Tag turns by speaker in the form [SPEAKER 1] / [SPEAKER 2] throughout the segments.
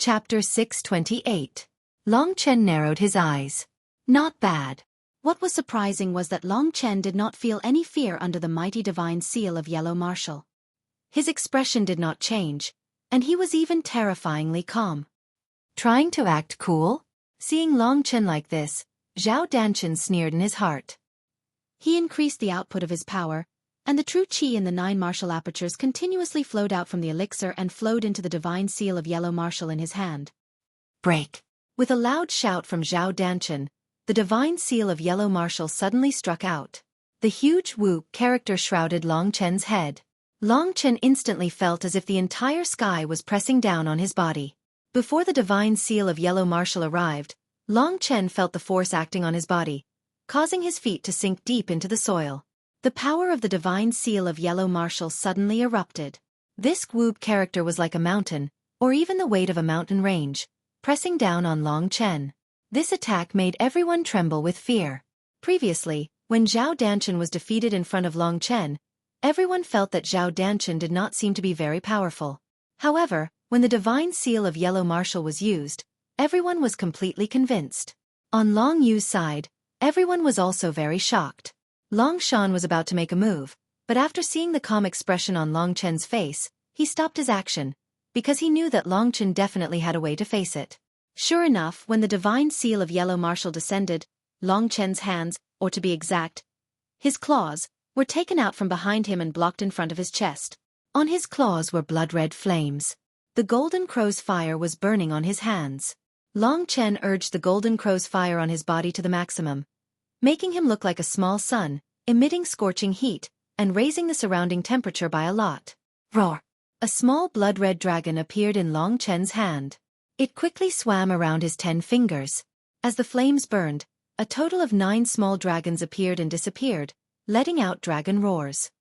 [SPEAKER 1] Chapter 628. Long Chen narrowed his eyes. Not bad.
[SPEAKER 2] What was surprising was that Long Chen did not feel any fear under the mighty divine seal of Yellow Marshal. His expression did not change, and he was even terrifyingly calm.
[SPEAKER 1] Trying to act cool? Seeing Long Chen like this, Zhao Danshan sneered in his heart.
[SPEAKER 2] He increased the output of his power, and the true qi in the 9 martial apertures continuously flowed out from the elixir and flowed into the divine seal of Yellow Marshal in his hand.
[SPEAKER 1] Break! With a loud shout from Zhao Danshan, the divine seal of Yellow Marshal suddenly struck out. The huge Wu character shrouded Long Chen's head. Long Chen instantly felt as if the entire sky was pressing down on his body. Before the divine seal of Yellow Marshal arrived, Long Chen felt the force acting on his body, causing his feet to sink deep into the soil. The power of the divine seal of Yellow Marshal suddenly erupted. This Gwoob character was like a mountain, or even the weight of a mountain range, pressing down on Long Chen. This attack made everyone tremble with fear. Previously, when Zhao Danshan was defeated in front of Long Chen, everyone felt that Zhao Danshan did not seem to be very powerful. However, when the divine seal of Yellow Marshal was used, everyone was completely convinced. On Long Yu's side, everyone was also very shocked. Long Shan was about to make a move, but after seeing the calm expression on Long Chen's face, he stopped his action, because he knew that Long Chen definitely had a way to face it. Sure enough, when the divine seal of Yellow Marshal descended, Long Chen's hands, or to be exact, his claws, were taken out from behind him and blocked in front of his chest. On his claws were blood-red flames. The Golden Crow's fire was burning on his hands. Long Chen urged the Golden Crow's fire on his body to the maximum, making him look like a small sun, emitting scorching heat, and raising the surrounding temperature by a lot. Roar! A small blood-red dragon appeared in Long Chen's hand. It quickly swam around his 10 fingers. As the flames burned, a total of 9 small dragons appeared and disappeared, letting out dragon roars.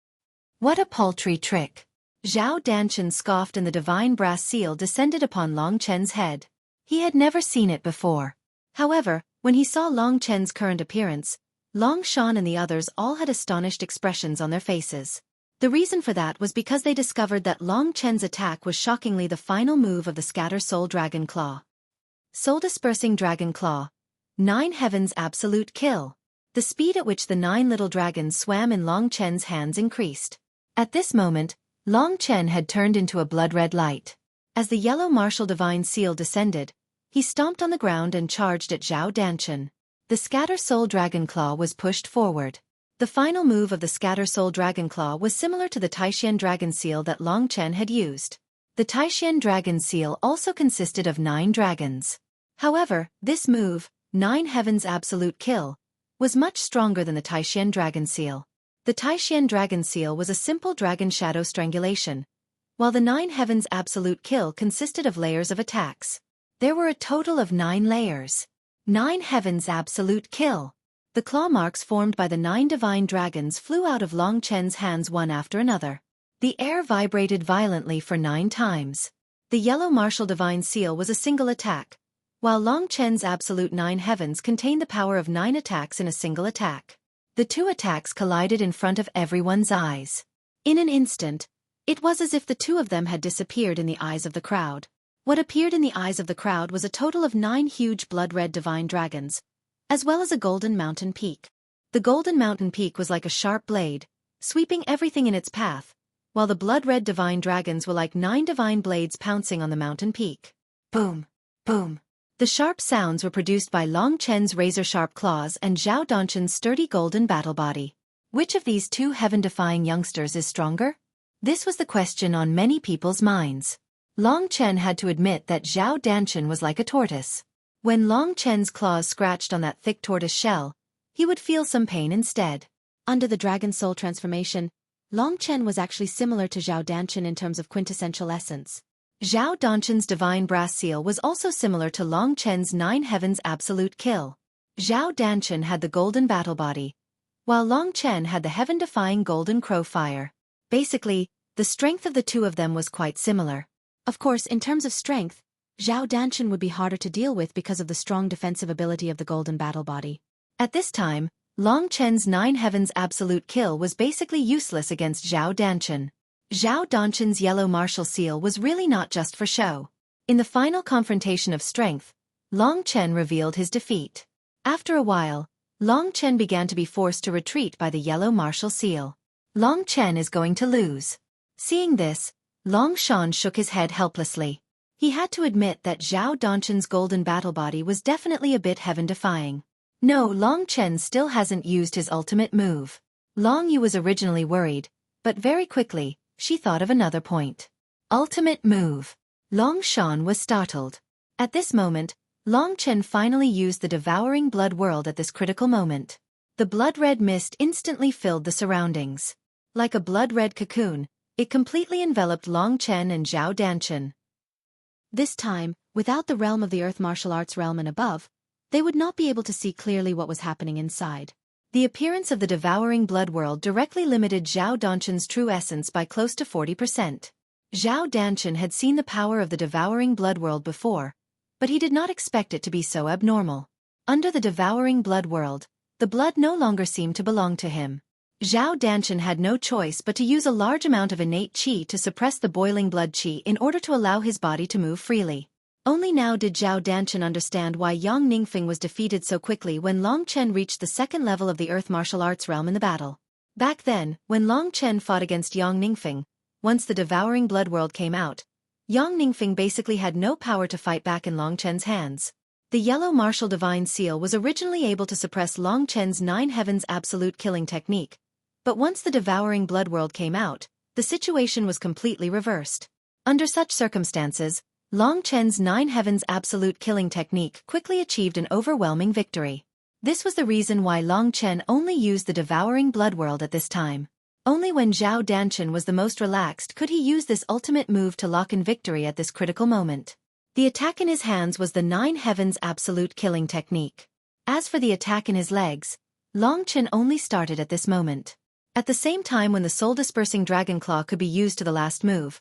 [SPEAKER 1] What a paltry trick! Zhao Danshan scoffed and the divine brass seal descended upon Long Chen's head. He had never seen it before. However, when he saw Long Chen's current appearance, Long Shan and the others all had astonished expressions on their faces. The reason for that was because they discovered that Long Chen's attack was shockingly the final move of the Scatter Soul Dragon Claw. Soul Dispersing Dragon Claw. 9 Heavens Absolute Kill. The speed at which the 9 little dragons swam in Long Chen's hands increased. At this moment, Long Chen had turned into a blood-red light. As the Yellow Marshal Divine Seal descended, he stomped on the ground and charged at Zhao Danshan. The Scatter Soul Dragon Claw was pushed forward. The final move of the Scatter Soul Dragon Claw was similar to the Taishan Dragon Seal that Long Chen had used. The Taishan Dragon Seal also consisted of 9 dragons. However, this move, 9 Heavens Absolute Kill, was much stronger than the Taishan Dragon Seal. The Taishan Dragon Seal was a simple dragon shadow strangulation, while the 9 Heavens Absolute Kill consisted of layers of attacks. There were a total of 9 layers. 9 Heavens Absolute Kill. The claw marks formed by the 9 divine dragons flew out of Long Chen's hands one after another. The air vibrated violently for 9 times. The Yellow Marshal Divine Seal was a single attack, while Long Chen's Absolute 9 Heavens contained the power of 9 attacks in a single attack. The 2 attacks collided in front of everyone's eyes. In an instant, it was as if the 2 of them had disappeared in the eyes of the crowd. What appeared in the eyes of the crowd was a total of 9 huge blood-red divine dragons, as well as a golden mountain peak. The golden mountain peak was like a sharp blade, sweeping everything in its path, while the blood-red divine dragons were like 9 divine blades pouncing on the mountain peak. Boom! Boom! The sharp sounds were produced by Long Chen's razor-sharp claws and Zhao Danshan's sturdy golden battle body. Which of these 2 heaven-defying youngsters is stronger? This was the question on many people's minds. Long Chen had to admit that Zhao Danshan was like a tortoise. When Long Chen's claws scratched on that thick tortoise shell, he would feel some pain instead.
[SPEAKER 2] Under the Dragon Soul transformation, Long Chen was actually similar to Zhao Danshan in terms of quintessential essence.
[SPEAKER 1] Zhao Danshan's divine brass seal was also similar to Long Chen's 9 Heavens Absolute Kill. Zhao Danshan had the golden battle body, while Long Chen had the heaven-defying golden crow fire. Basically, the strength of the 2 of them was quite similar.
[SPEAKER 2] Of course, in terms of strength, Zhao Danshan would be harder to deal with because of the strong defensive ability of the golden battle body.
[SPEAKER 1] At this time, Long Chen's 9 Heavens Absolute Kill was basically useless against Zhao Danshan. Zhao Danshan's Yellow Marshal Seal was really not just for show. In the final confrontation of strength, Long Chen revealed his defeat. After a while, Long Chen began to be forced to retreat by the yellow martial seal. Long Chen is going to lose. Seeing this, Long Shan shook his head helplessly. He had to admit that Zhao Danchen's golden battle body was definitely a bit heaven-defying. No, Long Chen still hasn't used his ultimate move. Long Yu was originally worried, but very quickly, she thought of another point. Ultimate move. Long Shan was startled. At this moment, Long Chen finally used the devouring blood world at this critical moment. The blood-red mist instantly filled the surroundings. Like a blood-red cocoon, it completely enveloped Long Chen and Zhao Danchen.
[SPEAKER 2] This time, without the realm of the earth martial arts realm and above, they would not be able to see clearly what was happening inside.
[SPEAKER 1] The appearance of the devouring blood world directly limited Zhao Danchen's true essence by close to 40%. Zhao Danchen had seen the power of the devouring blood world before, but he did not expect it to be so abnormal. Under the devouring blood world, the blood no longer seemed to belong to him. Zhao Danchen had no choice but to use a large amount of innate qi to suppress the boiling blood qi in order to allow his body to move freely. Only now did Zhao Danchen understand why Yang Ningfeng was defeated so quickly when Long Chen reached the second level of the earth martial arts realm in the battle. Back then, when Long Chen fought against Yang Ningfeng, once the devouring blood world came out, Yang Ningfeng basically had no power to fight back in Long Chen's hands. The yellow martial divine seal was originally able to suppress Long Chen's 9 heavens absolute killing technique, but once the devouring blood world came out, the situation was completely reversed. Under such circumstances, Long Chen's 9 heavens absolute killing technique quickly achieved an overwhelming victory. This was the reason why Long Chen only used the devouring blood world at this time. Only when Zhao Danchen was the most relaxed could he use this ultimate move to lock in victory at this critical moment. The attack in his hands was the 9 heavens absolute killing technique. As for the attack in his legs, Long Chen only started at this moment. At the same time when the soul-dispersing dragon claw could be used to the last move,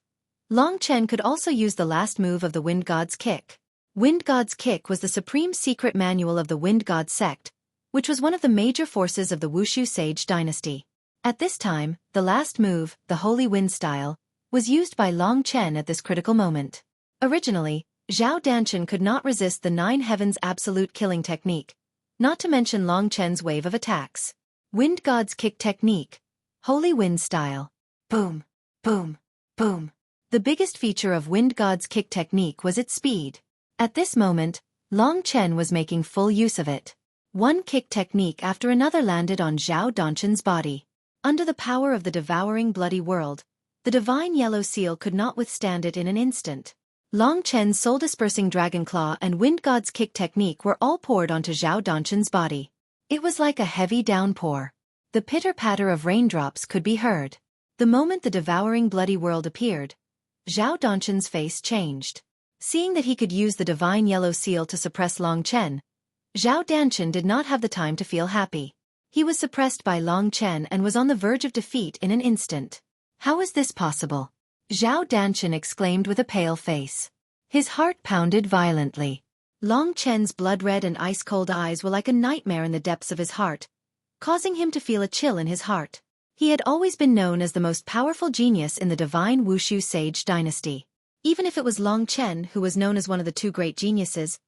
[SPEAKER 1] Long Chen could also use the last move of the Wind God's Kick. Wind God's Kick was the supreme secret manual of the Wind God sect, which was one of the major forces of the Wushu Sage dynasty. At this time, the last move, the Holy Wind style, was used by Long Chen at this critical moment. Originally, Zhao Danchen could not resist the 9 heavens absolute killing technique, not to mention Long Chen's wave of attacks. Wind God's Kick technique, Holy Wind style. Boom, boom, boom. The biggest feature of Wind God's Kick technique was its speed. At this moment, Long Chen was making full use of it. One kick technique after another landed on Zhao Danchen's body. Under the power of the devouring bloody world, the divine yellow seal could not withstand it in an instant. Long Chen's soul-dispersing dragon claw and Wind God's Kick technique were all poured onto Zhao Danchen's body. It was like a heavy downpour. The pitter-patter of raindrops could be heard. The moment the devouring bloody world appeared, Zhao Danchen's face changed. Seeing that he could use the divine yellow seal to suppress Long Chen, Zhao Danchen did not have the time to feel happy. He was suppressed by Long Chen and was on the verge of defeat in an instant. How is this possible? Zhao Danchen exclaimed with a pale face. His heart pounded violently. Long Chen's blood-red and ice-cold eyes were like a nightmare in the depths of his heart, causing him to feel a chill in his heart. He had always been known as the most powerful genius in the divine Wushu Sage dynasty. Even if it was Long Chen who was known as one of the 2 great geniuses,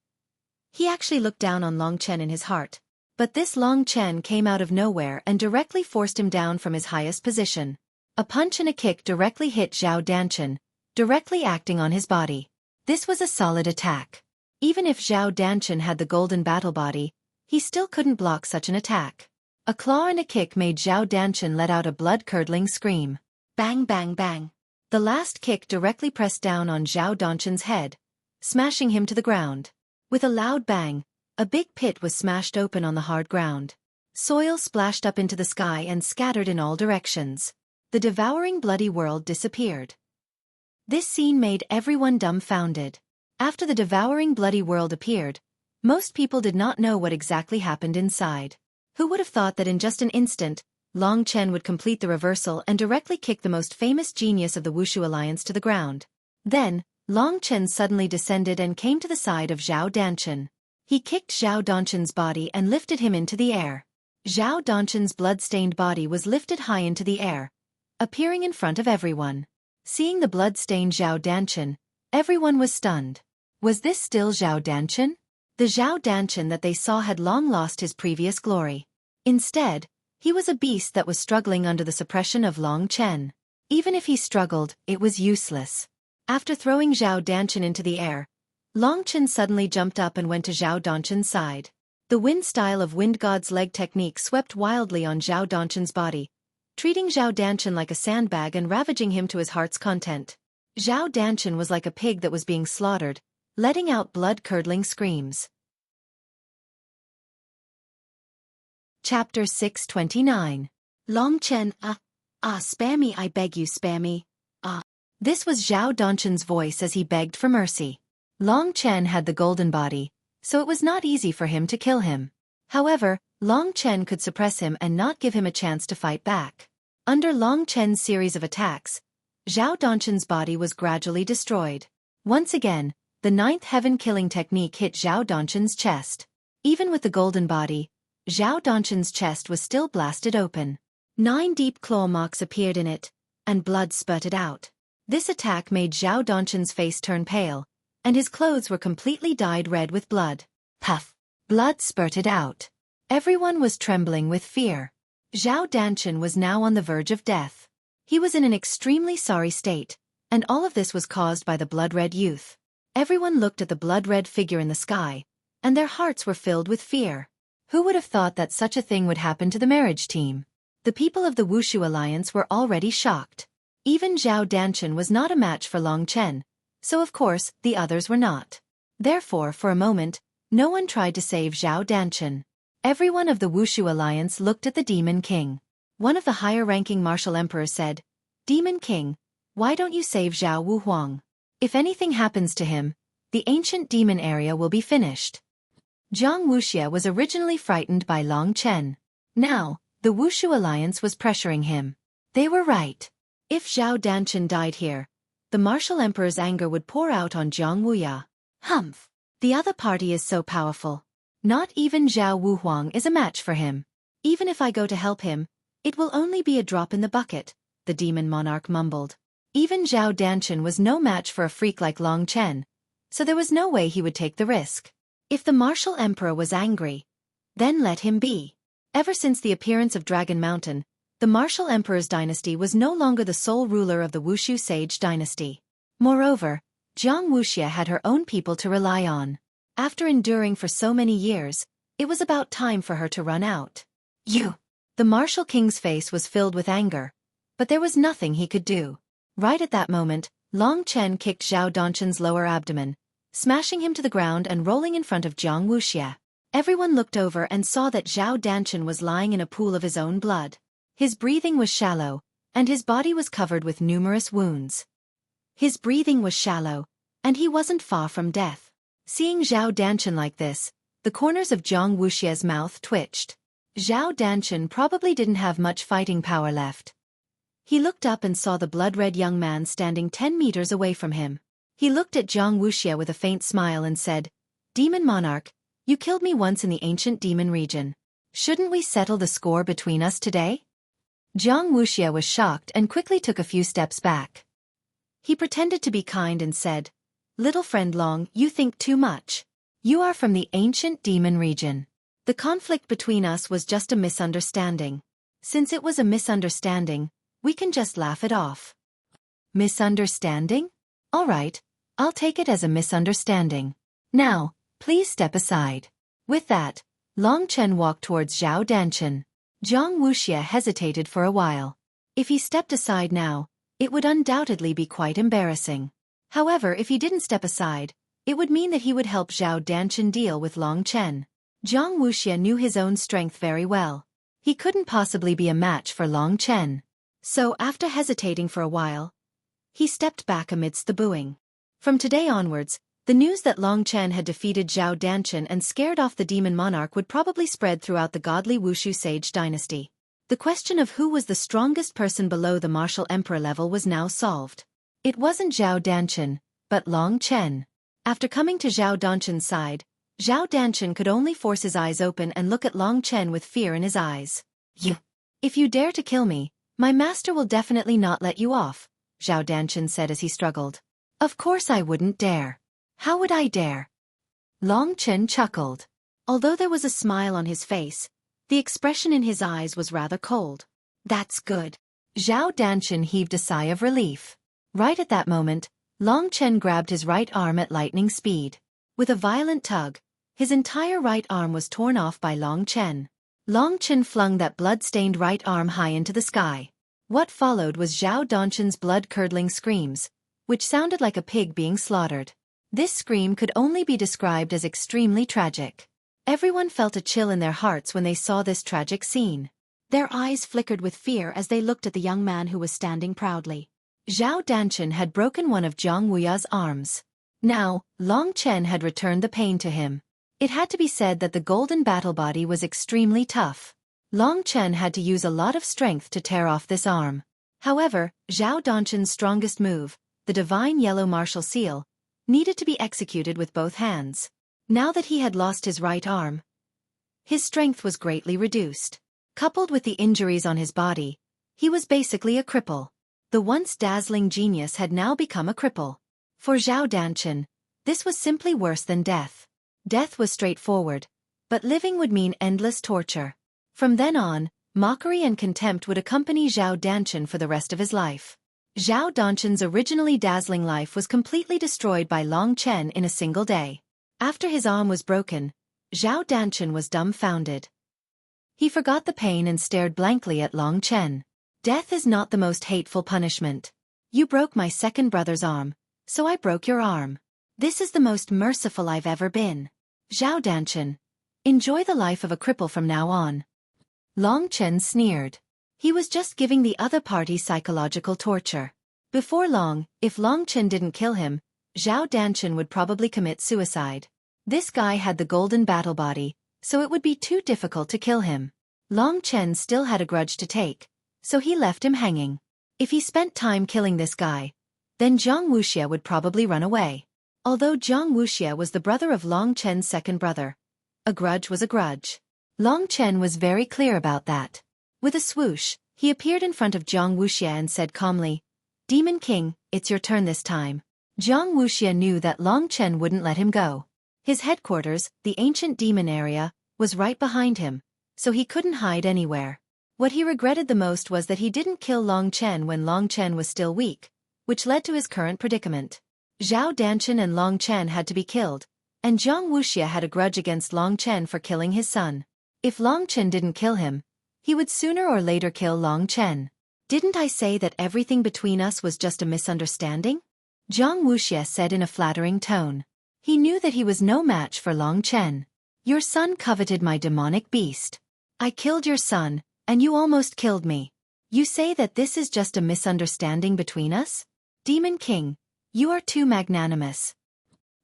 [SPEAKER 1] he actually looked down on Long Chen in his heart. But this Long Chen came out of nowhere and directly forced him down from his highest position. A punch and a kick directly hit Zhao Danchen, directly acting on his body. This was a solid attack. Even if Zhao Danchen had the golden battle body, he still couldn't block such an attack. A claw and a kick made Zhao Danchen let out a blood-curdling scream. Bang bang bang. The last kick directly pressed down on Zhao Danchen's head, smashing him to the ground. With a loud bang, a big pit was smashed open on the hard ground. Soil splashed up into the sky and scattered in all directions. The devouring bloody world disappeared. This scene made everyone dumbfounded. After the devouring bloody world appeared, most people did not know what exactly happened inside. Who would have thought that in just an instant, Long Chen would complete the reversal and directly kick the most famous genius of the Wushu Alliance to the ground. Then, Long Chen suddenly descended and came to the side of Zhao Danchen. He kicked Zhao Danchen's body and lifted him into the air. Zhao Danchen's blood-stained body was lifted high into the air, appearing in front of everyone. Seeing the blood-stained Zhao Danchen, everyone was stunned. Was this still Zhao Danchen? The Zhao Danchen that they saw had long lost his previous glory. Instead, he was a beast that was struggling under the suppression of Long Chen. Even if he struggled, it was useless. After throwing Zhao Danchen into the air, Long Chen suddenly jumped up and went to Zhao Danchen's side. The wind style of Wind God's leg technique swept wildly on Zhao Danchen's body, treating Zhao Danchen like a sandbag and ravaging him to his heart's content. Zhao Danchen was like a pig that was being slaughtered, letting out blood-curdling screams. Chapter 629.
[SPEAKER 2] Long Chen, spare me, I beg you, spare me.
[SPEAKER 1] This was Zhao Danchen's voice as he begged for mercy. Long Chen had the golden body, so it was not easy for him to kill him. However, Long Chen could suppress him and not give him a chance to fight back. Under Long Chen's series of attacks, Zhao Danchen's body was gradually destroyed. Once again, the ninth heaven killing technique hit Zhao Danchen's chest. Even with the golden body, Zhao Danchen's chest was still blasted open. 9 deep claw marks appeared in it, and blood spurted out. This attack made Zhao Danchen's face turn pale, and his clothes were completely dyed red with blood. Puff! Blood spurted out. Everyone was trembling with fear. Zhao Danchen was now on the verge of death. He was in an extremely sorry state, and all of this was caused by the blood-red youth. Everyone looked at the blood-red figure in the sky, and their hearts were filled with fear. Who would have thought that such a thing would happen to the marriage team? The people of the Wushu Alliance were already shocked. Even Zhao Danchen was not a match for Long Chen, so of course, the others were not. Therefore, for a moment, no one tried to save Zhao Danchen. Everyone of the Wushu Alliance looked at the Demon King. One of the higher-ranking martial emperors said, "Demon King, why don't you save Zhao Wuhuang? If anything happens to him, the ancient demon area will be finished." Jiang Wuxia was originally frightened by Long Chen. Now, the Wushu Alliance was pressuring him. They were right. If Zhao Danchen died here, the martial emperor's anger would pour out on Jiang Wuya. Humph! The other party is so powerful. Not even Zhao Wuhuang is a match for him. Even if I go to help him, it will only be a drop in the bucket, the demon monarch mumbled. Even Zhao Danchen was no match for a freak like Long Chen, so there was no way he would take the risk. If the martial emperor was angry, then let him be. Ever since the appearance of Dragon Mountain, the martial emperor's dynasty was no longer the sole ruler of the Wushu Sage dynasty. Moreover, Jiang Wuxia had her own people to rely on. After enduring for so many years, it was about time for her to run out. You! The martial king's face was filled with anger, but there was nothing he could do. Right at that moment, Long Chen kicked Zhao Danchen's lower abdomen, smashing him to the ground and rolling in front of Jiang Wuxia. Everyone looked over and saw that Zhao Danchen was lying in a pool of his own blood. His breathing was shallow, and his body was covered with numerous wounds. His breathing was shallow, and he wasn't far from death. Seeing Zhao Danchen like this, the corners of Jiang Wuxia's mouth twitched. Zhao Danchen probably didn't have much fighting power left. He looked up and saw the blood-red young man standing 10 meters away from him. He looked at Jiang Wuxia with a faint smile and said, "Demon Monarch, you killed me once in the ancient demon region. Shouldn't we settle the score between us today?" Jiang Wuxia was shocked and quickly took a few steps back. He pretended to be kind and said, "Little friend Long, you think too much. You are from the ancient demon region. The conflict between us was just a misunderstanding. Since it was a misunderstanding, we can just laugh it off." Misunderstanding? All right, I'll take it as a misunderstanding. Now, please step aside. With that, Long Chen walked towards Zhao Danchen. Jiang Wuxia hesitated for a while. If he stepped aside now, it would undoubtedly be quite embarrassing. However, if he didn't step aside, it would mean that he would help Zhao Danchen deal with Long Chen. Jiang Wuxia knew his own strength very well. He couldn't possibly be a match for Long Chen. So after hesitating for a while, he stepped back amidst the booing. From today onwards, the news that Long Chen had defeated Zhao Danchen and scared off the demon monarch would probably spread throughout the godly Wushu Sage dynasty. The question of who was the strongest person below the martial emperor level was now solved. It wasn't Zhao Danchen, but Long Chen. After coming to Zhao Danchen's side, Zhao Danchen could only force his eyes open and look at Long Chen with fear in his eyes. If you dare to kill me, my master will definitely not let you off," Zhao Danchen said as he struggled. "Of course I wouldn't dare. How would I dare? Long Chen chuckled.
[SPEAKER 2] Although there was a smile on his face, the expression in his eyes was rather cold.
[SPEAKER 1] That's good. Zhao Danshan heaved a sigh of relief. Right at that moment, Long Chen grabbed his right arm at lightning speed. With a violent tug, his entire right arm was torn off by Long Chen. Long Chen flung that blood-stained right arm high into the sky. What followed was Zhao Danshan's blood-curdling screams, which sounded like a pig being slaughtered. This scream could only be described as extremely tragic. Everyone felt a chill in their hearts when they saw this tragic scene.
[SPEAKER 2] Their eyes flickered with fear as they looked at the young man who was standing proudly.
[SPEAKER 1] Zhao Danshan had broken one of Zhang Wuya's arms. Now, Long Chen had returned the pain to him. It had to be said that the golden battle body was extremely tough. Long Chen had to use a lot of strength to tear off this arm. However, Zhao Danshan's strongest move, the divine yellow martial seal, needed to be executed with both hands. Now that he had lost his right arm, his strength was greatly reduced. Coupled with the injuries on his body, he was basically a cripple. The once dazzling genius had now become a cripple. For Zhao Danshan, this was simply worse than death. Death was straightforward, but living would mean endless torture. From then on, mockery and contempt would accompany Zhao Danshan for the rest of his life. Zhao Danshan's originally dazzling life was completely destroyed by Long Chen in a single day. After his arm was broken, Zhao Danshan was dumbfounded. He forgot the pain and stared blankly at Long Chen. Death is not the most hateful punishment. You broke my second brother's arm, so I broke your arm. This is the most merciful I've ever been. Zhao Danshan, enjoy the life of a cripple from now on. Long Chen sneered. He was just giving the other party psychological torture. Before long, if Long Chen didn't kill him, Zhao Danshan would probably commit suicide. This guy had the golden battle body, so it would be too difficult to kill him. Long Chen still had a grudge to take, so he left him hanging. If he spent time killing this guy, then Zhang Wuxia would probably run away. Although Zhang Wuxia was the brother of Long Chen's second brother, a grudge was a grudge. Long Chen was very clear about that. With a swoosh, he appeared in front of Zhang Wuxia and said calmly, "Demon King, it's your turn this time." Zhang Wuxia knew that Long Chen wouldn't let him go. His headquarters, the ancient demon area, was right behind him, so he couldn't hide anywhere. What he regretted the most was that he didn't kill Long Chen when Long Chen was still weak, which led to his current predicament. Zhao Danshan and Long Chen had to be killed, and Zhang Wuxia had a grudge against Long Chen for killing his son. If Long Chen didn't kill him, he would sooner or later kill Long Chen. "Didn't I say that everything between us was just a misunderstanding?" Zhang Wuxia said in a flattering tone. He knew that he was no match for Long Chen. "Your son coveted my demonic beast. I killed your son, and you almost killed me. You say that this is just a misunderstanding between us? Demon King, you are too magnanimous."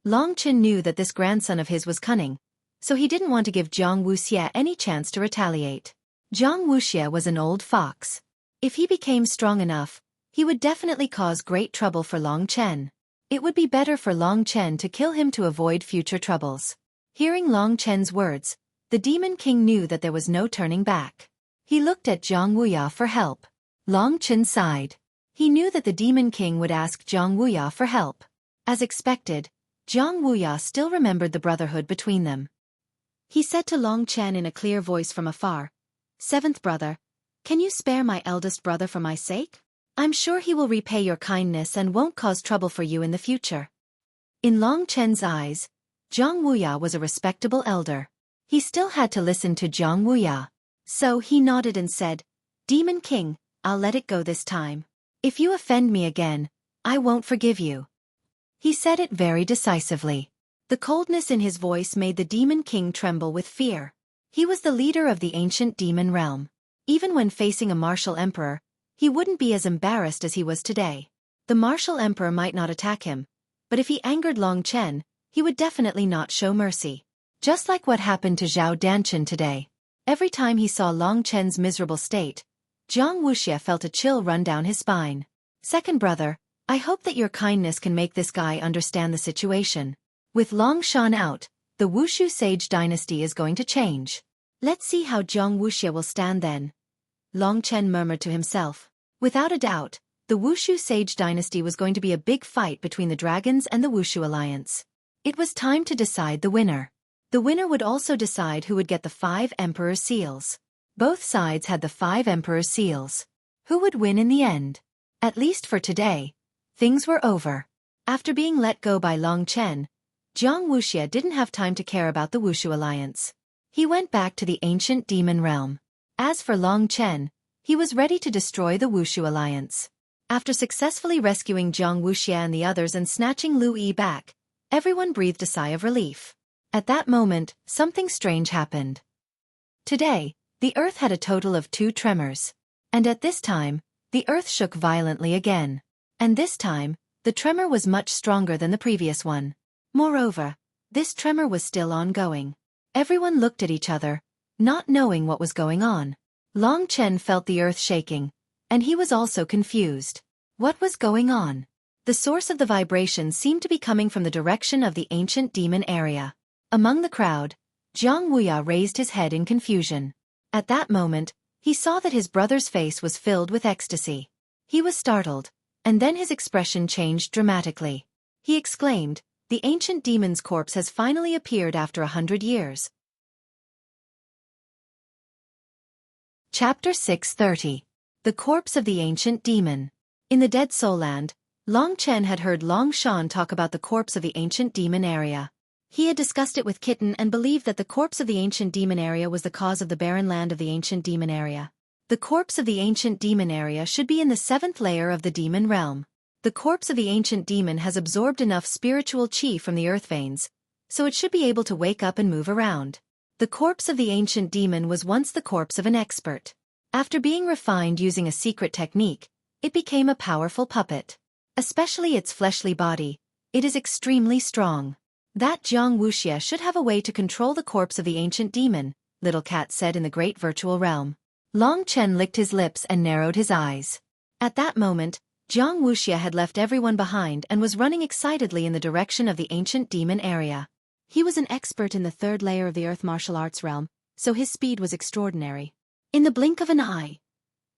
[SPEAKER 1] Long Chen knew that this grandson of his was cunning, so he didn't want to give Zhang Wuxia any chance to retaliate. Zhang Wuxia was an old fox. If he became strong enough, he would definitely cause great trouble for Long Chen. It would be better for Long Chen to kill him to avoid future troubles. Hearing Long Chen's words, the Demon King knew that there was no turning back. He looked at Zhang Wuya for help. Long Chen sighed. He knew that the Demon King would ask Zhang Wuya for help. As expected, Zhang Wuya still remembered the brotherhood between them. He said to Long Chen in a clear voice from afar, "Seventh brother, can you spare my eldest brother for my sake? I'm sure he will repay your kindness and won't cause trouble for you in the future." In Long Chen's eyes, Zhang Wuya was a respectable elder. He still had to listen to Zhang Wuya. So he nodded and said, "Demon King, I'll let it go this time. If you offend me again, I won't forgive you." He said it very decisively. The coldness in his voice made the Demon King tremble with fear. He was the leader of the ancient demon realm. Even when facing a martial emperor, he wouldn't be as embarrassed as he was today. The martial emperor might not attack him, but if he angered Long Chen, he would definitely not show mercy. Just like what happened to Zhao Danshan today. Every time he saw Long Chen's miserable state, Zhang Wuxia felt a chill run down his spine. "Second brother, I hope that your kindness can make this guy understand the situation. With Long Shan out, the Wushu Sage dynasty is going to change. Let's see how Zhang Wuxia will stand then." Long Chen murmured to himself. Without a doubt, the Wushu Sage dynasty was going to be a big fight between the dragons and the Wushu alliance. It was time to decide the winner. The winner would also decide who would get the 5 Emperor Seals. Both sides had the 5 Emperor Seals. Who would win in the end? At least for today, things were over. After being let go by Long Chen, Jiang Wuxia didn't have time to care about the Wushu alliance. He went back to the ancient demon realm. As for Long Chen, he was ready to destroy the Wushu alliance. After successfully rescuing Jiang Wuxia and the others and snatching Lu Yi back, everyone breathed a sigh of relief. At that moment, something strange happened. Today, the earth had a total of 2 tremors. And at this time, the earth shook violently again. And this time, the tremor was much stronger than the previous one. Moreover, this tremor was still ongoing. Everyone looked at each other, not knowing what was going on. Long Chen felt the earth shaking, and he was also confused. What was going on? The source of the vibration seemed to be coming from the direction of the ancient demon area. Among the crowd, Jiang Wuya raised his head in confusion. At that moment, he saw that his brother's face was filled with ecstasy. He was startled, and then his expression changed dramatically. He exclaimed, "The ancient demon's corpse has finally appeared after 100 years. Chapter 630. The Corpse of the Ancient Demon. In the Dead Soul Land, Long Chen had heard Long Shan talk about the corpse of the ancient demon area. He had discussed it with Kitten and believed that the corpse of the ancient demon area was the cause of the barren land of the ancient demon area. The corpse of the ancient demon area should be in the 7th layer of the demon realm. The corpse of the ancient demon has absorbed enough spiritual qi from the earth veins, so it should be able to wake up and move around. The corpse of the ancient demon was once the corpse of an expert. After being refined using a secret technique, it became a powerful puppet. Especially its fleshly body, it is extremely strong. That Jiang Wuxia should have a way to control the corpse of the ancient demon, Little Cat said in the great virtual realm. Long Chen licked his lips and narrowed his eyes. At that moment, Jiang Wuxia had left everyone behind and was running excitedly in the direction of the ancient demon area. He was an expert in the 3rd layer of the earth martial arts realm, so his speed was extraordinary. In the blink of an eye,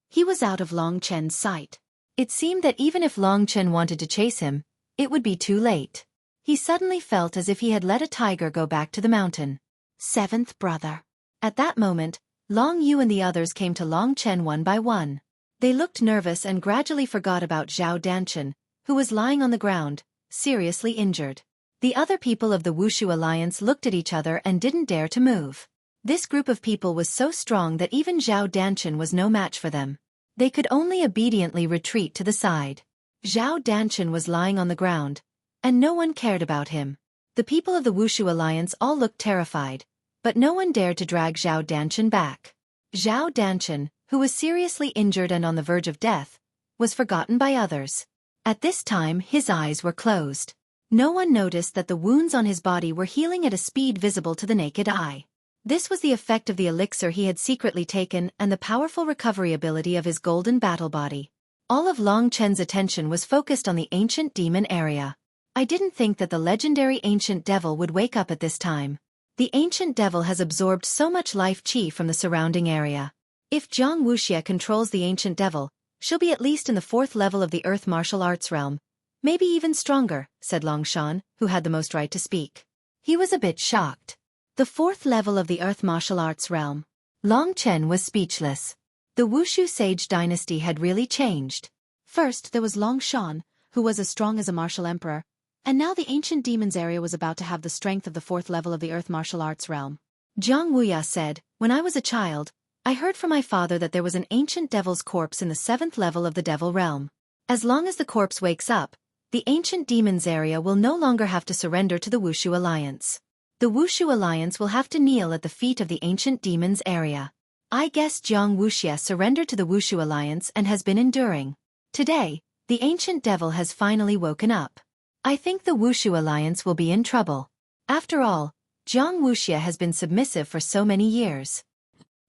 [SPEAKER 1] he was out of Long Chen's sight. It seemed that even if Long Chen wanted to chase him, it would be too late. He suddenly felt as if he had let a tiger go back to the mountain. 7th brother. At that moment, Long Yu and the others came to Long Chen one by one. They looked nervous and gradually forgot about Zhao Danchen, who was lying on the ground, seriously injured. The other people of the Wushu alliance looked at each other and didn't dare to move. This group of people was so strong that even Zhao Danchen was no match for them. They could only obediently retreat to the side. Zhao Danchen was lying on the ground, and no one cared about him. The people of the Wushu alliance all looked terrified, but no one dared to drag Zhao Danchen back. Zhao Danchen, who was seriously injured and on the verge of death, was forgotten by others. At this time his eyes were closed. No one noticed that the wounds on his body were healing at a speed visible to the naked eye. This was the effect of the elixir he had secretly taken and the powerful recovery ability of his golden battle body. All of Long Chen's attention was focused on the ancient demon area. I didn't think that the legendary ancient devil would wake up at this time. The ancient devil has absorbed so much life qi from the surrounding area. If Jiang Wuxia controls the ancient devil, she'll be at least in the 4th level of the earth martial arts realm. Maybe even stronger, said Long Shan, who had the most right to speak. He was a bit shocked. The 4th level of the earth martial arts realm. Long Chen was speechless. The Wushu Sage dynasty had really changed. First there was Long Shan, who was as strong as a martial emperor, and now the ancient demons area was about to have the strength of the 4th level of the earth martial arts realm. Jiang Wuya said, "When I was a child, I heard from my father that there was an ancient devil's corpse in the 7th level of the devil realm. As long as the corpse wakes up, the ancient demons area will no longer have to surrender to the Wushu alliance. The Wushu alliance will have to kneel at the feet of the ancient demons area. I guess Jiang Wuxia surrendered to the Wushu alliance and has been enduring. Today, the ancient devil has finally woken up. I think the Wushu alliance will be in trouble. After all, Jiang Wuxia has been submissive for so many years."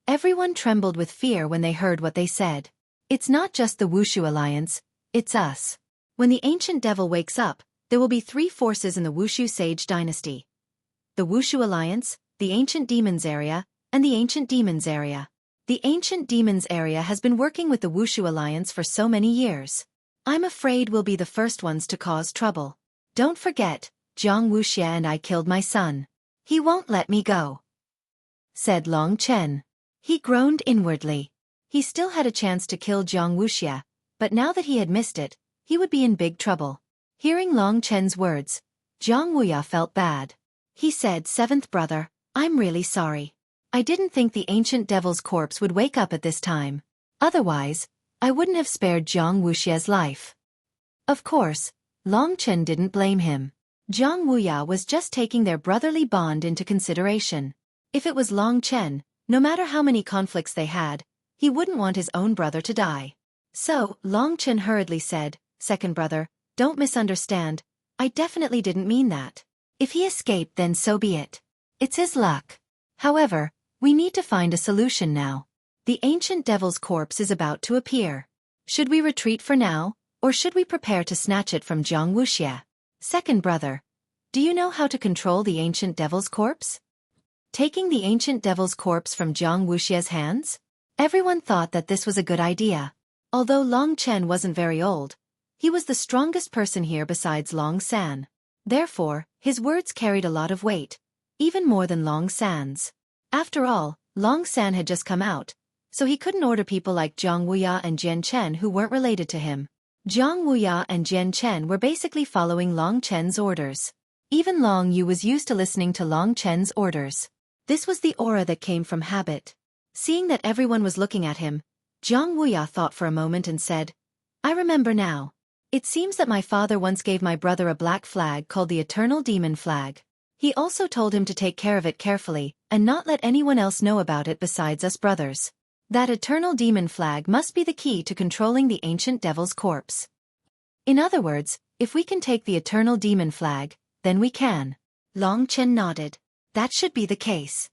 [SPEAKER 1] Everyone trembled with fear when they heard what they said. It's not just the Wushu alliance, it's us. When the ancient devil wakes up, there will be 3 forces in the Wushu Sage dynasty. The Wushu alliance, the ancient demons area, and the ancient demons area. The ancient demons area has been working with the Wushu alliance for so many years. I'm afraid we'll be the first ones to cause trouble. Don't forget, Jiang Wuxia and I killed my son. He won't let me go," said Long Chen. He groaned inwardly. He still had a chance to kill Jiang Wuxia, but now that he had missed it, he would be in big trouble. Hearing Long Chen's words, Jiang Wuya felt bad. He said, "Seventh brother, I'm really sorry. I didn't think the ancient devil's corpse would wake up at this time. Otherwise, I wouldn't have spared Jiang Wuxia's life." Of course, Long Chen didn't blame him. Jiang Wuya was just taking their brotherly bond into consideration. If it was Long Chen, no matter how many conflicts they had, he wouldn't want his own brother to die. So, Long Chen hurriedly said, "Second brother, don't misunderstand, I definitely didn't mean that. If he escaped, then so be it. It's his luck. However, we need to find a solution now. The ancient devil's corpse is about to appear. Should we retreat for now, or should we prepare to snatch it from Jiang Wuxia? Second brother, do you know how to control the ancient devil's corpse?" Taking the ancient devil's corpse from Jiang Wuxia's hands? Everyone thought that this was a good idea. Although Long Chen wasn't very old, he was the strongest person here besides Long San. Therefore, his words carried a lot of weight, even more than Long San's. After all, Long San had just come out, so he couldn't order people like Jiang Wuya and Jian Chen who weren't related to him. Jiang Wuya and Jian Chen were basically following Long Chen's orders. Even Long Yu was used to listening to Long Chen's orders. This was the aura that came from habit. Seeing that everyone was looking at him, Jiang Wuya thought for a moment and said, "I remember now. It seems that my father once gave my brother a black flag called the Eternal Demon Flag. He also told him to take care of it carefully and not let anyone else know about it besides us brothers. That Eternal Demon Flag must be the key to controlling the ancient devil's corpse. In other words, if we can take the Eternal Demon Flag, then we can." Long Chen nodded. That should be the case.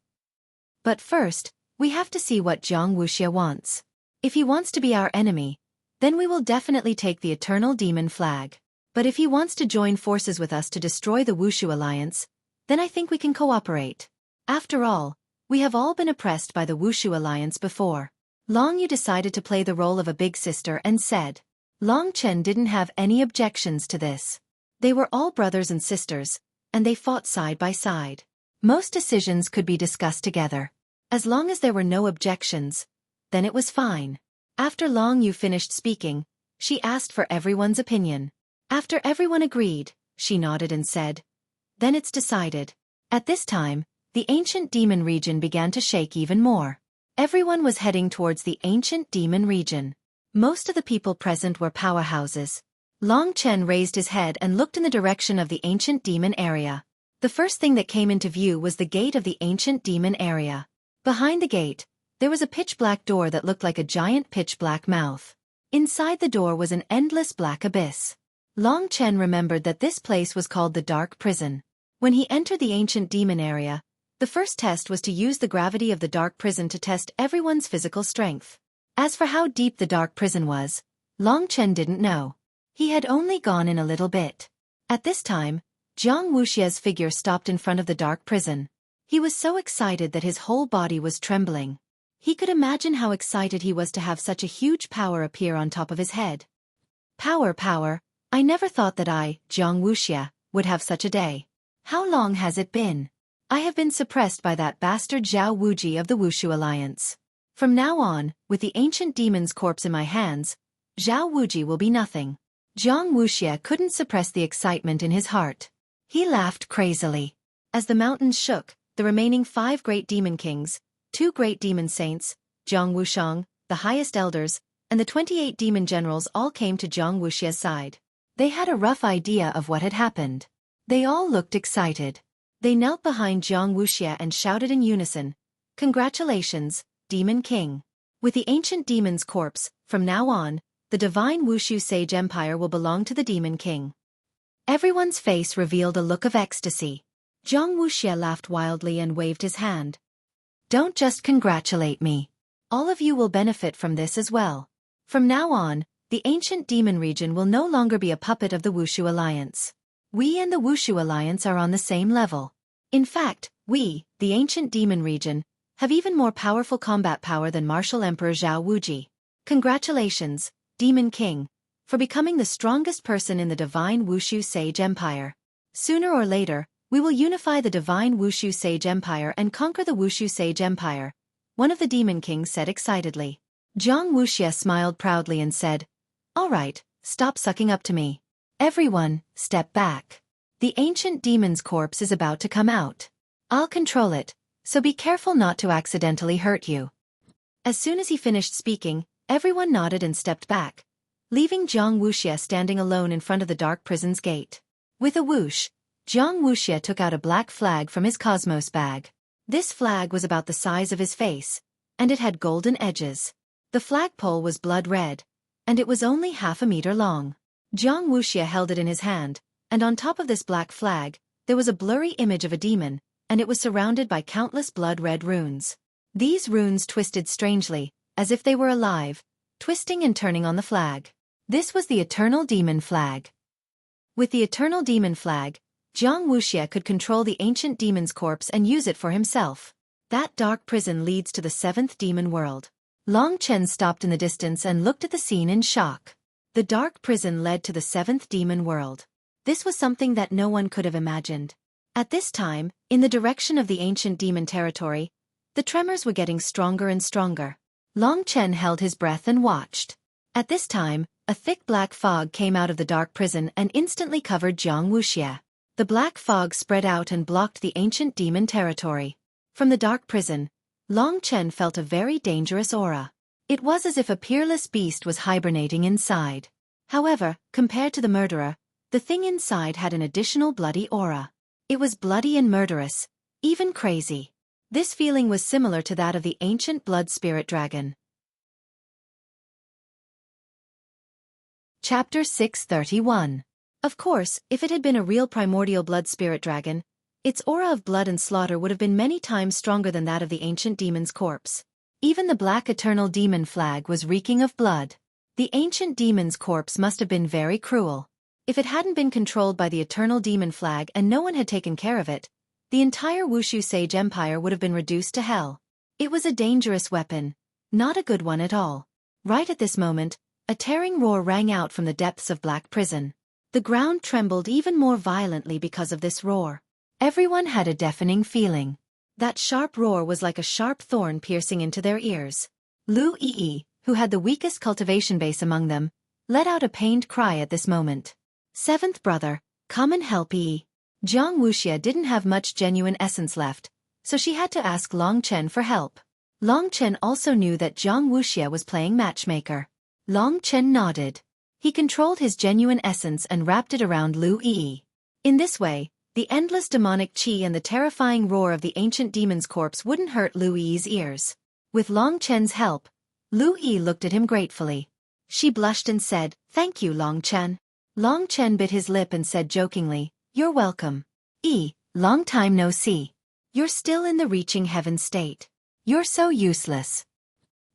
[SPEAKER 1] But first, we have to see what Jiang Wuxia wants. If he wants to be our enemy, then we will definitely take the Eternal Demon Flag. But if he wants to join forces with us to destroy the Wushu Alliance, then I think we can cooperate. After all, we have all been oppressed by the Wushu Alliance before. Long Yu decided to play the role of a big sister and said. Long Chen didn't have any objections to this. They were all brothers and sisters, and they fought side by side. Most decisions could be discussed together. As long as there were no objections, then it was fine. After Long Yu finished speaking, she asked for everyone's opinion. After everyone agreed, she nodded and said, "Then it's decided." At this time, the ancient demon region began to shake even more. Everyone was heading towards the ancient demon region. Most of the people present were powerhouses. Long Chen raised his head and looked in the direction of the ancient demon area. The first thing that came into view was the gate of the ancient demon area. Behind the gate, there was a pitch-black door that looked like a giant pitch-black mouth. Inside the door was an endless black abyss. Long Chen remembered that this place was called the Dark Prison. When he entered the ancient demon area, the first test was to use the gravity of the Dark Prison to test everyone's physical strength. As for how deep the Dark Prison was, Long Chen didn't know. He had only gone in a little bit. At this time, Jiang Wuxia's figure stopped in front of the Dark Prison. He was so excited that his whole body was trembling. He could imagine how excited he was to have such a huge power appear on top of his head. Power, I never thought that I, Jiang Wuxia, would have such a day. How long has it been? I have been suppressed by that bastard Zhao Wuji of the Wushu Alliance. From now on, with the ancient demon's corpse in my hands, Zhao Wuji will be nothing. Jiang Wuxia couldn't suppress the excitement in his heart. He laughed crazily. As the mountains shook, the remaining 5 great demon kings, 2 great demon saints, Zhang Wushang, the highest elders, and the 28 demon generals all came to Jiang Wuxia's side. They had a rough idea of what had happened. They all looked excited. They knelt behind Jiang Wuxia and shouted in unison, "Congratulations, Demon King. With the ancient demon's corpse, from now on, the divine Wushu Sage Empire will belong to the Demon King." Everyone's face revealed a look of ecstasy. Jiang Wuxia laughed wildly and waved his hand. "Don't just congratulate me. All of you will benefit from this as well. From now on, the ancient demon region will no longer be a puppet of the Wushu Alliance. We and the Wushu Alliance are on the same level. In fact, we, the ancient demon region, have even more powerful combat power than Martial Emperor Zhao Wuji. Congratulations, Demon King, for becoming the strongest person in the divine Wushu Sage Empire." Sooner or later, we will unify the divine Wushu Sage Empire and conquer the Wushu Sage Empire, one of the Demon Kings said excitedly. Zhang Wuxia smiled proudly and said, "All right, stop sucking up to me. Everyone, step back. The ancient demon's corpse is about to come out. I'll control it, so be careful not to accidentally hurt you." As soon as he finished speaking, everyone nodded and stepped back, leaving Zhang Wuxia standing alone in front of the dark prison's gate. With a whoosh, Zhang Wuxia took out a black flag from his cosmos bag. This flag was about the size of his face, and it had golden edges. The flagpole was blood red, and it was only half a meter long. Zhang Wuxia held it in his hand, and on top of this black flag, there was a blurry image of a demon, and it was surrounded by countless blood-red runes. These runes twisted strangely, as if they were alive, twisting and turning on the flag. This was the Eternal Demon Flag. With the Eternal Demon Flag, Zhang Wuxia could control the ancient demon's corpse and use it for himself. That dark prison leads to the seventh demon world. Long Chen stopped in the distance and looked at the scene in shock. The dark prison led to the seventh demon world. This was something that no one could have imagined. At this time, in the direction of the ancient demon territory, the tremors were getting stronger and stronger. Long Chen held his breath and watched. At this time, a thick black fog came out of the dark prison and instantly covered Zhang Wuxia. The black fog spread out and blocked the ancient demon territory. From the dark prison, Long Chen felt a very dangerous aura. It was as if a peerless beast was hibernating inside. However, compared to the murderer, the thing inside had an additional bloody aura. It was bloody and murderous, even crazy. This feeling was similar to that of the ancient blood spirit dragon. Chapter 631. Of course, if it had been a real primordial blood spirit dragon, its aura of blood and slaughter would have been many times stronger than that of the ancient demon's corpse. Even the black eternal demon flag was reeking of blood. The ancient demon's corpse must have been very cruel. If it hadn't been controlled by the eternal demon flag and no one had taken care of it, the entire Wushu Sage Empire would have been reduced to hell. It was a dangerous weapon, not a good one at all. Right at this moment, a tearing roar rang out from the depths of Black Prison. The ground trembled even more violently because of this roar. Everyone had a deafening feeling. That sharp roar was like a sharp thorn piercing into their ears. Lu Yi, who had the weakest cultivation base among them, let out a pained cry at this moment. "Seventh brother, come and help Yi." Zhang Wuxia didn't have much genuine essence left, so she had to ask Long Chen for help. Long Chen also knew that Zhang Wuxia was playing matchmaker. Long Chen nodded. He controlled his genuine essence and wrapped it around Lu Yi. In this way, the endless demonic qi and the terrifying roar of the ancient demon's corpse wouldn't hurt Lu Yi's ears. With Long Chen's help, Lu Yi looked at him gratefully. She blushed and said, "Thank you, Long Chen." Long Chen bit his lip and said jokingly, "You're welcome. Long time no see. You're still in the reaching heaven state. You're so useless."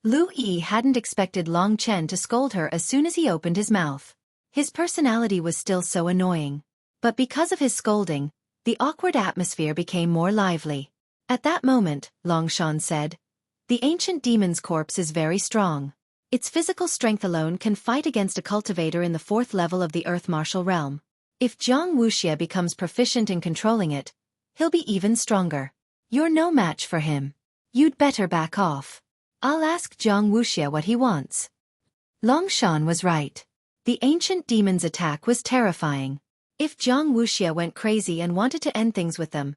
[SPEAKER 1] Lu Yi hadn't expected Long Chen to scold her as soon as he opened his mouth. His personality was still so annoying. But because of his scolding, the awkward atmosphere became more lively. At that moment, Long Shan said, "The ancient demon's corpse is very strong. Its physical strength alone can fight against a cultivator in the 4th level of the Earth Martial Realm. If Zhang Wuxia becomes proficient in controlling it, he'll be even stronger. You're no match for him. You'd better back off. I'll ask Zhang Wuxia what he wants." Long Shan was right. The ancient demon's attack was terrifying. If Zhang Wuxia went crazy and wanted to end things with them,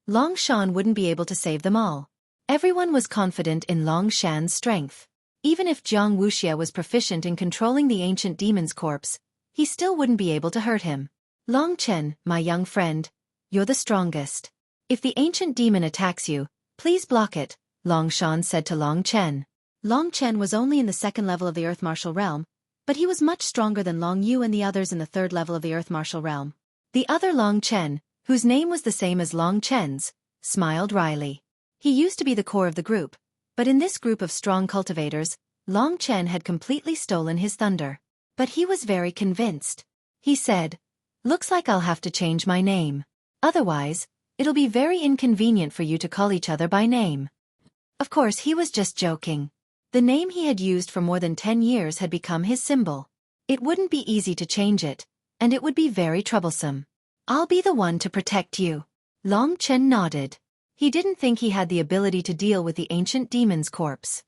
[SPEAKER 1] Long Shan wouldn't be able to save them all. Everyone was confident in Long Shan's strength. Even if Zhang Wuxia was proficient in controlling the ancient demon's corpse, he still wouldn't be able to hurt him. "Long Chen, my young friend, you're the strongest. If the ancient demon attacks you, please block it," Long Shan said to Long Chen. Long Chen was only in the 2nd level of the Earth Martial Realm, but he was much stronger than Long Yu and the others in the 3rd level of the Earth Martial Realm. The other Long Chen, whose name was the same as Long Chen's, smiled wryly. He used to be the core of the group, but in this group of strong cultivators, Long Chen had completely stolen his thunder. But he was very convinced. He said, "Looks like I'll have to change my name. Otherwise, it'll be very inconvenient for you to call each other by name." Of course, he was just joking. The name he had used for more than 10 years had become his symbol. It wouldn't be easy to change it, and it would be very troublesome. I'll be the one to protect you. Long Chen nodded. He didn't think he had the ability to deal with the ancient demon's corpse.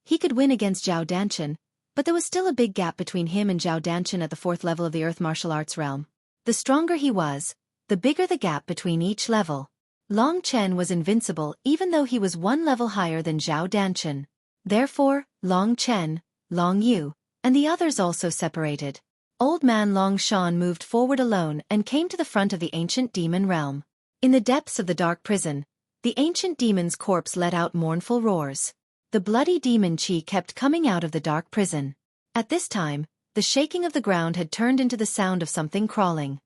[SPEAKER 2] He could win against Zhao Danchen, but there was still a big gap between him and Zhao Danchen at the 4th level of the Earth Martial Arts realm. The stronger he was, the bigger the gap between each level. Long Chen was invincible even though he was one level higher than Zhao Danchen. Therefore, Long Chen, Long Yu, and the others also separated. Old man Long Shan moved forward alone and came to the front of the ancient demon realm. In the depths of the dark prison, the ancient demon's corpse let out mournful roars. The bloody demon chi kept coming out of the dark prison. At this time, the shaking of the ground had turned into the sound of something crawling.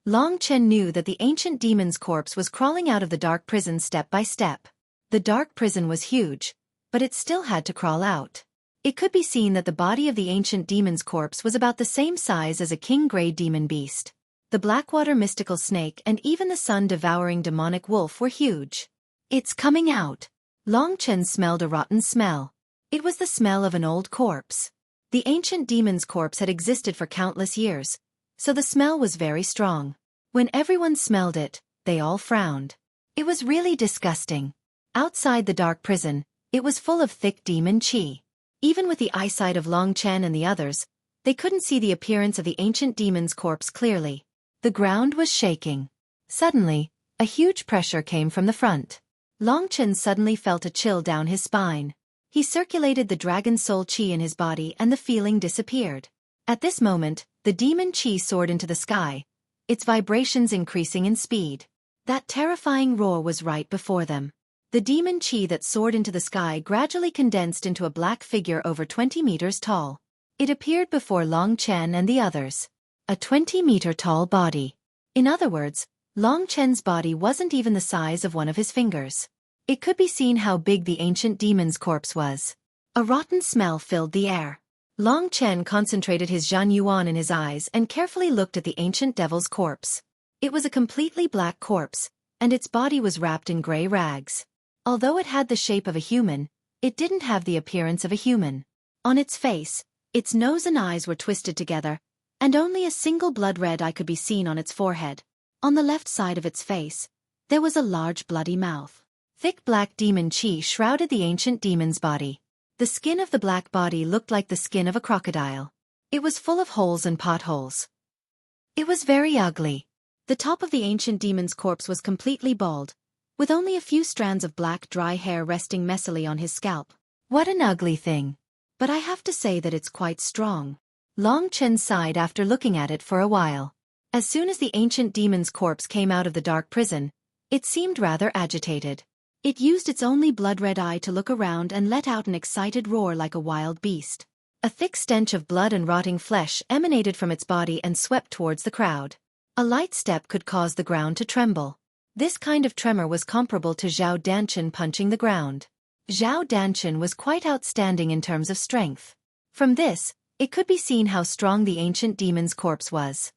[SPEAKER 2] Long Chen knew that the ancient demon's corpse was crawling out of the dark prison step by step. The dark prison was huge, but it still had to crawl out. It could be seen that the body of the ancient demon's corpse was about the same size as a king-grade demon beast. The Blackwater mystical snake and even the sun-devouring demonic wolf were huge. It's coming out. Long Chen smelled a rotten smell. It was the smell of an old corpse. The ancient demon's corpse had existed for countless years, so the smell was very strong. When everyone smelled it, they all frowned. It was really disgusting. Outside the dark prison, it was full of thick demon chi. Even with the eyesight of Long Chen and the others, they couldn't see the appearance of the ancient demon's corpse clearly. The ground was shaking. Suddenly, a huge pressure came from the front. Long Chen suddenly felt a chill down his spine. He circulated the dragon soul chi in his body and the feeling disappeared. At this moment, the demon chi soared into the sky, its vibrations increasing in speed. That terrifying roar was right before them. The demon chi that soared into the sky gradually condensed into a black figure over 20 meters tall. It appeared before Long Chen and the others. A 20-meter-tall body. In other words, Long Chen's body wasn't even the size of one of his fingers. It could be seen how big the ancient demon's corpse was. A rotten smell filled the air. Long Chen concentrated his Zhan Yuan in his eyes and carefully looked at the ancient devil's corpse. It was a completely black corpse, and its body was wrapped in gray rags. Although it had the shape of a human, it didn't have the appearance of a human. On its face, its nose and eyes were twisted together, and only a single blood-red eye could be seen on its forehead. On the left side of its face, there was a large bloody mouth. Thick black demon chi shrouded the ancient demon's body. The skin of the black body looked like the skin of a crocodile. It was full of holes and potholes. It was very ugly. The top of the ancient demon's corpse was completely bald, with only a few strands of black dry hair resting messily on his scalp. What an ugly thing. But I have to say that it's quite strong. Long Chen sighed after looking at it for a while. As soon as the ancient demon's corpse came out of the dark prison, it seemed rather agitated. It used its only blood-red eye to look around and let out an excited roar like a wild beast. A thick stench of blood and rotting flesh emanated from its body and swept towards the crowd. A light step could cause the ground to tremble. This kind of tremor was comparable to Zhao Danchen punching the ground. Zhao Danchen was quite outstanding in terms of strength. From this, it could be seen how strong the ancient demon's corpse was.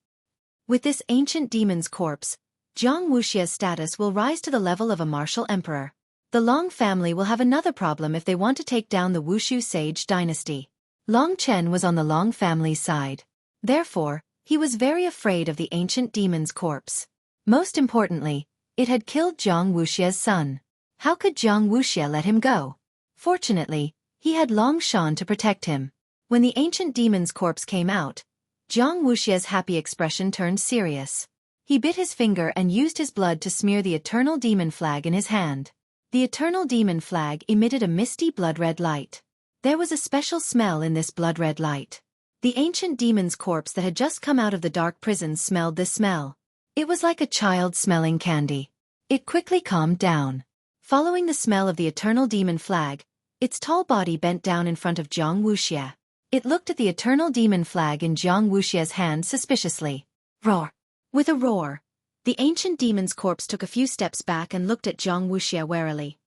[SPEAKER 2] With this ancient demon's corpse, Jiang Wuxia's status will rise to the level of a martial emperor. The Long family will have another problem if they want to take down the Wushu Sage dynasty. Long Chen was on the Long family's side. Therefore, he was very afraid of the ancient demon's corpse. Most importantly, it had killed Jiang Wuxia's son. How could Jiang Wuxia let him go? Fortunately, he had Long Shan to protect him. When the ancient demon's corpse came out, Jiang Wuxia's happy expression turned serious. He bit his finger and used his blood to smear the eternal demon flag in his hand. The eternal demon flag emitted a misty blood-red light. There was a special smell in this blood-red light. The ancient demon's corpse that had just come out of the dark prison smelled this smell. It was like a child smelling candy. It quickly calmed down. Following the smell of the eternal demon flag, its tall body bent down in front of Jiang Wuxia. It looked at the eternal demon flag in Jiang Wuxia's hand suspiciously. Roar! With a roar, the ancient demon's corpse took a few steps back and looked at Jiang Wuxia warily.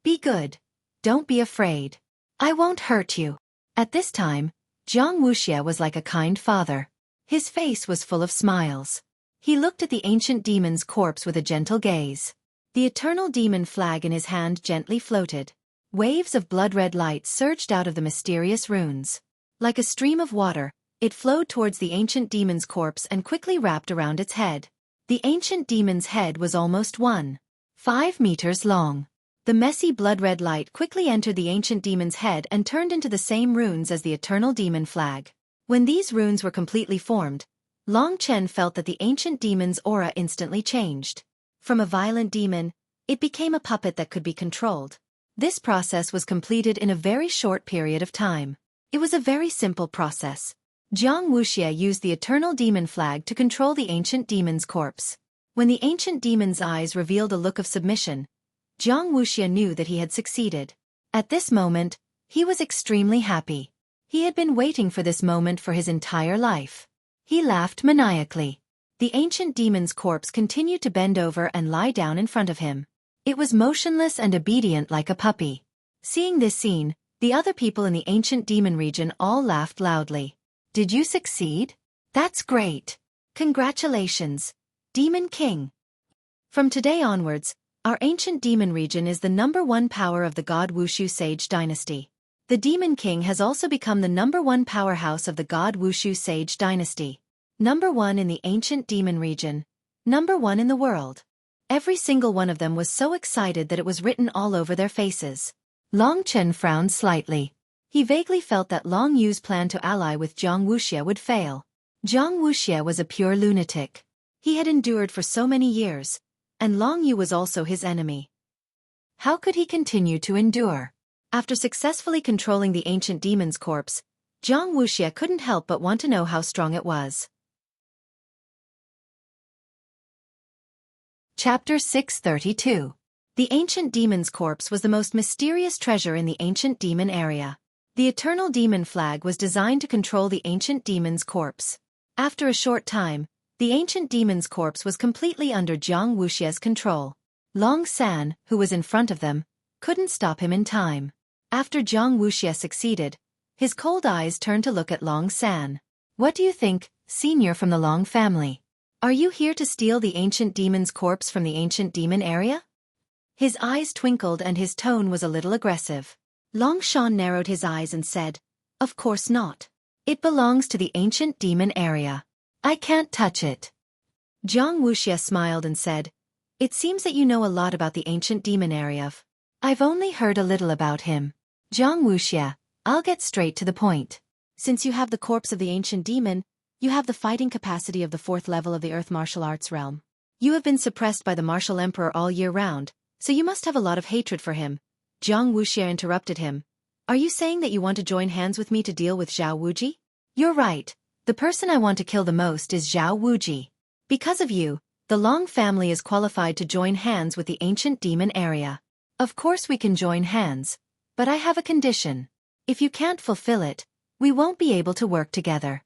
[SPEAKER 2] Be good. Don't be afraid. I won't hurt you. At this time, Jiang Wuxia was like a kind father. His face was full of smiles. He looked at the ancient demon's corpse with a gentle gaze. The eternal demon flag in his hand gently floated. Waves of blood-red light surged out of the mysterious runes. Like a stream of water, it flowed towards the ancient demon's corpse and quickly wrapped around its head. The ancient demon's head was almost 1.5 meters long. The messy blood-red light quickly entered the ancient demon's head and turned into the same runes as the eternal demon flag. When these runes were completely formed, Long Chen felt that the ancient demon's aura instantly changed. From a violent demon, it became a puppet that could be controlled. This process was completed in a very short period of time. It was a very simple process. Jiang Wuxia used the eternal demon flag to control the ancient demon's corpse. When the ancient demon's eyes revealed a look of submission, Jiang Wuxia knew that he had succeeded. At this moment, he was extremely happy. He had been waiting for this moment for his entire life. He laughed maniacally. The ancient demon's corpse continued to bend over and lie down in front of him. It was motionless and obedient like a puppy. Seeing this scene, the other people in the ancient demon region all laughed loudly. Did you succeed? That's great. Congratulations, Demon King. From today onwards, our ancient demon region is the #1 power of the God Wushu Sage dynasty. The Demon King has also become the #1 powerhouse of the God Wushu Sage dynasty. #1 in the ancient demon region. #1 in the world. Every single one of them was so excited that it was written all over their faces. Long Chen frowned slightly. He vaguely felt that Long Yu's plan to ally with Jiang Wuxia would fail. Jiang Wuxia was a pure lunatic. He had endured for so many years, and Long Yu was also his enemy. How could he continue to endure? After successfully controlling the ancient demon's corpse, Jiang Wuxia couldn't help but want to know how strong it was. Chapter 632. The ancient demon's corpse was the most mysterious treasure in the ancient demon area. The eternal demon flag was designed to control the ancient demon's corpse. After a short time, the ancient demon's corpse was completely under Jiang Wuxia's control. Long San, who was in front of them, couldn't stop him in time. After Jiang Wuxia succeeded, his cold eyes turned to look at Long San. What do you think, senior from the Long family? Are you here to steal the ancient demon's corpse from the ancient demon area? His eyes twinkled and his tone was a little aggressive. Long Shan narrowed his eyes and said, "Of course not. It belongs to the ancient demon area. I can't touch it." Jiang Wuxia smiled and said, "It seems that you know a lot about the ancient demon area. I've only heard a little about him. Jiang Wuxia, I'll get straight to the point. Since you have the corpse of the ancient demon, you have the fighting capacity of the 4th level of the Earth martial arts realm. You have been suppressed by the martial emperor all year round, so you must have a lot of hatred for him." Jiang Wuxia interrupted him. "Are you saying that you want to join hands with me to deal with Zhao Wuji?" "You're right. The person I want to kill the most is Zhao Wuji. Because of you, the Long family is qualified to join hands with the ancient demon area. Of course we can join hands, but I have a condition. If you can't fulfill it, we won't be able to work together."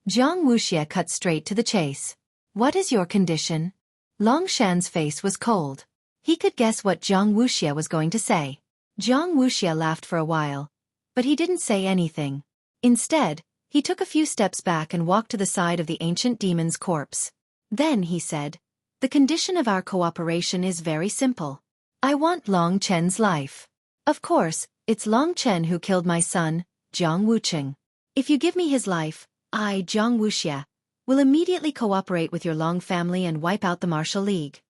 [SPEAKER 2] Jiang Wuxia cut straight to the chase. "What is your condition?" Long Shan's face was cold. He could guess what Jiang Wuxia was going to say. Jiang Wuxia laughed for a while, but he didn't say anything. Instead, he took a few steps back and walked to the side of the ancient demon's corpse. Then he said, "The condition of our cooperation is very simple. I want Long Chen's life. Of course, it's Long Chen who killed my son, Jiang Wucheng. If you give me his life, I, Jiang Wuxia, will immediately cooperate with your Long family and wipe out the Martial League."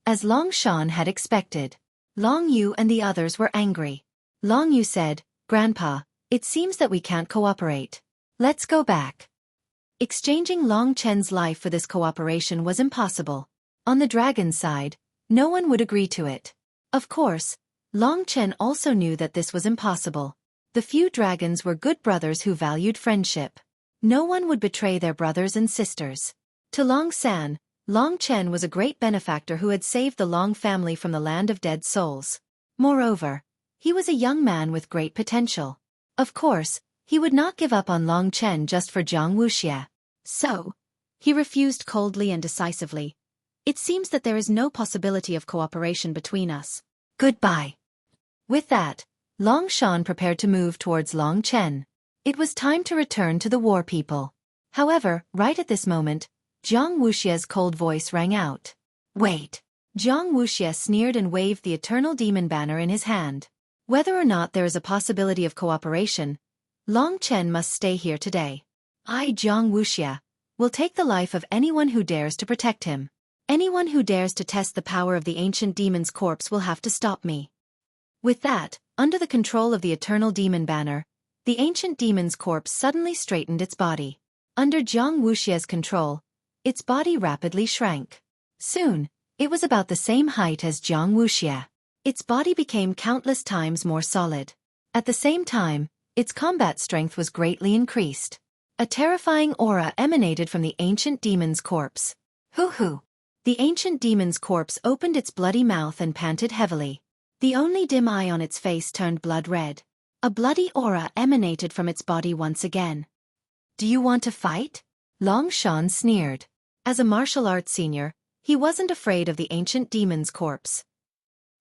[SPEAKER 2] As Long Shan had expected, Long Yu and the others were angry. Long Yu said, "Grandpa, it seems that we can't cooperate. Let's go back." Exchanging Long Chen's life for this cooperation was impossible. On the dragon's side, no one would agree to it. Of course, Long Chen also knew that this was impossible. The few dragons were good brothers who valued friendship. No one would betray their brothers and sisters. To Long San, Long Chen was a great benefactor who had saved the Long family from the land of dead souls. Moreover, he was a young man with great potential. Of course, he would not give up on Long Chen just for Jiang Wuxia. So, he refused coldly and decisively. "It seems that there is no possibility of cooperation between us. Goodbye." With that, Long Shan prepared to move towards Long Chen. It was time to return to the war people. However, right at this moment, Jiang Wuxia's cold voice rang out. "Wait." Jiang Wuxia sneered and waved the eternal demon banner in his hand. "Whether or not there is a possibility of cooperation, Long Chen must stay here today. I, Jiang Wuxia, will take the life of anyone who dares to protect him." Anyone who dares to test the power of the ancient demon's corpse will have to stop me. With that, under the control of the eternal demon banner, the ancient demon's corpse suddenly straightened its body. Under Jiang Wuxia's control, its body rapidly shrank. Soon, it was about the same height as Jiang Wuxia. Its body became countless times more solid. At the same time, its combat strength was greatly increased. A terrifying aura emanated from the ancient demon's corpse. Hoo-hoo! The ancient demon's corpse opened its bloody mouth and panted heavily. The only dim eye on its face turned blood red. A bloody aura emanated from its body once again. Do you want to fight? Long Shan sneered. As a martial arts senior, he wasn't afraid of the ancient demon's corpse.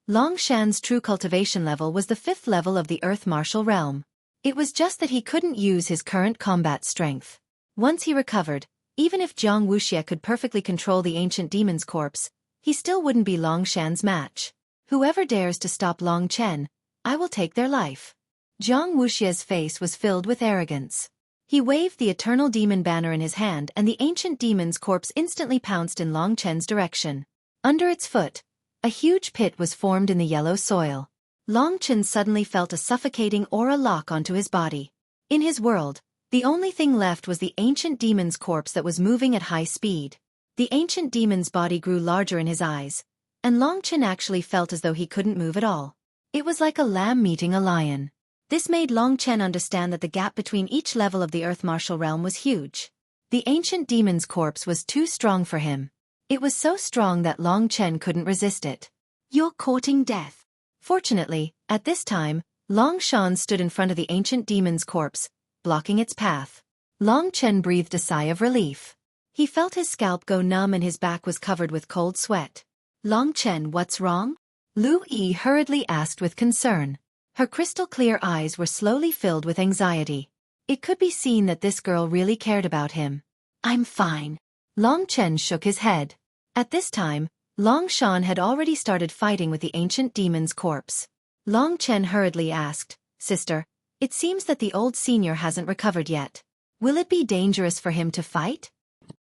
[SPEAKER 2] Long Shan's true cultivation level was the 5th level of the Earth Martial Realm. It was just that he couldn't use his current combat strength. Once he recovered, even if Jiang Wuxia could perfectly control the ancient demon's corpse, he still wouldn't be Long Shan's match. Whoever dares to stop Long Chen, I will take their life. Jiang Wuxia's face was filled with arrogance. He waved the eternal demon banner in his hand and the ancient demon's corpse instantly pounced in Long Chen's direction. Under its foot, a huge pit was formed in the yellow soil. Long Chen suddenly felt a suffocating aura lock onto his body. In his world, the only thing left was the ancient demon's corpse that was moving at high speed. The ancient demon's body grew larger in his eyes, and Long Chen actually felt as though he couldn't move at all. It was like a lamb meeting a lion. This made Long Chen understand that the gap between each level of the Earth Martial Realm was huge. The ancient demon's corpse was too strong for him. It was so strong that Long Chen couldn't resist it. You're courting death. Fortunately, at this time, Long Shan stood in front of the ancient demon's corpse, blocking its path. Long Chen breathed a sigh of relief. He felt his scalp go numb and his back was covered with cold sweat. Long Chen, what's wrong? Lu Yi hurriedly asked with concern. Her crystal-clear eyes were slowly filled with anxiety. It could be seen that this girl really cared about him. I'm fine. Long Chen shook his head. At this time, Long Shan had already started fighting with the ancient demon's corpse. Long Chen hurriedly asked, Sister, it seems that the old senior hasn't recovered yet. Will it be dangerous for him to fight?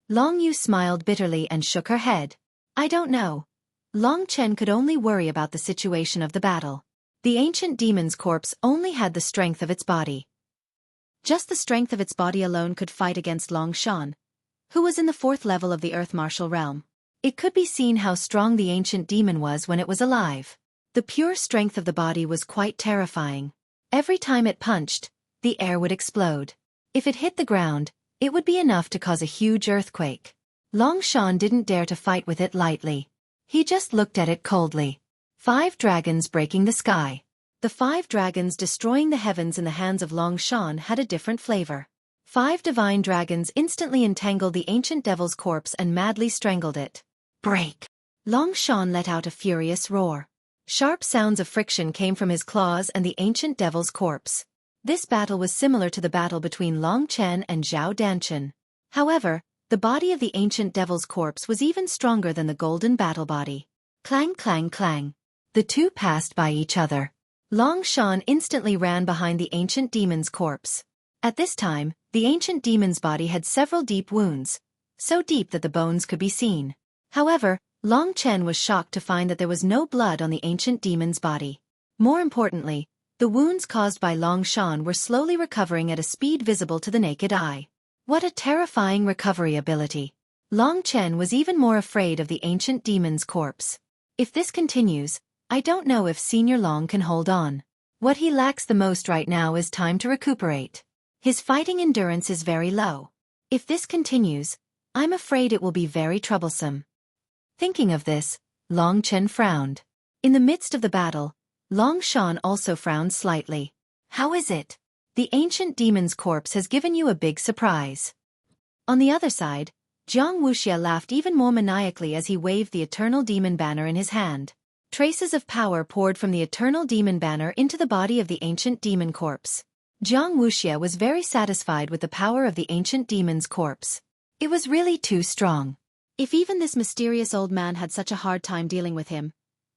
[SPEAKER 2] Long Yu smiled bitterly and shook her head. I don't know. Long Chen could only worry about the situation of the battle. The ancient demon's corpse only had the strength of its body. Just the strength of its body alone could fight against Long Shan, who was in the 4th level of the Earth Martial Realm. It could be seen how strong the ancient demon was when it was alive. The pure strength of the body was quite terrifying. Every time it punched, the air would explode. If it hit the ground, it would be enough to cause a huge earthquake. Long Shan didn't dare to fight with it lightly. He just looked at it coldly. 5 dragons breaking the sky. The 5 dragons destroying the heavens in the hands of Long Shan had a different flavor. 5 divine dragons instantly entangled the ancient devil's corpse and madly strangled it. Break! Long Shan let out a furious roar. Sharp sounds of friction came from his claws and the ancient devil's corpse. This battle was similar to the battle between Long Chen and Zhao Danchen. However, the body of the ancient devil's corpse was even stronger than the golden battle body. Clang clang clang. The two passed by each other. Long Shan instantly ran behind the ancient demon's corpse. At this time, the ancient demon's body had several deep wounds, so deep that the bones could be seen. However, Long Chen was shocked to find that there was no blood on the ancient demon's body. More importantly, the wounds caused by Long Shan were slowly recovering at a speed visible to the naked eye. What a terrifying recovery ability! Long Chen was even more afraid of the ancient demon's corpse. If this continues, I don't know if Senior Long can hold on. What he lacks the most right now is time to recuperate. His fighting endurance is very low. If this continues, I'm afraid it will be very troublesome. Thinking of this, Long Chen frowned. In the midst of the battle, Long Shan also frowned slightly. How is it? The ancient demon's corpse has given you a big surprise. On the other side, Jiang Wuxia laughed even more maniacally as he waved the eternal demon banner in his hand. Traces of power poured from the eternal demon banner into the body of the ancient demon corpse. Jiang Wuxia was very satisfied with the power of the ancient demon's corpse. It was really too strong. If even this mysterious old man had such a hard time dealing with him,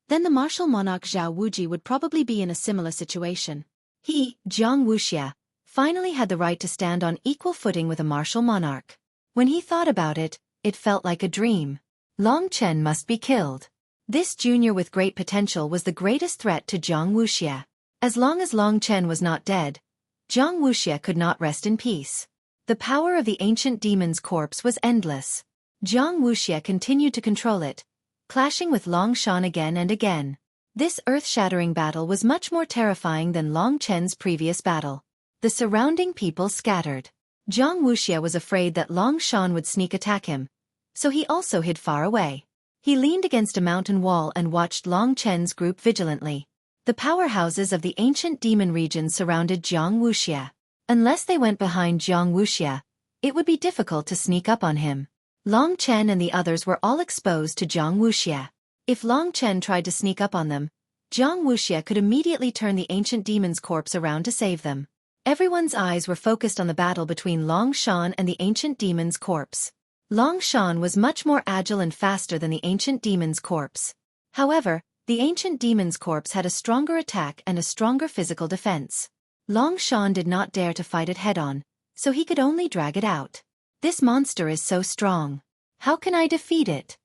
[SPEAKER 2] then the martial monarch Zhao Wuji would probably be in a similar situation. He, Jiang Wuxia, finally had the right to stand on equal footing with a martial monarch. When he thought about it, it felt like a dream.
[SPEAKER 1] Long Chen must be killed. This junior with great potential was the greatest threat to Jiang Wuxia. As long as Long Chen was not dead, Jiang Wuxia could not rest in peace. The power of the ancient demon's corpse was endless. Jiang Wuxia continued to control it, clashing with Long Shan again and again. This earth-shattering battle was much more terrifying than Long Chen's previous battle. The surrounding people scattered. Jiang Wuxia was afraid that Long Shan would sneak attack him, so he also hid far away. He leaned against a mountain wall and watched Long Chen's group vigilantly. The powerhouses of the ancient demon region surrounded Jiang Wuxia. Unless they went behind Jiang Wuxia, it would be difficult to sneak up on him. Long Chen and the others were all exposed to Jiang Wuxia. If Long Chen tried to sneak up on them, Jiang Wuxia could immediately turn the ancient demon's corpse around to save them. Everyone's eyes were focused on the battle between Long Shan and the ancient demon's corpse. Long Shan was much more agile and faster than the ancient demon's corpse. However, the ancient demon's corpse had a stronger attack and a stronger physical defense. Long Shan did not dare to fight it head-on, so he could only drag it out. This monster is so strong. How can I defeat it?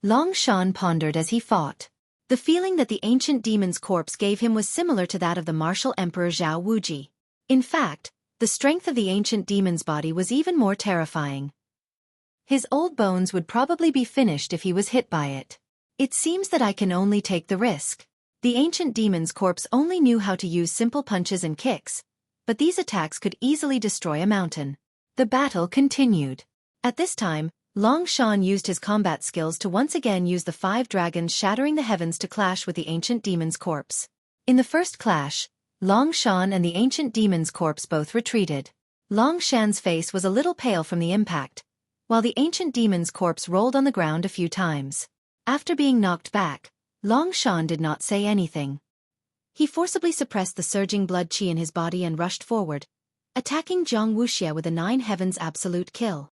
[SPEAKER 1] Long Shan pondered as he fought. The feeling that the ancient demon's corpse gave him was similar to that of the martial emperor Zhao Wuji. In fact, the strength of the ancient demon's body was even more terrifying. His old bones would probably be finished if he was hit by it. It seems that I can only take the risk. The ancient demon's corpse only knew how to use simple punches and kicks, but these attacks could easily destroy a mountain. The battle continued. At this time, Long Shan used his combat skills to once again use the 5 dragons shattering the heavens to clash with the ancient demon's corpse. In the first clash, Long Shan and the ancient demon's corpse both retreated. Long Shan's face was a little pale from the impact, while the ancient demon's corpse rolled on the ground a few times. After being knocked back, Long Shan did not say anything. He forcibly suppressed the surging blood qi in his body and rushed forward, attacking Jiang Wuxia with a 9 heavens absolute kill.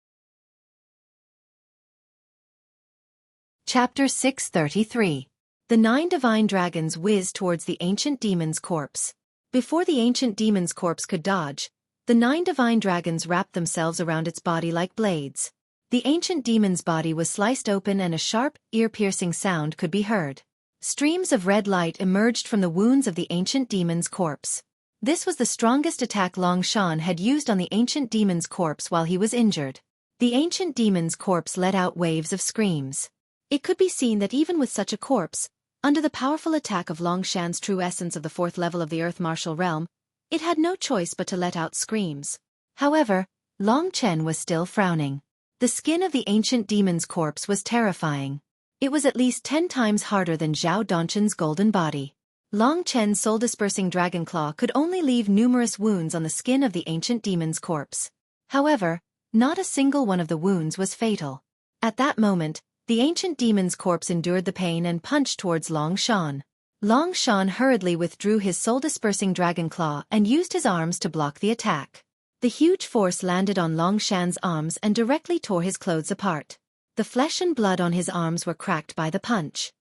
[SPEAKER 1] Chapter 633. The 9 divine dragons whizzed towards the ancient demon's corpse. Before the ancient demon's corpse could dodge, the 9 divine dragons wrapped themselves around its body like blades. The ancient demon's body was sliced open and a sharp, ear-piercing sound could be heard. Streams of red light emerged from the wounds of the ancient demon's corpse. This was the strongest attack Long Shan had used on the ancient demon's corpse while he was injured. The ancient demon's corpse let out waves of screams. It could be seen that even with such a corpse, under the powerful attack of Long Shan's true essence of the 4th level of the Earth Martial Realm, it had no choice but to let out screams. However, Long Chen was still frowning. The skin of the ancient demon's corpse was terrifying. It was at least 10 times harder than Zhao Donchen's golden body. Long Chen's soul-dispersing dragon claw could only leave numerous wounds on the skin of the ancient demon's corpse. However, not a single one of the wounds was fatal. At that moment, the ancient demon's corpse endured the pain and punched towards Long Shan. Long Shan hurriedly withdrew his soul-dispersing dragon claw and used his arms to block the attack. The huge force landed on Long Shan's arms and directly tore his clothes apart. The flesh and blood on his arms were cracked by the punch.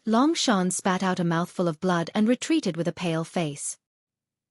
[SPEAKER 1] Long Shan spat out a mouthful of blood and retreated with a pale face.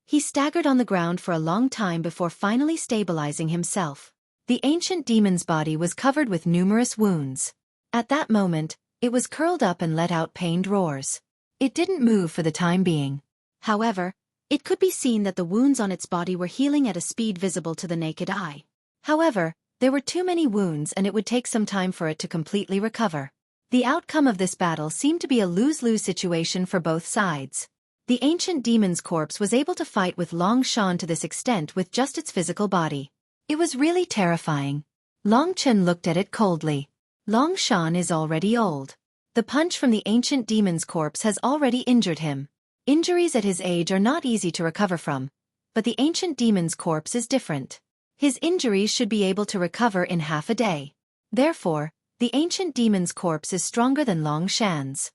[SPEAKER 1] He staggered on the ground for a long time before finally stabilizing himself. The ancient demon's body was covered with numerous wounds. At that moment, it was curled up and let out pained roars. It didn't move for the time being. However, it could be seen that the wounds on its body were healing at a speed visible to the naked eye. However, there were too many wounds and it would take some time for it to completely recover. The outcome of this battle seemed to be a lose-lose situation for both sides. The ancient demon's corpse was able to fight with Long Shan to this extent with just its physical body. It was really terrifying. Long Chen looked at it coldly. Long Shan is already old. The punch from the ancient demon's corpse has already injured him. Injuries at his age are not easy to recover from, but the ancient demon's corpse is different. His injuries should be able to recover in half a day. Therefore, the ancient demon's corpse is stronger than Long Shan's.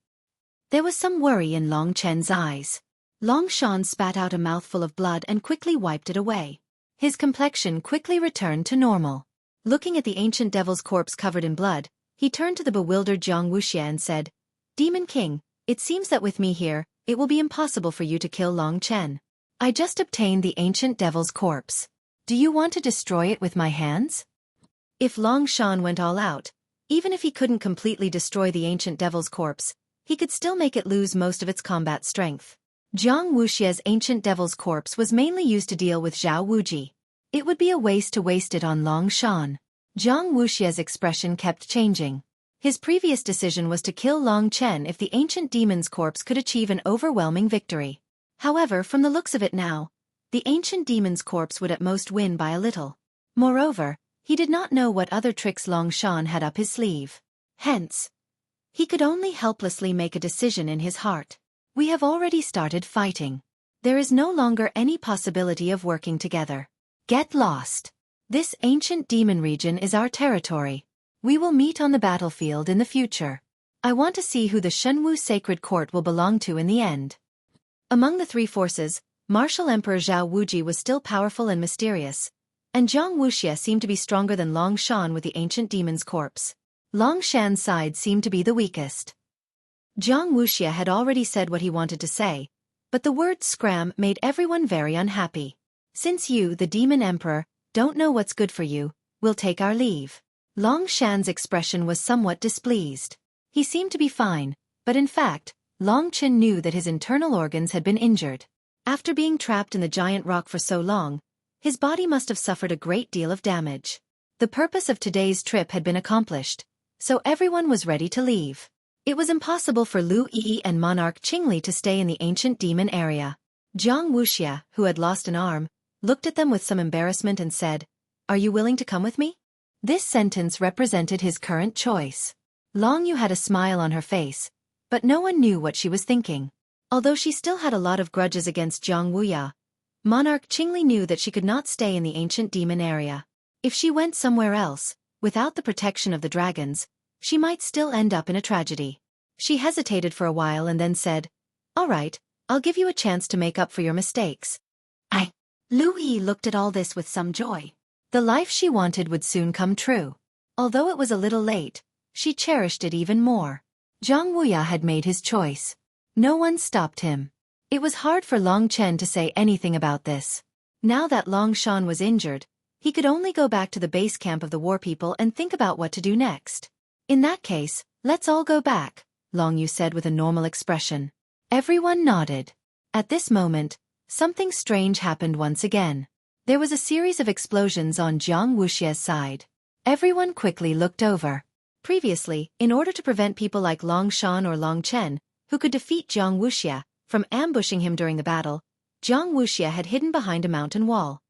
[SPEAKER 1] There was some worry in Long Chen's eyes. Long Shan spat out a mouthful of blood and quickly wiped it away. His complexion quickly returned to normal. Looking at the ancient devil's corpse covered in blood, he turned to the bewildered Jiang Wuxia and said, "Demon King, it seems that with me here, it will be impossible for you to kill Long Chen. I just obtained the ancient devil's corpse. Do you want to destroy it with my hands?" If Long Shan went all out,
[SPEAKER 2] Even if he couldn't completely destroy the ancient devil's corpse, he could still make it lose most of its combat strength. Jiang Wuxia's ancient devil's corpse was mainly used to deal with Zhao Wuji. It would be a waste to waste it on Long Shan. Jiang Wuxia's expression kept changing. His previous decision was to kill Long Chen if the ancient demon's corpse could achieve an overwhelming victory. However, from the looks of it now, the ancient demon's corpse would at most win by a little. Moreover, he did not know what other tricks Long Shan had up his sleeve. Hence, he could only helplessly make a decision in his heart. We have already started fighting. There is no longer any possibility of working together. Get lost. This ancient demon region is our territory. We will meet on the battlefield in the future. I want to see who the Shenwu Sacred Court will belong to in the end. Among the three forces, Martial Emperor Zhao Wuji was still powerful and mysterious, and Jiang Wuxia seemed to be stronger than Long Shan with the ancient demon's corpse. Long Shan's side seemed to be the weakest. Jiang Wuxia had already said what he wanted to say, but the word scram made everyone very unhappy. Since you, the demon emperor, don't know what's good for you, we'll take our leave. Long Shan's expression was somewhat displeased. He seemed to be fine, but in fact, Long Chen knew that his internal organs had been injured. After being trapped in the giant rock for so long, his body must have suffered a great deal of damage. The purpose of today's trip had been accomplished, so everyone was ready to leave. It was impossible for Lu Yi and Monarch Qingli to stay in the ancient demon area. Jiang Wuxia, who had lost an arm, looked at them with some embarrassment and said, "Are you willing to come with me?" This sentence represented his current choice. Long Yu had a smile on her face, but no one knew what she was thinking. Although she still had a lot of grudges against Jiang Wuya, Monarch Qingli knew that she could not stay in the ancient demon area. If she went somewhere else, without the protection of the dragons, she might still end up in a tragedy. She hesitated for a while and then said, "All right, I'll give you a chance to make up for your mistakes." Lu Yi looked at all this with some joy. The life she wanted would soon come true. Although it was a little late, she cherished it even more. Jiang Wuya had made his choice. No one stopped him. It was hard for Long Chen to say anything about this. Now that Long Shan was injured, he could only go back to the base camp of the war people and think about what to do next. "In that case, let's all go back," Long Yu said with a normal expression. Everyone nodded. At this moment, something strange happened once again. There was a series of explosions on Jiang Wuxia's side. Everyone quickly looked over. Previously, in order to prevent people like Long Shan or Long Chen, who could defeat Jiang Wuxia, from ambushing him during the battle, Jiang Wuxia had hidden behind a mountain wall.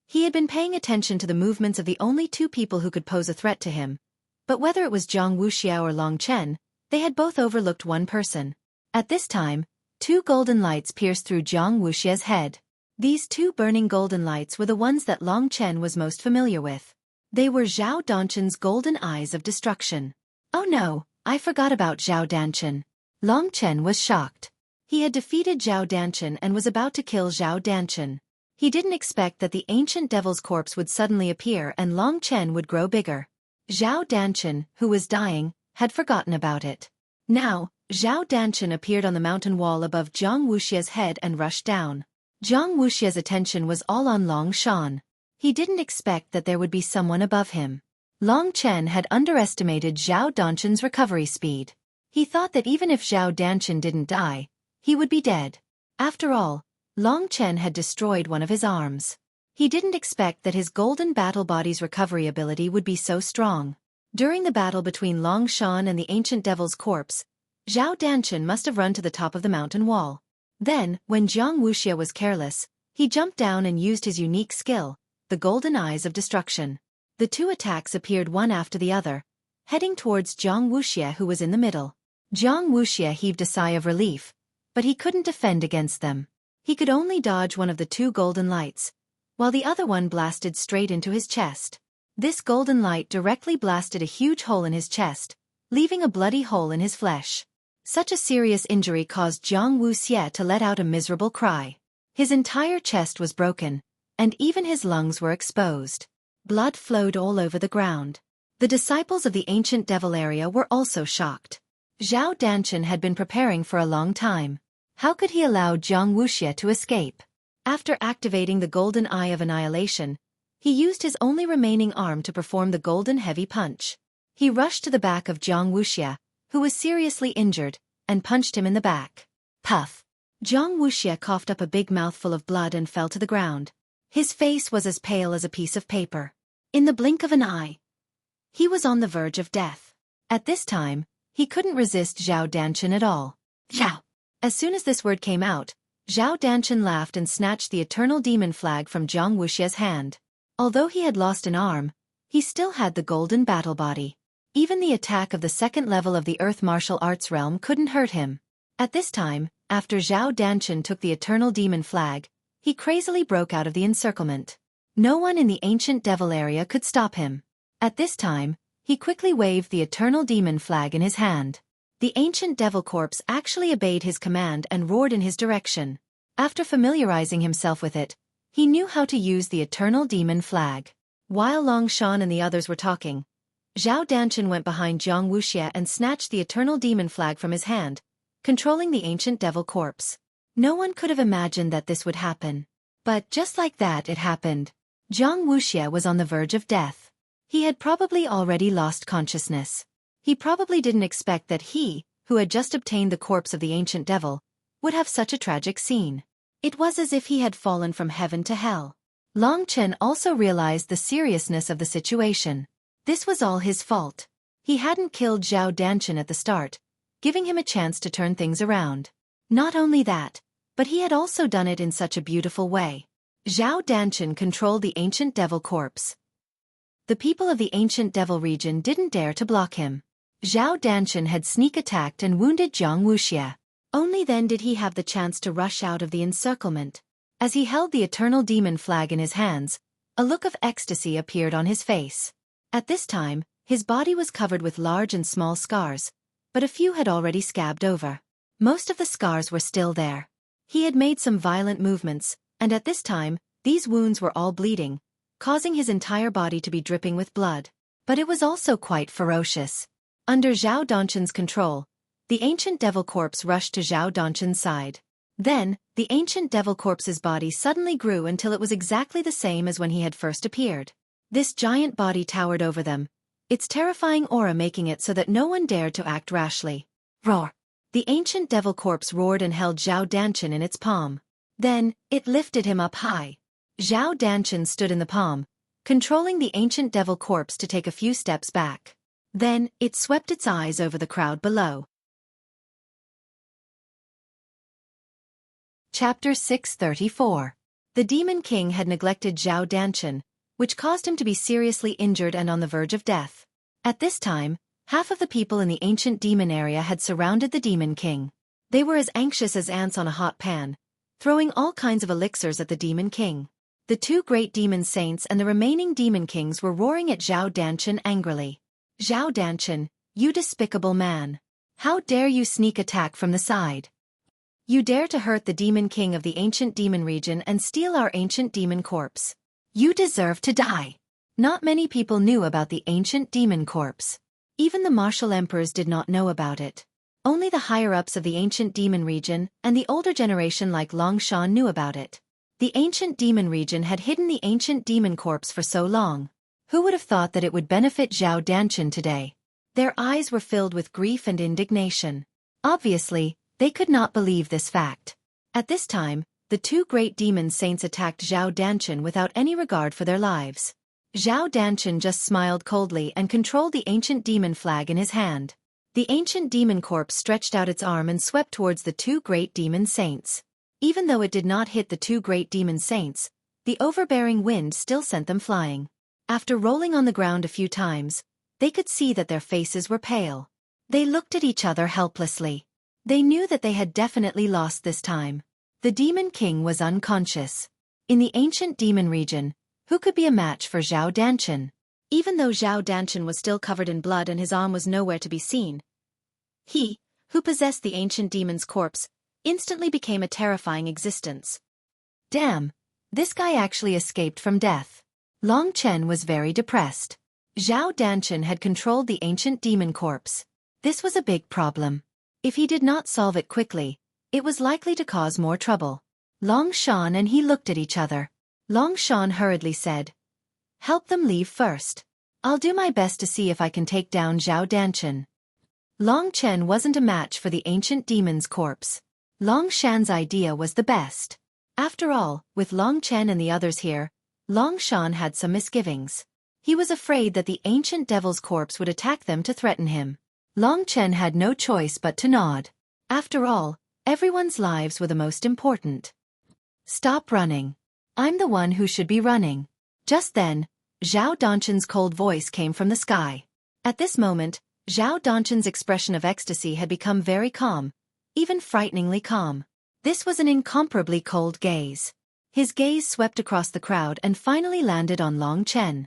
[SPEAKER 2] He had been paying attention to the movements of the only two people who could pose a threat to him. But whether it was Jiang Wuxia or Long Chen, they had both overlooked one person. At this time, two golden lights pierced through Jiang Wuxia's head. These two burning golden lights were the ones that Long Chen was most familiar with. They were Zhao Danchen's golden eyes of destruction. "Oh no, I forgot about Zhao Danchen." Long Chen was shocked. He had defeated Zhao Danchen and was about to kill Zhao Danchen. He didn't expect that the ancient devil's corpse would suddenly appear and Long Chen would grow bigger. Zhao Danchen, who was dying, had forgotten about it. Now, Zhao Danchen appeared on the mountain wall above Jiang Wuxia's head and rushed down. Jiang Wuxia's attention was all on Long Shan. He didn't expect that there would be someone above him. Long Chen had underestimated Zhao Danchen's recovery speed. He thought that even if Zhao Danchen didn't die, he would be dead. After all, Long Chen had destroyed one of his arms. He didn't expect that his golden battle body's recovery ability would be so strong. During the battle between Long Shan and the ancient devil's corpse, Zhao Danchen must have run to the top of the mountain wall. Then, when Jiang Wuxia was careless, he jumped down and used his unique skill, the golden eyes of destruction. The two attacks appeared one after the other, heading towards Jiang Wuxia who was in the middle. Jiang Wuxia heaved a sigh of relief, but he couldn't defend against them. He could only dodge one of the two golden lights, while the other one blasted straight into his chest. This golden light directly blasted a huge hole in his chest, leaving a bloody hole in his flesh. Such a serious injury caused Jiang Wuxia to let out a miserable cry. His entire chest was broken, and even his lungs were exposed. Blood flowed all over the ground. The disciples of the ancient devil area were also shocked. Zhao Danchen had been preparing for a long time. How could he allow Jiang Wuxia to escape? After activating the golden eye of annihilation, he used his only remaining arm to perform the golden heavy punch. He rushed to the back of Jiang Wuxia, who was seriously injured, and punched him in the back. Puff! Jiang Wuxia coughed up a big mouthful of blood and fell to the ground. His face was as pale as a piece of paper. In the blink of an eye, he was on the verge of death. At this time, he couldn't resist Zhao Danchen at all. Zhao! As soon as this word came out, Zhao Danchen laughed and snatched the eternal demon flag from Jiang Wuxia's hand. Although he had lost an arm, he still had the golden battle body. Even the attack of the second level of the Earth martial arts realm couldn't hurt him. At this time, after Zhao Danchen took the eternal demon flag, he crazily broke out of the encirclement. No one in the ancient devil area could stop him. At this time, he quickly waved the eternal demon flag in his hand. The ancient devil corpse actually obeyed his command and roared in his direction. After familiarizing himself with it, he knew how to use the eternal demon flag. While Long Shan and the others were talking, Zhao Danchen went behind Jiang Wuxia and snatched the eternal demon flag from his hand, controlling the ancient devil corpse. No one could have imagined that this would happen. But just like that it happened. Jiang Wuxia was on the verge of death. He had probably already lost consciousness. He probably didn't expect that he, who had just obtained the corpse of the ancient devil, would have such a tragic scene. It was as if he had fallen from heaven to hell. Long Chen also realized the seriousness of the situation. This was all his fault. He hadn't killed Zhao Danchen at the start, giving him a chance to turn things around. Not only that, but he had also done it in such a beautiful way. Zhao Danchen controlled the ancient devil corpse. The people of the ancient devil region didn't dare to block him. Zhao Danchen had sneak attacked and wounded Jiang Wuxia. Only then did he have the chance to rush out of the encirclement. As he held the eternal demon flag in his hands, a look of ecstasy appeared on his face. At this time, his body was covered with large and small scars, but a few had already scabbed over. Most of the scars were still there. He had made some violent movements, and at this time, these wounds were all bleeding, causing his entire body to be dripping with blood. But it was also quite ferocious. Under Zhao Danchen's control, the ancient devil corpse rushed to Zhao Danchen's side. Then, the ancient devil corpse's body suddenly grew until it was exactly the same as when he had first appeared. This giant body towered over them, its terrifying aura making it so that no one dared to act rashly. Roar! The ancient devil corpse roared and held Zhao Danchen in its palm. Then, it lifted him up high. Zhao Danchen stood in the palm, controlling the ancient devil corpse to take a few steps back. Then, it swept its eyes over the crowd below. Chapter 634. The Demon King had neglected Zhao Danchen, which caused him to be seriously injured and on the verge of death. At this time, half of the people in the ancient demon area had surrounded the Demon King. They were as anxious as ants on a hot pan, throwing all kinds of elixirs at the Demon King. The two great demon saints and the remaining demon kings were roaring at Zhao Danchen angrily. Zhao Danchen, you despicable man! How dare you sneak attack from the side? You dare to hurt the Demon King of the ancient demon region and steal our ancient demon corpse. You deserve to die. Not many people knew about the ancient demon corpse. Even the martial emperors did not know about it. Only the higher-ups of the ancient demon region and the older generation like Long Shan knew about it. The ancient demon region had hidden the ancient demon corpse for so long. Who would have thought that it would benefit Zhao Danchen today? Their eyes were filled with grief and indignation. Obviously, they could not believe this fact. At this time, the two great demon saints attacked Zhao Danchen without any regard for their lives. Zhao Danchen just smiled coldly and controlled the ancient demon flag in his hand. The ancient demon corpse stretched out its arm and swept towards the two great demon saints. Even though it did not hit the two great demon saints, the overbearing wind still sent them flying. After rolling on the ground a few times, they could see that their faces were pale. They looked at each other helplessly. They knew that they had definitely lost this time. The Demon King was unconscious. In the ancient demon region, who could be a match for Zhao Danchen? Even though Zhao Danchen was still covered in blood and his arm was nowhere to be seen, he, who possessed the ancient demon's corpse, instantly became a terrifying existence. Damn, this guy actually escaped from death. Long Chen was very depressed. Zhao Danchen had controlled the ancient demon corpse. This was a big problem. If he did not solve it quickly, it was likely to cause more trouble. Long Shan and he looked at each other. Long Shan hurriedly said, "Help them leave first."
[SPEAKER 1] I'll do my best to see if I can take down Zhao Danchen. Long Chen wasn't a match for the ancient demon's corpse. Long Shan's idea was the best. After all, with Long Chen and the others here, Long Shan had some misgivings. He was afraid that the ancient devil's corpse would attack them to threaten him. Long Chen had no choice but to nod. After all, everyone's lives were the most important. Stop running. I'm the one who should be running. Just then, Zhao Danchen's cold voice came from the sky. At this moment, Zhao Danchen's expression of ecstasy had become very calm, even frighteningly calm. This was an incomparably cold gaze. His gaze swept across the crowd and finally landed on Long Chen.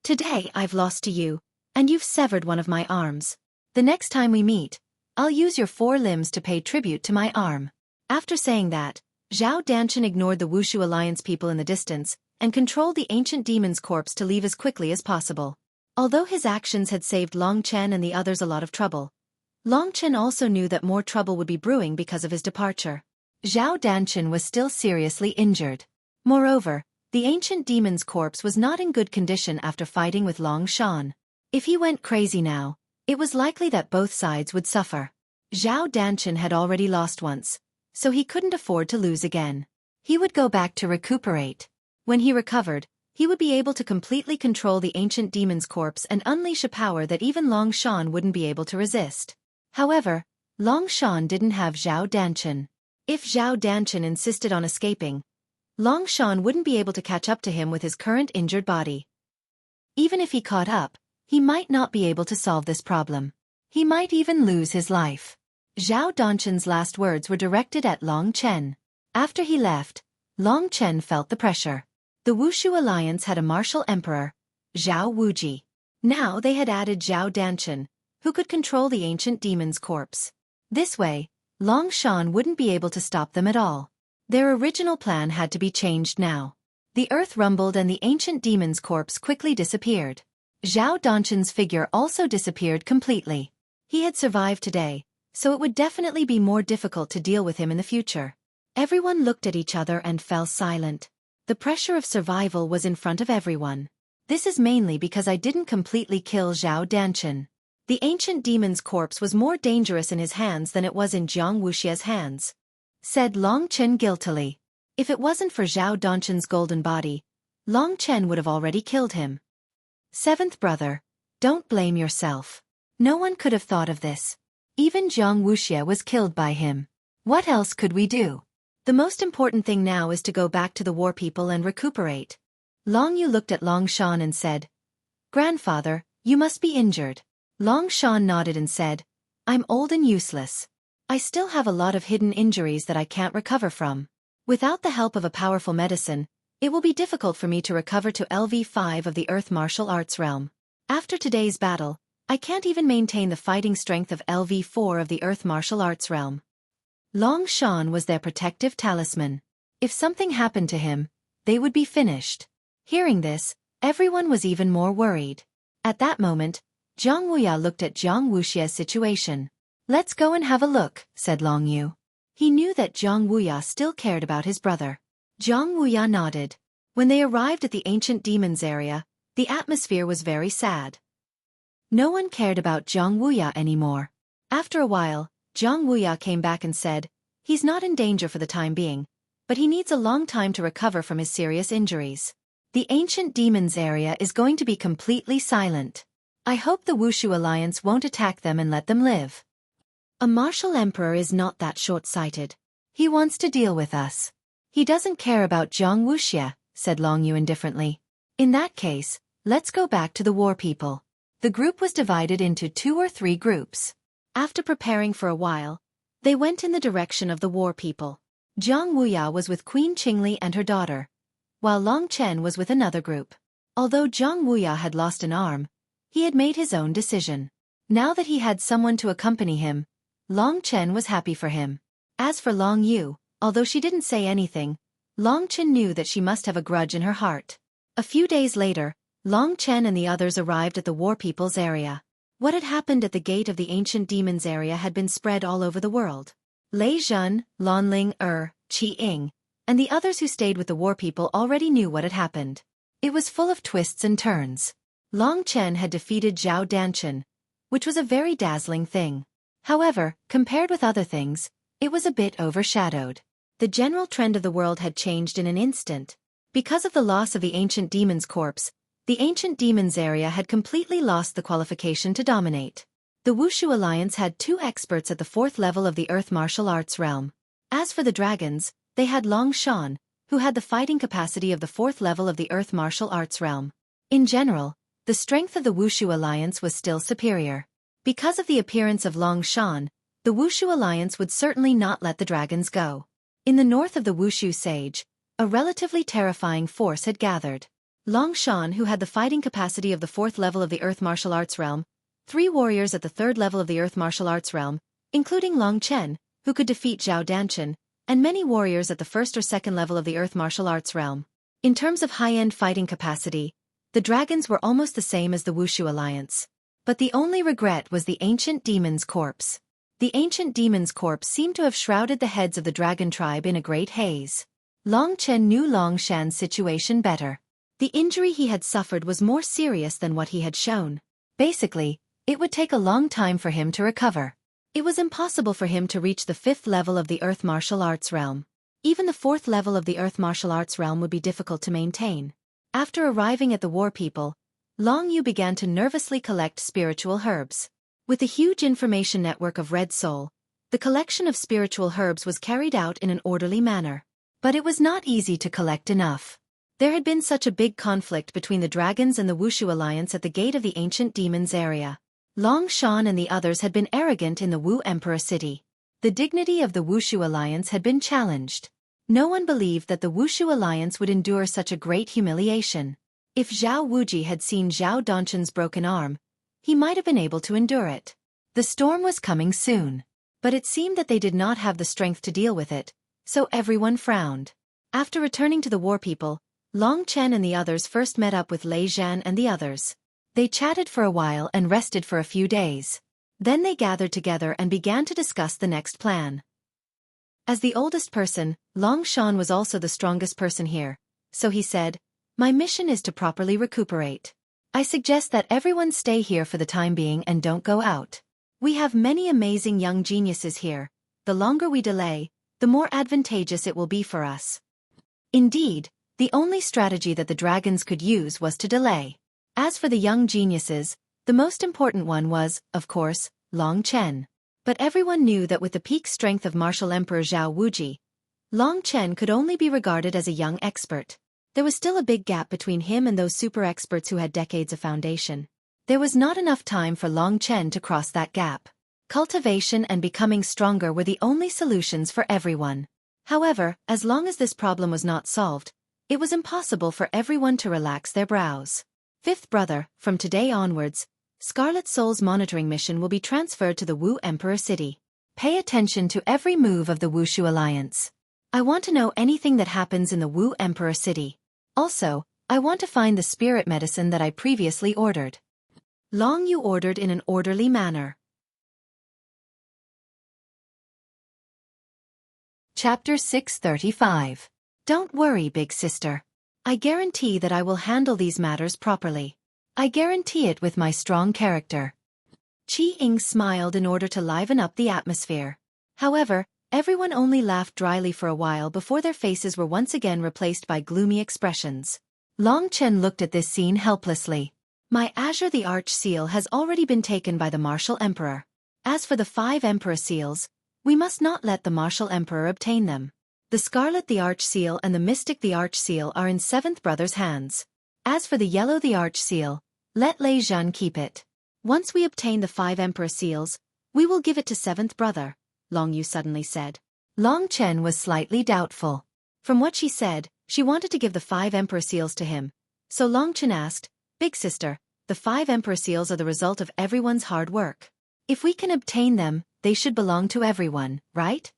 [SPEAKER 1] Today I've lost to you, and you've severed one of my arms. The next time we meet, I'll use your 4 limbs to pay tribute to my arm. After saying that, Zhao Danchen ignored the Wushu Alliance people in the distance and controlled the ancient demon's corpse to leave as quickly as possible. Although his actions had saved Long Chen and the others a lot of trouble, Long Chen also knew that more trouble would be brewing because of his departure. Zhao Danchen was still seriously injured. Moreover, the ancient demon's corpse was not in good condition after fighting with Long Shan. If he went crazy now, it was likely that both sides would suffer. Zhao Danchen had already lost once, so he couldn't afford to lose again. He would go back to recuperate. When he recovered, he would be able to completely control the ancient demon's corpse and unleash a power that even Long Shan wouldn't be able to resist. However, Long Shan didn't have Zhao Danchen. If Zhao Danchen insisted on escaping, Long Shan wouldn't be able to catch up to him with his current injured body. Even if he caught up, he might not be able to solve this problem. He might even lose his life. Zhao Danchen's last words were directed at Long Chen. After he left, Long Chen felt the pressure. The Wushu Alliance had a martial emperor, Zhao Wuji. Now they had added Zhao Danchen, who could control the ancient demon's corpse. This way, Long Shan wouldn't be able to stop them at all. Their original plan had to be changed now. The earth rumbled and the ancient demon's corpse quickly disappeared. Zhao Danchen's figure also disappeared completely. He had survived today, so it would definitely be more difficult to deal with him in the future. Everyone looked at each other and fell silent. The pressure of survival was in front of everyone. This is mainly because I didn't completely kill Zhao Danchen. The ancient demon's corpse was more dangerous in his hands than it was in Jiang Wuxia's hands, said Long Chen guiltily. If it wasn't for Zhao Danchen's golden body, Long Chen would have already killed him. 7th brother, don't blame yourself. No one could have thought of this. Even Jiang Wuxia was killed by him. What else could we do? The most important thing now is to go back to the war people and recuperate. Long Yu looked at Long Shan and said, Grandfather, you must be injured. Long Shan nodded and said, I'm old and useless. I still have a lot of hidden injuries that I can't recover from. Without the help of a powerful medicine, it will be difficult for me to recover to LV5 of the Earth Martial Arts realm. After today's battle, I can't even maintain the fighting strength of LV4 of the Earth Martial Arts realm. Long Shan was their protective talisman. If something happened to him, they would be finished. Hearing this, everyone was even more worried. At that moment, Jiang Wuya looked at Jiang Wuxia's situation. Let's go and have a look, said Long Yu. He knew that Jiang Wuya still cared about his brother. Jiang Wuya nodded. When they arrived at the ancient demon's area, the atmosphere was very sad. No one cared about Jiang Wuya anymore. After a while, Jiang Wuya came back and said, he's not in danger for the time being, but he needs a long time to recover from his serious injuries. The ancient demon's area is going to be completely silent. I hope the Wushu Alliance won't attack them and let them live. A martial emperor is not that short-sighted. He wants to deal with us. He doesn't care about Jiang Wuxia, said Long Yu indifferently. In that case, let's go back to the war people. The group was divided into 2 or 3 groups. After preparing for a while, they went in the direction of the war people. Jiang Wuya was with Queen Qingli and her daughter, while Long Chen was with another group. Although Jiang Wuya had lost an arm, he had made his own decision. Now that he had someone to accompany him, Long Chen was happy for him. As for Long Yu, although she didn't say anything, Long Chen knew that she must have a grudge in her heart. A few days later, Long Chen and the others arrived at the war people's area. What had happened at the gate of the ancient demons area had been spread all over the world. Lei Zhen, Lanling Qi Ying, and the others who stayed with the war people already knew what had happened. It was full of twists and turns.
[SPEAKER 2] Long Chen had defeated Zhao Danchen, which was a very dazzling thing. However, compared with other things, it was a bit overshadowed. The general trend of the world had changed in an instant. Because of the loss of the ancient demon's corpse, the ancient demon's area had completely lost the qualification to dominate. The Wushu Alliance had 2 experts at the 4th level of the Earth martial arts realm. As for the dragons, they had Long Shan, who had the fighting capacity of the 4th level of the Earth martial arts realm. In general, the strength of the Wushu Alliance was still superior. Because of the appearance of Long Shan, the Wushu Alliance would certainly not let the dragons go. In the north of the Wushu Sage, a relatively terrifying force had gathered. Long Shan, who had the fighting capacity of the 4th level of the Earth martial arts realm, 3 warriors at the 3rd level of the Earth martial arts realm, including Long Chen, who could defeat Zhao Danchen, and many warriors at the 1st or 2nd level of the Earth martial arts realm. In terms of high-end fighting capacity, the dragons were almost the same as the Wushu Alliance. But the only regret was the ancient demon's corpse. The ancient demon's corpse seemed to have shrouded the heads of the dragon tribe in a great haze. Long Chen knew Long Shan's situation better. The injury he had suffered was more serious than what he had shown. Basically, it would take a long time for him to recover. It was impossible for him to reach the 5th level of the Earth martial arts realm. Even the 4th level of the Earth martial arts realm would be difficult to maintain. After arriving at the War People, Long Yu began to nervously collect spiritual herbs. With a huge information network of Red Soul, the collection of spiritual herbs was carried out in an orderly manner. But it was not easy to collect enough. There had been such a big conflict between the dragons and the Wushu Alliance at the gate of the ancient demons area. Long Shan and the others had been arrogant in the Wu Emperor city. The dignity of the Wushu Alliance had been challenged. No one believed that the Wushu Alliance would endure such a great humiliation. If Zhao Wuji had seen Zhao Danchen's broken arm, he might have been able to endure it. The storm was coming soon. But it seemed that they did not have the strength to deal with it, so everyone frowned. After returning to the War People, Long Chen and the others first met up with Lei Zhan and the others. They chatted for a while and rested for a few days. Then they gathered together and began to discuss the next plan. As the oldest person, Long Shan was also the strongest person here, so he said, "My mission is to properly recuperate. I suggest that everyone stay here for the time being and don't go out. We have many amazing young geniuses here. The longer we delay, the more advantageous it will be for us." Indeed, the only strategy that the dragons could use was to delay. As for the young geniuses, the most important one was, of course, Long Chen. But everyone knew that with the peak strength of Martial Emperor Zhao Wuji, Long Chen could only be regarded as a young expert. There was still a big gap between him and those super experts who had decades of foundation. There was not enough time for Long Chen to cross that gap. Cultivation and becoming stronger were the only solutions for everyone. However, as long as this problem was not solved, it was impossible for everyone to relax their brows. Fifth brother, from today onwards, Scarlet Soul's monitoring mission will be transferred to the Wu Emperor City. Pay attention to every move of the Wushu Alliance. I want to know anything that happens in the Wu Emperor City. Also, I want to find the spirit medicine that I previously ordered. Long Yu ordered in an orderly manner. Chapter 635. Don't worry, big sister. I guarantee that I will handle these matters properly. I guarantee it with my strong character. Qi Ying smiled in order to liven up the atmosphere. However, everyone only laughed dryly for a while before their faces were once again replaced by gloomy expressions. Long Chen looked at this scene helplessly. My Azure the Arch Seal has already been taken by the Martial Emperor. As for the 5 Emperor Seals, we must not let the Martial Emperor obtain them. The Scarlet the Arch Seal and the Mystic the Arch Seal are in 7th Brother's hands. As for the Yellow the Arch Seal, let Lei Zhan keep it. Once we obtain the 5 Emperor Seals, we will give it to 7th Brother, Long Yu suddenly said. Long Chen was slightly doubtful. From what she said, she wanted to give the 5 Emperor Seals to him. So Long Chen asked, Big sister, the 5 Emperor Seals are the result of everyone's hard work. If we can obtain them, they should belong to everyone, right?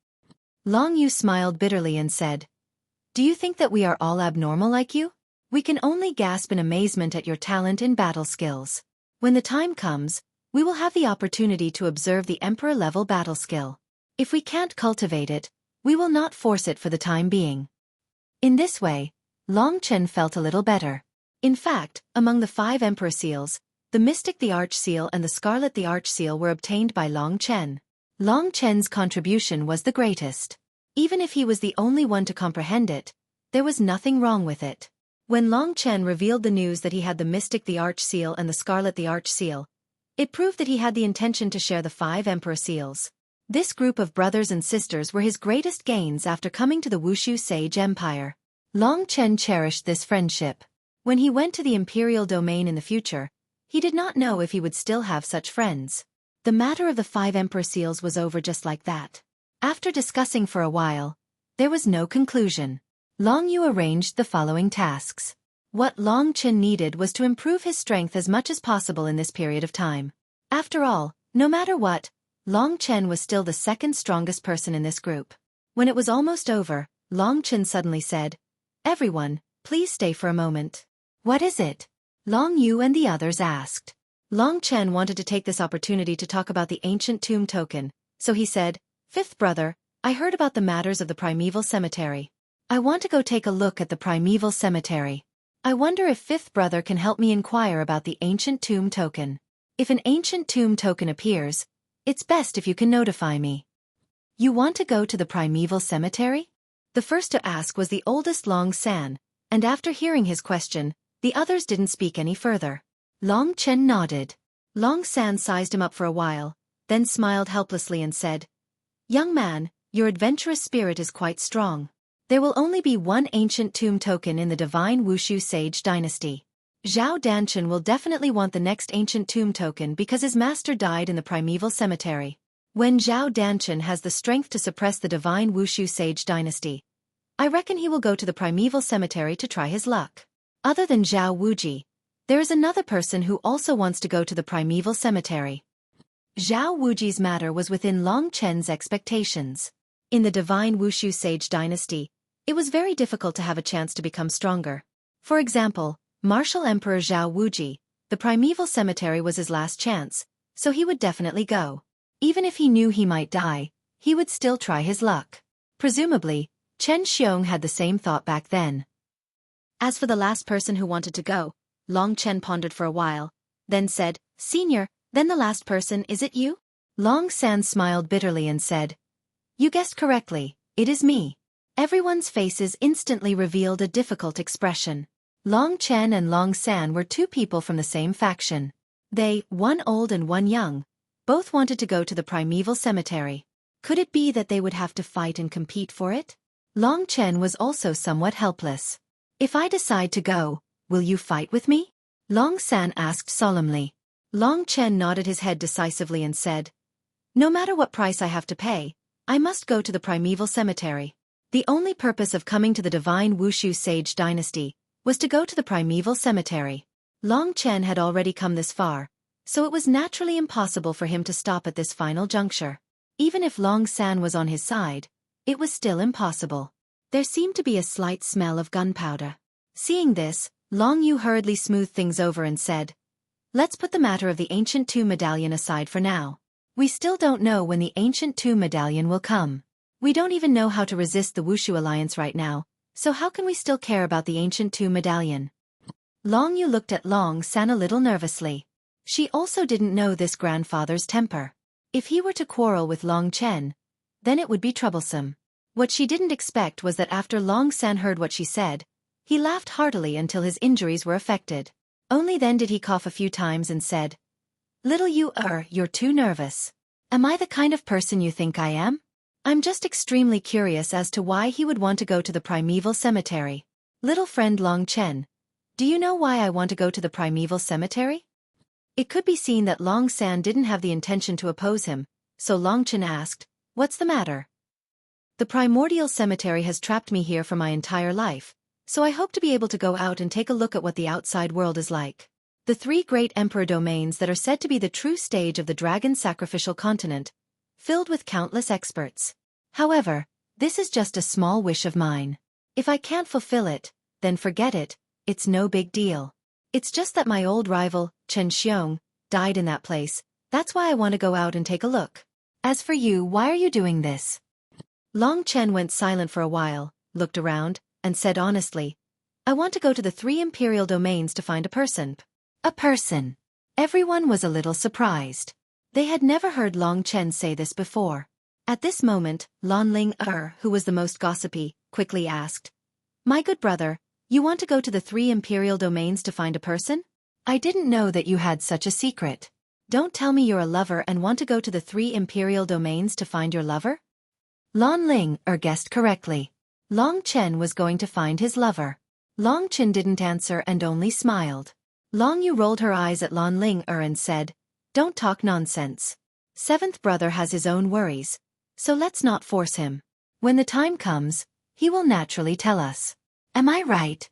[SPEAKER 2] Long Yu smiled bitterly and said, Do you think that we are all abnormal like you? We can only gasp in amazement at your talent in battle skills. When the time comes, we will have the opportunity to observe the Emperor-level battle skill. If we can't cultivate it, we will not force it for the time being. In this way, Long Chen felt a little better. In fact, among the 5 Emperor Seals, the Mystic the Arch Seal and the Scarlet the Arch Seal were obtained by Long Chen. Long Chen's contribution was the greatest. Even if he was the only one to comprehend it, there was nothing wrong with it. When Long Chen revealed the news that he had the Mystic the Arch Seal and the Scarlet the Arch Seal, it proved that he had the intention to share the 5 Emperor Seals. This group of brothers and sisters were his greatest gains after coming to the Wushu Sage Empire. Long Chen cherished this friendship. When he went to the Imperial Domain in the future, he did not know if he would still have such friends. The matter of the 5 Emperor Seals was over just like that. After discussing for a while, there was no conclusion. Long Yu arranged the following tasks. What Long Chen needed was to improve his strength as much as possible in this period of time. After all, no matter what, Long Chen was still the second strongest person in this group. When it was almost over, Long Chen suddenly said, "Everyone, please stay for a moment." "What is it?" Long Yu and the others asked. Long Chen wanted to take this opportunity to talk about the ancient tomb token, so he said, "Fifth brother, I heard about the matters of the primeval cemetery. I want to go take a look at the primeval cemetery. I wonder if fifth brother can help me inquire about the ancient tomb token. If an ancient tomb token appears, it's best if you can notify me." "You want to go to the primeval cemetery?" The first to ask was the oldest Long San, and after hearing his question, the others didn't speak any further. Long Chen nodded. Long San sized him up for a while, then smiled helplessly and said, "Young man, your adventurous spirit is quite strong. There will only be one ancient tomb token in the divine Wushu Sage dynasty. Zhao Danchen will definitely want the next ancient tomb token because his master died in the primeval cemetery. When Zhao Danchen has the strength to suppress the divine Wushu Sage dynasty, I reckon he will go to the primeval cemetery to try his luck. Other than Zhao Wuji, there is another person who also wants to go to the primeval cemetery." Zhao Wuji's matter was within Long Chen's expectations. In the divine Wushu Sage dynasty, it was very difficult to have a chance to become stronger. For example, Martial Emperor Zhao Wuji, the primeval cemetery was his last chance, so he would definitely go. Even if he knew he might die, he would still try his luck. Presumably, Chen Xiong had the same thought back then. As for the last person who wanted to go, Long Chen pondered for a while, then said, "Senior, then the last person, is it you?" Long San smiled bitterly and said, "You guessed correctly, it is me." Everyone's faces instantly revealed a difficult expression. Long Chen and Long San were 2 people from the same faction. They, one old and one young, both wanted to go to the primeval cemetery. Could it be that they would have to fight and compete for it? Long Chen was also somewhat helpless. "If I decide to go, will you fight with me?" Long San asked solemnly. Long Chen nodded his head decisively and said, "No matter what price I have to pay, I must go to the primeval cemetery." The only purpose of coming to the divine Wushu Sage dynasty was to go to the primeval cemetery. Long Chen had already come this far, so it was naturally impossible for him to stop at this final juncture. Even if Long San was on his side, it was still impossible. There seemed to be a slight smell of gunpowder. Seeing this, Long Yu hurriedly smoothed things over and said, "Let's put the matter of the ancient tomb medallion aside for now. We still don't know when the ancient tomb medallion will come. We don't even know how to resist the Wushu alliance right now, so how can we still care about the ancient tomb medallion?" Long Yu looked at Long San a little nervously. She also didn't know this grandfather's temper. If he were to quarrel with Long Chen, then it would be troublesome. What she didn't expect was that after Long San heard what she said, he laughed heartily until his injuries were affected. Only then did he cough a few times and said, "Little Yu, you're too nervous. Am I the kind of person you think I am? I'm just extremely curious as to why he would want to go to the primeval cemetery. Little friend Long Chen, do you know why I want to go to the primeval cemetery?" It could be seen that Long San didn't have the intention to oppose him, so Long Chen asked, "What's the matter?" "The primordial cemetery has trapped me here for my entire life, so I hope to be able to go out and take a look at what the outside world is like. The 3 great emperor domains that are said to be the true stage of the dragon sacrificial continent, filled with countless experts. However, this is just a small wish of mine. If I can't fulfill it, then forget it, it's no big deal. It's just that my old rival, Chen Xiong, died in that place, that's why I want to go out and take a look. As for you, why are you doing this?" Long Chen went silent for a while, looked around, and said honestly, I want to go to the 3 imperial domains to find a person. A person. Everyone was a little surprised. They had never heard Long Chen say this before. At this moment, Lan Ling who was the most gossipy, quickly asked, "My good brother, you want to go to the 3 imperial domains to find a person? I didn't know that you had such a secret. Don't tell me you're a lover and want to go to the 3 imperial domains to find your lover?" Lan Ling guessed correctly. Long Chen was going to find his lover. Long Chen didn't answer and only smiled. Long Yu rolled her eyes at Lan Ling and said, "Don't talk nonsense. 7th brother has his own worries, so let's not force him. When the time comes, he will naturally tell us. Am I right?"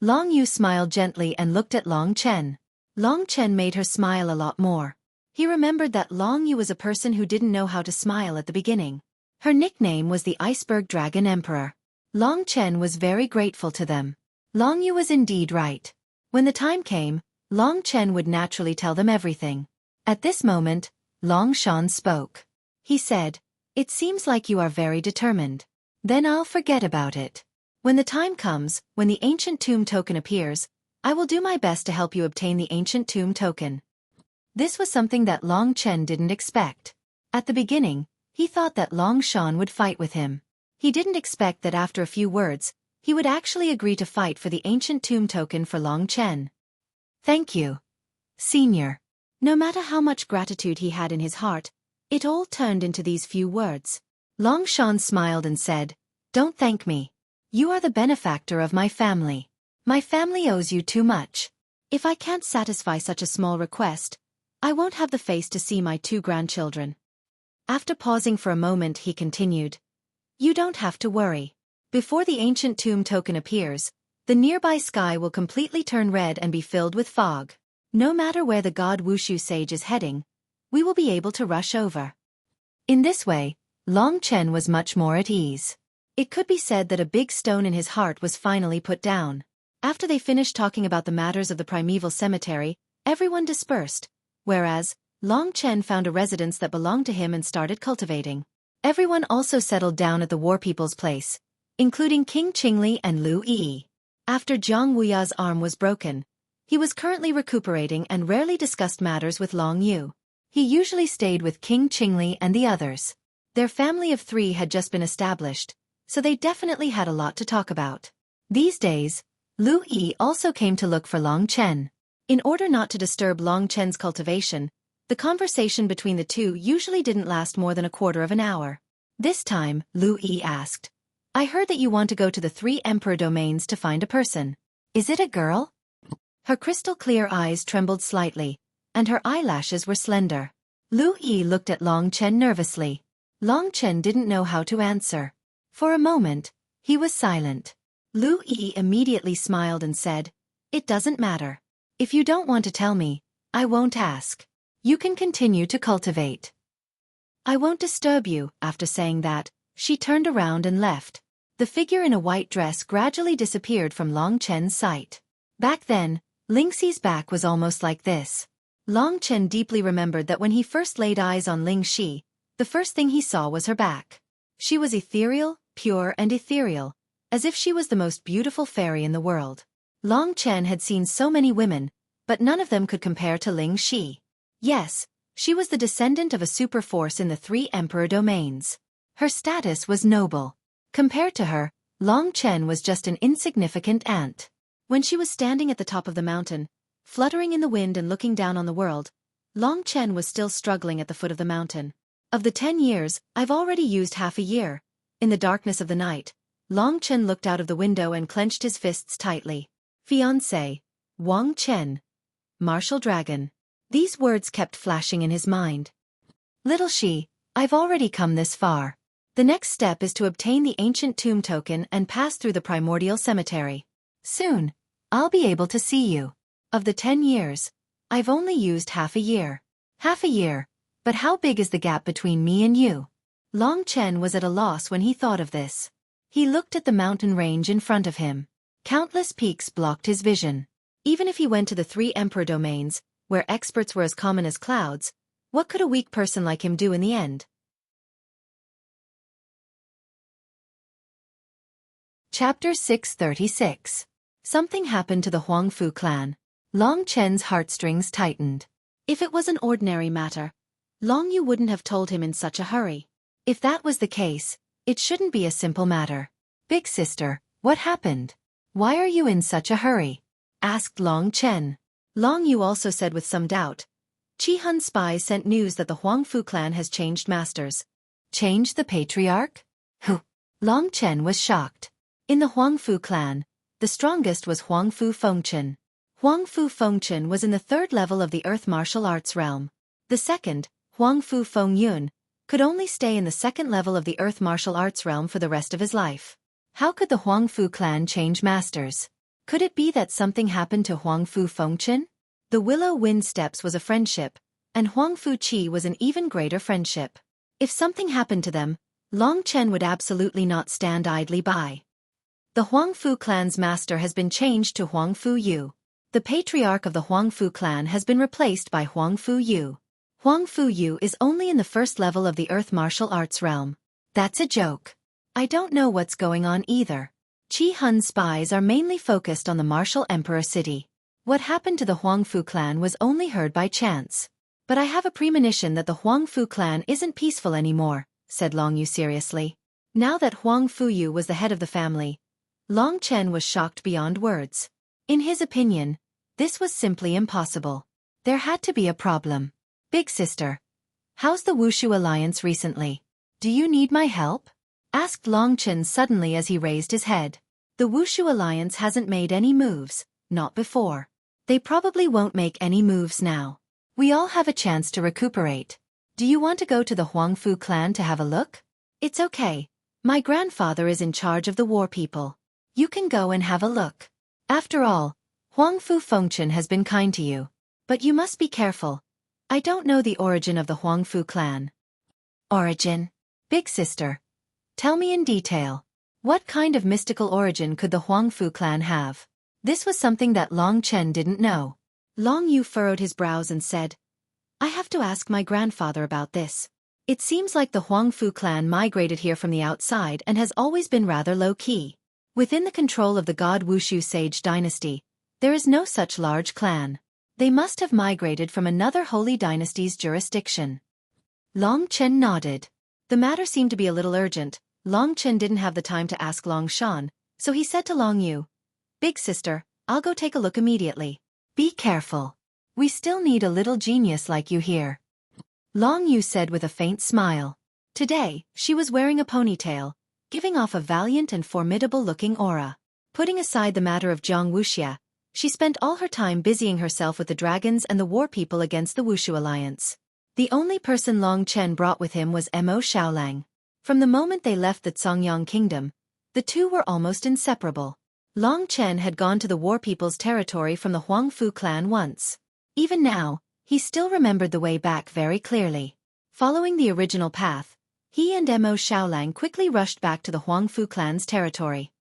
[SPEAKER 2] Long Yu smiled gently and looked at Long Chen. Long Chen made her smile a lot more. He remembered that Long Yu was a person who didn't know how to smile at the beginning. Her nickname was the Iceberg Dragon Emperor. Long Chen was very grateful to them. Long Yu was indeed right. When the time came, Long Chen would naturally tell them everything. At this moment, Long Shan spoke. He said, "It seems like you are very determined. Then I'll forget about it. When the time comes, when the ancient tomb token appears, I will do my best to help you obtain the ancient tomb token." This was something that Long Chen didn't expect. At the beginning, he thought that Long Shan would fight with him. He didn't expect that after a few words, he would actually agree to fight for the ancient tomb token for Long Chen. "Thank you, Senior." No matter how much gratitude he had in his heart, it all turned into these few words. Long Shan smiled and said, "Don't thank me. You are the benefactor of my family. My family owes you too much. If I can't satisfy such a small request, I won't have the face to see my 2 grandchildren." After pausing for a moment, he continued, "You don't have to worry. Before the ancient tomb token appears, the nearby sky will completely turn red and be filled with fog. No matter where the god Wushu sage is heading, we will be able to rush over." In this way, Long Chen was much more at ease. It could be said that a big stone in his heart was finally put down. After they finished talking about the matters of the primeval cemetery, everyone dispersed, whereas Long Chen found a residence that belonged to him and started cultivating. Everyone also settled down at the war people's place, including King Qingli and Lu Yi. After Jiang Wuya's arm was broken, he was currently recuperating and rarely discussed matters with Long Yu. He usually stayed with King Qingli and the others. Their family of 3 had just been established, so they definitely had a lot to talk about. These days, Lu Yi also came to look for Long Chen. In order not to disturb Long Chen's cultivation, the conversation between the two usually didn't last more than a quarter of an hour. This time, Lu Yi asked, "I heard that you want to go to the 3 emperor domains to find a person. Is it a girl?" Her crystal-clear eyes trembled slightly, and her eyelashes were slender. Lu Yi looked at Long Chen nervously. Long Chen didn't know how to answer. For a moment, he was silent. Lu Yi immediately smiled and said, "It doesn't matter. If you don't want to tell me, I won't ask. You can continue to cultivate. I won't disturb you." After saying that, she turned around and left. The figure in a white dress gradually disappeared from Long Chen's sight. Back then, Ling Xi's back was almost like this. Long Chen deeply remembered that when he first laid eyes on Ling Xi, the first thing he saw was her back. She was ethereal, pure and ethereal, as if she was the most beautiful fairy in the world. Long Chen had seen so many women, but none of them could compare to Ling Xi. Yes, she was the descendant of a super force in the 3 emperor domains. Her status was noble. Compared to her, Long Chen was just an insignificant ant. When she was standing at the top of the mountain, fluttering in the wind and looking down on the world, Long Chen was still struggling at the foot of the mountain. Of the 10 years, I've already used half a year. In the darkness of the night, Long Chen looked out of the window and clenched his fists tightly. Fiancé, Wang Chen, Martial Dragon. These words kept flashing in his mind. Little Xi, I've already come this far. The next step is to obtain the ancient tomb token and pass through the primordial cemetery. Soon, I'll be able to see you. Of the 10 years, I've only used half a year. Half a year, but how big is the gap between me and you? Long Chen was at a loss when he thought of this. He looked at the mountain range in front of him. Countless peaks blocked his vision. Even if he went to the 3 emperor domains, where experts were as common as clouds, what could a weak person like him do in the end? Chapter 636.
[SPEAKER 1] Something happened to the Huangfu clan. Long Chen's heartstrings tightened.
[SPEAKER 2] If it was an ordinary matter, Long Yu wouldn't have told him in such a hurry.
[SPEAKER 1] If that was the case, it shouldn't be a simple matter. Big sister, what happened? Why are you in such a hurry? Asked Long Chen.
[SPEAKER 2] Long Yu also said with some doubt. Qi Hun's spies sent news that the Huangfu clan has changed masters.
[SPEAKER 1] Changed the patriarch? Who? Long Chen was shocked.
[SPEAKER 2] In the Huangfu clan, the strongest was Huangfu Fengchen. Huangfu Fengchen was in the 3rd level of the Earth martial arts realm. The second, Huangfu Fengyun, could only stay in the 2nd level of the Earth martial arts realm for the rest of his life.
[SPEAKER 1] How could the Huangfu clan change masters? Could it be that something happened to Huangfu Fengchen?
[SPEAKER 2] The Willow Wind Steps was a friendship, and Huangfu Qi was an even greater friendship. If something happened to them, Long Chen would absolutely not stand idly by. The Huangfu clan's master has been changed to Huangfu Yu. The patriarch of the Huangfu clan has been replaced by Huangfu Yu. Huangfu Yu is only in the 1st level of the Earth martial arts realm.
[SPEAKER 1] That's a joke.
[SPEAKER 2] I don't know what's going on either. Qi Hun's spies are mainly focused on the martial emperor city. What happened to the Huangfu clan was only heard by chance. But I have a premonition that the Huangfu clan isn't peaceful anymore, said Long Yu seriously. Now that Huangfu Yu was the head of the family, Long Chen was shocked beyond words. In his opinion, this was simply impossible. There had to be a problem.
[SPEAKER 1] Big sister, how's the Wushu alliance recently? Do you need my help? Asked Long Chen suddenly as he raised his head.
[SPEAKER 2] The Wushu alliance hasn't made any moves, not before.
[SPEAKER 1] They probably won't make any moves now. We all have a chance to recuperate. Do you want to go to the Huangfu clan to have a look?
[SPEAKER 2] It's okay. My grandfather is in charge of the war people. You can go and have a look.
[SPEAKER 1] After all, Huangfu Fengchen has been kind to you.
[SPEAKER 2] But you must be careful. I don't know the origin of the Huangfu clan.
[SPEAKER 1] Origin? Big sister, tell me in detail. What kind of mystical origin could the Huangfu clan have? This was something that Long Chen didn't know.
[SPEAKER 2] Long Yu furrowed his brows and said, I have to ask my grandfather about this. It seems like the Huangfu clan migrated here from the outside and has always been rather low-key. Within the control of the God Wushu Sage dynasty, there is no such large clan. They must have migrated from another holy dynasty's jurisdiction.
[SPEAKER 1] Long Chen nodded.
[SPEAKER 2] The matter seemed to be a little urgent. Long Chen didn't have the time to ask Long Shan, so he said to Long Yu, Big sister, I'll go take a look immediately.
[SPEAKER 1] Be careful. We still need a little genius like you here.
[SPEAKER 2] Long Yu said with a faint smile. Today, she was wearing a ponytail, giving off a valiant and formidable-looking aura. Putting aside the matter of Jiang Wuxia, she spent all her time busying herself with the dragons and the war people against the Wushu alliance. The only person Long Chen brought with him was Mo Xiaolang. From the moment they left the Zongyang kingdom, the two were almost inseparable. Long Chen had gone to the war people's territory from the Huangfu clan once. Even now, he still remembered the way back very clearly. Following the original path, he and Mo Xiaolang quickly rushed back to the Huangfu clan's territory.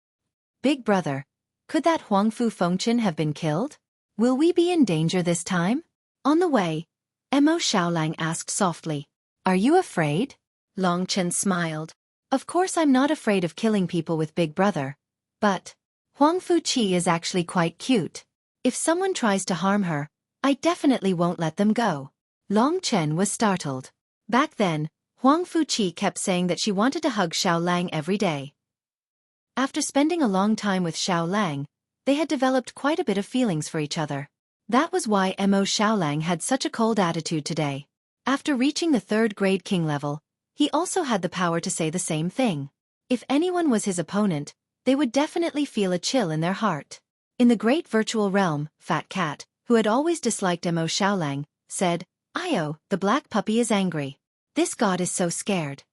[SPEAKER 1] Big brother, could that Huangfu Fengchen have been killed? Will we be in danger this time?
[SPEAKER 2] On the way, Mo Xiaolang asked softly.
[SPEAKER 1] Are you afraid?
[SPEAKER 2] Long Chen smiled. Of course I'm not afraid of killing people with Big Brother. But
[SPEAKER 1] Huangfu Qi is actually quite cute.
[SPEAKER 2] If someone tries to harm her, I definitely won't let them go.
[SPEAKER 1] Long Chen was startled.
[SPEAKER 2] Back then, Huangfu Qi kept saying that she wanted to hug Xiaolang every day. After spending a long time with Xiaolang, they had developed quite a bit of feelings for each other. That was why Mo Xiaolang had such a cold attitude today. After reaching the 3rd grade king level, he also had the power to say the same thing. If anyone was his opponent, they would definitely feel a chill in their heart. In the great virtual realm, Fat Cat, who had always disliked Mo Xiaolang, said, Io, the black puppy is angry. This god is so scared.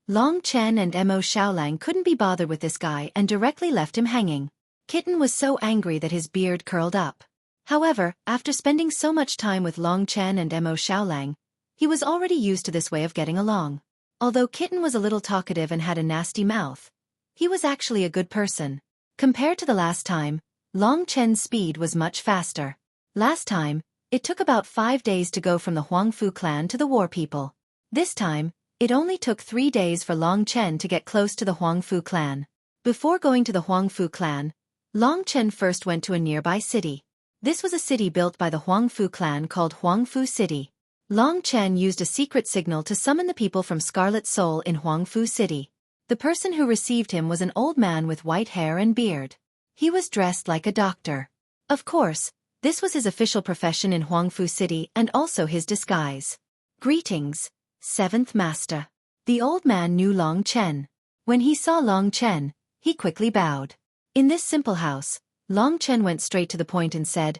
[SPEAKER 2] Long Chen and Mo Xiaolang couldn't be bothered with this guy and directly left him hanging. Kitten was so angry that his beard curled up. However, after spending so much time with Long Chen and Mo Xiaolang, he was already used to this way of getting along. Although Kitten was a little talkative and had a nasty mouth, he was actually a good person. Compared to the last time, Long Chen's speed was much faster. Last time, it took about 5 days to go from the Huangfu clan to the war people. This time, it only took 3 days for Long Chen to get close to the Huangfu clan. Before going to the Huangfu clan, Long Chen first went to a nearby city. This was a city built by the Huangfu clan called Huangfu City. Long Chen used a secret signal to summon the people from Scarlet Soul in Huangfu City. The person who received him was an old man with white hair and beard. He was dressed like a doctor. Of course, this was his official profession in Huangfu City and also his disguise. Greetings, Seventh Master. The old man knew Long Chen. When he saw Long Chen, he quickly bowed. In this simple house, Long Chen went straight to the point and said,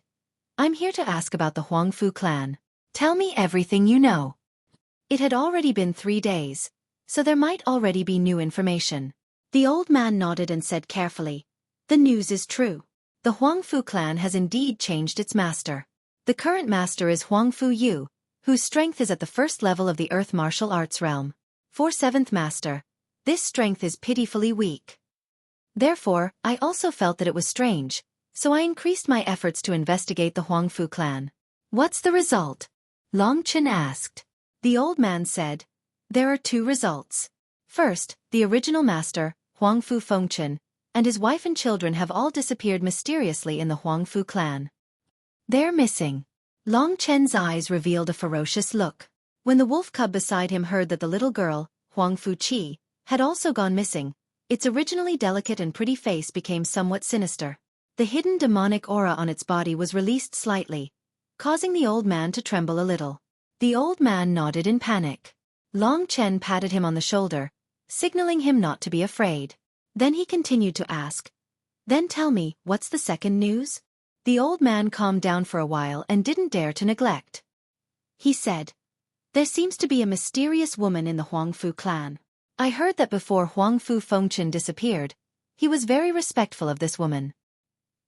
[SPEAKER 2] "I'm here to ask about the Huangfu clan. Tell me everything you know." It had already been 3 days, so there might already be new information. The old man nodded and said carefully, "The news is true. The Huangfu clan has indeed changed its master. The current master is Huangfu Yu, whose strength is at the first level of the Earth martial arts realm. For seventh master, this strength is pitifully weak. Therefore, I also felt that it was strange, so I increased my efforts to investigate the Huangfu clan." "What's the result?" Long Chen asked. The old man said, "There are 2 results. First, the original master, Huangfu Fengchen, and his wife and children have all disappeared mysteriously in the Huangfu clan. They're missing." Long Chen's eyes revealed a ferocious look. When the wolf cub beside him heard that the little girl, Huangfu Qi, had also gone missing, its originally delicate and pretty face became somewhat sinister. The hidden demonic aura on its body was released slightly, causing the old man to tremble a little. The old man nodded in panic. Long Chen patted him on the shoulder, signaling him not to be afraid. Then he continued to ask, "Then tell me, what's the second news?" The old man calmed down for a while and didn't dare to neglect. He said, "There seems to be a mysterious woman in the Huangfu clan. I heard that before Huangfu Fengchen disappeared, he was very respectful of this woman.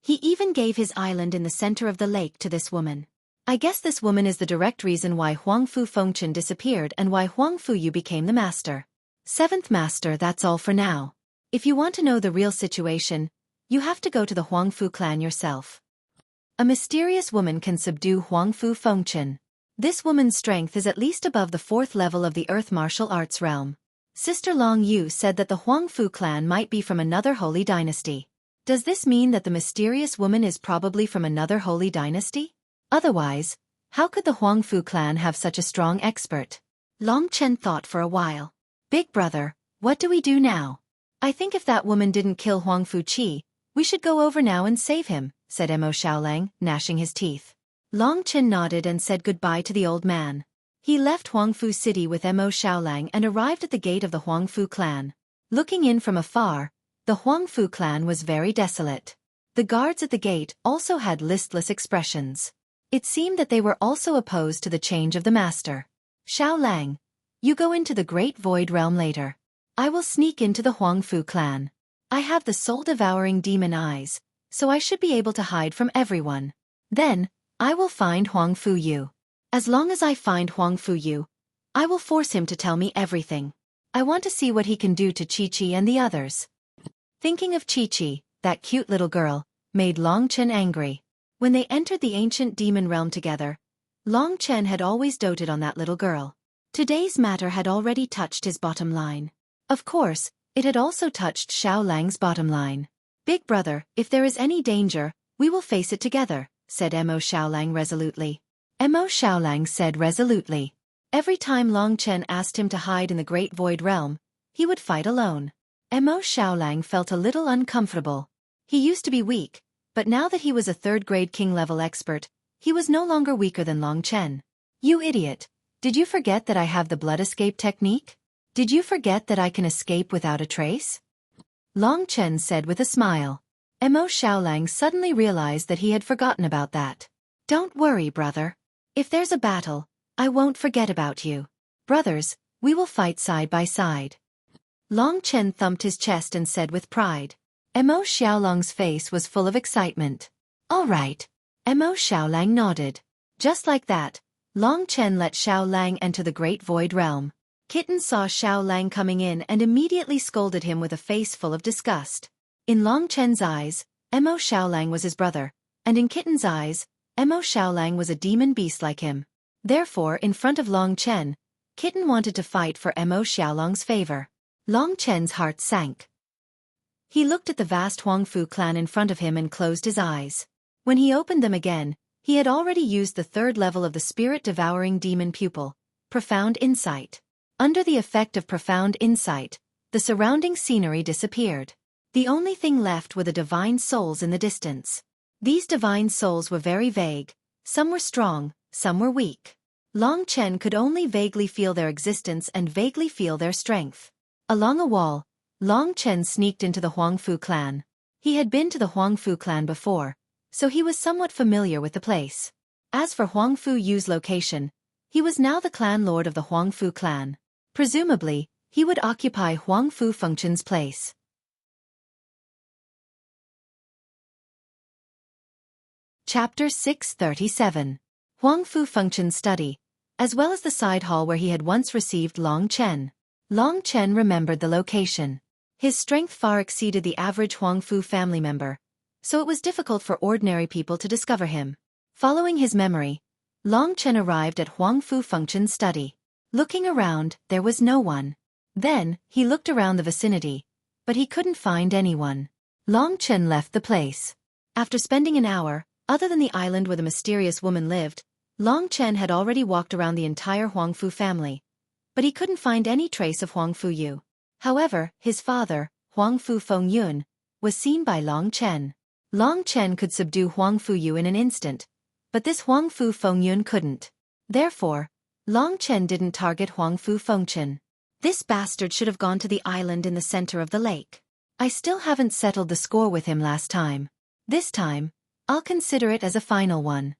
[SPEAKER 2] He even gave his island in the center of the lake to this woman. I guess this woman is the direct reason why Huangfu Fengchen disappeared and why Huangfu Yu became the master. Seventh master, that's all for now. If you want to know the real situation, you have to go to the Huangfu clan yourself. A mysterious woman can subdue Huangfu Fengchen. This woman's strength is at least above the 4th level of the Earth martial arts realm. Sister Long Yu said that the Huangfu clan might be from another holy dynasty. Does this mean that the mysterious woman is probably from another holy dynasty? Otherwise, how could the Huangfu clan have such a strong expert?" Long Chen thought for a while. "Big brother, what do we do now?" "I think if that woman didn't kill Huangfu Qi, we should go over now and save him," said Mo Xiaolang, gnashing his teeth. Long Chen nodded and said goodbye to the old man. He left Huangfu City with Mo Xiaolang and arrived at the gate of the Huangfu clan. Looking in from afar, the Huangfu clan was very desolate. The guards at the gate also had listless expressions. It seemed that they were also opposed to the change of the master. "Xiaolang, you go into the Great Void Realm later. I will sneak into the Huangfu clan. I have the soul-devouring demon eyes, so I should be able to hide from everyone. Then, I will find Huangfu Yu. As long as I find Huangfu Yu, I will force him to tell me everything. I want to see what he can do to Xueqi and the others." Thinking of Xueqi, that cute little girl, made Long Chen angry. When they entered the ancient demon realm together, Long Chen had always doted on that little girl. Today's matter had already touched his bottom line. Of course, it had also touched Xiaolang's bottom line. "Big brother, if there is any danger, we will face it together," said Mo Xiaolang resolutely. Mo Xiaolang said resolutely. Every time Long Chen asked him to hide in the Great Void Realm, he would fight alone. Mo Xiaolang felt a little uncomfortable. He used to be weak, but now that he was a 3rd-grade king-level expert, he was no longer weaker than Long Chen. "You idiot! Did you forget that I have the blood escape technique? Did you forget that I can escape without a trace?" Long Chen said with a smile. Mo Xiaolang suddenly realized that he had forgotten about that. "Don't worry, brother. If there's a battle, I won't forget about you. Brothers, we will fight side by side." Long Chen thumped his chest and said with pride. Mo Xiaolang's face was full of excitement. "All right." Mo Xiaolang nodded. Just like that, Long Chen let Xiaolang enter the Great Void Realm. Kitten saw Xiaolang coming in and immediately scolded him with a face full of disgust. In Long Chen's eyes, Mo Xiaolang was his brother, and in Kitten's eyes, Mo Xiaolang was a demon beast like him. Therefore, in front of Long Chen, Kitten wanted to fight for Mo Xiaolang's favor. Long Chen's heart sank. He looked at the vast Huangfu clan in front of him and closed his eyes. When he opened them again, he had already used the 3rd level of the spirit-devouring demon pupil, Profound Insight. Under the effect of Profound Insight, the surrounding scenery disappeared. The only thing left were the divine souls in the distance. These divine souls were very vague, some were strong, some were weak. Long Chen could only vaguely feel their existence and vaguely feel their strength. Along a wall, Long Chen sneaked into the Huangfu clan. He had been to the Huangfu clan before, so he was somewhat familiar with the place. As for Huangfu Yu's location, he was now the clan lord of the Huangfu clan. Presumably, he would occupy Huangfu Fengchen's place. Chapter 637. Huangfu Fengchen's study, as well as the side hall where he had once received Long Chen. Long Chen remembered the location. His strength far exceeded the average Huangfu family member, so it was difficult for ordinary people to discover him. Following his memory, Long Chen arrived at Huangfu Fengchen's study. Looking around, there was no one. Then, he looked around the vicinity, but he couldn't find anyone. Long Chen left the place. After spending an hour, other than the island where the mysterious woman lived, Long Chen had already walked around the entire Huangfu family, but he couldn't find any trace of Huangfu Yu. However, his father, Huangfu Fengyun, was seen by Long Chen. Long Chen could subdue Huangfu Yu in an instant, but this Huangfu Fengyun couldn't. Therefore, Long Chen didn't target Huangfu Fengchen. This bastard should have gone to the island in the center of the lake. I still haven't settled the score with him last time. This time, I'll consider it as a final one.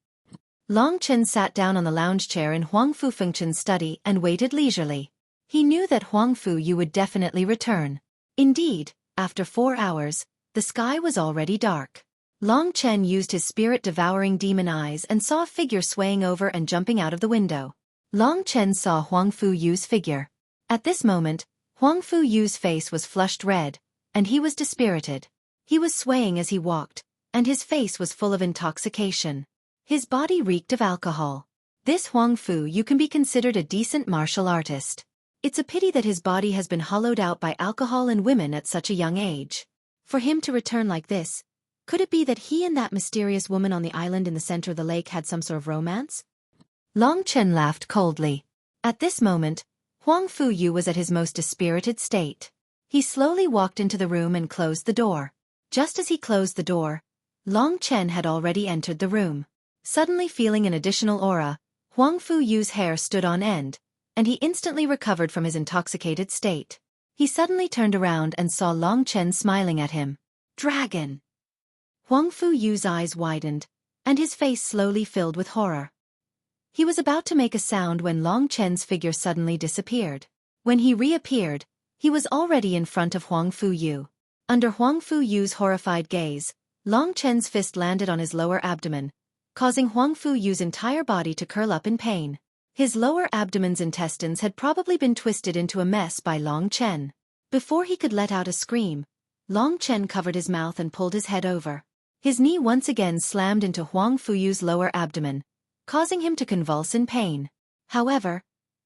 [SPEAKER 2] Long Chen sat down on the lounge chair in Huangfu Fengchen's study and waited leisurely. He knew that Huangfu Yu would definitely return. Indeed, after 4 hours, the sky was already dark. Long Chen used his spirit-devouring demon eyes and saw a figure swaying over and jumping out of the window. Long Chen saw Huangfu Yu's figure. At this moment, Huangfu Yu's face was flushed red, and he was dispirited. He was swaying as he walked, and his face was full of intoxication. His body reeked of alcohol. This Huangfu Yu can be considered a decent martial artist. It's a pity that his body has been hollowed out by alcohol and women at such a young age. For him to return like this, could it be that he and that mysterious woman on the island in the center of the lake had some sort of romance? Long Chen laughed coldly. At this moment, Huangfu Yu was at his most dispirited state. He slowly walked into the room and closed the door. Just as he closed the door, Long Chen had already entered the room. Suddenly feeling an additional aura, Huangfu Yu's hair stood on end, and he instantly recovered from his intoxicated state. He suddenly turned around and saw Long Chen smiling at him. Dragon! Huangfu Yu's eyes widened, and his face slowly filled with horror. He was about to make a sound when Long Chen's figure suddenly disappeared. When he reappeared, he was already in front of Huangfu Yu. Under Huangfu Yu's horrified gaze, Long Chen's fist landed on his lower abdomen, causing Huangfu Yu's entire body to curl up in pain. His lower abdomen's intestines had probably been twisted into a mess by Long Chen. Before he could let out a scream, Long Chen covered his mouth and pulled his head over. His knee once again slammed into Huangfu Yu's lower abdomen, causing him to convulse in pain. However,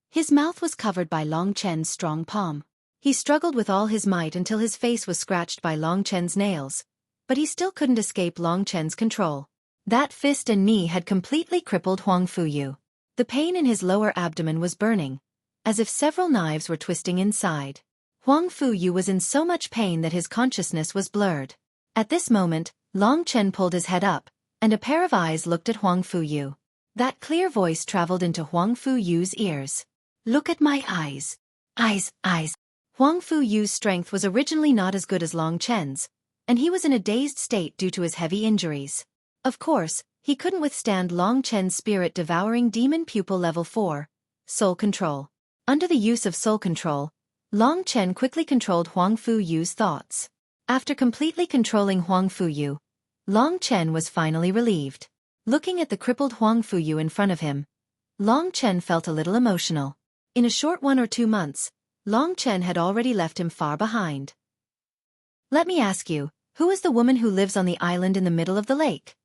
[SPEAKER 2] his mouth was covered by Long Chen's strong palm. He struggled with all his might until his face was scratched by Long Chen's nails, but he still couldn't escape Long Chen's control. That fist and knee had completely crippled Huangfu Yu. The pain in his lower abdomen was burning, as if several knives were twisting inside. Huangfu Yu was in so much pain that his consciousness was blurred. At this moment, Long Chen pulled his head up, and a pair of eyes looked at Huangfu Yu. That clear voice traveled into Huangfu Yu's ears. Look at my eyes. Eyes. Huangfu Yu's strength was originally not as good as Long Chen's, and he was in a dazed state due to his heavy injuries. Of course, he couldn't withstand Long Chen's spirit-devouring demon pupil level 4, soul control. Under the use of soul control, Long Chen quickly controlled Huangfu Yu's thoughts. After completely controlling Huangfu Yu, Long Chen was finally relieved. Looking at the crippled Huangfu Yu in front of him, Long Chen felt a little emotional. In a short 1 or 2 months, Long Chen had already left him far behind. Let me ask you, who is the woman who lives on the island in the middle of the lake?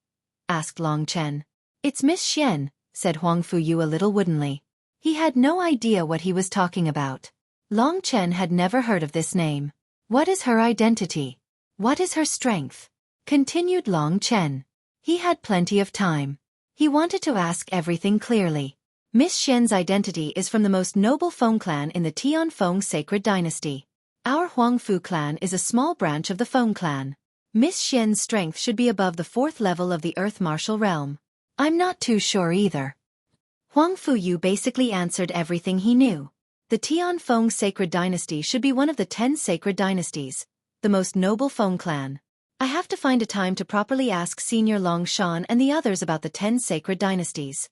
[SPEAKER 2] Asked Long Chen. It's Miss Xian, said Huangfu Yu a little woodenly. He had no idea what he was talking about. Long Chen had never heard of this name. What is her identity?
[SPEAKER 1] What is her strength? Continued Long Chen. He had plenty of time. He wanted to ask everything clearly. Miss Xian's identity is from the most noble Feng clan in the Tianfeng sacred dynasty. Our Huangfu clan is a small branch of the Feng clan. Miss Xian's strength should be above the 4th level of the Earth Martial Realm. I'm not too sure either. Huangfu Yu basically answered everything he knew. The Tianfeng sacred dynasty should be one of the 10 sacred dynasties, the most noble Feng clan. I have to find a time to properly ask Senior Long Shan and the others about the 10 sacred dynasties.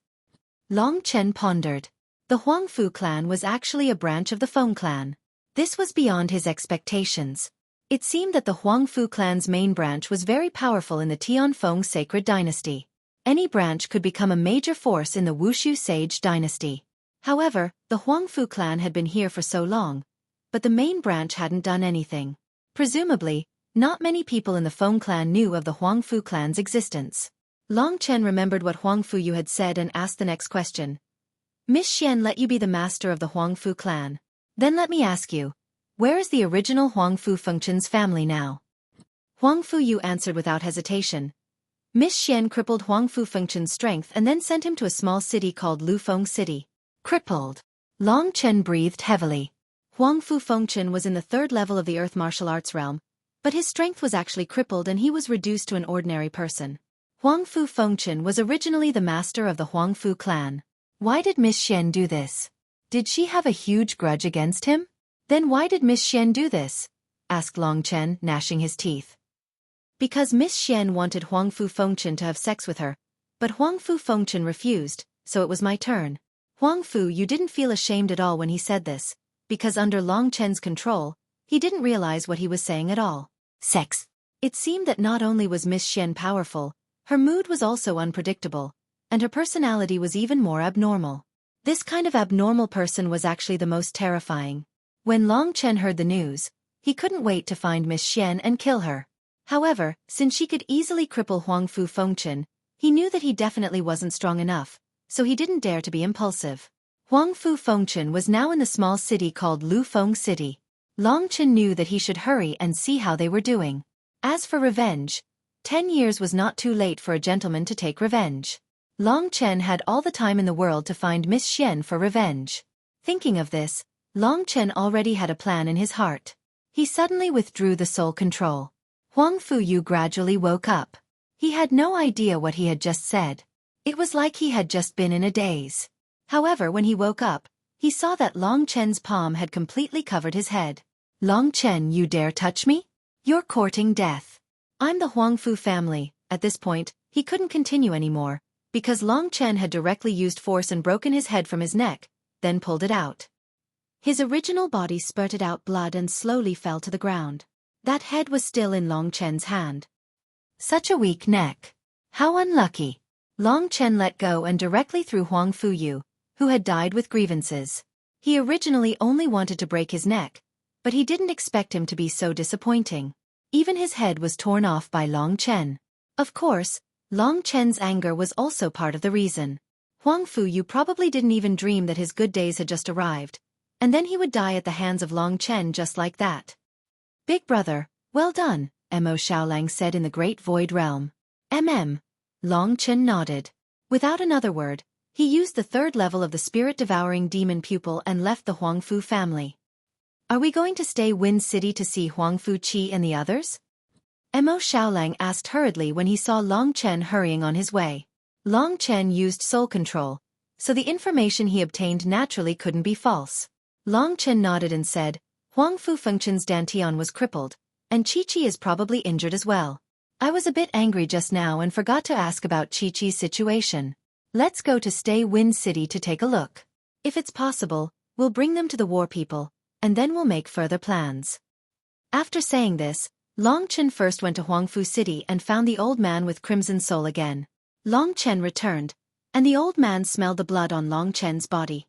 [SPEAKER 1] Long Chen pondered. The Huangfu clan was actually a branch of the Feng clan. This was beyond his expectations. It seemed that the Huangfu clan's main branch was very powerful in the Tianfeng sacred dynasty. Any branch could become a major force in the Wushu sage dynasty. However, the Huangfu clan had been here for so long, but the main branch hadn't done anything. Presumably, not many people in the Feng clan knew of the Huangfu clan's existence. Long Chen remembered what Huangfu Yu had said and asked the next question. Miss Xian let you be the master of the Huangfu clan. Then let me ask you, where is the original Huangfu Fengchen's family now? Huangfu Yu answered without hesitation. Miss Xian crippled Huangfu Fengchen's strength and then sent him to a small city called Lufeng City. Crippled. Long Chen breathed heavily. Huangfu Fengchen was in the 3rd level of the Earth Martial Arts realm, but his strength was actually crippled and he was reduced to an ordinary person. Huangfu Fengchen was originally the master of the Huangfu clan. Why did Miss Xian do this? Did she have a huge grudge against him? Then why did Miss Xian do this? Asked Long Chen, gnashing his teeth. Because Miss Xian wanted Huangfu Fengchen to have sex with her, but Huangfu Fengchen refused, so it was my turn. Huangfu Yu didn't feel ashamed at all when he said this, because under Long Chen's control, he didn't realize what he was saying at all. Sex. It seemed that not only was Miss Xian powerful, her mood was also unpredictable, and her personality was even more abnormal. This kind of abnormal person was actually the most terrifying. When Long Chen heard the news, he couldn't wait to find Miss Xian and kill her. However, since she could easily cripple Huangfu Fengchen, he knew that he definitely wasn't strong enough, so he didn't dare to be impulsive. Huangfu Fengchen was now in the small city called Lufeng City. Long Chen knew that he should hurry and see how they were doing. As for revenge, 10 years was not too late for a gentleman to take revenge. Long Chen had all the time in the world to find Miss Xian for revenge. Thinking of this, Long Chen already had a plan in his heart. He suddenly withdrew the soul control. Huangfu Yu gradually woke up. He had no idea what he had just said. It was like he had just been in a daze. However, when he woke up, he saw that Long Chen's palm had completely covered his head. Long Chen, you dare touch me? You're courting death. I'm the Huangfu family. At this point, he couldn't continue anymore, because Long Chen had directly used force and broken his head from his neck, then pulled it out. His original body spurted out blood and slowly fell to the ground. That head was still in Long Chen's hand. Such a weak neck. How unlucky. Long Chen let go and directly threw Huangfu Yu, who had died with grievances. He originally only wanted to break his neck, but he didn't expect him to be so disappointing. Even his head was torn off by Long Chen. Of course, Long Chen's anger was also part of the reason. Huangfu Yu probably didn't even dream that his good days had just arrived, and then he would die at the hands of Long Chen just like that. Big brother, well done, Mo Xiaolang said in the Great Void Realm. Long Chen nodded. Without another word, he used the 3rd level of the spirit-devouring demon pupil and left the Huangfu family. Are we going to stay Wind City to see Huangfu Qi and the others? Mo Xiaolang asked hurriedly when he saw Long Chen hurrying on his way. Long Chen used soul control, so the information he obtained naturally couldn't be false. Long Chen nodded and said, Huangfu Fengchen's Dantian was crippled, and Chi-Chi is probably injured as well. I was a bit angry just now and forgot to ask about Chi-Chi's situation. Let's go to Stay Wind City to take a look. If it's possible, we'll bring them to the war people, and then we'll make further plans. After saying this, Long Chen first went to Huangfu City and found the old man with Crimson Soul again. Long Chen returned, and the old man smelled the blood on Long Chen's body.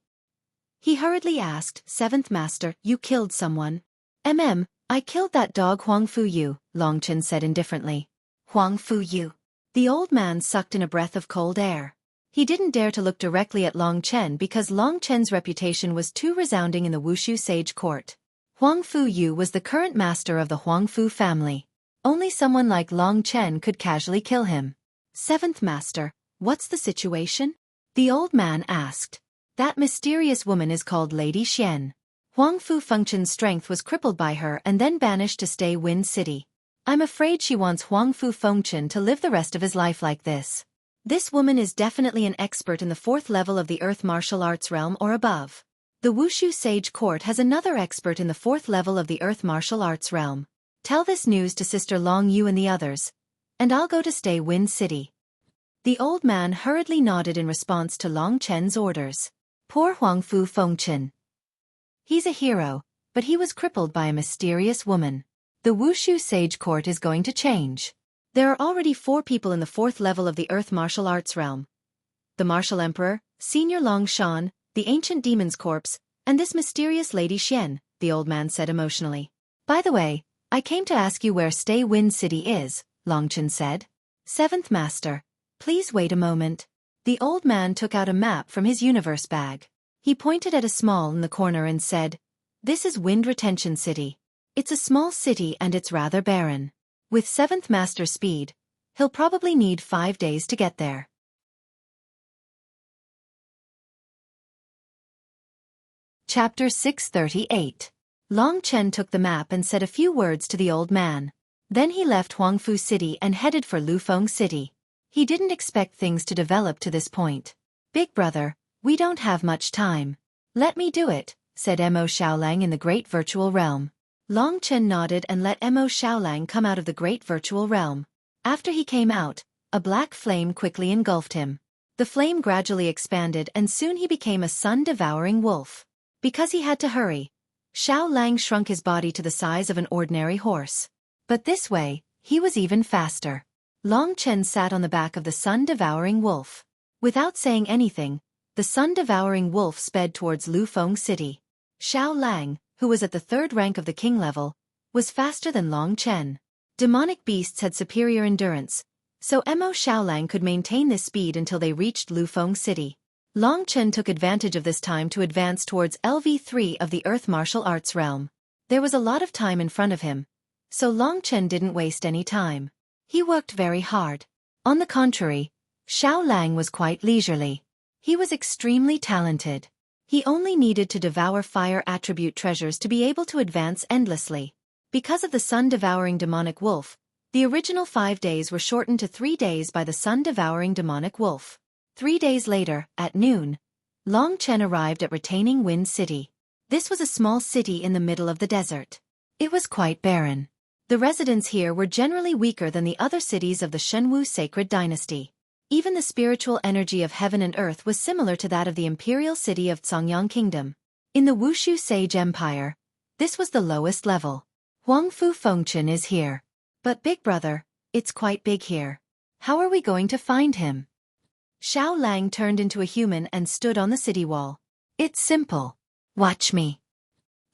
[SPEAKER 1] He hurriedly asked, 7th Master, you killed someone? I killed that dog Huangfu Yu, Long Chen said indifferently. Huangfu Yu. The old man sucked in a breath of cold air. He didn't dare to look directly at Long Chen because Long Chen's reputation was too resounding in the Wushu sage court. Huangfu Yu was the current master of the Huangfu family. Only someone like Long Chen could casually kill him.
[SPEAKER 2] Seventh Master, what's the situation?
[SPEAKER 1] The old man asked. That mysterious woman is called Lady Xian. Huang Fu Fengchen's strength was crippled by her and then banished to stay Wind City. I'm afraid she wants Huang Fu Fengchen to live the rest of his life like this. This woman is definitely an expert in the 4th level of the Earth martial arts realm or above. The Wushu Sage Court has another expert in the 4th level of the Earth martial arts realm. Tell this news to Sister Long Yu and the others, and I'll go to stay Wind City. The old man hurriedly nodded in response to Long Chen's orders. Poor Huang Fu Fengchen. He's a hero, but he was crippled by a mysterious woman. The Wushu Sage Court is going to change. There are already 4 people in the 4th level of the Earth martial arts realm. The Martial Emperor, Senior Long Shan, the Ancient Demon's Corpse, and this mysterious Lady Xian, the old man said emotionally. By the way, I came to ask you where Stay Wind City is, Long Chen said. 7th Master, please wait a moment. The old man took out a map from his universe bag. He pointed at a small in the corner and said, "This is Wind Retention City. It's a small city and it's rather barren. With 7th Master speed, he'll probably need 5 days to get there." Chapter 638. Long Chen took the map and said a few words to the old man. Then he left Huangfu City and headed for Lufeng City. He didn't expect things to develop to this point. "Big brother, we don't have much time. Let me do it," said Mo Xiaolang in the Great Virtual Realm. Long Chen nodded and let Mo Xiaolang come out of the Great Virtual Realm. After he came out, a black flame quickly engulfed him. The flame gradually expanded and soon he became a sun-devouring wolf. Because he had to hurry, Xiaolang shrunk his body to the size of an ordinary horse. But this way, he was even faster. Long Chen sat on the back of the sun-devouring wolf. Without saying anything, the sun-devouring wolf sped towards Lufeng City. Xiaolang, who was at the 3rd rank of the king level, was faster than Long Chen. Demonic beasts had superior endurance, so Mo Xiaolang could maintain this speed until they reached Lufeng City. Long Chen took advantage of this time to advance towards LV3 of the Earth martial arts realm. There was a lot of time in front of him, so Long Chen didn't waste any time. He worked very hard. On the contrary, Xiaolang was quite leisurely. He was extremely talented. He only needed to devour fire attribute treasures to be able to advance endlessly. Because of the sun-devouring demonic wolf, the original 5 days were shortened to 3 days by the sun-devouring demonic wolf. 3 days later, at noon, Long Chen arrived at Retaining Wind City. This was a small city in the middle of the desert. It was quite barren. The residents here were generally weaker than the other cities of the Shenwu sacred dynasty. Even the spiritual energy of heaven and earth was similar to that of the imperial city of Zongyang Kingdom. In the Wushu Sage Empire, this was the lowest level. Huangfu Fengchen is here. But big brother, it's quite big here. How are we going to find him? Xiaolang turned into a human and stood on the city wall. It's simple. Watch me.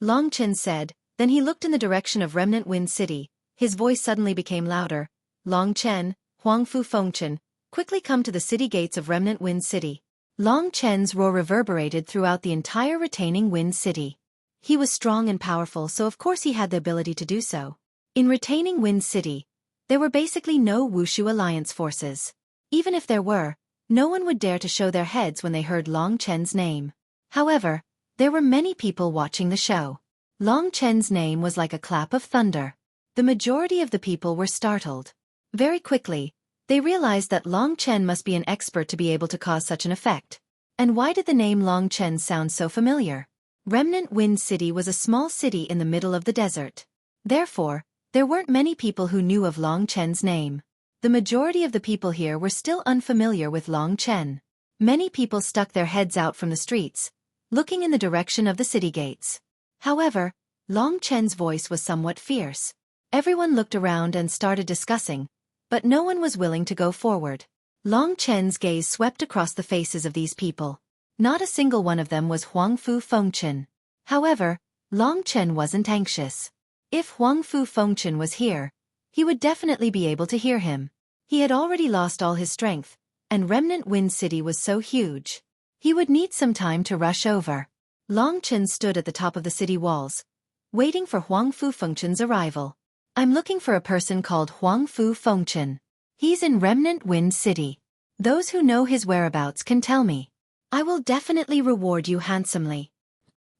[SPEAKER 1] Long Chen said, then he looked in the direction of Remnant Wind City. His voice suddenly became louder. Long Chen, Huangfu Fengchen, quickly come to the city gates of Remnant Wind City. Long Chen's roar reverberated throughout the entire Retaining Wind City. He was strong and powerful, so of course he had the ability to do so. In Retaining Wind City, there were basically no Wushu Alliance forces. Even if there were, no one would dare to show their heads when they heard Long Chen's name. However, there were many people watching the show. Long Chen's name was like a clap of thunder. The majority of the people were startled. Very quickly, they realized that Long Chen must be an expert to be able to cause such an effect. And why did the name Long Chen sound so familiar? Remnant Wind City was a small city in the middle of the desert. Therefore, there weren't many people who knew of Long Chen's name. The majority of the people here were still unfamiliar with Long Chen. Many people stuck their heads out from the streets, looking in the direction of the city gates. However, Long Chen's voice was somewhat fierce. Everyone looked around and started discussing, but no one was willing to go forward. Long Chen's gaze swept across the faces of these people. Not a single one of them was Huangfu Fengchen. However, Long Chen wasn't anxious. If Huangfu Fengchen was here, he would definitely be able to hear him. He had already lost all his strength, and Remnant Wind City was so huge. He would need some time to rush over. Long Chen stood at the top of the city walls, waiting for Huangfu Fengchen's arrival. I'm looking for a person called Huang Fu Fengchen. He's in Remnant Wind City. Those who know his whereabouts can tell me. I will definitely reward you handsomely."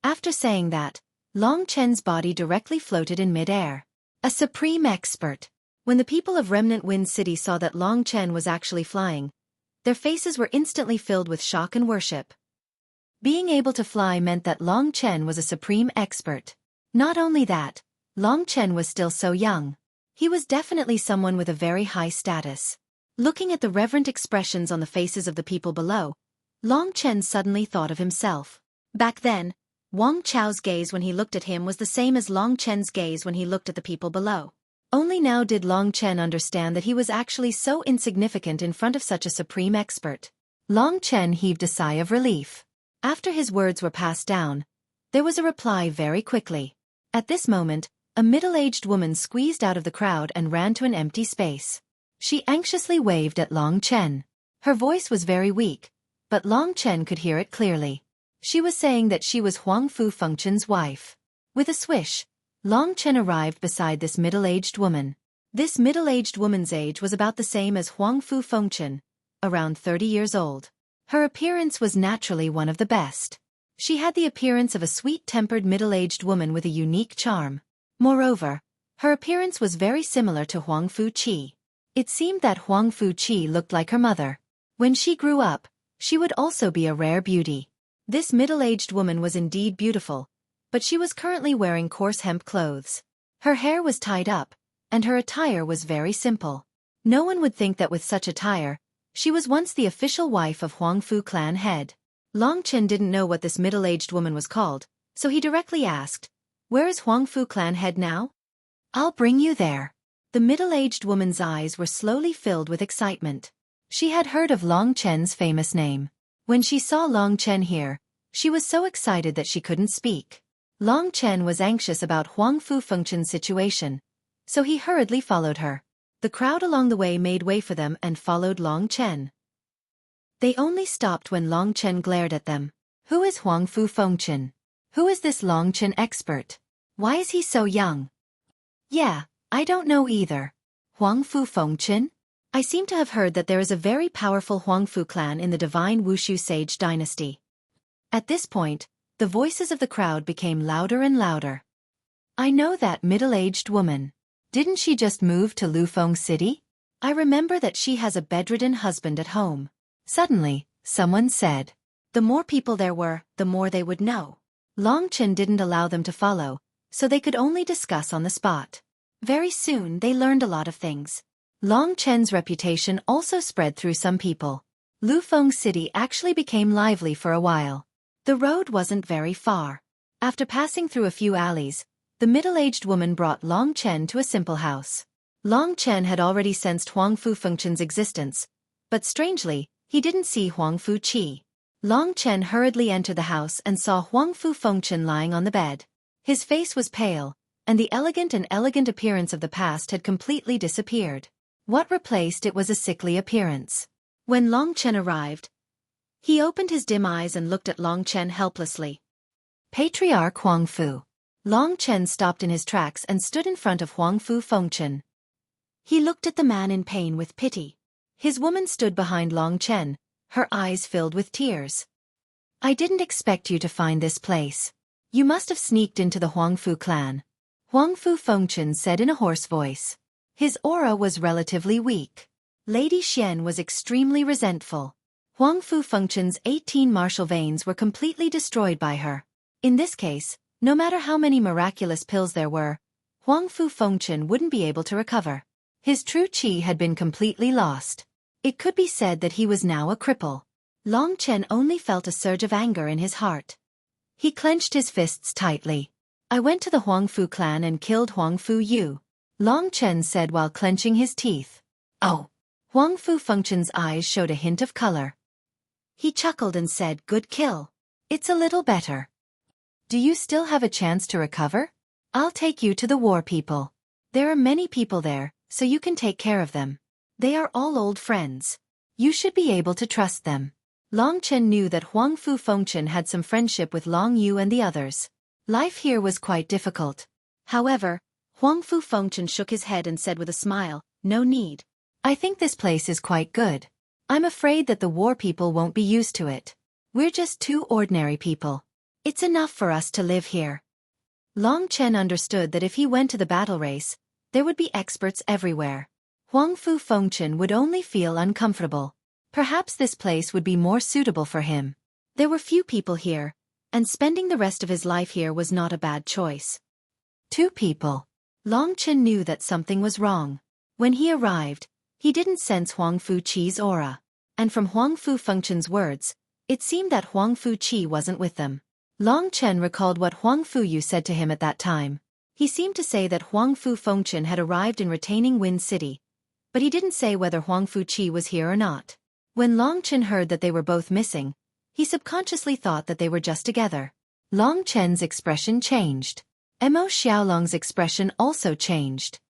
[SPEAKER 1] After saying that, Long Chen's body directly floated in mid-air. A supreme expert. When the people of Remnant Wind City saw that Long Chen was actually flying, their faces were instantly filled with shock and worship. Being able to fly meant that Long Chen was a supreme expert. Not only that, Long Chen was still so young. He was definitely someone with a very high status. Looking at the reverent expressions on the faces of the people below, Long Chen suddenly thought of himself. Back then, Wang Chao's gaze when he looked at him was the same as Long Chen's gaze when he looked at the people below. Only now did Long Chen understand that he was actually so insignificant in front of such a supreme expert. Long Chen heaved a sigh of relief. After his words were passed down, there was a reply very quickly. At this moment, a middle-aged woman squeezed out of the crowd and ran to an empty space. She anxiously waved at Long Chen. Her voice was very weak, but Long Chen could hear it clearly. She was saying that she was Huang Fu Fengchen's wife. With a swish, Long Chen arrived beside this middle-aged woman. This middle-aged woman's age was about the same as Huang Fu Fengchen, around 30 years old. Her appearance was naturally one of the best. She had the appearance of a sweet-tempered middle-aged woman with a unique charm. Moreover, her appearance was very similar to Huang Fu Qi. It seemed that Huang Fu Qi looked like her mother. When she grew up, she would also be a rare beauty. This middle-aged woman was indeed beautiful, but she was currently wearing coarse hemp clothes. Her hair was tied up, and her attire was very simple. No one would think that with such attire, she was once the official wife of Huang Fu clan head. Long Chen didn't know what this middle-aged woman was called, so he directly asked, "Where is Huang Fu clan head now?" "I'll bring you there." The middle-aged woman's eyes were slowly filled with excitement. She had heard of Long Chen's famous name. When she saw Long Chen here, she was so excited that she couldn't speak. Long Chen was anxious about Huang Fu Fengchen's situation, so he hurriedly followed her. The crowd along the way made way for them and followed Long Chen. They only stopped when Long Chen glared at them. Who is Huang Fu Fengchen? Who is this Long Chen expert? Why is he so young? Yeah, I don't know either. Huang Fu Fengchen? I seem to have heard that there is a very powerful Huang Fu clan in the divine Wushu sage dynasty. At this point, the voices of the crowd became louder and louder. I know that middle-aged woman. Didn't she just move to Lufeng City? I remember that she has a bedridden husband at home. Suddenly, someone said. The more people there were, the more they would know. Long Chen didn't allow them to follow, so they could only discuss on the spot. Very soon they learned a lot of things. Long Chen's reputation also spread through some people. Lufeng City actually became lively for a while. The road wasn't very far. After passing through a few alleys, the middle-aged woman brought Long Chen to a simple house. Long Chen had already sensed Huang Fu Fengchen's existence, but strangely, he didn't see Huang Fu Qi. Long Chen hurriedly entered the house and saw Huang Fu Fengchen lying on the bed. His face was pale, and the elegant appearance of the past had completely disappeared. What replaced it was a sickly appearance. When Long Chen arrived, he opened his dim eyes and looked at Long Chen helplessly. Patriarch Huang Fu. Long Chen stopped in his tracks and stood in front of Huang Fu Fengchen. He looked at the man in pain with pity. His woman stood behind Long Chen, her eyes filled with tears. I didn't expect you to find this place. You must have sneaked into the Huang Fu clan. Huang Fu Fengchen said in a hoarse voice. His aura was relatively weak. Lady Xian was extremely resentful. Huang Fu Fengchen's 18 martial veins were completely destroyed by her. In this case, no matter how many miraculous pills there were, Huang Fu Fengchen wouldn't be able to recover. His true qi had been completely lost. It could be said that he was now a cripple. Long Chen only felt a surge of anger in his heart. He clenched his fists tightly. I went to the Huang Fu clan and killed Huang Fu Yu. Long Chen said while clenching his teeth. Oh! Huang Fu Fengchen's eyes showed a hint of color. He chuckled and said, good kill. It's a little better. Do you still have a chance to recover? I'll take you to the war people. There are many people there, so you can take care of them. They are all old friends. You should be able to trust them. Long Chen knew that Huang Fu Fengchen had some friendship with Long Yu and the others. Life here was quite difficult. However,
[SPEAKER 2] Huang Fu Fengchen shook his head and said with a smile, "No need.
[SPEAKER 1] I think this place is quite good. I'm afraid that the war people won't be used to it. We're just two ordinary people. It's enough for us to live here."
[SPEAKER 2] Long Chen understood that if he went to the battle race, there would be experts everywhere. Huang Fu Fengchen would only feel uncomfortable. Perhaps this place would be more suitable for him. There were few people here, and spending the rest of his life here was not a bad choice.
[SPEAKER 1] 2 people.
[SPEAKER 2] Long Chen knew that something was wrong. When he arrived, he didn't sense Huang Fu Qi's aura. And from Huang Fu Fengchen's words, it seemed that Huang Fu Qi wasn't with them. Long Chen recalled what Huang Fu Yu said to him at that time. He seemed to say that Huang Fu Fengchen had arrived in retaining Wind City, but he didn't say whether Huang Fu Qi was here or not. When Long Chen heard that they were both missing, he subconsciously thought that they were just together.
[SPEAKER 1] Long Chen's expression changed. Mo Xiaolong's expression also changed.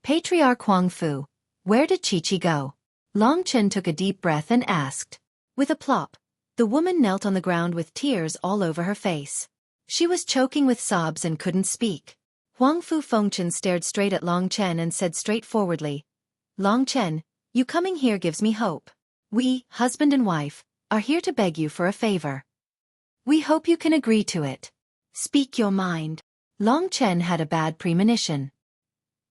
[SPEAKER 1] "Patriarch Huang Fu, where did Xueqi go?" Long Chen took a deep breath and asked.
[SPEAKER 2] With a plop, the woman knelt on the ground with tears all over her face. She was choking with sobs and couldn't speak. Huang Fu Fengchen stared straight at Long Chen and said straightforwardly, "Long Chen, you coming here gives me hope. We, husband and wife, are here to beg you for a favor. We hope you can agree to it. Speak your mind." Long Chen had a bad premonition.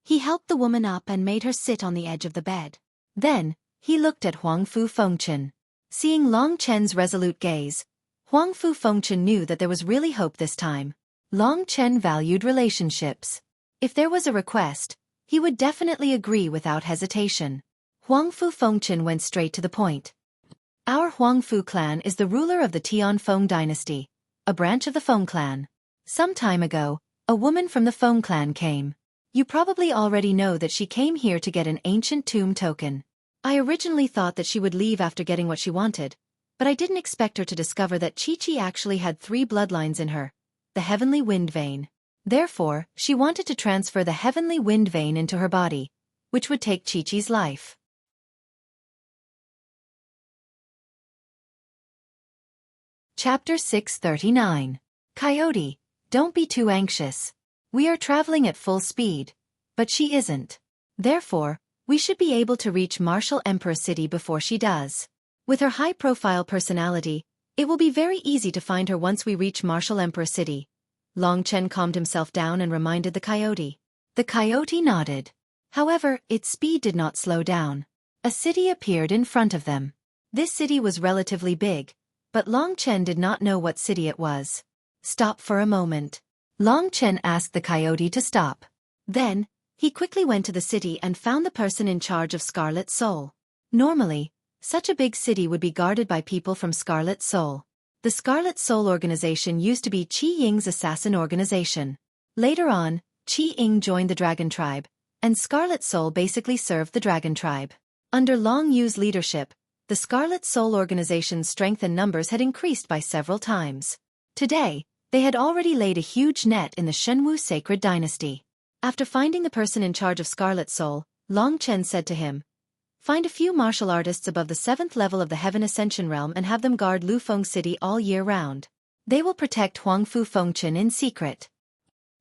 [SPEAKER 2] He helped the woman up and made her sit on the edge of the bed. Then, he looked at Huang Fu Fengchen. Seeing Long Chen's resolute gaze, Huang Fu Fengchen knew that there was really hope this time. Long Chen valued relationships. If there was a request, he would definitely agree without hesitation. Huang Fu Fengchen went straight to the point. "Our Huang Fu clan is the ruler of the Tianfeng dynasty, a branch of the Feng clan. Some time ago, a woman from the Feng clan came. You probably already know that she came here to get an ancient tomb token. I originally thought that she would leave after getting what she wanted, but I didn't expect her to discover that Xueqi actually had 3 bloodlines in her, the heavenly wind vein. Therefore, she wanted to transfer the heavenly wind vein into her body, which would take Xueqi's life."
[SPEAKER 1] Chapter 639. Coyote, don't be too anxious. We are traveling at full speed, but she isn't. Therefore, we should be able to reach Martial Emperor City before she does. With her high-profile personality, it will be very easy to find her once we reach Martial Emperor City. Long Chen calmed himself down and reminded the coyote.
[SPEAKER 2] The coyote nodded. However, its speed did not slow down. A city appeared in front of them. This city was relatively big, but Long Chen did not know what city it was. "Stop for a moment." Long Chen asked the coyote to stop. Then, he quickly went to the city and found the person in charge of Scarlet Soul. Normally, such a big city would be guarded by people from Scarlet Soul. The Scarlet Soul organization used to be Qi Ying's assassin organization. Later on, Qi Ying joined the Dragon Tribe, and Scarlet Soul basically served the Dragon Tribe. Under Long Yu's leadership, the Scarlet Soul organization's strength and numbers had increased by several times. Today, they had already laid a huge net in the Shenwu Sacred Dynasty. After finding the person in charge of Scarlet Soul, Long Chen said to him, "Find a few martial artists above the 7th level of the Heaven Ascension Realm and have them guard Lufeng City all year round. They will protect Huang Fu Fengchen in secret."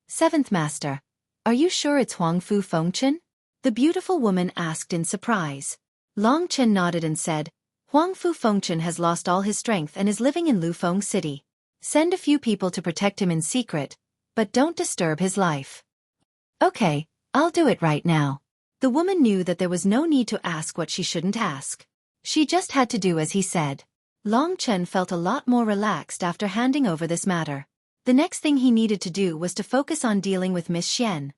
[SPEAKER 2] "7th Master, are you sure it's Huang Fu Fengchen?" the beautiful woman asked in surprise. Long Chen nodded and said, "Huang Fu Fengchen has lost all his strength and is living in Lufeng City. Send a few people to protect him in secret, but don't disturb his life."
[SPEAKER 1] "Okay, I'll do it right now."
[SPEAKER 2] The woman knew that there was no need to ask what she shouldn't ask. She just had to do as he said. Long Chen felt a lot more relaxed after handing over this matter. The next thing he needed to do was to focus on dealing with Miss Xian.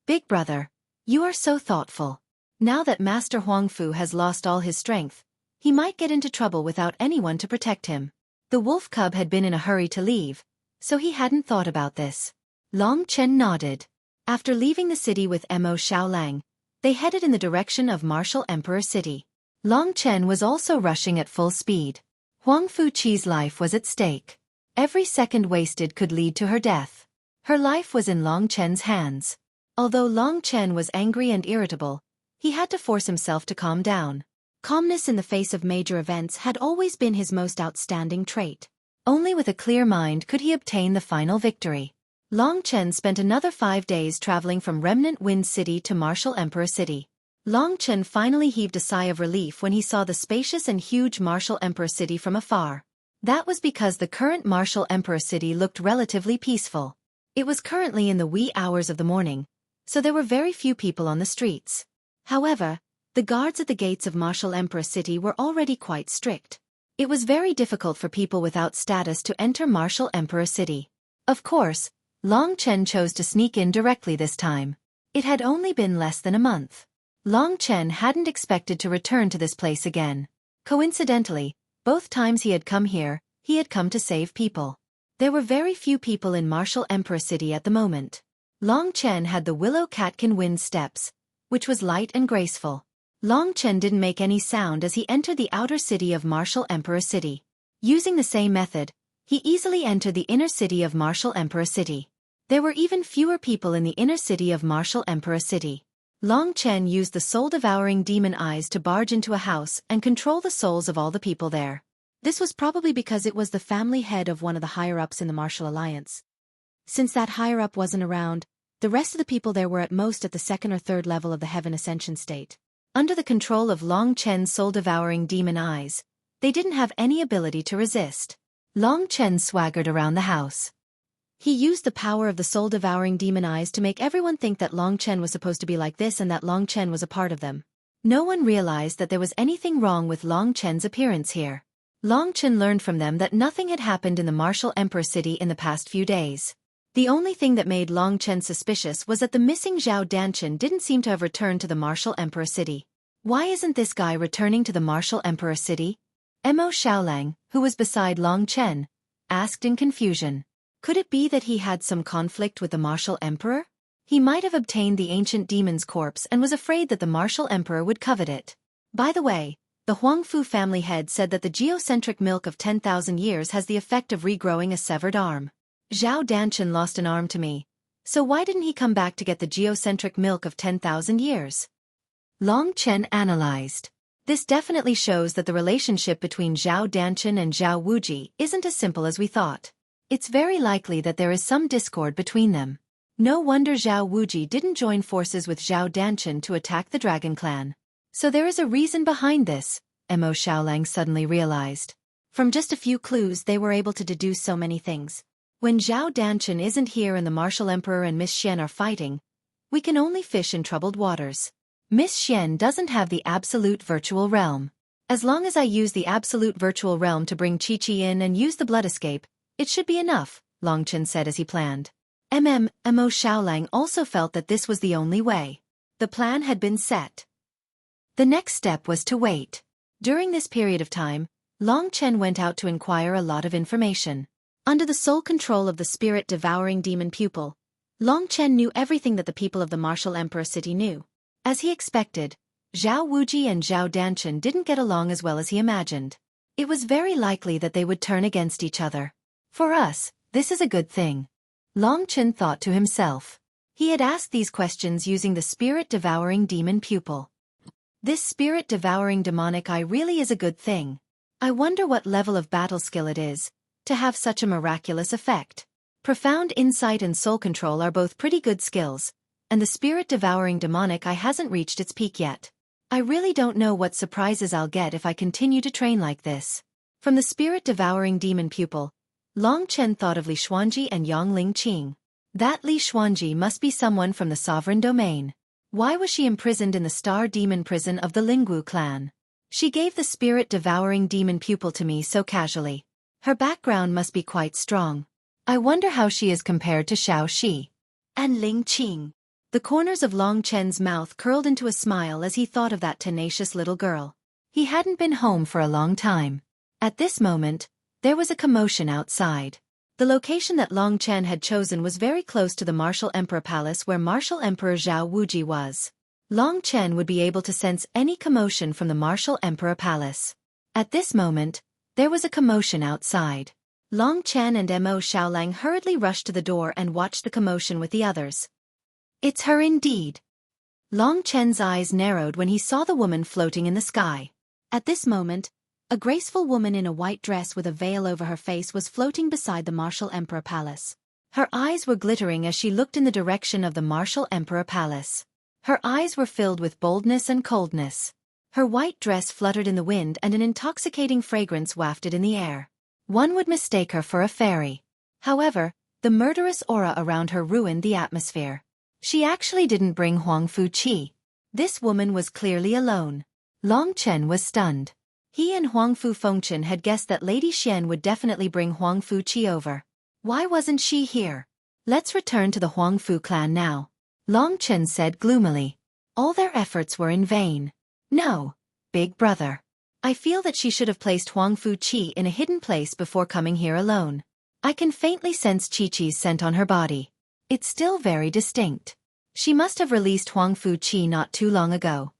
[SPEAKER 2] "Big brother, you are so thoughtful. Now that Master Huang Fu has lost all his strength, he might get into trouble without anyone to protect him." The wolf cub had been in a hurry to leave, so he hadn't thought about this. Long Chen nodded. After leaving the city with Mo Xiaolang, they headed in the direction of Martial Emperor City. Long Chen was also rushing at full speed. Huang Fu Qi's life was at stake. Every second wasted could lead to her death. Her life was in Long Chen's hands. Although Long Chen was angry and irritable, he had to force himself to calm down. Calmness in the face of major events had always been his most outstanding trait. Only with a clear mind could he obtain the final victory.
[SPEAKER 1] Long Chen spent another 5 days traveling from Remnant Wind City to Martial Emperor City. Long Chen finally heaved a sigh of relief when he saw the spacious and huge Martial Emperor City from afar. That was because the current Martial Emperor City looked relatively peaceful. It was currently in the wee hours of the morning, so there were very few people on the streets. However, the guards at the gates of Martial Emperor City were already quite strict. It was very difficult for people without status to enter Martial Emperor City. Of course, Long Chen chose to sneak in directly this time. It had only been less than a month. Long Chen hadn't expected to return to this place again. Coincidentally, both times he had come here, he had come to save people. There were very few people in Martial Emperor City at the moment. Long Chen had the willow catkin wind steps, which was light and graceful. Long Chen didn't make any sound as he entered the outer city of Martial Emperor City. Using the same method, he easily entered the inner city of Martial Emperor City. There were even fewer people in the inner city of Martial Emperor City. Long Chen used the soul-devouring demon eyes to barge into a house and control the souls of all the people there. This was probably because it was the family head of one of the higher-ups in the Martial Alliance. Since that higher-up wasn't around, the rest of the people there were at most at the 2nd or 3rd level of the Heaven Ascension state. Under the control of Long Chen's soul-devouring demon eyes, they didn't have any ability to resist. Long Chen swaggered around the house. He used the power of the soul-devouring demon eyes to make everyone think that Long Chen was supposed to be like this and that Long Chen was a part of them. No one realized that there was anything wrong with Long Chen's appearance here. Long Chen learned from them that nothing had happened in the Martial Emperor City in the past few days. The only thing that made Long Chen suspicious was that the missing Zhao Danchen didn't seem to have returned to the Martial Emperor City. Why isn't this guy returning to the Martial Emperor City? Mo Xiaolang, who was beside Long Chen, asked in confusion. Could it be that he had some conflict with the Martial Emperor? He might have obtained the ancient demon's corpse and was afraid that the Martial Emperor would covet it. By the way, the Huangfu family head said that the geocentric milk of 10,000 years has the effect of regrowing a severed arm. Zhao Danchen lost an arm to me, so why didn't he come back to get the geocentric milk of 10,000 years? Long Chen analyzed. This definitely shows that the relationship between Zhao Danchen and Zhao Wuji isn't as simple as we thought. It's very likely that there is some discord between them. No wonder Zhao Wuji didn't join forces with Zhao Danchen to attack the Dragon Clan. So there is a reason behind this, Mo Xiaolang suddenly realized. From just a few clues they were able to deduce so many things. When Zhao Danchen isn't here and the Martial Emperor and Miss Xian are fighting, we can only fish in troubled waters. Miss Xian doesn't have the absolute virtual realm. As long as I use the absolute virtual realm to bring Xueqi in and use the blood escape, it should be enough, Long Chen said as he planned. Mo Xiaolang also felt that this was the only way. The plan had been set. The next step was to wait. During this period of time, Long Chen went out to inquire a lot of information. Under the sole control of the spirit-devouring demon pupil, Long Chen knew everything that the people of the Martial Emperor City knew. As he expected, Zhao Wuji and Zhao Danchen didn't get along as well as he imagined. It was very likely that they would turn against each other. For us, this is a good thing. Long Chen thought to himself. He had asked these questions using the spirit-devouring demon pupil. This spirit-devouring demonic eye really is a good thing. I wonder what level of battle skill it is, to have such a miraculous effect. Profound insight and soul control are both pretty good skills, and the spirit-devouring demonic eye hasn't reached its peak yet. I really don't know what surprises I'll get if I continue to train like this. From the spirit-devouring demon pupil, Long Chen thought of Li Xuanji and Yang Lingqing. That Li Xuanji must be someone from the sovereign domain. Why was she imprisoned in the star demon prison of the Lingwu clan? She gave the spirit-devouring demon pupil to me so casually. Her background must be quite strong. I wonder how she is compared to Xiao Shi and Ling Qing. The corners of Long Chen's mouth curled into a smile as he thought of that tenacious little girl. He hadn't been home for a long time. At this moment, there was a commotion outside. The location that Long Chen had chosen was very close to the Martial Emperor Palace where Martial Emperor Zhao Wuji was. Long Chen would be able to sense any commotion from the Martial Emperor Palace. At this moment, there was a commotion outside. Long Chen and Mo Xiaolang hurriedly rushed to the door and watched the commotion with the others. It's her indeed. Long Chen's eyes narrowed when he saw the woman floating in the sky. At this moment, a graceful woman in a white dress with a veil over her face was floating beside the Martial Emperor Palace.
[SPEAKER 2] Her eyes were glittering as she looked in the direction of the martial emperor palace. Her eyes were filled with boldness and coldness. Her white dress fluttered in the wind and an intoxicating fragrance wafted in the air. One would mistake her for a fairy. However, the murderous aura around her ruined the atmosphere. She actually didn't bring Huangfu Qi. This woman was clearly alone. Long Chen was stunned. He and Huangfu Fengchen had guessed that Lady Xian would definitely bring Huangfu Qi over. Why wasn't she here? Let's return to the Huangfu clan now, Long Chen said gloomily. All their efforts were in vain. No, big brother. I feel that she should have placed Huangfu Qi in a hidden place before coming here alone. I can faintly sense Qi's scent on her body. It's still very distinct. She must have released Huangfu Qi not too long ago.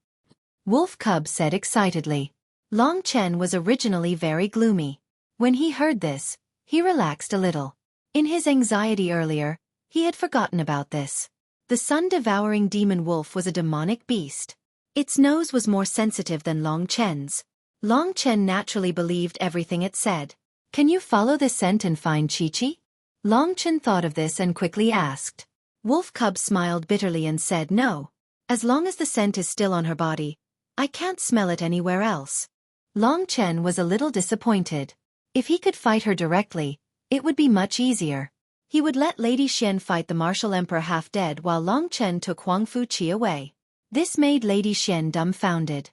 [SPEAKER 2] Wolf Cub said excitedly. Long Chen was originally very gloomy. When he heard this, he relaxed a little. In his anxiety earlier, he had forgotten about this. The sun-devouring demon wolf was a demonic beast. Its nose was more sensitive than Long Chen's. Long Chen naturally believed everything it said. Can you follow the scent and find Qiqi? Long Chen thought of this and quickly asked. Wolf Cub smiled bitterly and said no. As long as the scent is still on her body, I can't smell it anywhere else. Long Chen was a little disappointed. If he could fight her directly, it would be much easier. He would let Lady Xian fight the martial emperor half-dead while Long Chen took Huangfu Qi away. This made Lady Xian dumbfounded.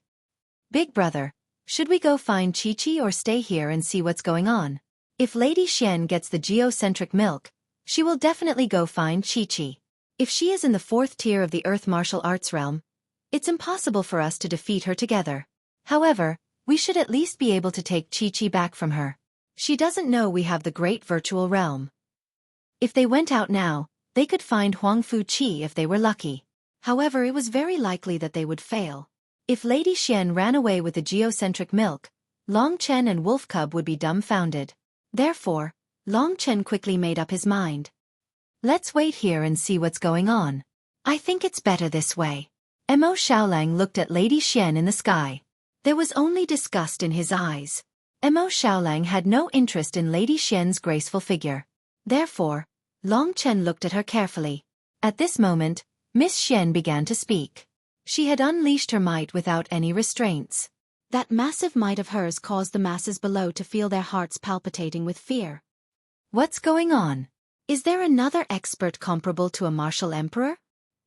[SPEAKER 2] Big brother, should we go find Qiqi or stay here and see what's going on? If Lady Xian gets the geocentric milk, she will definitely go find Qiqi. If she is in the 4th tier of the Earth martial arts realm, it's impossible for us to defeat her together. However, we should at least be able to take Qiqi back from her. She doesn't know we have the great virtual realm. If they went out now, they could find Huangfu Qi if they were lucky. However, it was very likely that they would fail. If Lady Xian ran away with the geocentric milk, Long Chen and Wolf Cub would be dumbfounded. Therefore, Long Chen quickly made up his mind. Let's wait here and see what's going on. I think it's better this way. Mo Xiaolang looked at Lady Xian in the sky. There was only disgust in his eyes. Mo Xiaolang had no interest in Lady Xian's graceful figure. Therefore, Long Chen looked at her carefully. At this moment, Miss Xian began to speak. She had unleashed her might without any restraints. That massive might of hers caused the masses below to feel their hearts palpitating with fear. What's going on? Is there another expert comparable to a martial emperor?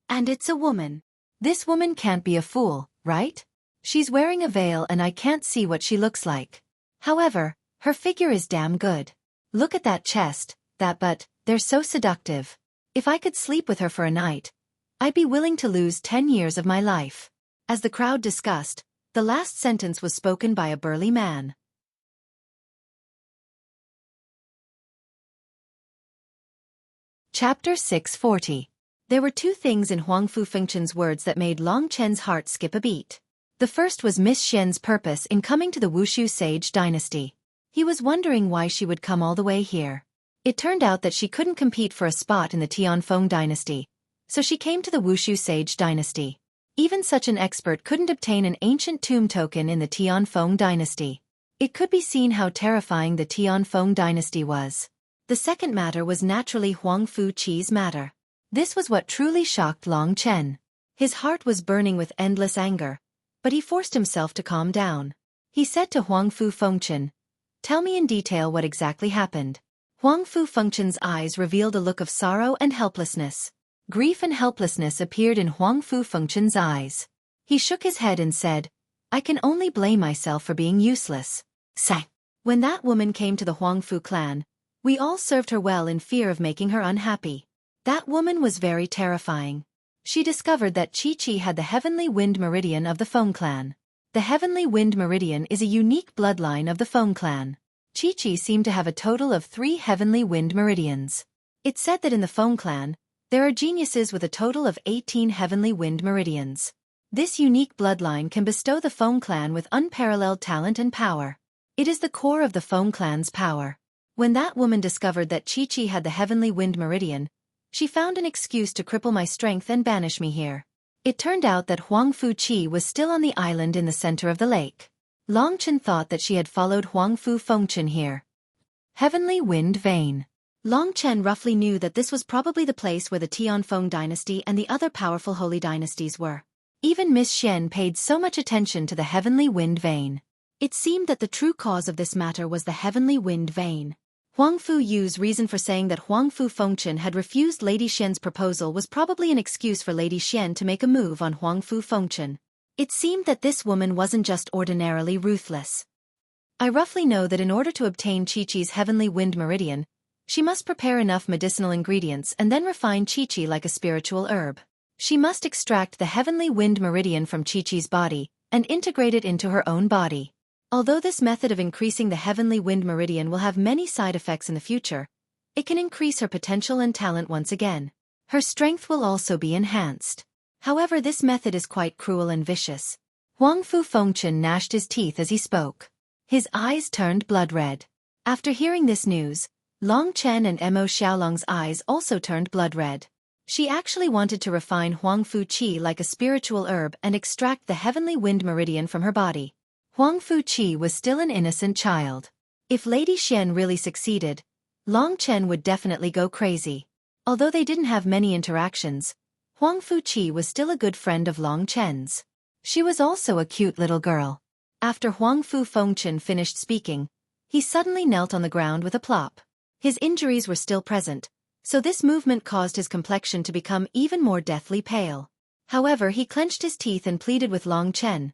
[SPEAKER 2] And it's a woman. This woman can't be a fool, right? She's wearing a veil and I can't see what she looks like. However, her figure is damn good. Look at that chest, that butt, they're so seductive. If I could sleep with her for a night, I'd be willing to lose 10 years of my life. As the crowd discussed, the last sentence was spoken by a burly man. Chapter 640. There were two things in Huangfu Fengchen's words that made Long Chen's heart skip a beat. The first was Miss Xian's purpose in coming to the Wushu Sage dynasty. He was wondering why she would come all the way here. It turned out that she couldn't compete for a spot in the Tianfeng dynasty, so she came to the Wushu Sage dynasty. Even such an expert couldn't obtain an ancient tomb token in the Tianfeng dynasty. It could be seen how terrifying the Tianfeng dynasty was. The second matter was naturally Huangfu Qi's matter. This was what truly shocked Long Chen. His heart was burning with endless anger, but he forced himself to calm down. He said to Huangfu Fengchen, "Tell me in detail what exactly happened." Huangfu Fengchen's eyes revealed a look of sorrow and helplessness. Grief and helplessness appeared in Huangfu Fengchen's eyes. He shook his head and said, "I can only blame myself for being useless." Say. When that woman came to the Huangfu clan, we all served her well in fear of making her unhappy. That woman was very terrifying. She discovered that Qiqi had the Heavenly Wind Meridian of the Feng clan. The Heavenly Wind Meridian is a unique bloodline of the Feng clan. Qiqi seemed to have a total of 3 Heavenly Wind Meridians. It's said that in the Feng clan, there are geniuses with a total of 18 Heavenly Wind Meridians. This unique bloodline can bestow the Feng clan with unparalleled talent and power. It is the core of the Feng clan's power. When that woman discovered that Qiqi had the Heavenly Wind Meridian, she found an excuse to cripple my strength and banish me here. It turned out that Huangfu Qi was still on the island in the center of the lake. Long Chen thought that she had followed Huangfu Fengchen here. Heavenly Wind Vein. Long Chen roughly knew that this was probably the place where the Tianfeng dynasty and the other powerful holy dynasties were. Even Miss Xian paid so much attention to the heavenly wind vein. It seemed that the true cause of this matter was the heavenly wind vein. Huang Fu Yu's reason for saying that Huang Fu Fengchen had refused Lady Xian's proposal was probably an excuse for Lady Xian to make a move on Huang Fu Fengchen. It seemed that this woman wasn't just ordinarily ruthless. I roughly know that in order to obtain Qiqi's heavenly wind meridian, she must prepare enough medicinal ingredients and then refine Qiqi like a spiritual herb. She must extract the heavenly wind meridian from Qiqi's body and integrate it into her own body. Although this method of increasing the heavenly wind meridian will have many side effects in the future, it can increase her potential and talent once again. Her strength will also be enhanced. However, this method is quite cruel and vicious. Huang Fu Fengchen gnashed his teeth as he spoke. His eyes turned blood red. After hearing this news, Long Chen and Mo Xiaolong's eyes also turned blood red. She actually wanted to refine Huang Fu Qi like a spiritual herb and extract the heavenly wind meridian from her body. Huang Fu Qi was still an innocent child. If Lady Xian really succeeded, Long Chen would definitely go crazy. Although they didn't have many interactions, Huang Fu Qi was still a good friend of Long Chen's. She was also a cute little girl. After Huang Fu Fengchen finished speaking, he suddenly knelt on the ground with a plop. His injuries were still present, so this movement caused his complexion to become even more deathly pale. However, he clenched his teeth and pleaded with Long Chen.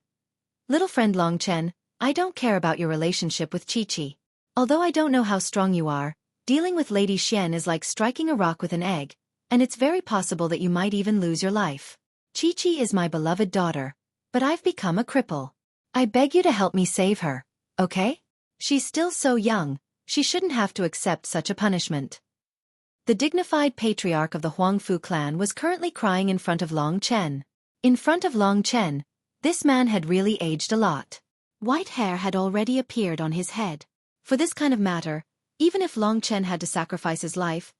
[SPEAKER 2] "Little friend Long Chen, I don't care about your relationship with Qiqi. Although I don't know how strong you are, dealing with Lady Xian is like striking a rock with an egg, and it's very possible that you might even lose your life. Qiqi is my beloved daughter, but I've become a cripple. I beg you to help me save her, okay? She's still so young, she shouldn't have to accept such a punishment." The dignified patriarch of the Huang Fu clan was currently crying in front of Long Chen. In front of Long Chen, this man had really aged a lot. White hair had already appeared on his head. For this kind of matter, even if Long Chen had to sacrifice his life,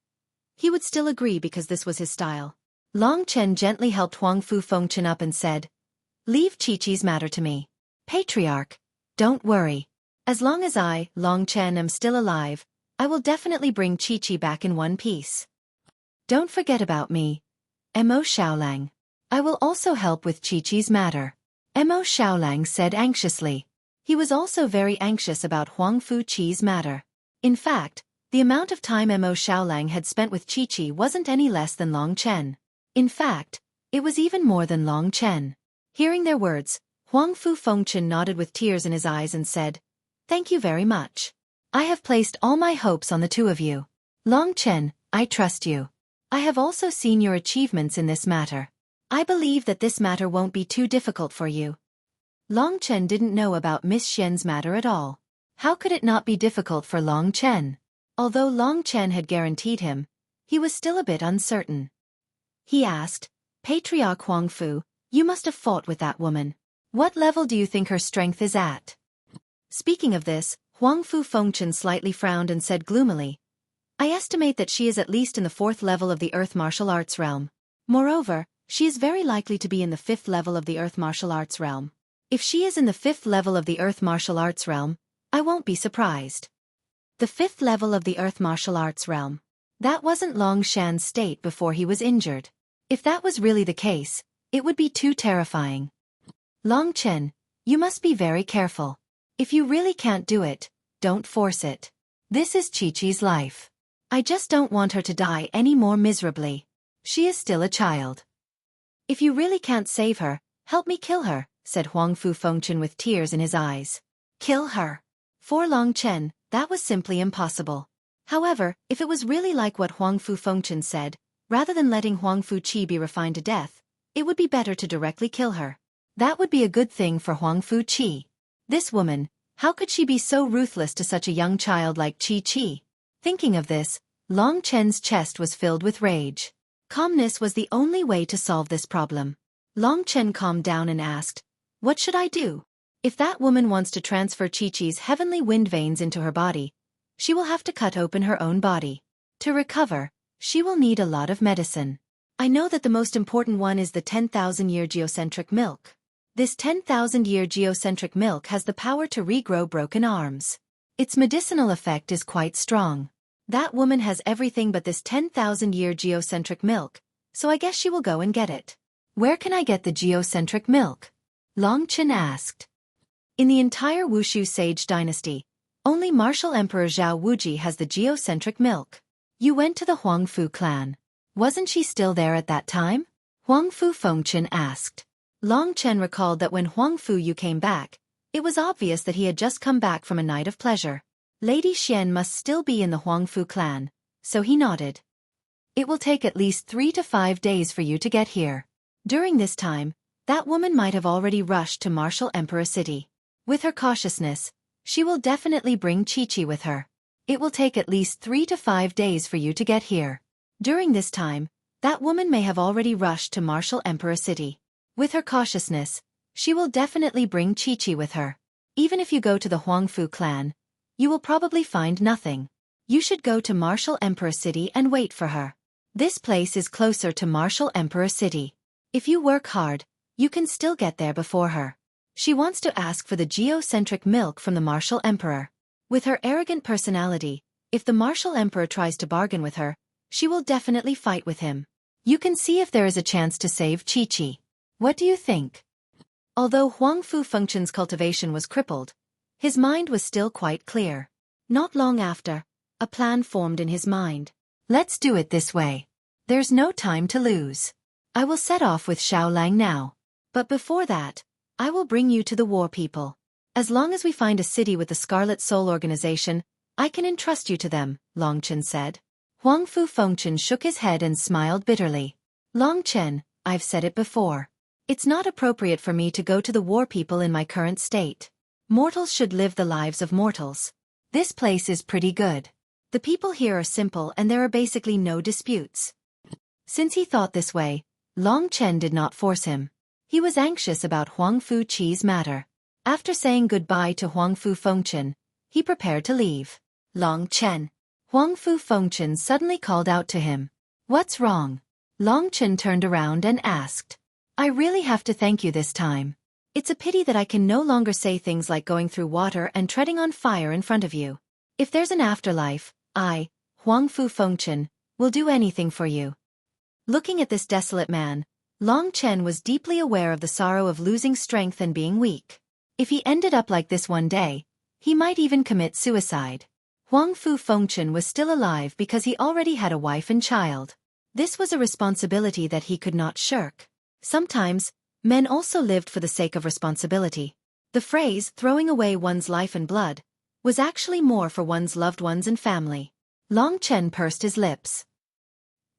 [SPEAKER 2] he would still agree because this was his style. Long Chen gently helped Huang Fu Fengchen up and said, "Leave Qiqi's matter to me. Patriarch, don't worry. As long as I, Long Chen, am still alive, I will definitely bring Qiqi back in one piece. Don't forget about me, Mo Xiaolang. I will also help with Qiqi's matter." Mo Xiaolang said anxiously. He was also very anxious about Huang Fu Qi's matter. In fact, the amount of time Mo Xiaolang had spent with Qiqi wasn't any less than Long Chen. In fact, it was even more than Long Chen. Hearing their words, Huang Fu Fengchen nodded with tears in his eyes and said, "Thank you very much. I have placed all my hopes on the two of you. Long Chen, I trust you. I have also seen your achievements in this matter. I believe that this matter won't be too difficult for you." Long Chen didn't know about Miss Xian's matter at all. How could it not be difficult for Long Chen? Although Long Chen had guaranteed him, he was still a bit uncertain. He asked, "Patriarch Huang Fu, you must have fought with that woman. What level do you think her strength is at?" Speaking of this, Huang Fu Fengchen slightly frowned and said gloomily, "I estimate that she is at least in the 4th level of the Earth martial arts realm. Moreover, she is very likely to be in the 5th level of the Earth martial arts realm. If she is in the 5th level of the Earth martial arts realm, I won't be surprised." The 5th level of the Earth martial arts realm. That wasn't Long Shan's state before he was injured. If that was really the case, it would be too terrifying. Long Chen, you must be very careful. If you really can't do it, don't force it. This is Qiqi's life. I just don't want her to die any more miserably. She is still a child. If you really can't save her, help me kill her, said Huang Fu Fengchen with tears in his eyes. Kill her. For Long Chen, that was simply impossible. However, if it was really like what Huang Fu Fengchen said, rather than letting Huang Fu Qi be refined to death, it would be better to directly kill her. That would be a good thing for Huang Fu Qi. This woman, how could she be so ruthless to such a young child like Qi? Thinking of this, Long Chen's chest was filled with rage. Calmness was the only way to solve this problem. Long Chen calmed down and asked, "What should I do? If that woman wants to transfer Qiqi's heavenly wind veins into her body, she will have to cut open her own body. To recover, she will need a lot of medicine. I know that the most important one is the 10,000-year geocentric milk. This 10,000-year geocentric milk has the power to regrow broken arms. Its medicinal effect is quite strong. That woman has everything but this 10,000-year geocentric milk, so I guess she will go and get it.
[SPEAKER 1] Where can I get the geocentric milk? Long Chen asked.
[SPEAKER 2] In the entire Wushu Sage dynasty, only martial Emperor Zhao Wuji has the geocentric milk.
[SPEAKER 1] You went to the Huangfu clan. Wasn't she still there at that time? Huangfu Fengchen asked.
[SPEAKER 2] Long Chen recalled that when Huangfu Yu came back, it was obvious that he had just come back from a night of pleasure. Lady Xian must still be in the Huangfu clan, so he nodded.
[SPEAKER 1] It will take at least 3 to 5 days for you to get here.
[SPEAKER 2] During this time, that woman might have already rushed to Martial Emperor City. With her cautiousness, she will definitely bring Xueqi with her.
[SPEAKER 1] It will take at least 3 to 5 days for you to get here.
[SPEAKER 2] During this time, that woman may have already rushed to Martial Emperor City. With her cautiousness, she will definitely bring Xueqi with her. Even if you go to the Huangfu clan, you will probably find nothing. You should go to Martial Emperor City and wait for her. This place is closer to Martial Emperor City. If you work hard, you can still get there before her. She wants to ask for the geocentric milk from the Martial Emperor. With her arrogant personality, if the Martial Emperor tries to bargain with her, she will definitely fight with him.
[SPEAKER 1] You can see if there is a chance to save Xueqi. What do you think?
[SPEAKER 2] Although Huangfu Fengchen's cultivation was crippled, his mind was still quite clear. Not long after, a plan formed in his mind.
[SPEAKER 1] Let's do it this way. There's no time to lose. I will set off with Xiaolang now.
[SPEAKER 2] But before that, I will bring you to the war people. As long as we find a city with the Scarlet Soul organization, I can entrust you to them, Long Chen said.
[SPEAKER 1] Huangfu Fengchen shook his head and smiled bitterly.
[SPEAKER 2] Long Chen, I've said it before. It's not appropriate for me to go to the war people in my current state. Mortals should live the lives of mortals.
[SPEAKER 1] This place is pretty good.
[SPEAKER 2] The people here are simple and there are basically no disputes. Since he thought this way, Long Chen did not force him. He was anxious about Huangfu Qi's matter. After saying goodbye to Huangfu Fengchen, he prepared to leave.
[SPEAKER 1] Long Chen.
[SPEAKER 2] Huangfu Fengchen suddenly called out to him.
[SPEAKER 1] What's wrong?
[SPEAKER 2] Long Chen turned around and asked. I really have to thank you this time. It's a pity that I can no longer say things like going through water and treading on fire in front of you. If there's an afterlife, I, Huangfu Fengchen, will do anything for you. Looking at this desolate man, Long Chen was deeply aware of the sorrow of losing strength and being weak. If he ended up like this one day, he might even commit suicide. Huangfu Fengchen was still alive because he already had a wife and child. This was a responsibility that he could not shirk. Sometimes, men also lived for the sake of responsibility. The phrase, throwing away one's life and blood, was actually more for one's loved ones and family. Long Chen pursed his lips.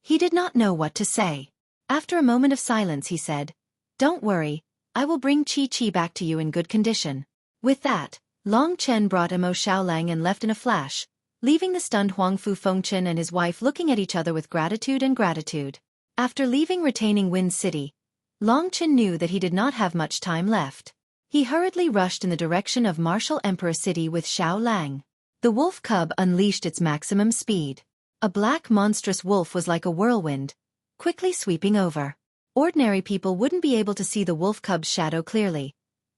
[SPEAKER 2] He did not know what to say. After a moment of silence he said, Don't worry, I will bring Xueqi back to you in good condition. With that, Long Chen brought Mo Xiaolang and left in a flash, leaving the stunned Huangfu Fengchen and his wife looking at each other with gratitude and gratitude. After leaving Retaining Wind City, Long Chen knew that he did not have much time left. He hurriedly rushed in the direction of Martial Emperor City with Xiaolang. The wolf cub unleashed its maximum speed. A black monstrous wolf was like a whirlwind, quickly sweeping over. Ordinary people wouldn't be able to see the wolf cub's shadow clearly,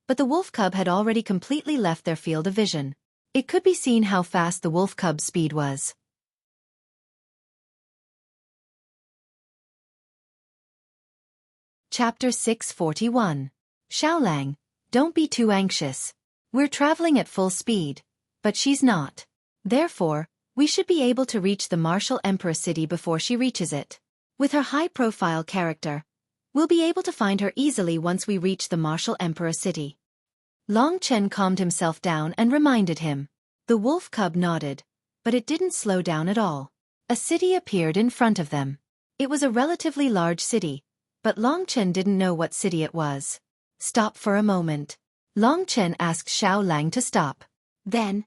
[SPEAKER 2] but the wolf cub had already completely left their field of vision. It could be seen how fast the wolf cub's speed was. Chapter 641. Xiaolang, don't be too anxious. We're traveling at full speed, but she's not. Therefore, we should be able to reach the Martial Emperor City before she reaches it. With her high-profile character, we'll be able to find her easily once we reach the Martial Emperor City. Long Chen calmed himself down and reminded him. The wolf cub nodded, but it didn't slow down at all. A city appeared in front of them. It was a relatively large city, but Long Chen didn't know what city it was. Stop for a moment. Long Chen asked Xiaolang to stop. Then,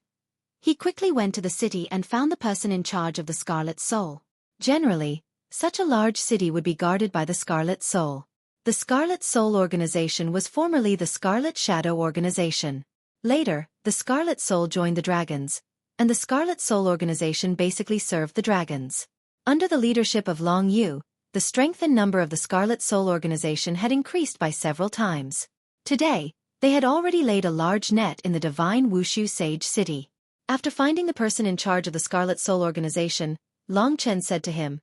[SPEAKER 2] he quickly went to the city and found the person in charge of the Scarlet Soul. Generally, such a large city would be guarded by the Scarlet Soul. The Scarlet Soul organization was formerly the Scarlet Shadow organization. Later, the Scarlet Soul joined the dragons, and the Scarlet Soul organization basically served the dragons. Under the leadership of Long Yu, the strength and number of the Scarlet Soul organization had increased by several times. Today, they had already laid a large net in the divine Wushu Sage City. After finding the person in charge of the Scarlet Soul organization, Long Chen said to him,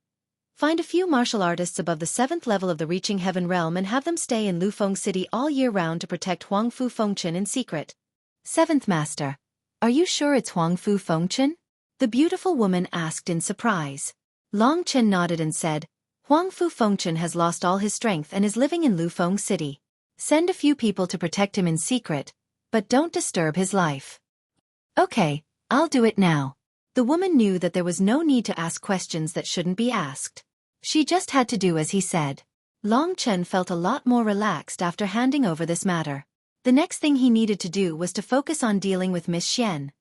[SPEAKER 2] "Find a few martial artists above the 7th level of the Reaching Heaven realm and have them stay in Lufeng City all year round to protect Huangfu Fengchen in secret."
[SPEAKER 1] "7th Master. Are you sure it's Huangfu Fengchen?"
[SPEAKER 2] the beautiful woman asked in surprise. Long Chen nodded and said, "Huangfu Fengchen has lost all his strength and is living in Lufeng City. Send a few people to protect him in secret, but don't disturb his life."
[SPEAKER 1] "Okay, I'll do it now."
[SPEAKER 2] The woman knew that there was no need to ask questions that shouldn't be asked. She just had to do as he said. Long Chen felt a lot more relaxed after handing over this matter. The next thing he needed to do was to focus on dealing with Miss Xian.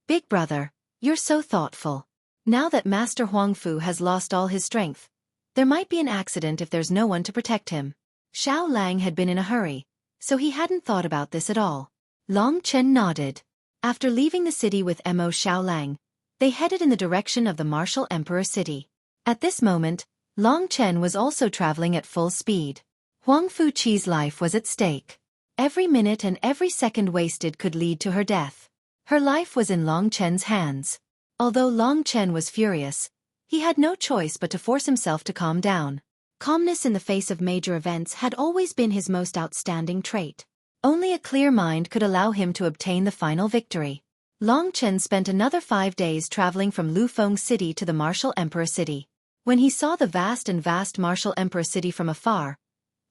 [SPEAKER 2] "Big brother, you're so thoughtful. Now that Master Huangfu has lost all his strength, there might be an accident if there's no one to protect him." Xiao Lang had been in a hurry, so he hadn't thought about this at all. Long Chen nodded. After leaving the city with Mo Xiao Lang, they headed in the direction of the Martial Emperor City. At this moment, Long Chen was also traveling at full speed. Huangfu Qi's life was at stake. Every minute and every second wasted could lead to her death. Her life was in Long Chen's hands. Although Long Chen was furious, he had no choice but to force himself to calm down. Calmness in the face of major events had always been his most outstanding trait. Only a clear mind could allow him to obtain the final victory. Long Chen spent another 5 days traveling from Lufeng City to the Martial Emperor City. When he saw the vast Martial Emperor City from afar,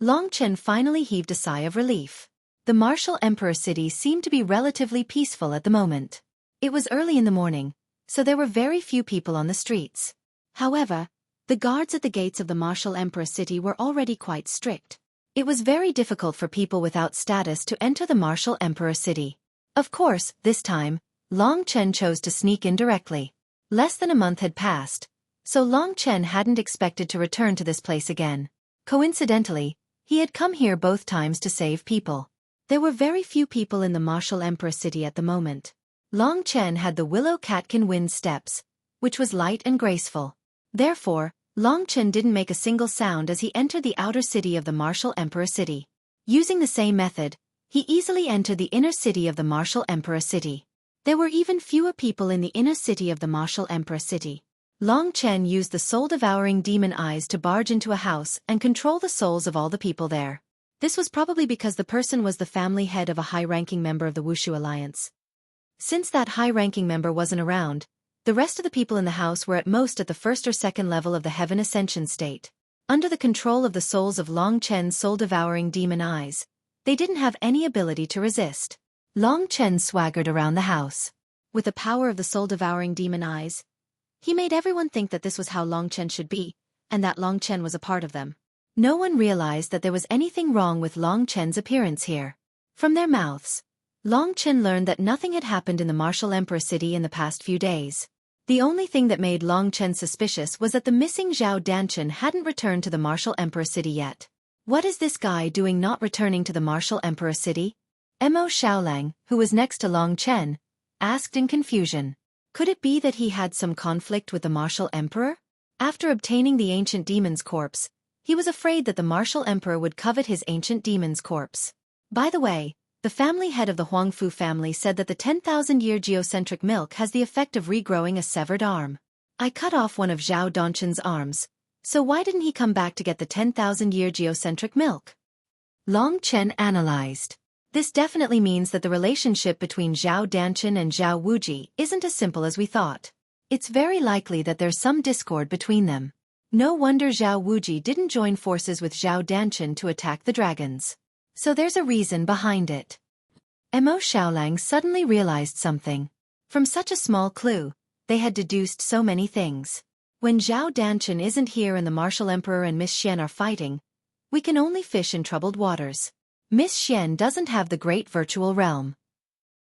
[SPEAKER 2] Long Chen finally heaved a sigh of relief. The Martial Emperor City seemed to be relatively peaceful at the moment. It was early in the morning, so there were very few people on the streets. However, the guards at the gates of the Martial Emperor City were already quite strict. It was very difficult for people without status to enter the Martial Emperor City. Of course, this time, Long Chen chose to sneak in directly. Less than a month had passed, so Long Chen hadn't expected to return to this place again. Coincidentally, he had come here both times to save people. There were very few people in the Martial Emperor City at the moment. Long Chen had the Willow Catkin Wind Steps, which was light and graceful. Therefore, Long Chen didn't make a single sound as he entered the outer city of the Martial Emperor City. Using the same method, he easily entered the inner city of the Martial Emperor City. There were even fewer people in the inner city of the Martial Emperor City. Long Chen used the soul-devouring demon eyes to barge into a house and control the souls of all the people there. This was probably because the person was the family head of a high-ranking member of the Wushu Alliance. Since that high-ranking member wasn't around, the rest of the people in the house were at most at the 1st or 2nd level of the Heaven Ascension state. Under the control of the souls of Long Chen's soul-devouring demon eyes, they didn't have any ability to resist. Long Chen swaggered around the house. With the power of the soul-devouring demon eyes, he made everyone think that this was how Long Chen should be, and that Long Chen was a part of them. No one realized that there was anything wrong with Long Chen's appearance here. From their mouths, Long Chen learned that nothing had happened in the Martial Emperor City in the past few days. The only thing that made Long Chen suspicious was that the missing Zhao Danchen hadn't returned to the Martial Emperor City yet. What is this guy doing not returning to the Martial Emperor City? Mo Xiaolang, who was next to Long Chen, asked in confusion. Could it be that he had some conflict with the Martial Emperor? After obtaining the ancient demon's corpse, he was afraid that the Martial Emperor would covet his ancient demon's corpse. By the way, the family head of the Huangfu family said that the 10,000-year geocentric milk has the effect of regrowing a severed arm. I cut off one of Zhao Danchen's arms, so why didn't he come back to get the 10,000-year geocentric milk? Long Chen analyzed. This definitely means that the relationship between Zhao Danchen and Zhao Wuji isn't as simple as we thought. It's very likely that there's some discord between them. No wonder Zhao Wuji didn't join forces with Zhao Danchen to attack the dragons. So there's a reason behind it. Mo Xiaolang suddenly realized something. From such a small clue, they had deduced so many things. When Zhao Danchen isn't here and the Martial Emperor and Miss Xian are fighting, we can only fish in troubled waters. Miss Xian doesn't have the Great Virtual Realm.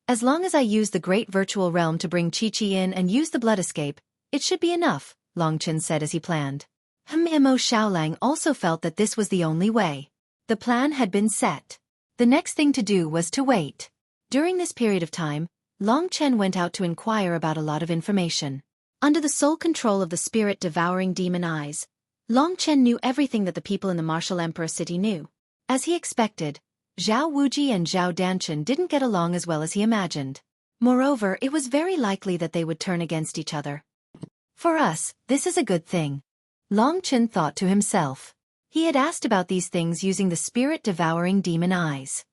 [SPEAKER 2] As long as I use the Great Virtual Realm to bring Chi-Chi in and use the Blood Escape, it should be enough, Long Chen said as he planned. Mo Xiaolang also felt that this was the only way. The plan had been set. The next thing to do was to wait. During this period of time, Long Chen went out to inquire about a lot of information. Under the sole control of the spirit-devouring demon eyes, Long Chen knew everything that the people in the Martial Emperor City knew. As he expected, Zhao Wuji and Zhao Danchen didn't get along as well as he imagined. Moreover, it was very likely that they would turn against each other. For us, this is a good thing. Longchen thought to himself. He had asked about these things using the spirit-devouring demon eyes.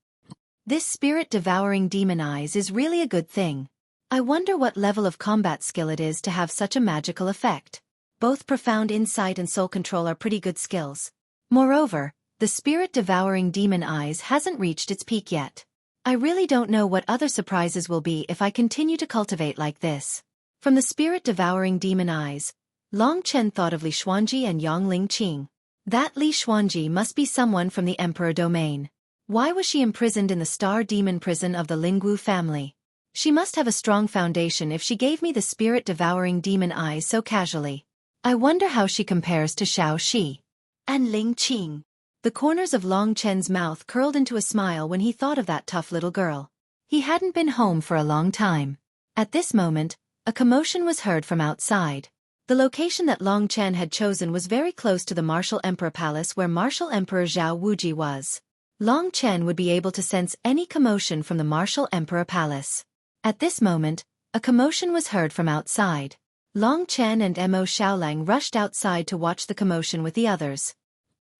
[SPEAKER 2] This spirit-devouring demon eyes is really a good thing. I wonder what level of combat skill it is to have such a magical effect. Both profound insight and soul control are pretty good skills. Moreover, the spirit-devouring demon eyes hasn't reached its peak yet. I really don't know what other surprises will be if I continue to cultivate like this. From the spirit-devouring demon eyes, Long Chen thought of Li Xuanji and Yang Lingqing. That Li Xuanji must be someone from the Emperor domain. Why was she imprisoned in the star demon prison of the Lingwu family? She must have a strong foundation if she gave me the spirit-devouring demon eyes so casually. I wonder how she compares to Xueqi and Ling Qing. The corners of Long Chen's mouth curled into a smile when he thought of that tough little girl. He hadn't been home for a long time. At this moment, a commotion was heard from outside. The location that Long Chen had chosen was very close to the Martial Emperor Palace where Martial Emperor Zhao Wuji was. Long Chen would be able to sense any commotion from the Martial Emperor Palace. At this moment, a commotion was heard from outside. Long Chen and Mo Xiaolang rushed outside to watch the commotion with the others.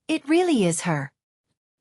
[SPEAKER 2] It really is her.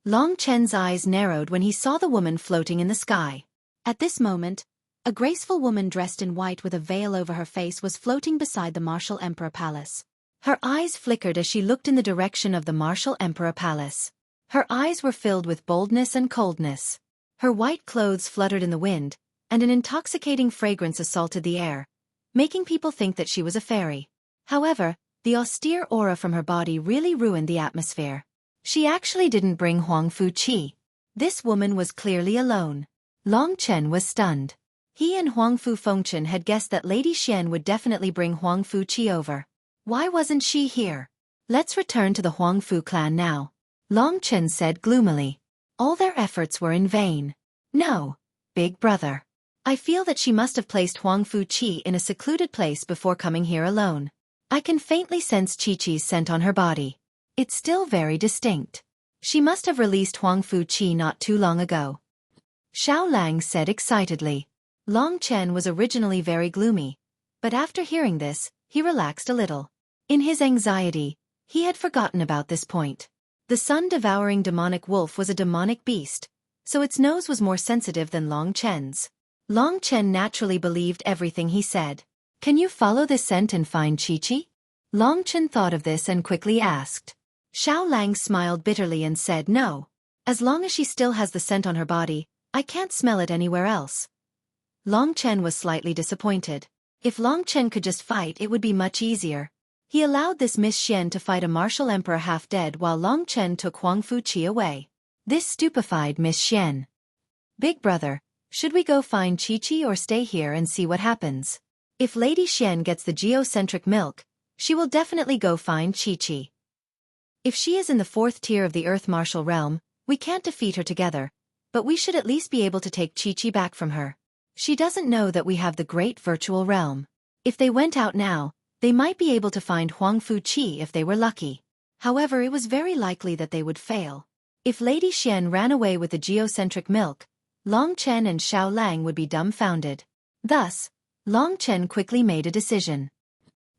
[SPEAKER 2] Long Chen's eyes narrowed when he saw the woman floating in the sky. At this moment, a graceful woman dressed in white with a veil over her face was floating beside the Martial Emperor Palace. Her eyes flickered as she looked in the direction of the Martial Emperor Palace. Her eyes were filled with boldness and coldness. Her white clothes fluttered in the wind, and an intoxicating fragrance assaulted the air, making people think that she was a fairy. However, the austere aura from her body really ruined the atmosphere. She actually didn't bring Huangfu Qi. This woman was clearly alone. Long Chen was stunned. He and Huangfu Fengchen had guessed that Lady Xian would definitely bring Huangfu Qi over. Why wasn't she here? Let's return to the Huangfu clan now, Long Chen said gloomily. All their efforts were in vain. No, big brother. I feel that she must have placed Huangfu Qi in a secluded place before coming here alone. I can faintly sense Qi's scent on her body. It's still very distinct. She must have released Huangfu Qi not too long ago. Xiao Lang said excitedly. Long Chen was originally very gloomy, but after hearing this, he relaxed a little. In his anxiety, he had forgotten about this point. The sun-devouring demonic wolf was a demonic beast, so its nose was more sensitive than Long Chen's. Long Chen naturally believed everything he said. Can you follow this scent and find Qiqi? Long Chen thought of this and quickly asked. Xiao Lang smiled bitterly and said no. As long as she still has the scent on her body, I can't smell it anywhere else. Long Chen was slightly disappointed. If Long Chen could just fight, it would be much easier. He allowed this Miss Xian to fight a martial emperor half-dead while Long Chen took Huangfu Qi away. This stupefied Miss Xian. Big brother, should we go find Qiqi or stay here and see what happens? If Lady Xian gets the geocentric milk, she will definitely go find Qiqi. If she is in the 4th tier of the Earth Martial Realm, we can't defeat her together, but we should at least be able to take Qiqi back from her. She doesn't know that we have the Great Virtual Realm. If they went out now, they might be able to find Huangfu Qi if they were lucky. However, it was very likely that they would fail. If Lady Xian ran away with the geocentric milk, Long Chen and Xiao Lang would be dumbfounded. Thus, Long Chen quickly made a decision.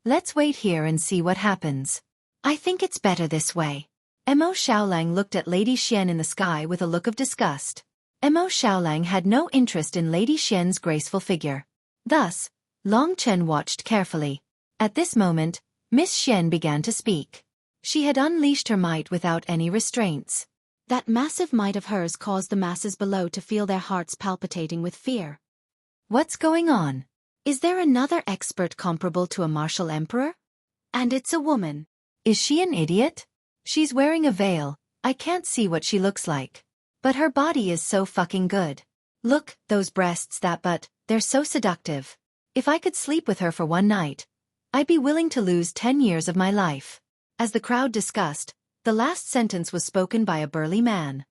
[SPEAKER 2] Let's wait here and see what happens. I think it's better this way. Mo Xiaolang looked at Lady Xian in the sky with a look of disgust. Mo Xiaolang had no interest in Lady Xian's graceful figure. Thus, Long Chen watched carefully. At this moment, Miss Xian began to speak. She had unleashed her might without any restraints. That massive might of hers caused the masses below to feel their hearts palpitating with fear. What's going on? Is there another expert comparable to a martial emperor? And it's a woman. Is she an idiot? She's wearing a veil, I can't see what she looks like. But her body is so fucking good. Look, those breasts, that butt, they're so seductive. If I could sleep with her for one night, I'd be willing to lose 10 years of my life. As the crowd discussed, the last sentence was spoken by a burly man.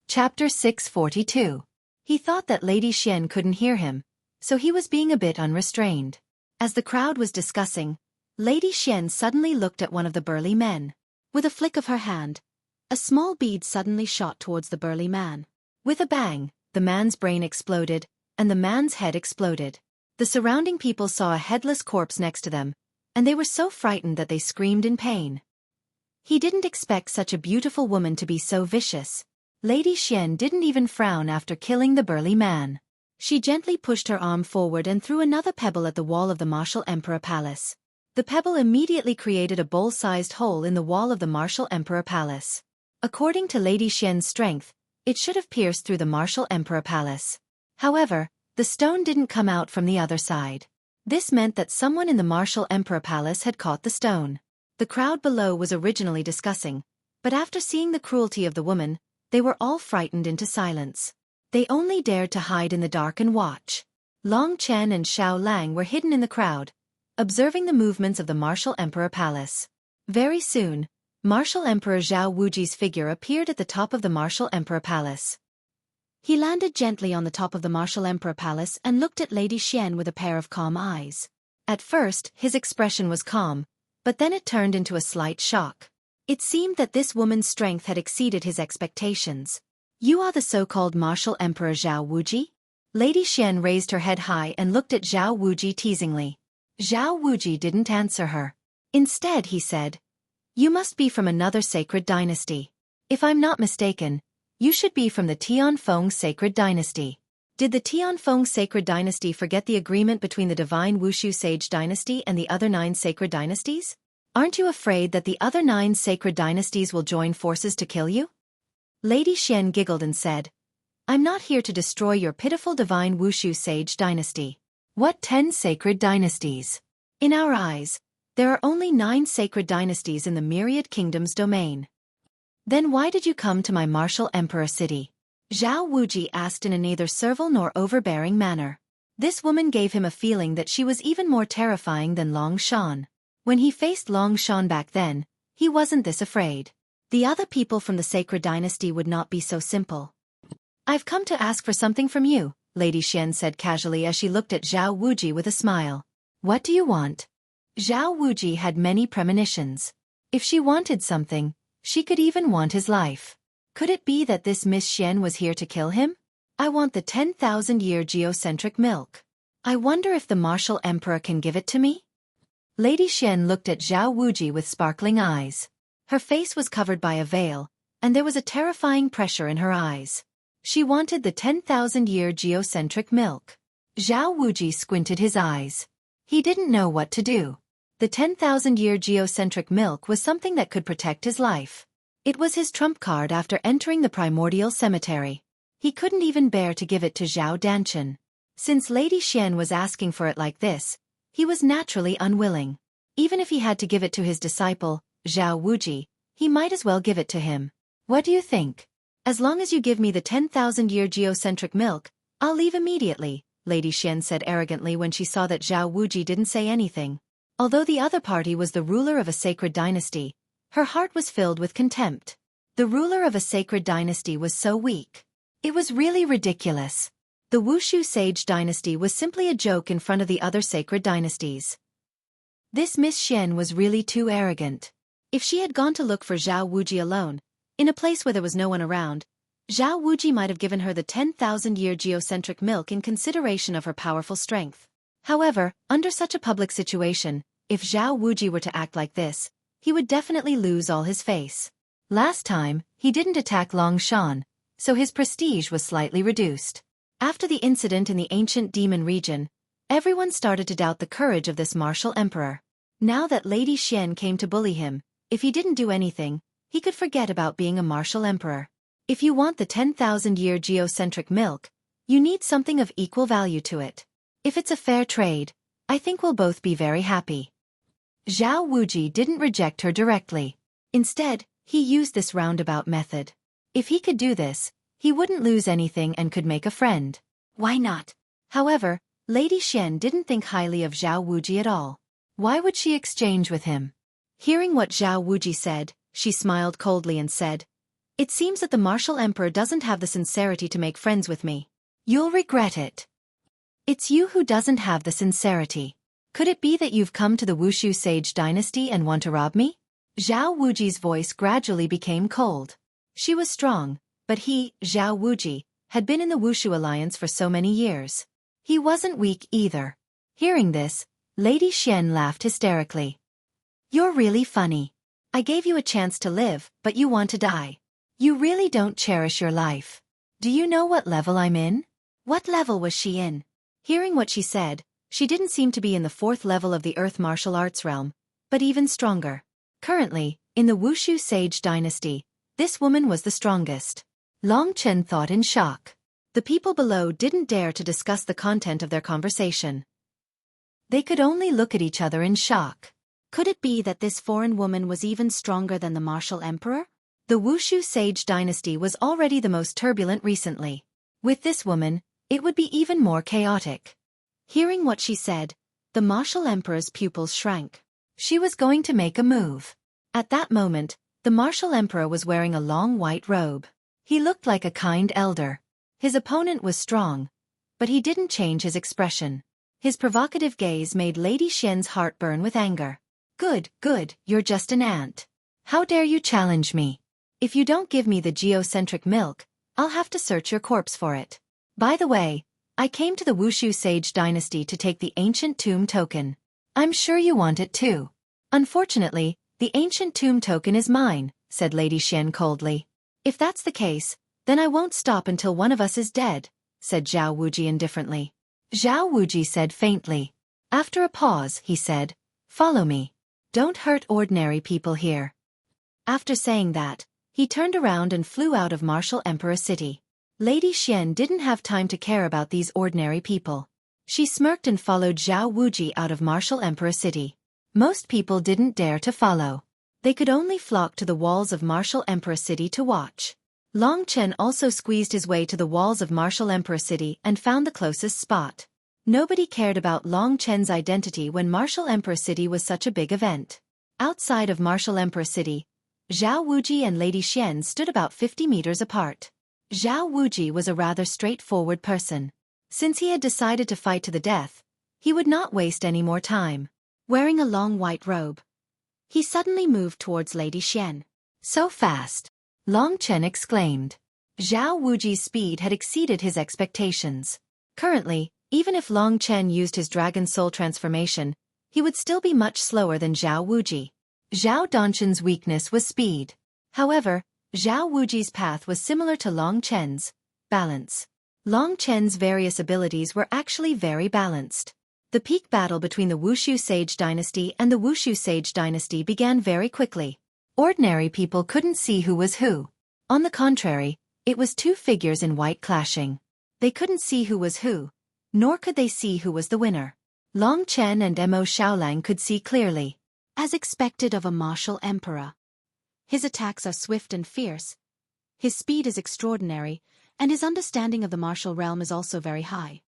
[SPEAKER 2] Chapter 642. He thought that Lady Xian couldn't hear him, so he was being a bit unrestrained. As the crowd was discussing, Lady Xian suddenly looked at one of the burly men. With a flick of her hand, A small bead suddenly shot towards the burly man. With a bang, the man's brain exploded, and the man's head exploded. The surrounding people saw a headless corpse next to them, and they were so frightened that they screamed in pain. He didn't expect such a beautiful woman to be so vicious. Lady Xian didn't even frown after killing the burly man. She gently pushed her arm forward and threw another pebble at the wall of the martial emperor palace. The pebble immediately created a bowl-sized hole in the wall of the martial emperor palace. According to Lady Xian's strength, it should have pierced through the martial emperor palace. However, the stone didn't come out from the other side. This meant that someone in the martial emperor palace had caught the stone. The crowd below was originally discussing, but after seeing the cruelty of the woman, they were all frightened into silence. They only dared to hide in the dark and watch. Long Chen and Xiao Lang were hidden in the crowd, observing the movements of the martial emperor palace. Very soon, Martial Emperor Zhao Wuji's figure appeared at the top of the martial emperor palace. He landed gently on the top of the martial emperor palace and looked at Lady Xian with a pair of calm eyes. At first, his expression was calm, but then it turned into a slight shock. It seemed that this woman's strength had exceeded his expectations. "You are the so-called martial emperor Zhao Wuji?" Lady Xian raised her head high and looked at Zhao Wuji teasingly. Zhao Wuji didn't answer her. Instead he said, "You must be from another sacred dynasty. If I'm not mistaken, you should be from the Tianfeng sacred dynasty." Did the Tianfeng sacred dynasty forget the agreement between the divine Wushu sage dynasty and the other 9 sacred dynasties? Aren't you afraid that the other 9 sacred dynasties will join forces to kill you? Lady Xian giggled and said, "I'm not here to destroy your pitiful divine Wushu sage dynasty. What 10 sacred dynasties? In our eyes, there are only 9 sacred dynasties in the myriad kingdoms domain. Then why did you come to my martial emperor city?" Zhao Wuji asked in a neither servile nor overbearing manner. This woman gave him a feeling that she was even more terrifying than Long Shan. When he faced Long Shan back then, he wasn't this afraid. The other people from the sacred dynasty would not be so simple. "I've come to ask for something from you," Lady Xian said casually as she looked at Zhao Wuji with a smile. "What do you want?" Zhao Wuji had many premonitions. If she wanted something, she could even want his life. Could it be that this Miss Xian was here to kill him? "I want the 10,000-year geocentric milk. I wonder if the martial emperor can give it to me?" Lady Xian looked at Zhao Wuji with sparkling eyes. Her face was covered by a veil, and there was a terrifying pressure in her eyes. She wanted the 10,000-year geocentric milk. Zhao Wuji squinted his eyes. He didn't know what to do. The 10,000-year geocentric milk was something that could protect his life. It was his trump card after entering the primordial cemetery. He couldn't even bear to give it to Zhao Danchen. Since Lady Xian was asking for it like this, he was naturally unwilling. Even if he had to give it to his disciple, Zhao Wuji, he might as well give it to him. "What do you think? As long as you give me the 10,000-year geocentric milk, I'll leave immediately," Lady Xian said arrogantly when she saw that Zhao Wuji didn't say anything. Although the other party was the ruler of a sacred dynasty, her heart was filled with contempt. The ruler of a sacred dynasty was so weak. It was really ridiculous. The Wushu sage dynasty was simply a joke in front of the other sacred dynasties. This Miss Xian was really too arrogant. If she had gone to look for Zhao Wuji alone, in a place where there was no one around, Zhao Wuji might have given her the 10,000-year geocentric milk in consideration of her powerful strength. However, under such a public situation, if Zhao Wuji were to act like this, he would definitely lose all his face. Last time, he didn't attack Long Shan, so his prestige was slightly reduced. After the incident in the ancient demon region, everyone started to doubt the courage of this martial emperor. Now that Lady Xian came to bully him, if he didn't do anything, he could forget about being a martial emperor. If you want the 10,000-year geocentric milk, you need something of equal value to it. If it's a fair trade, I think we'll both be very happy. Zhao Wuji didn't reject her directly. Instead, he used this roundabout method. If he could do this, he wouldn't lose anything and could make a friend. Why not? However, Lady Xian didn't think highly of Zhao Wuji at all. Why would she exchange with him? Hearing what Zhao Wuji said, she smiled coldly and said, "It seems that the martial emperor doesn't have the sincerity to make friends with me. You'll regret it. It's you who doesn't have the sincerity. Could it be that you've come to the Wushu sage dynasty and want to rob me?" Zhao Wuji's voice gradually became cold. She was strong, but he, Zhao Wuji, had been in the Wushu alliance for so many years. He wasn't weak either. Hearing this, Lady Xian laughed hysterically. You're really funny. I gave you a chance to live, but you want to die. You really don't cherish your life. Do you know what level I'm in? What level was she in? Hearing what she said, she didn't seem to be in the 4th level of the Earth martial arts realm, but even stronger. Currently, in the Wushu Sage dynasty, this woman was the strongest. Long Chen thought in shock. The people below didn't dare to discuss the content of their conversation. They could only look at each other in shock. Could it be that this foreign woman was even stronger than the martial emperor? The Wushu Sage dynasty was already the most turbulent recently. With this woman, it would be even more chaotic. Hearing what she said, the martial emperor's pupils shrank. She was going to make a move. At that moment, the martial emperor was wearing a long white robe. He looked like a kind elder. His opponent was strong, but he didn't change his expression. His provocative gaze made Lady Xian's heart burn with anger. Good, you're just an ant. How dare you challenge me? If you don't give me the geocentric milk, I'll have to search your corpse for it. By the way, I came to the Wushu Sage dynasty to take the ancient tomb token. I'm sure you want it too. Unfortunately, the ancient tomb token is mine, said Lady Xian coldly. If that's the case, then I won't stop until one of us is dead, said Zhao Wuji indifferently. Zhao Wuji said faintly. After a pause, he said, follow me. Don't hurt ordinary people here. After saying that, he turned around and flew out of Martial Emperor City. Lady Xian didn't have time to care about these ordinary people. She smirked and followed Zhao Wuji out of Martial Emperor City. Most people didn't dare to follow. They could only flock to the walls of Martial Emperor City to watch. Long Chen also squeezed his way to the walls of Martial Emperor City and found the closest spot. Nobody cared about Long Chen's identity when Martial Emperor City was such a big event. Outside of Martial Emperor City, Zhao Wuji and Lady Xian stood about 50 meters apart. Zhao Wuji was a rather straightforward person. Since he had decided to fight to the death, he would not waste any more time. Wearing a long white robe, he suddenly moved towards Lady Xian. So fast! Long Chen exclaimed. Zhao Wuji's speed had exceeded his expectations. Currently, even if Long Chen used his Dragon Soul transformation, he would still be much slower than Zhao Wuji. Zhao Danshan's weakness was speed. However, Zhao Wuji's path was similar to Long Chen's, balance. Long Chen's various abilities were actually very balanced. The peak battle between the Wushu Sage dynasty and the Wushu Sage dynasty began very quickly. Ordinary people couldn't see who was who. On the contrary, it was two figures in white clashing. They couldn't see who was who, nor could they see who was the winner. Long Chen and Mo Xiaolang could see clearly. As expected of a martial emperor. His attacks are swift and fierce. His speed is extraordinary, and his understanding of the martial realm is also very high.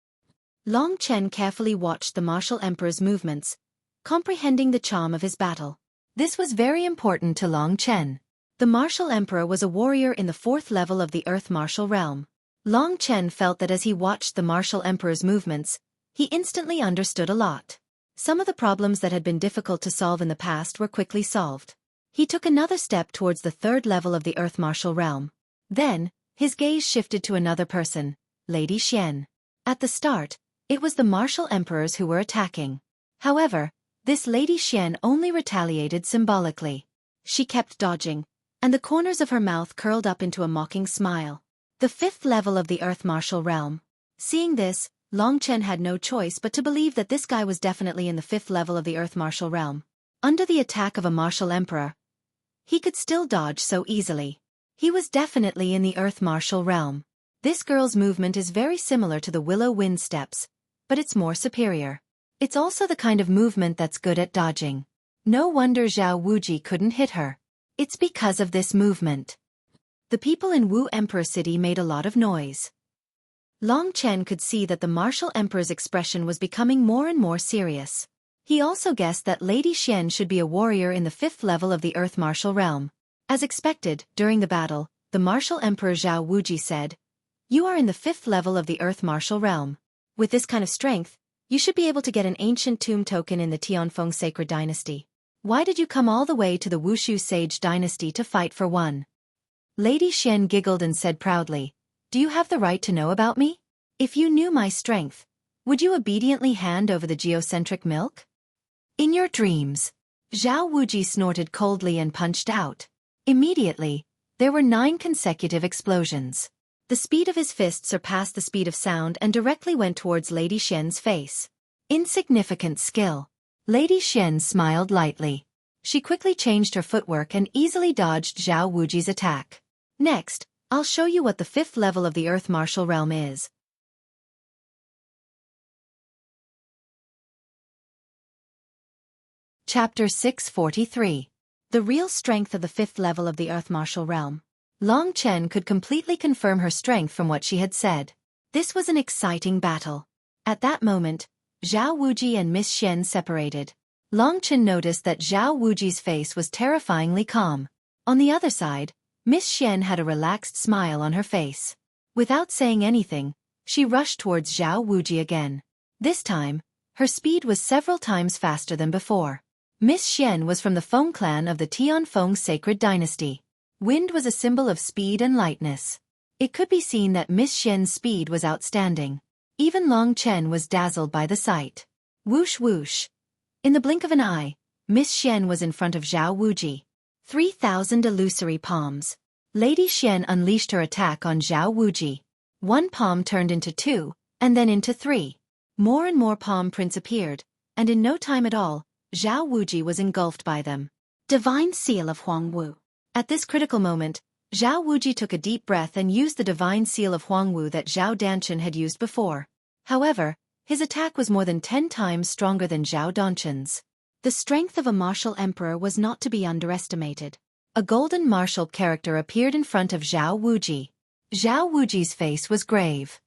[SPEAKER 2] Long Chen carefully watched the martial emperor's movements, comprehending the charm of his battle. This was very important to Long Chen. The martial emperor was a warrior in the 4th level of the Earth martial realm. Long Chen felt that as he watched the martial emperor's movements, he instantly understood a lot. Some of the problems that had been difficult to solve in the past were quickly solved. He took another step towards the 3rd level of the Earth martial realm. Then, his gaze shifted to another person, Lady Xian. At the start, it was the martial emperors who were attacking. However, this Lady Xian only retaliated symbolically. She kept dodging, and the corners of her mouth curled up into a mocking smile. The 5th level of the Earth martial realm. Seeing this, Long Chen had no choice but to believe that this guy was definitely in the 5th level of the Earth martial realm. Under the attack of a martial emperor, he could still dodge so easily. He was definitely in the Earth martial realm. This girl's movement is very similar to the Willow Wind steps, but it's more superior. It's also the kind of movement that's good at dodging. No wonder Zhao Wuji couldn't hit her. It's because of this movement. The people in Wu Emperor City made a lot of noise. Long Chen could see that the martial emperor's expression was becoming more and more serious. He also guessed that Lady Xian should be a warrior in the 5th level of the Earth martial realm. As expected, during the battle, the martial emperor Zhao Wuji said, "You are in the 5th level of the Earth martial realm. With this kind of strength, you should be able to get an ancient tomb token in the Tianfeng Sacred Dynasty. Why did you come all the way to the Wushu Sage Dynasty to fight for one?"
[SPEAKER 1] Lady Xian giggled and said proudly, "Do you have the right to know about me? If you knew my strength, would you obediently hand over the geocentric milk?" "In your dreams." Zhao Wuji snorted coldly and punched out. Immediately, there were 9 consecutive explosions. The speed of his fist surpassed the speed of sound and directly went towards Lady Xian's face. Insignificant skill. Lady Xian smiled lightly. She quickly changed her footwork and easily dodged Zhao Wuji's attack. "Next, I'll show you what the 5th level of the Earth Martial Realm is." Chapter 643. The real strength of the 5th level of the Earth Martial Realm. Long Chen could completely confirm her strength from what she had said. This was an exciting battle. At that moment, Zhao Wuji and Miss Xian separated. Long Chen noticed that Zhao Wuji's face was terrifyingly calm. On the other side, Miss Xian had a relaxed smile on her face. Without saying anything, she rushed towards Zhao Wuji again. This time, her speed was several times faster than before. Miss Xian was from the Feng clan of the Tianfeng sacred dynasty. Wind was a symbol of speed and lightness. It could be seen that Miss Xian's speed was outstanding. Even Long Chen was dazzled by the sight. Whoosh whoosh. In the blink of an eye, Miss Xian was in front of Zhao Wuji. 3,000 illusory palms. Lady Xian unleashed her attack on Zhao Wuji. 1 palm turned into 2, and then into 3. More and more palm prints appeared, and in no time at all, Zhao Wuji was engulfed by them. Divine Seal of Huangwu. At this critical moment, Zhao Wuji took a deep breath and used the divine seal of Huangwu that Zhao Danshan had used before. However, his attack was more than 10 times stronger than Zhao Danshan's. The strength of a martial emperor was not to be underestimated. A golden martial character appeared in front of Zhao Wuji. Zhao Wuji's face was grave.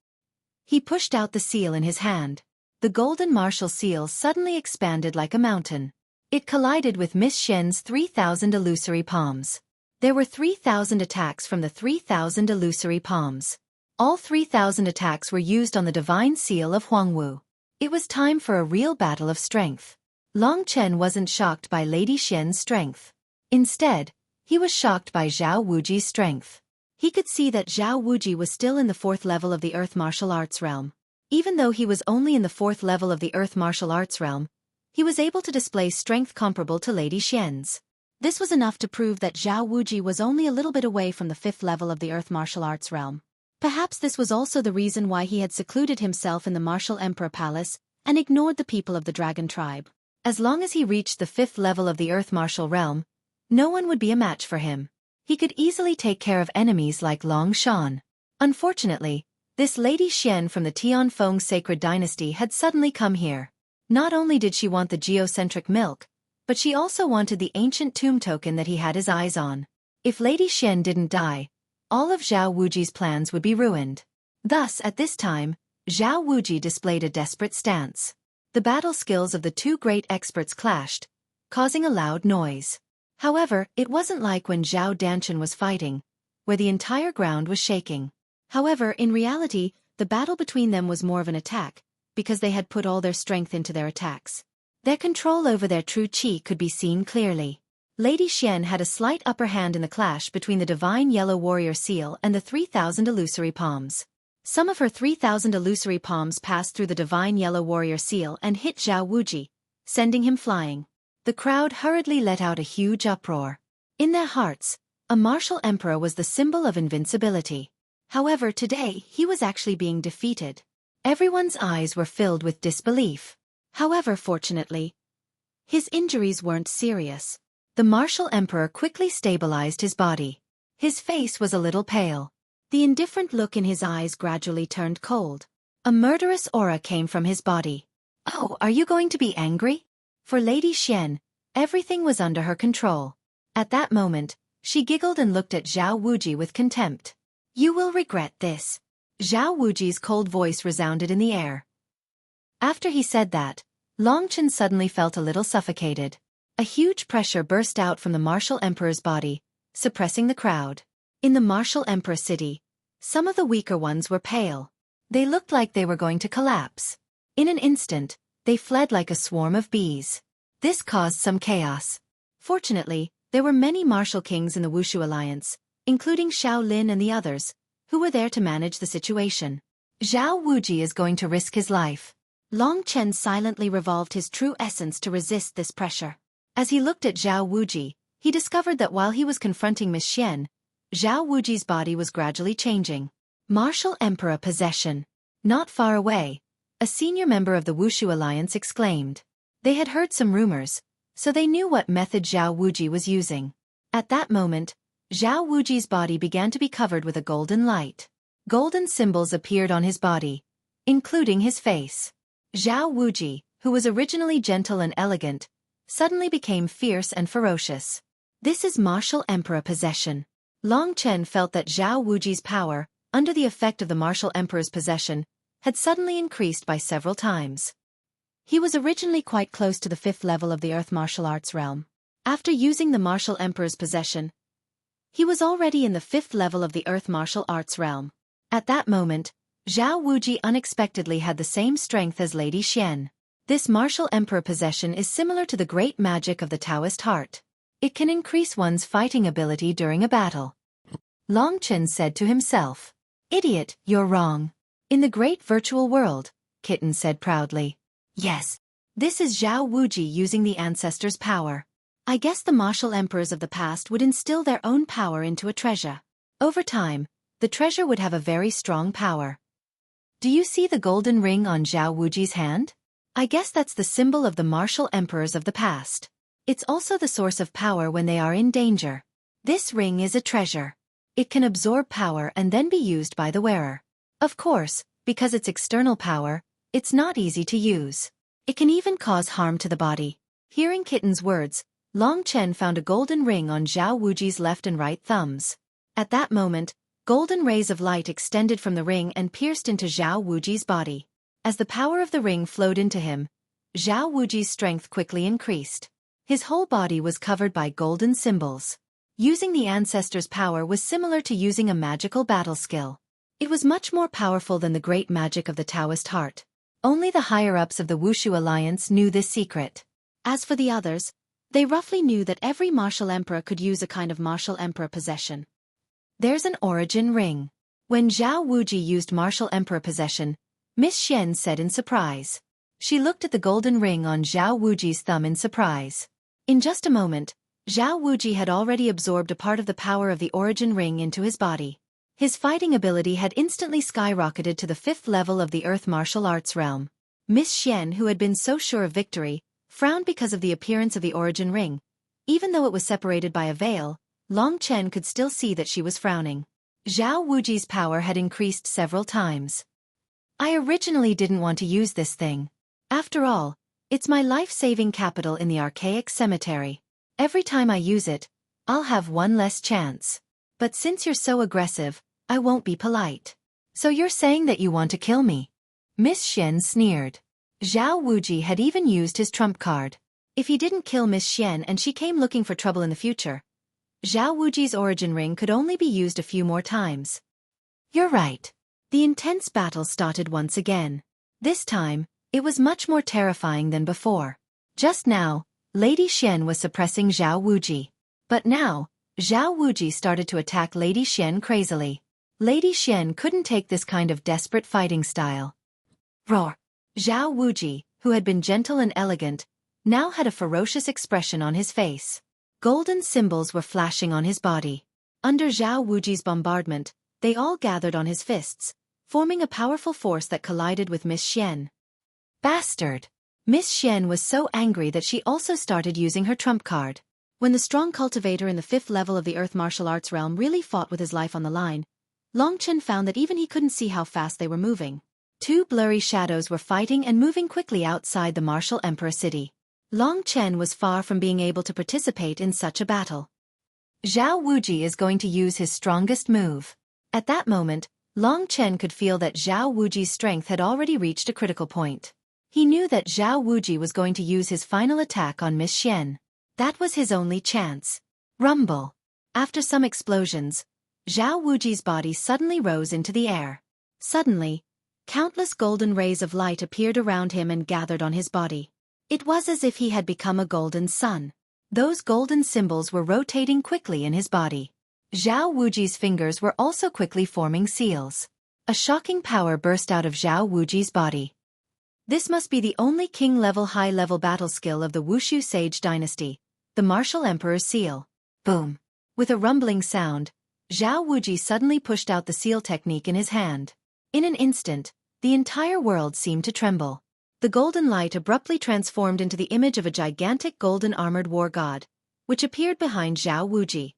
[SPEAKER 1] He pushed out the seal in his hand. The golden martial seal suddenly expanded like a mountain. It collided with Miss Xian's 3,000 illusory palms. There were 3,000 attacks from the 3,000 illusory palms. All 3,000 attacks were used on the divine seal of Huangwu. It was time for a real battle of strength. Long Chen wasn't shocked by Lady Xian's strength. Instead, he was shocked by Zhao Wuji's strength. He could see that Zhao Wuji was still in the 4th level of the Earth Martial Arts realm. Even though he was only in the 4th level of the Earth Martial Arts realm, he was able to display strength comparable to Lady Xian's. This was enough to prove that Zhao Wuji was only a little bit away from the 5th level of the Earth Martial Arts realm. Perhaps this was also the reason why he had secluded himself in the Martial Emperor Palace and ignored the people of the Dragon Tribe. As long as he reached the 5th level of the Earth Martial realm, no one would be a match for him. He could easily take care of enemies like Long Shan. Unfortunately, this Lady Xian from the Tianfeng sacred dynasty had suddenly come here. Not only did she want the geocentric milk, but she also wanted the ancient tomb token that he had his eyes on. If Lady Xian didn't die, all of Zhao Wuji's plans would be ruined. Thus, at this time, Zhao Wuji displayed a desperate stance. The battle skills of the 2 great experts clashed, causing a loud noise. However, it wasn't like when Zhao Danshan was fighting, where the entire ground was shaking. However, in reality, the battle between them was more of an attack, because they had put all their strength into their attacks. Their control over their true qi could be seen clearly. Lady Xian had a slight upper hand in the clash between the divine yellow warrior seal and the 3,000 illusory palms. Some of her 3,000 illusory palms passed through the divine yellow warrior seal and hit Zhao Wuji, sending him flying. The crowd hurriedly let out a huge uproar. In their hearts, a martial emperor was the symbol of invincibility. However, today he was actually being defeated. Everyone's eyes were filled with disbelief. However, fortunately, his injuries weren't serious. The martial emperor quickly stabilized his body. His face was a little pale. The indifferent look in his eyes gradually turned cold. A murderous aura came from his body. "Oh, are you going to be angry?" For Lady Xian, everything was under her control. At that moment, she giggled and looked at Zhao Wuji with contempt. "You will regret this." Zhao Wuji's cold voice resounded in the air. After he said that, Long Chen suddenly felt a little suffocated. A huge pressure burst out from the martial emperor's body, suppressing the crowd. In the martial emperor city, some of the weaker ones were pale. They looked like they were going to collapse. In an instant, they fled like a swarm of bees. This caused some chaos. Fortunately, there were many martial kings in the Wushu alliance,
[SPEAKER 2] including Xiao Lin and the others, who were there to manage the situation. Zhao Wuji is going to risk his life. Long Chen silently revolved his true essence to resist this pressure. As he looked at Zhao Wuji, he discovered that while he was confronting Miss Xian, Zhao Wuji's body was gradually changing. Martial Emperor possession. Not far away, a senior member of the Wushu Alliance exclaimed. They had heard some rumors, so they knew what method Zhao Wuji was using. At that moment, Zhao Wuji's body began to be covered with a golden light. Golden symbols appeared on his body, including his face. Zhao Wuji, who was originally gentle and elegant, suddenly became fierce and ferocious. This is Martial Emperor possession. Long Chen felt that Zhao Wuji's power, under the effect of the Martial Emperor's possession, had suddenly increased by several times. He was originally quite close to the 5th level of the Earth Martial Arts realm. After using the Martial Emperor's possession, he was already in the 5th level of the Earth Martial Arts realm. At that moment, Zhao Wuji unexpectedly had the same strength as Lady Xian. This Martial Emperor possession is similar to the great magic of the Taoist heart. It can increase one's fighting ability during a battle. Long Chen said to himself. Idiot, you're wrong. In the great virtual world, Kitten said proudly. Yes. This is Zhao Wuji using the ancestors' power. I guess the martial emperors of the past would instill their own power into a treasure. Over time, the treasure would have a very strong power. Do you see the golden ring on Zhao Wuji's hand? I guess that's the symbol of the martial emperors of the past. It's also the source of power when they are in danger. This ring is a treasure. It can absorb power and then be used by the wearer. Of course, because it's external power, it's not easy to use. It can even cause harm to the body. Hearing Kitten's words, Long Chen found a golden ring on Zhao Wuji's left and right thumbs. At that moment, golden rays of light extended from the ring and pierced into Zhao Wuji's body. As the power of the ring flowed into him, Zhao Wuji's strength quickly increased. His whole body was covered by golden symbols. Using the ancestors' power was similar to using a magical battle skill. It was much more powerful than the great magic of the Taoist heart. Only the higher-ups of the Wushu Alliance knew this secret. As for the others, they roughly knew that every martial emperor could use a kind of martial emperor possession. There's an origin ring. When Zhao Wuji used martial emperor possession, Miss Xian said in surprise. She looked at the golden ring on Zhao Wuji's thumb in surprise. In just a moment, Zhao Wuji had already absorbed a part of the power of the origin ring into his body. His fighting ability had instantly skyrocketed to the 5th level of the Earth Martial Arts realm. Miss Xian, who had been so sure of victory, frowned because of the appearance of the origin ring. Even though it was separated by a veil, Long Chen could still see that she was frowning. Zhao Wuji's power had increased several times. I originally didn't want to use this thing. After all, it's my life-saving capital in the archaic cemetery. Every time I use it, I'll have one less chance. But since you're so aggressive, I won't be polite. So you're saying that you want to kill me? Miss Xian sneered. Zhao Wuji had even used his trump card. If he didn't kill Miss Xian and she came looking for trouble in the future, Zhao Wuji's origin ring could only be used a few more times. You're right. The intense battle started once again. This time, it was much more terrifying than before. Just now, Lady Xian was suppressing Zhao Wuji. But now, Zhao Wuji started to attack Lady Xian crazily. Lady Xian couldn't take this kind of desperate fighting style. Roar! Zhao Wuji, who had been gentle and elegant, now had a ferocious expression on his face. Golden symbols were flashing on his body. Under Zhao Wuji's bombardment, they all gathered on his fists, forming a powerful force that collided with Miss Xian. Bastard! Miss Xian was so angry that she also started using her trump card. When the strong cultivator in the 5th level of the Earth Martial Arts realm really fought with his life on the line, Long Chen found that even he couldn't see how fast they were moving. Two blurry shadows were fighting and moving quickly outside the Martial Emperor city. Long Chen was far from being able to participate in such a battle. Zhao Wuji is going to use his strongest move. At that moment, Long Chen could feel that Zhao Wuji's strength had already reached a critical point. He knew that Zhao Wuji was going to use his final attack on Miss Xian. That was his only chance. Rumble. After some explosions, Zhao Wuji's body suddenly rose into the air. Suddenly, countless golden rays of light appeared around him and gathered on his body. It was as if he had become a golden sun. Those golden symbols were rotating quickly in his body.
[SPEAKER 1] Zhao Wuji's fingers were also quickly forming seals. A shocking power burst out of Zhao Wuji's body. This must be the only king-level high-level battle skill of the Wushu Sage dynasty, the Martial Emperor's seal. Boom! With a rumbling sound, Zhao Wuji suddenly pushed out the seal technique in his hand. In an instant, the entire world seemed to tremble. The golden light abruptly transformed into the image of a gigantic golden armored war god, which appeared behind Zhao Wuji.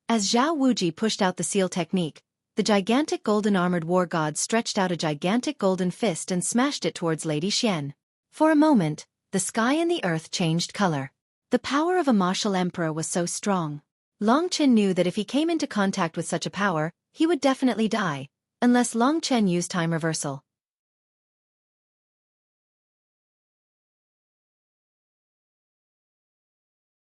[SPEAKER 1] As Zhao Wuji pushed out the seal technique, the gigantic golden armored war god stretched out a gigantic golden fist and smashed it towards Lady Xian. For a moment, the sky and the earth changed color. The power of a martial emperor was so strong. Long Chen knew that if he came into contact with such a power, he would definitely die, unless Long Chen used time reversal.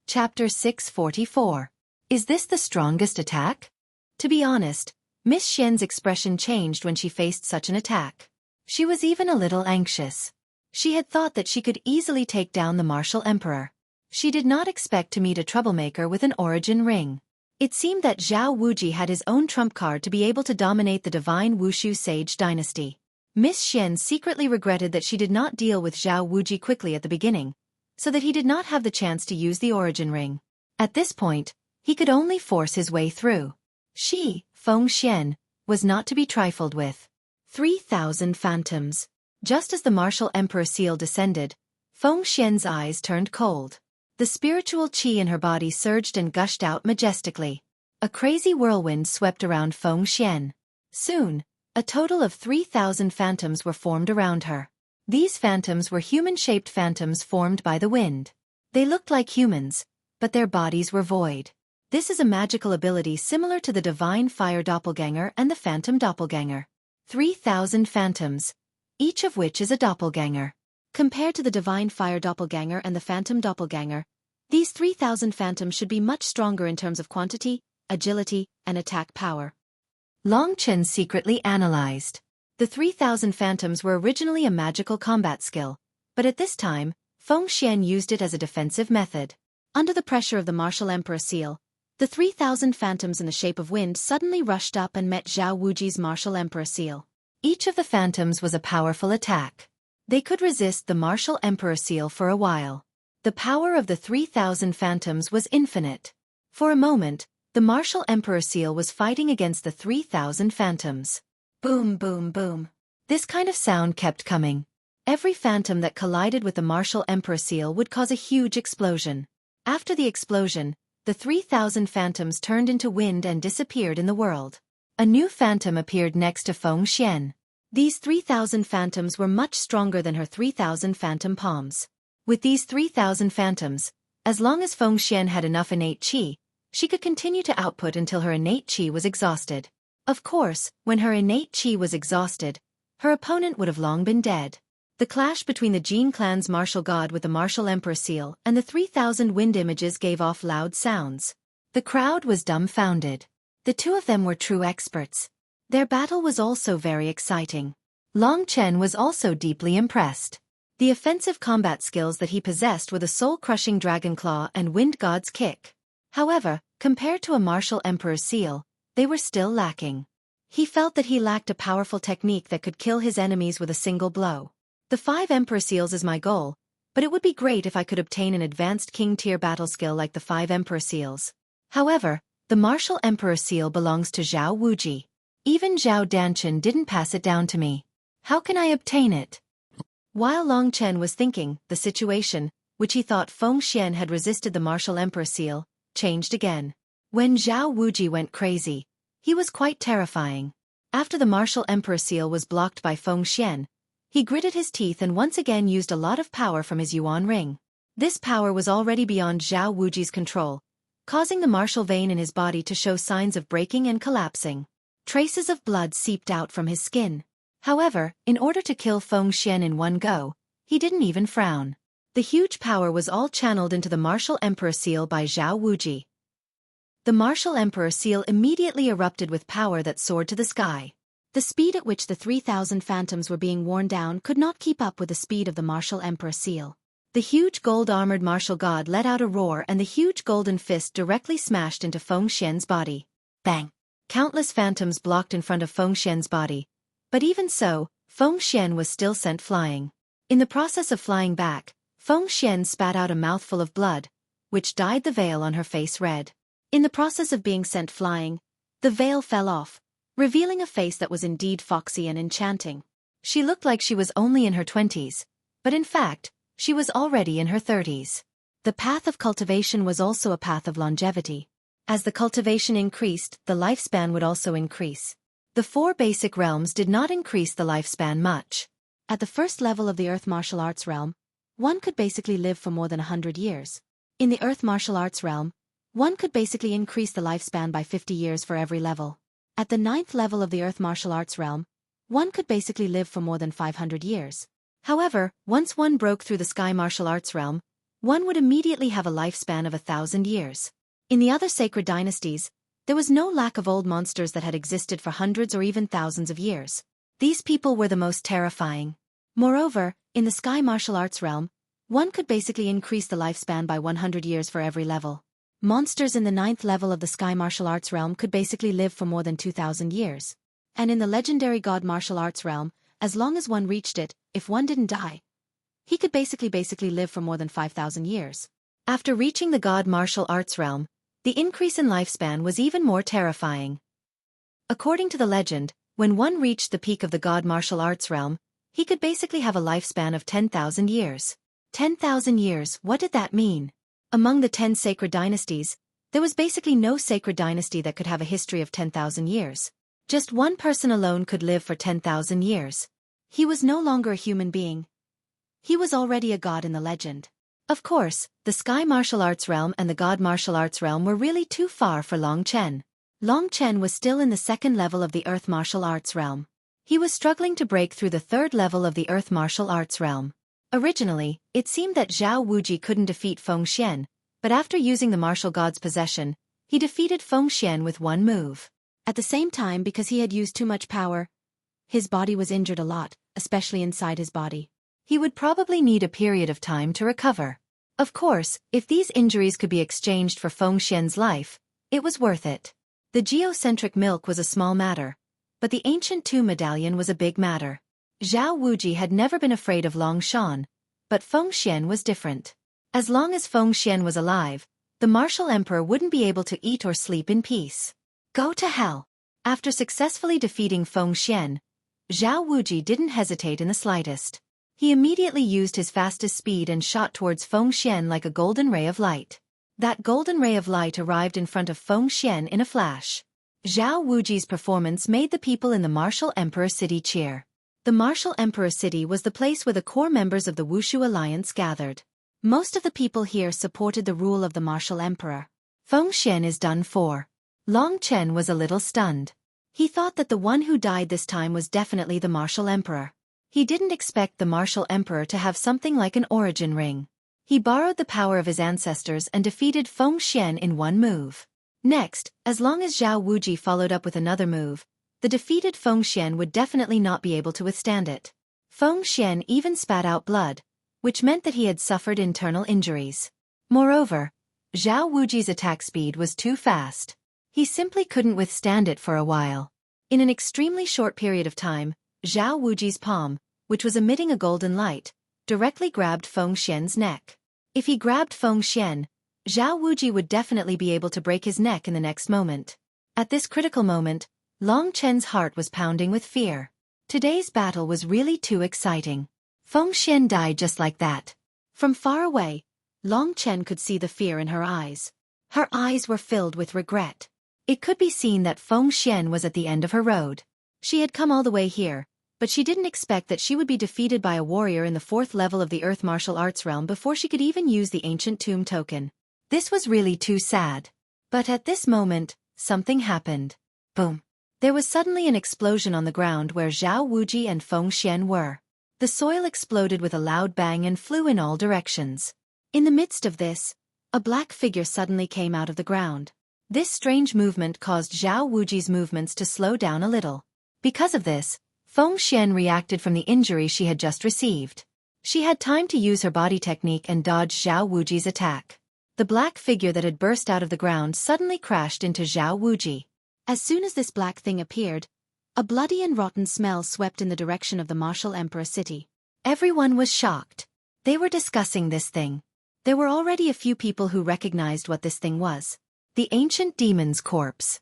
[SPEAKER 1] Chapter 644. Is this the strongest attack? To be honest, Miss Xian's expression changed when she faced such an attack. She was even a little anxious. She had thought that she could easily take down the martial emperor. She did not expect to meet a troublemaker with an origin ring. It seemed that Zhao Wuji had his own trump card to be able to dominate the divine Wushu Sage dynasty. Miss Xian secretly regretted that she did not deal with Zhao Wuji quickly at the beginning, so that he did not have the chance to use the origin ring. At this point, he could only force his way through. She, Feng Xian, was not to be trifled with. 3,000 phantoms. Just as the martial emperor seal descended, Feng Xian's eyes turned cold. The spiritual qi in her body surged and gushed out majestically. A crazy whirlwind swept around Feng Xian. Soon, a total of 3,000 phantoms were formed around her. These phantoms were human-shaped phantoms formed by the wind. They looked like humans, but their bodies were void. This is a magical ability similar to the divine fire doppelganger and the phantom doppelganger. 3,000 phantoms, each of which is a doppelganger. Compared to the divine fire doppelganger and the phantom doppelganger, these 3,000 phantoms should be much stronger in terms of quantity, agility, and attack power. Long Chen secretly analyzed. The 3,000 phantoms were originally a magical combat skill, but at this time, Feng Xian used it as a defensive method. Under the pressure of the martial emperor seal, the 3,000 phantoms in the shape of wind suddenly rushed up and met Zhao Wuji's martial emperor seal. Each of the phantoms was a powerful attack. They could resist the martial emperor seal for a while. The power of the 3,000 phantoms was infinite. For a moment, the martial emperor seal was fighting against the 3,000 phantoms. Boom, boom, boom. This kind of sound kept coming. Every phantom that collided with the martial emperor seal would cause a huge explosion. After the explosion, the 3,000 phantoms turned into wind and disappeared in the world. A new phantom appeared next to Feng Xian. These 3,000 phantoms were much stronger than her 3,000 phantom palms. With these 3,000 phantoms, as long as Feng Xian had enough innate qi, she could continue to output until her innate qi was exhausted. Of course, when her innate qi was exhausted, her opponent would have long been dead. The clash between the Jin clan's martial god with the martial emperor seal and the 3,000 wind images gave off loud sounds. The crowd was dumbfounded. The two of them were true experts. Their battle was also very exciting. Long Chen was also deeply impressed. The offensive combat skills that he possessed were the soul-crushing dragon claw and wind god's kick. However, compared to a martial emperor's seal, they were still lacking. He felt that he lacked a powerful technique that could kill his enemies with a single blow. The 5 Emperor Seals is my goal, but it would be great if I could obtain an advanced king-tier battle skill like the 5 Emperor Seals. However, the Martial Emperor Seal belongs to Zhao Wuji. Even Zhao Danchen didn't pass it down to me. How can I obtain it? While Long Chen was thinking, the situation, which he thought Feng Xian had resisted the Martial Emperor Seal, changed again. When Zhao Wuji went crazy, he was quite terrifying. After the Martial Emperor Seal was blocked by Feng Xian, he gritted his teeth and once again used a lot of power from his Yuan ring. This power was already beyond Zhao Wuji's control, causing the martial vein in his body to show signs of breaking and collapsing. Traces of blood seeped out from his skin. However, in order to kill Feng Xian in one go, he didn't even frown. The huge power was all channeled into the Martial Emperor Seal by Zhao Wuji. The Martial Emperor Seal immediately erupted with power that soared to the sky. The speed at which the 3,000 phantoms were being worn down could not keep up with the speed of the Martial Emperor Seal. The huge gold-armored martial god let out a roar and the huge golden fist directly smashed into Feng Xian's body.
[SPEAKER 2] Bang! Countless phantoms blocked in front of Feng Xian's body. But even so, Feng Xian was still sent flying. In the process of flying back, Feng Xian spat out a mouthful of blood, which dyed the veil on her face red. In the process of being sent flying, the veil fell off, revealing a face that was indeed foxy and enchanting. She looked like she was only in her 20s, but in fact, she was already in her 30s. The path of cultivation was also a path of longevity. As the cultivation increased, the lifespan would also increase. The 4 basic realms did not increase the lifespan much. At the first level of the Earth Martial Arts realm, one could basically live for more than 100 years. In the Earth Martial Arts realm, one could basically increase the lifespan by 50 years for every level. At the 9th level of the Earth Martial Arts realm, one could basically live for more than 500 years. However, once one broke through the Sky Martial Arts realm, one would immediately have a lifespan of 1,000 years. In the other sacred dynasties, there was no lack of old monsters that had existed for hundreds or even thousands of years. These people were the most terrifying. Moreover, in the Sky Martial Arts realm, one could basically increase the lifespan by 100 years for every level. Monsters in the 9th level of the Sky Martial Arts realm could basically live for more than 2,000 years. And in the legendary God Martial Arts realm, as long as one reached it, if one didn't die, he could basically live for more than 5,000 years. After reaching the God Martial Arts realm, the increase in lifespan was even more terrifying. According to the legend, when one reached the peak of the God Martial Arts realm, he could basically have a lifespan of 10,000 years. 10,000 years, what did that mean? Among the 10 sacred dynasties, there was basically no sacred dynasty that could have a history of 10,000 years. Just one person alone could live for 10,000 years. He was no longer a human being. He was already a god in the legend. Of course, the Sky Martial Arts realm and the God Martial Arts realm were really too far for Long Chen. Long Chen was still in the 2nd level of the Earth Martial Arts realm. He was struggling to break through the 3rd level of the Earth Martial Arts realm. Originally, it seemed that Zhao Wuji couldn't defeat Feng Xian, but after using the martial god's possession, he defeated Feng Xian with one move. At the same time, because he had used too much power, his body was injured a lot, especially inside his body. He would probably need a period of time to recover. Of course, if these injuries could be exchanged for Feng Xian's life, it was worth it. The geocentric milk was a small matter, but the ancient tomb medallion was a big matter. Zhao Wuji had never been afraid of Long Shan, but Feng Xian was different. As long as Feng Xian was alive, the martial emperor wouldn't be able to eat or sleep in peace. Go to hell! After successfully defeating Feng Xian, Zhao Wuji didn't hesitate in the slightest. He immediately used his fastest speed and shot towards Feng Xian like a golden ray of light. That golden ray of light arrived in front of Feng Xian in a flash. Zhao Wuji's performance made the people in the Martial Emperor City cheer. The Martial Emperor City was the place where the core members of the Wushu Alliance gathered. Most of the people here supported the rule of the Martial Emperor. Feng Xian is done for. Long Chen was a little stunned. He thought that the one who died this time was definitely the Martial Emperor. He didn't expect the Martial Emperor to have something like an origin ring. He borrowed the power of his ancestors and defeated Feng Xian in one move. Next, as long as Zhao Wuji followed up with another move, the defeated Feng Xian would definitely not be able to withstand it. Feng Xian even spat out blood, which meant that he had suffered internal injuries. Moreover, Zhao Wuji's attack speed was too fast. He simply couldn't withstand it for a while. In an extremely short period of time, Zhao Wuji's palm, which was emitting a golden light, directly grabbed Feng Xian's neck. If he grabbed Feng Xian, Zhao Wuji would definitely be able to break his neck in the next moment. At this critical moment, Long Chen's heart was pounding with fear. Today's battle was really too exciting. Feng Xian died just like that. From far away, Long Chen could see the fear in her eyes. Her eyes were filled with regret. It could be seen that Feng Xian was at the end of her road. She had come all the way here, but she didn't expect that she would be defeated by a warrior in the 4th level of the Earth Martial Arts realm before she could even use the ancient tomb token. This was really too sad. But at this moment, something happened. Boom! There was suddenly an explosion on the ground where Zhao Wuji and Feng Xian were. The soil exploded with a loud bang and flew in all directions. In the midst of this, a black figure suddenly came out of the ground. This strange movement caused Zhao Wuji's movements to slow down a little. Because of this, Feng Xian reacted from the injury she had just received. She had time to use her body technique and dodge Zhao Wuji's attack. The black figure that had burst out of the ground suddenly crashed into Zhao Wuji. As soon as this black thing appeared, a bloody and rotten smell swept in the direction of the martial emperor city.
[SPEAKER 1] Everyone was shocked. They were discussing this thing. There were already a few people who recognized what this thing was. The ancient demon's corpse.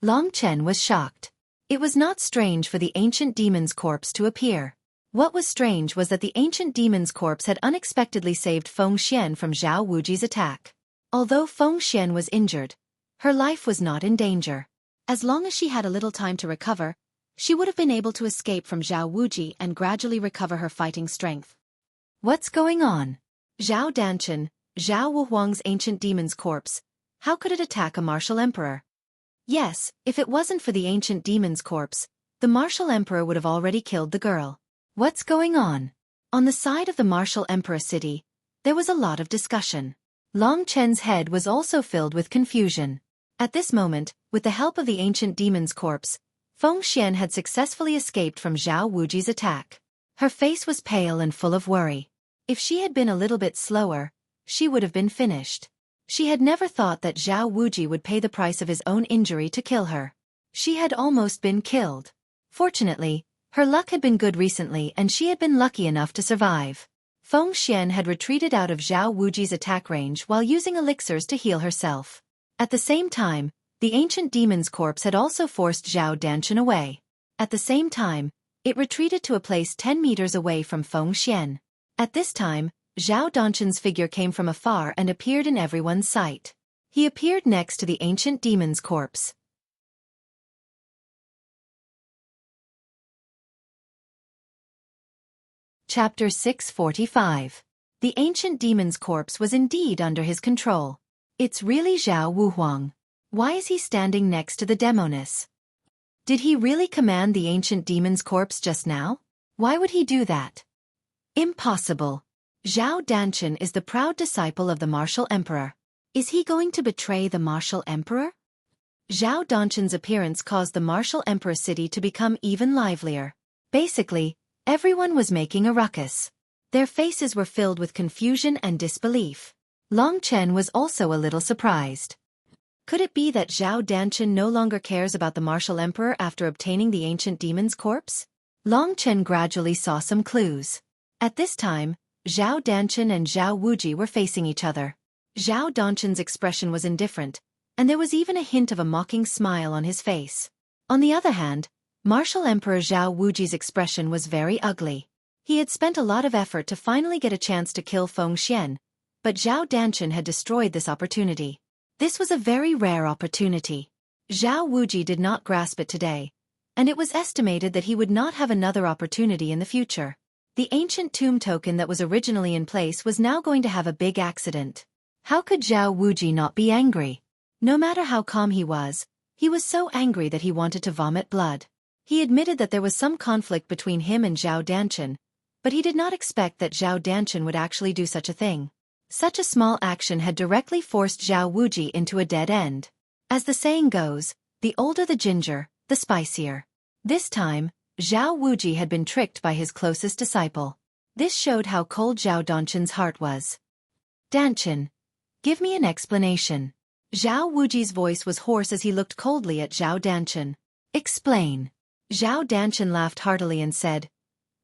[SPEAKER 1] Long Chen was shocked. It was not strange for the ancient demon's corpse to appear. What was strange was that the ancient demon's corpse had unexpectedly saved Feng Xian from Zhao Wuji's attack. Although Feng Xian was injured, her life was not in danger.
[SPEAKER 2] As long as she had a little time to recover, she would have been able to escape from Zhao Wuji and gradually recover her fighting strength.
[SPEAKER 1] What's going on? Zhao Danchen, Zhao Wuhuang's ancient demon's corpse. How could it attack a martial emperor? Yes, if it wasn't for the ancient demon's corpse, the martial emperor would have already killed the girl. What's going on? On the side of the martial emperor city, there was a lot of discussion. Long Chen's head was also filled with confusion. At this moment, with the help of the ancient demon's corpse, Feng Xian had successfully escaped from Zhao Wuji's attack. Her face was pale and full of worry. If she had been a little bit slower, she would have been finished. She had never thought that Zhao Wuji would pay the price of his own injury to kill her. She had almost been killed. Fortunately, her luck had been good recently and she had been lucky enough to survive. Feng Xian had retreated out of Zhao Wuji's attack range while using elixirs to heal herself. At the same time, the ancient demon's corpse had also forced Zhao Danchen away. At the same time, it retreated to a place 10 meters away from Feng Xian. At this time, Zhao Danchen's figure came from afar and appeared in everyone's sight. He appeared next to the ancient demon's corpse. Chapter 645. The ancient demon's corpse was indeed under his control. It's really Zhao Wuhuang. Why is he standing next to the demoness? Did he really command the ancient demon's corpse just now? Why would he do that? Impossible. Zhao Danchen is the proud disciple of the martial emperor. Is he going to betray the martial emperor? Zhao Danchen's appearance caused the martial emperor city to become even livelier. Basically, everyone was making a ruckus. Their faces were filled with confusion and disbelief. Long Chen was also a little surprised. Could it be that Zhao Danchen no longer cares about the martial emperor after obtaining the ancient demon's corpse? Long Chen gradually saw some clues. At this time, Zhao Danchen and Zhao Wuji were facing each other. Zhao Danchen's expression was indifferent, and there was even a hint of a mocking smile on his face. On the other hand, Martial Emperor Zhao Wuji's expression was very ugly. He had spent a lot of effort to finally get a chance to kill Feng Xian, but Zhao Danchen had destroyed this opportunity. This was a very rare opportunity. Zhao Wuji did not grasp it today, and it was estimated that he would not have another opportunity in the future. The ancient tomb token that was originally in place was now going to have a big accident. How could Zhao Wuji not be angry? No matter how calm he was so angry that he wanted to vomit blood. He admitted that there was some conflict between him and Zhao Danchen, but he did not expect that Zhao Danchen would actually do such a thing. Such a small action had directly forced Zhao Wuji into a dead end. As the saying goes, the older the ginger, the spicier. This time, Zhao Wuji had been tricked by his closest disciple. This showed how cold Zhao Danchen's heart was. Danchen, give me an explanation. Zhao Wuji's voice was hoarse as he looked coldly at Zhao Danchen. Explain. Zhao Danchen laughed heartily and said,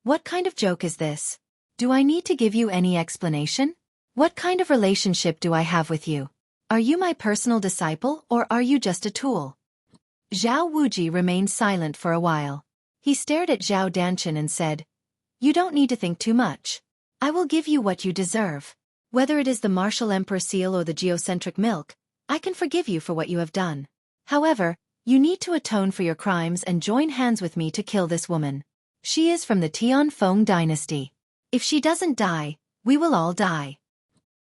[SPEAKER 1] "What kind of joke is this? Do I need to give you any explanation? What kind of relationship do I have with you? Are you my personal disciple or are you just a tool?" Zhao Wuji remained silent for a while. He stared at Zhao Danchen and said, "You don't need to think too much. I will give you what you deserve. Whether it is the martial emperor seal or the geocentric milk, I can forgive you for what you have done. However, you need to atone for your crimes and join hands with me to kill this woman. She is from the Tianfeng dynasty. If she doesn't die, we will all die."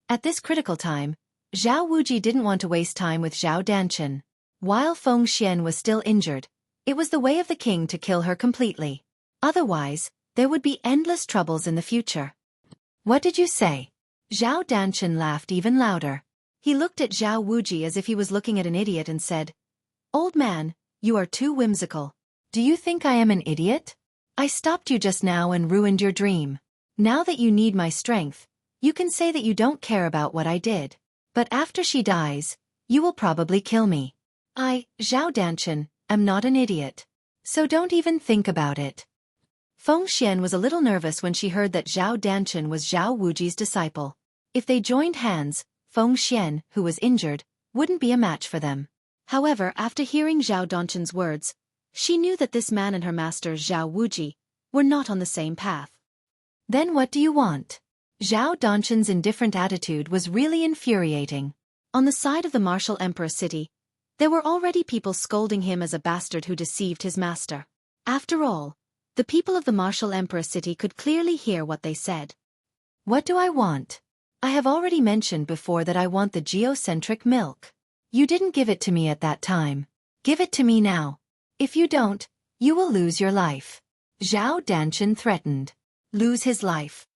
[SPEAKER 1] At this critical time, Zhao Wuji didn't want to waste time with Zhao Danchen. While Feng Xian was still injured, it was the way of the king to kill her completely. Otherwise, there would be endless troubles in the future. What did you say? Zhao Danchen laughed even louder. He looked at Zhao Wuji as if he was looking at an idiot and said, "Old man, you are too whimsical. Do you think I am an idiot? I stopped you just now and ruined your dream. Now that you need my strength, you can say that you don't care about what I did. But after she dies, you will probably kill me. I, Zhao Danchen, am not an idiot. So don't even think about it. Feng Xian was a little nervous when she heard that Zhao Danchen was Zhao Wuji's disciple. If they joined hands, Feng Xian, who was injured, wouldn't be a match for them. However, after hearing Zhao Danchen's words, she knew that this man and her master Zhao Wuji were not on the same path. Then what do you want? Zhao Danchen's indifferent attitude was really infuriating. On the side of the martial emperor city, there were already people scolding him as a bastard who deceived his master. After all, the people of the martial emperor city could clearly hear what they said. What do I want? I have already mentioned before that I want the geocentric milk. You didn't give it to me at that time. Give it to me now. If you don't, you will lose your life. Zhao Danchen threatened. Lose his life.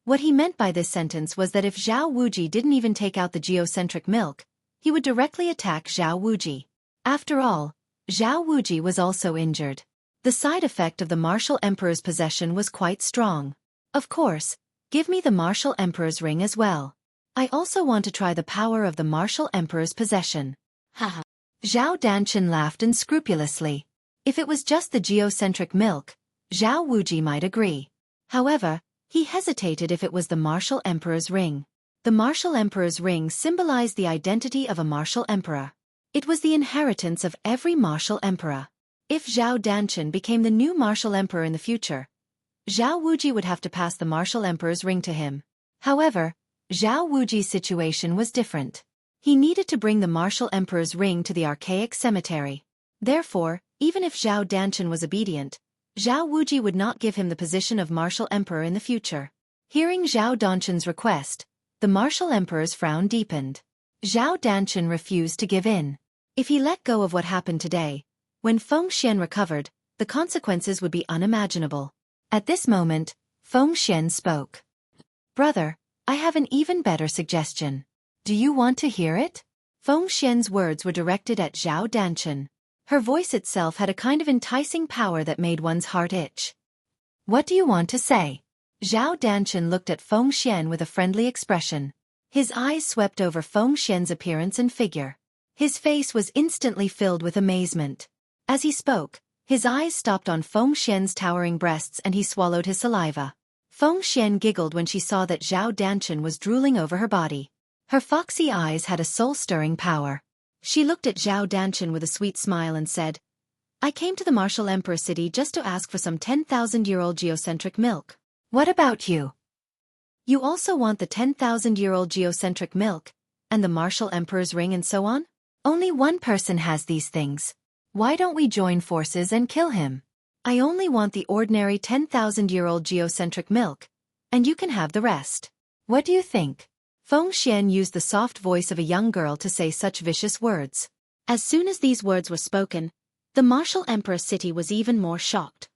[SPEAKER 1] What he meant by this sentence was that if Zhao Wuji didn't even take out the geocentric milk, he would directly attack Zhao Wuji. After all, Zhao Wuji was also injured. The side effect of the martial emperor's possession was quite strong. Of course, give me the martial emperor's ring as well. I also want to try the power of the martial emperor's possession. Haha. Zhao Danchen laughed unscrupulously. If it was just the geocentric milk, Zhao Wuji might agree. However, he hesitated if it was the martial emperor's ring. The martial emperor's ring symbolized the identity of a martial emperor. It was the inheritance of every martial emperor. If Zhao Danchen became the new martial emperor in the future, Zhao Wuji would have to pass the martial emperor's ring to him. However, Zhao Wuji's situation was different. He needed to bring the martial emperor's ring to the archaic cemetery. Therefore, even if Zhao Danchen was obedient, Zhao Wuji would not give him the position of martial emperor in the future. Hearing Zhao Danchen's request, the martial emperor's frown deepened. Zhao Danchen refused to give in. If he let go of what happened today, when Feng Xian recovered, the consequences would be unimaginable. At this moment, Feng Xian spoke. Brother, I have an even better suggestion. Do you want to hear it? Feng Xian's words were directed at Zhao Danchen. Her voice itself had a kind of enticing power that made one's heart itch. What do you want to say? Zhao Danchen looked at Feng Xian with a friendly expression. His eyes swept over Feng Xian's appearance and figure. His face was instantly filled with amazement. As he spoke, his eyes stopped on Feng Xian's towering breasts and he swallowed his saliva. Feng Xian giggled when she saw that Zhao Danchen was drooling over her body. Her foxy eyes had a soul-stirring power. She looked at Zhao Danchen with a sweet smile and said, I came to the martial emperor city just to ask for some 10,000-year-old geocentric milk. What about you? You also want the 10,000-year-old geocentric milk, and the martial emperor's ring and so on? Only one person has these things. Why don't we join forces and kill him? I only want the ordinary 10,000-year-old geocentric milk, and you can have the rest. What do you think? Feng Xian used the soft voice of a young girl to say such vicious words. As soon as these words were spoken, the martial emperor city was even more shocked.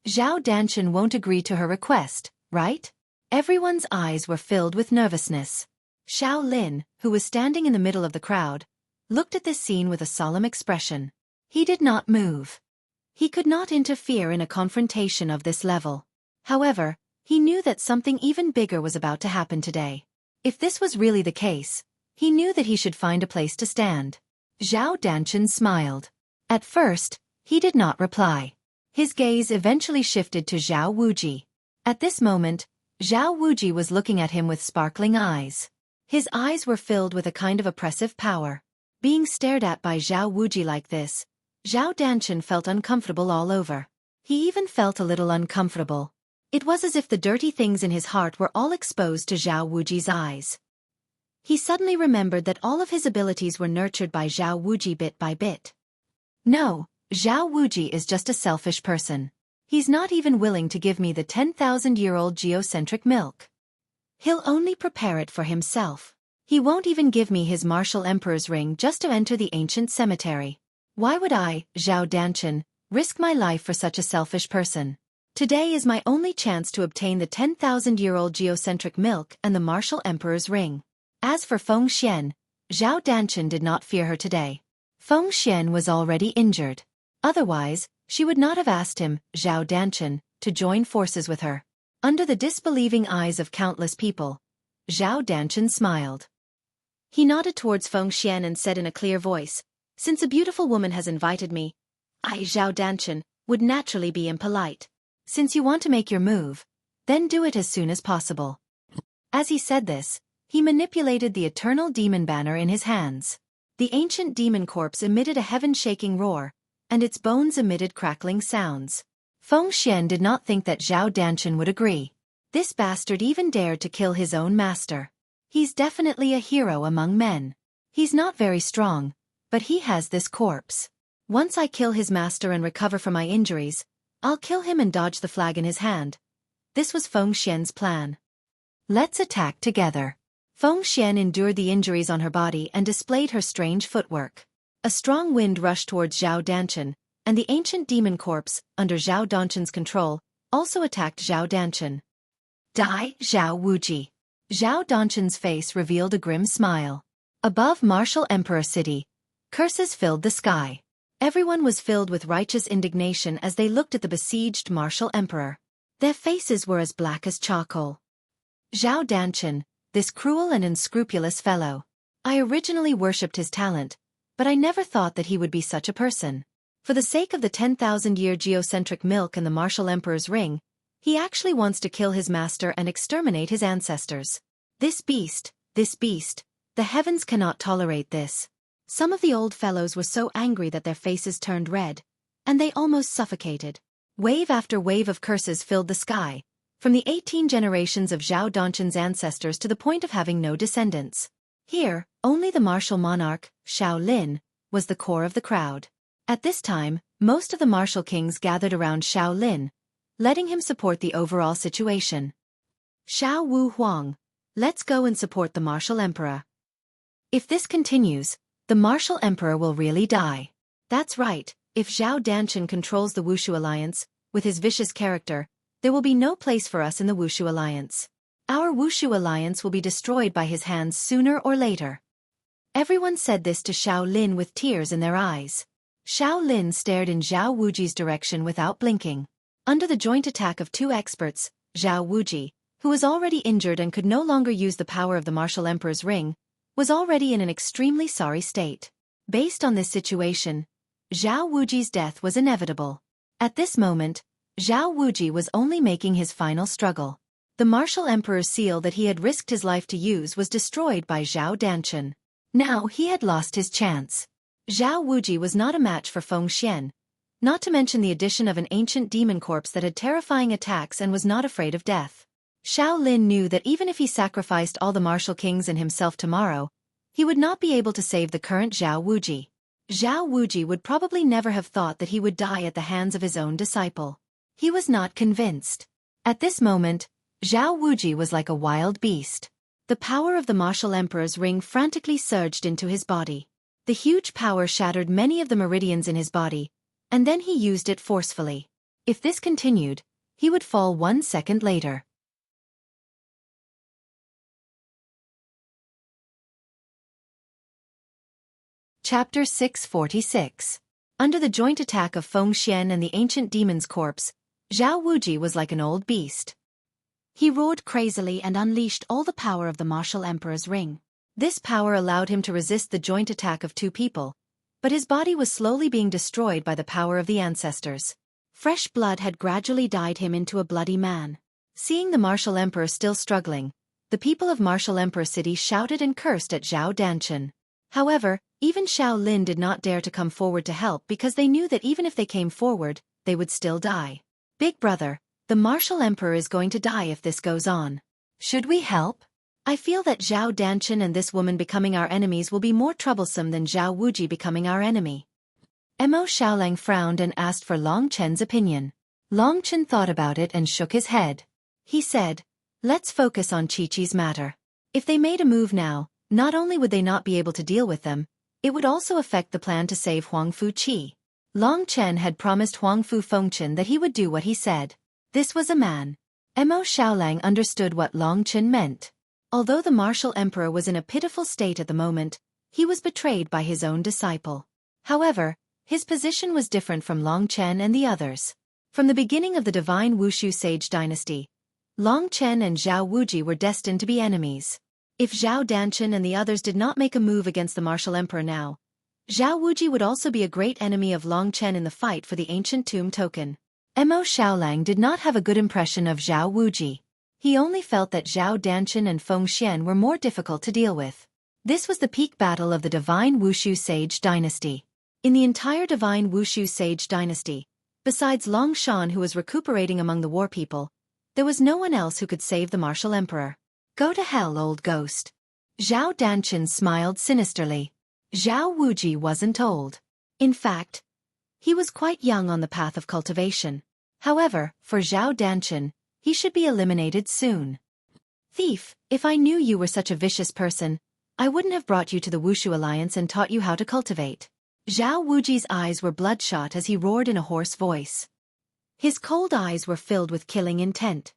[SPEAKER 1] Zhao Danchen won't agree to her request, right? Everyone's eyes were filled with nervousness. Xiao Lin, who was standing in the middle of the crowd, looked at this scene with a solemn expression. He did not move. He could not interfere in a confrontation of this level. However, he knew that something even bigger was about to happen today. If this was really the case, he knew that he should find a place to stand. Zhao Danchen smiled. At first, he did not reply. His gaze eventually shifted to Zhao Wuji. At this moment, Zhao Wuji was looking at him with sparkling eyes. His eyes were filled with a kind of oppressive power. Being stared at by Zhao Wuji like this, Zhao Danchen felt uncomfortable all over. He even felt a little uncomfortable. It was as if the dirty things in his heart were all exposed to Zhao Wuji's eyes. He suddenly remembered that all of his abilities were nurtured by Zhao Wuji bit by bit. No, Zhao Wuji is just a selfish person. He's not even willing to give me the 10,000-year-old geocentric milk. He'll only prepare it for himself. He won't even give me his martial emperor's ring just to enter the ancient cemetery. Why would I, Zhao Danchen, risk my life for such a selfish person? Today is my only chance to obtain the 10,000-year-old geocentric milk and the martial emperor's ring. As for Feng Xian, Zhao Danchen did not fear her today. Feng Xian was already injured. Otherwise, she would not have asked him, Zhao Danchen, to join forces with her. Under the disbelieving eyes of countless people, Zhao Danchen smiled. He nodded towards Feng Xian and said in a clear voice,
[SPEAKER 2] Since a beautiful woman has invited me, I, Zhao Danchen, would naturally be impolite.
[SPEAKER 1] Since you want to make your move, then do it as soon as possible. As he said this, he manipulated the eternal demon banner in his hands. The ancient demon corpse emitted a heaven-shaking roar, and its bones emitted crackling sounds. Feng Xian did not think that Zhao Danchen would agree. This bastard even dared to kill his own master. He's definitely a hero among men. He's not very strong, but he has this corpse. Once I kill his master and recover from my injuries, I'll kill him and dodge the flag in his hand. This was Feng Xian's plan. Let's attack together. Feng Xian endured the injuries on her body and displayed her strange footwork. A strong wind rushed towards Zhao Danchen, and the ancient demon corpse, under Zhao Danchen's control, also attacked Zhao Danchen. Die, Zhao Wuji. Zhao Danchen's face revealed a grim smile. Above Martial Emperor City, curses filled the sky. Everyone was filled with righteous indignation as they looked at the besieged Martial Emperor. Their faces were as black as charcoal. Zhao Danchen, this cruel and unscrupulous fellow. I originally worshipped his talent, but I never thought that he would be such a person. For the sake of the 10,000-year geocentric milk and the Martial Emperor's ring, he actually wants to kill his master and exterminate his ancestors. This beast, the heavens cannot tolerate this. Some of the old fellows were so angry that their faces turned red, and they almost suffocated. Wave after wave of curses filled the sky, from the 18 generations of Zhao Danchen's ancestors to the point of having no descendants. Here, only the martial monarch, Xiao Lin, was the core of the crowd. At this time, most of the martial kings gathered around Xiao Lin, letting him support the overall situation. Xiao Wu Huang, let's go and support the martial emperor. If this continues, the martial emperor will really die. That's right, if Zhao Danchen controls the Wushu Alliance, with his vicious character, there will be no place for us in the Wushu Alliance. Our Wushu Alliance will be destroyed by his hands sooner or later. Everyone said this to Xiao Lin with tears in their eyes. Xiao Lin stared in Zhao Wuji's direction without blinking. Under the joint attack of two experts, Zhao Wuji, who was already injured and could no longer use the power of the Martial Emperor's ring, was already in an extremely sorry state. Based on this situation, Zhao Wuji's death was inevitable. At this moment, Zhao Wuji was only making his final struggle. The Martial Emperor's seal that he had risked his life to use was destroyed by Zhao Danchen. Now he had lost his chance. Zhao Wuji was not a match for Feng Xian, not to mention the addition of an ancient demon corpse that had terrifying attacks and was not afraid of death. Xiao Lin knew that even if he sacrificed all the martial kings and himself tomorrow, he would not be able to save the current Zhao Wuji. Zhao Wuji would probably never have thought that he would die at the hands of his own disciple. He was not convinced. At this moment, Zhao Wuji was like a wild beast. The power of the Martial Emperor's ring frantically surged into his body. The huge power shattered many of the meridians in his body, and then he used it forcefully. If this continued, he would fall 1 second later. Chapter 646. Under the joint attack of Feng Xian and the ancient demon's corpse, Zhao Wuji was like an old beast. He roared crazily and unleashed all the power of the Martial Emperor's ring. This power allowed him to resist the joint attack of two people, but his body was slowly being destroyed by the power of the ancestors. Fresh blood had gradually dyed him into a bloody man. Seeing the Martial Emperor still struggling, the people of Martial Emperor City shouted and cursed at Zhao Danchen. However, even Xiao Lin did not dare to come forward to help because they knew that even if they came forward, they would still die. Big brother, the Martial Emperor is going to die if this goes on. Should we help? I feel that Zhao Danchen and this woman becoming our enemies will be more troublesome than Zhao Wuji becoming our enemy. Mo Xiaolang frowned and asked for Long Chen's opinion. Long Chen thought about it and shook his head. He said, let's focus on Chi-Chi's matter. If they made a move now, not only would they not be able to deal with them, it would also affect the plan to save Huang Fu Qi. Long Chen had promised Huang Fu Fengchen that he would do what he said. This was a man. Mo Xiaolang understood what Long Chen meant. Although the Martial Emperor was in a pitiful state at the moment, he was betrayed by his own disciple. However, his position was different from Long Chen and the others. From the beginning of the divine Wushu Sage dynasty, Long Chen and Zhao Wuji were destined to be enemies. If Zhao Danchen and the others did not make a move against the Martial Emperor now,
[SPEAKER 2] Zhao Wuji would also be a great enemy of Long Chen in the fight for the ancient tomb token. Mo Xiaolang did not have a good impression of Zhao Wuji. He only felt that Zhao Danchen and Feng Xian were more difficult to deal with. This was the peak battle of the Divine Wushu Sage Dynasty. In the entire Divine Wushu Sage Dynasty, besides Long Shan who was recuperating among the war people, there was no one else who could save the martial emperor. Go to hell, old ghost. Zhao Danchen smiled sinisterly. Zhao Wuji wasn't old. In fact, he was quite young on the path of cultivation. However, for Zhao Danchen, he should be eliminated soon. Thief, if I knew you were such a vicious person, I wouldn't have brought you to the Wushu Alliance and taught you how to cultivate. Zhao Wuji's eyes were bloodshot as he roared in a hoarse voice. His cold eyes were filled with killing intent.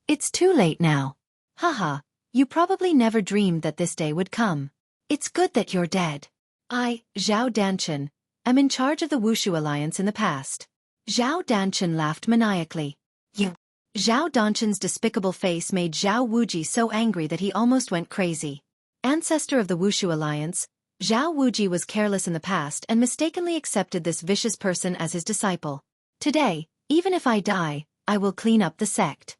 [SPEAKER 2] It's too late now. Haha, you probably never dreamed that this day would come. It's good that you're dead. I, Zhao Danchen, am in charge of the Wushu Alliance in the past. Zhao Danchen laughed maniacally. You. Zhao Danchen's despicable face made Zhao Wuji so angry that he almost went crazy. Ancestor of the Wushu Alliance, Zhao Wuji was careless in the past and mistakenly accepted this vicious person as his disciple. Today, even if I die, I will clean up the sect.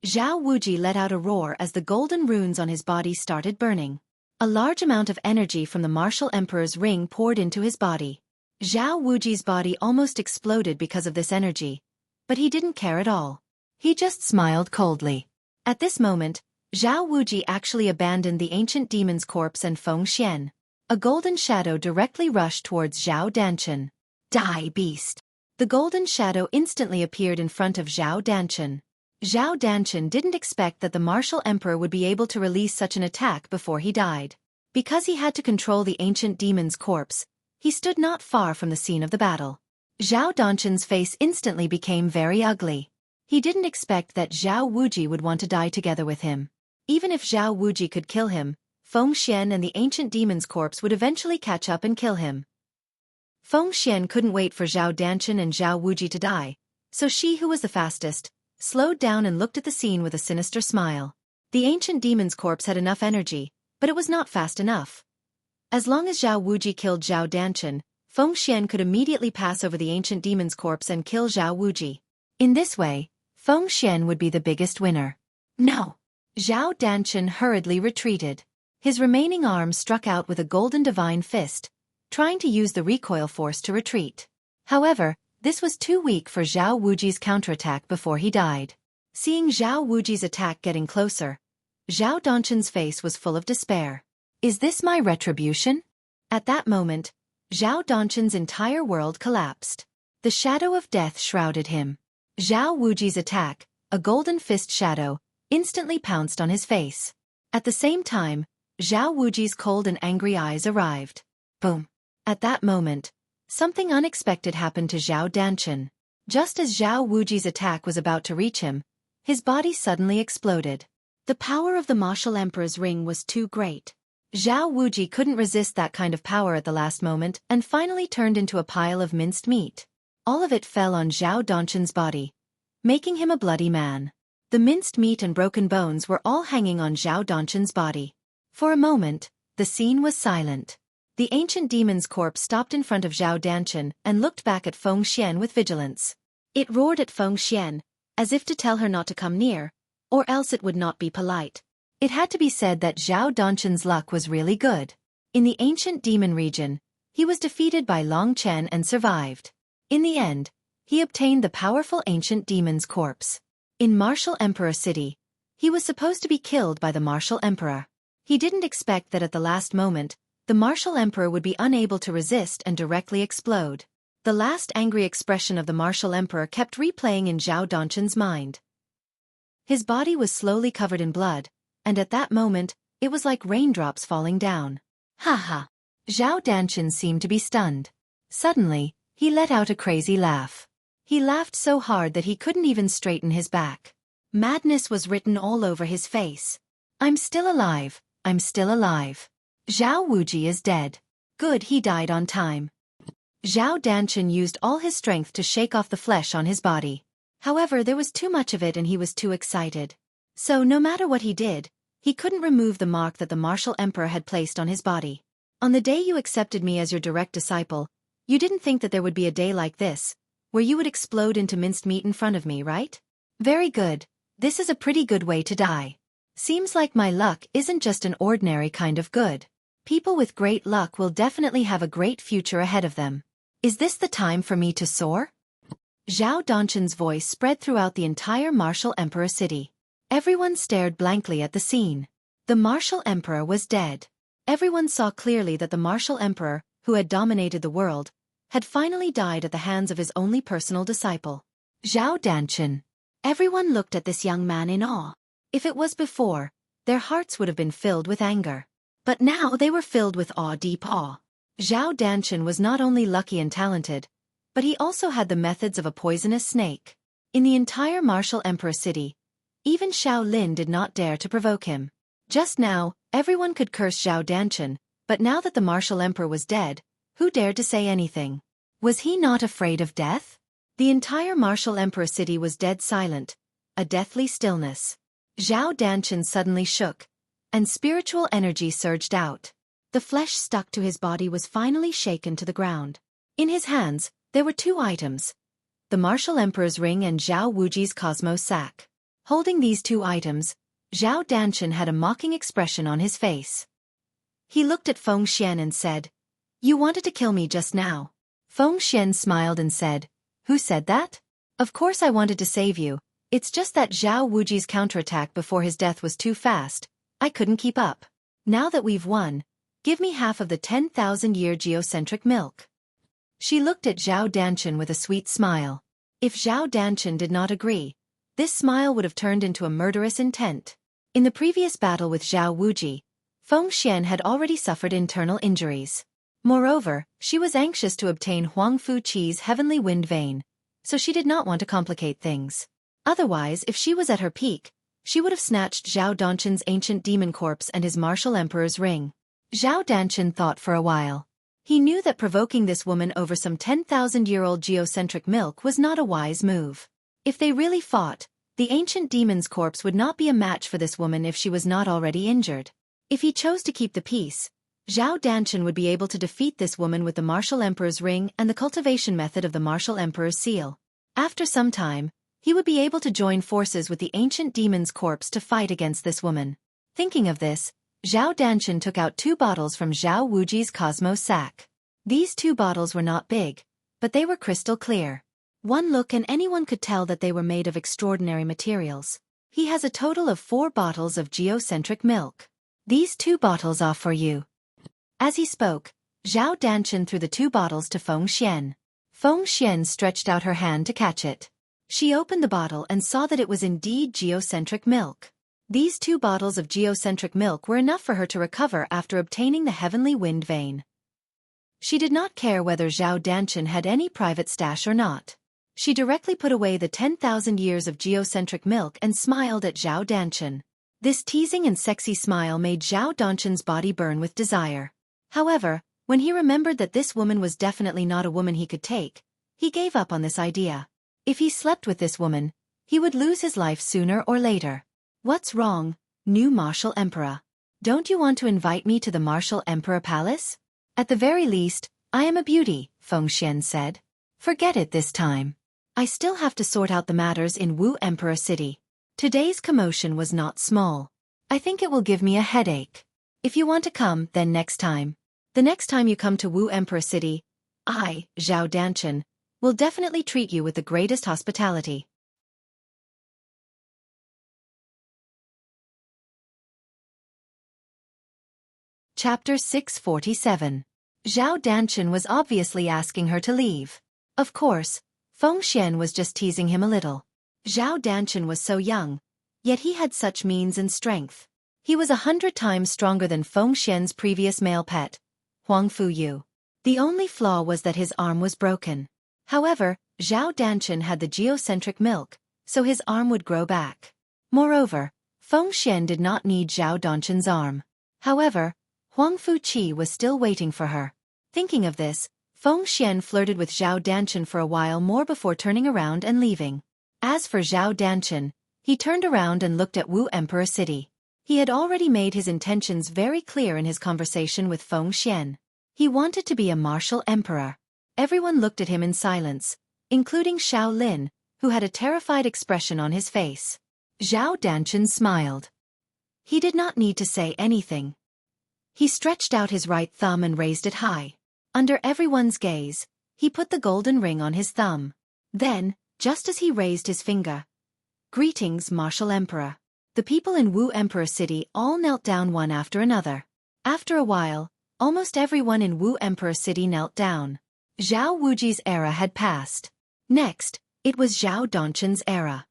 [SPEAKER 2] Zhao Wuji let out a roar as the golden runes on his body started burning. A large amount of energy from the martial emperor's ring poured into his body. Zhao Wuji's body almost exploded because of this energy, but he didn't care at all. He just smiled coldly. At this moment, Zhao Wuji actually abandoned the ancient demon's corpse and Feng Xian. A golden shadow directly rushed towards Zhao Danchen. Die, beast! The golden shadow instantly appeared in front of Zhao Danchen. Zhao Danchen didn't expect that the martial emperor would be able to release such an attack before he died. Because he had to control the ancient demon's corpse, he stood not far from the scene of the battle. Zhao Danchen's face instantly became very ugly. He didn't expect that Zhao Wuji would want to die together with him. Even if Zhao Wuji could kill him, Feng Xian and the ancient demon's corpse would eventually catch up and kill him. Feng Xian couldn't wait for Zhao Danchen and Zhao Wuji to die, so she who was the fastest, slowed down and looked at the scene with a sinister smile. The ancient demon's corpse had enough energy, but it was not fast enough. As long as Zhao Wuji killed Zhao Danchen, Feng Xian could immediately pass over the ancient demon's corpse and kill Zhao Wuji. In this way, Feng Xian would be the biggest winner. No! Zhao Danchen hurriedly retreated. His remaining arm struck out with a golden divine fist, trying to use the recoil force to retreat. However, this was too weak for Zhao Wuji's counterattack before he died. Seeing Zhao Wuji's attack getting closer, Zhao Danchen's face was full of despair. Is this my retribution? At that moment, Zhao Danchen's entire world collapsed. The shadow of death shrouded him. Zhao Wuji's attack, a golden fist shadow, instantly pounced on his face. At the same time, Zhao Wuji's cold and angry eyes arrived. Boom! At that moment, something unexpected happened to Zhao Danchen. Just as Zhao Wuji's attack was about to reach him, his body suddenly exploded. The power of the martial emperor's ring was too great. Zhao Wuji couldn't resist that kind of power at the last moment and finally turned into a pile of minced meat. All of it fell on Zhao Danchen's body, making him a bloody man. The minced meat and broken bones were all hanging on Zhao Danchen's body. For a moment, the scene was silent. The ancient demon's corpse stopped in front of Zhao Danchen and looked back at Feng Xian with vigilance. It roared at Feng Xian, as if to tell her not to come near, or else it would not be polite. It had to be said that Zhao Danchen's luck was really good. In the ancient demon region, he was defeated by Long Chen and survived. In the end, he obtained the powerful ancient demon's corpse. In Martial Emperor City, he was supposed to be killed by the Martial Emperor. He didn't expect that at the last moment, the Martial Emperor would be unable to resist and directly explode. The last angry expression of the Martial Emperor kept replaying in Zhao Danchen's mind. His body was slowly covered in blood, and at that moment, it was like raindrops falling down. Ha ha! Zhao Danchen seemed to be stunned. Suddenly, he let out a crazy laugh. He laughed so hard that he couldn't even straighten his back. Madness was written all over his face. I'm still alive, I'm still alive. Zhao Wuji is dead. Good, he died on time. Zhao Danchen used all his strength to shake off the flesh on his body. However, there was too much of it and he was too excited. So no matter what he did, he couldn't remove the mark that the Martial Emperor had placed on his body. On the day you accepted me as your direct disciple, you didn't think that there would be a day like this, where you would explode into minced meat in front of me, right? Very good. This is a pretty good way to die. Seems like my luck isn't just an ordinary kind of good. People with great luck will definitely have a great future ahead of them. Is this the time for me to soar? Zhao Danchen's voice spread throughout the entire martial emperor city. Everyone stared blankly at the scene. The martial emperor was dead. Everyone saw clearly that the martial emperor, who had dominated the world, had finally died at the hands of his only personal disciple, Zhao Danchen. Everyone looked at this young man in awe. If it was before, their hearts would have been filled with anger. But now they were filled with awe, deep awe. Zhao Danchen was not only lucky and talented, but he also had the methods of a poisonous snake. In the entire martial emperor city, even Xiao Lin did not dare to provoke him. Just now, everyone could curse Zhao Danchen, but now that the martial emperor was dead, who dared to say anything? Was he not afraid of death? The entire martial emperor city was dead silent, a deathly stillness. Zhao Danchen suddenly shook, and spiritual energy surged out. The flesh stuck to his body was finally shaken to the ground. In his hands, there were two items: the martial emperor's ring and Zhao Wuji's cosmos sack. Holding these two items, Zhao Danchen had a mocking expression on his face. He looked at Feng Xian and said, "You wanted to kill me just now." Feng Xian smiled and said, "Who said that? Of course I wanted to save you, it's just that Zhao Wuji's counterattack before his death was too fast, I couldn't keep up. Now that we've won, give me half of the 10,000-year geocentric milk." She looked at Zhao Danchen with a sweet smile. If Zhao Danchen did not agree, this smile would have turned into a murderous intent. In the previous battle with Zhao Wuji, Feng Xian had already suffered internal injuries. Moreover, she was anxious to obtain Huang Fu Qi's heavenly wind vein, so she did not want to complicate things. Otherwise, if she was at her peak, she would have snatched Zhao Danchen's ancient demon corpse and his martial emperor's ring. Zhao Danchen thought for a while. He knew that provoking this woman over some 10,000-year-old geocentric milk was not a wise move. If they really fought, the ancient demon's corpse would not be a match for this woman if she was not already injured. If he chose to keep the peace, Zhao Danchen would be able to defeat this woman with the martial emperor's ring and the cultivation method of the martial emperor's seal. After some time, he would be able to join forces with the ancient demon's corpse to fight against this woman. Thinking of this, Zhao Danchen took out 2 bottles from Zhao Wuji's cosmos sack. These 2 bottles were not big, but they were crystal clear. One look and anyone could tell that they were made of extraordinary materials. He has a total of 4 bottles of geocentric milk. These 2 bottles are for you. As he spoke, Zhao Danchen threw the 2 bottles to Feng Xian. Feng Xian stretched out her hand to catch it. She opened the bottle and saw that it was indeed geocentric milk. These 2 bottles of geocentric milk were enough for her to recover after obtaining the heavenly wind vein. She did not care whether Zhao Danchen had any private stash or not. She directly put away the 10,000 years of geocentric milk and smiled at Zhao Danchen. This teasing and sexy smile made Zhao Danchen's body burn with desire. However, when he remembered that this woman was definitely not a woman he could take, he gave up on this idea. If he slept with this woman, he would lose his life sooner or later. What's wrong, new martial emperor? Don't you want to invite me to the martial emperor palace? At the very least, I am a beauty, Feng Xian said. Forget it this time. I still have to sort out the matters in Wu Emperor City. Today's commotion was not small. I think it will give me a headache. If you want to come, then next time. The next time you come to Wu Emperor City, I, Zhao Danchen, will definitely treat you with the greatest hospitality. Chapter 647. Zhao Danchen was obviously asking her to leave. Of course, Feng Xian was just teasing him a little. Zhao Danchen was so young, yet he had such means and strength. He was 100 times stronger than Feng Xian's previous male pet, Huang Fu Yu. The only flaw was that his arm was broken. However, Zhao Danchen had the geocentric milk, so his arm would grow back. Moreover, Feng Xian did not need Zhao Danchen's arm. However, Huang Fu Qi was still waiting for her. Thinking of this, Feng Xian flirted with Zhao Danchen for a while more before turning around and leaving. As for Zhao Danchen, he turned around and looked at Wu Emperor City. He had already made his intentions very clear in his conversation with Feng Xian. He wanted to be a martial emperor. Everyone looked at him in silence, including Xiao Lin, who had a terrified expression on his face. Zhao Danchen smiled. He did not need to say anything. He stretched out his right thumb and raised it high. Under everyone's gaze, he put the golden ring on his thumb. Then, just as he raised his finger, "Greetings, Martial Emperor." The people in Wu Emperor City all knelt down one after another. After a while, almost everyone in Wu Emperor City knelt down. Zhao Wuji's era had passed. Next, it was Zhao Donchen's era.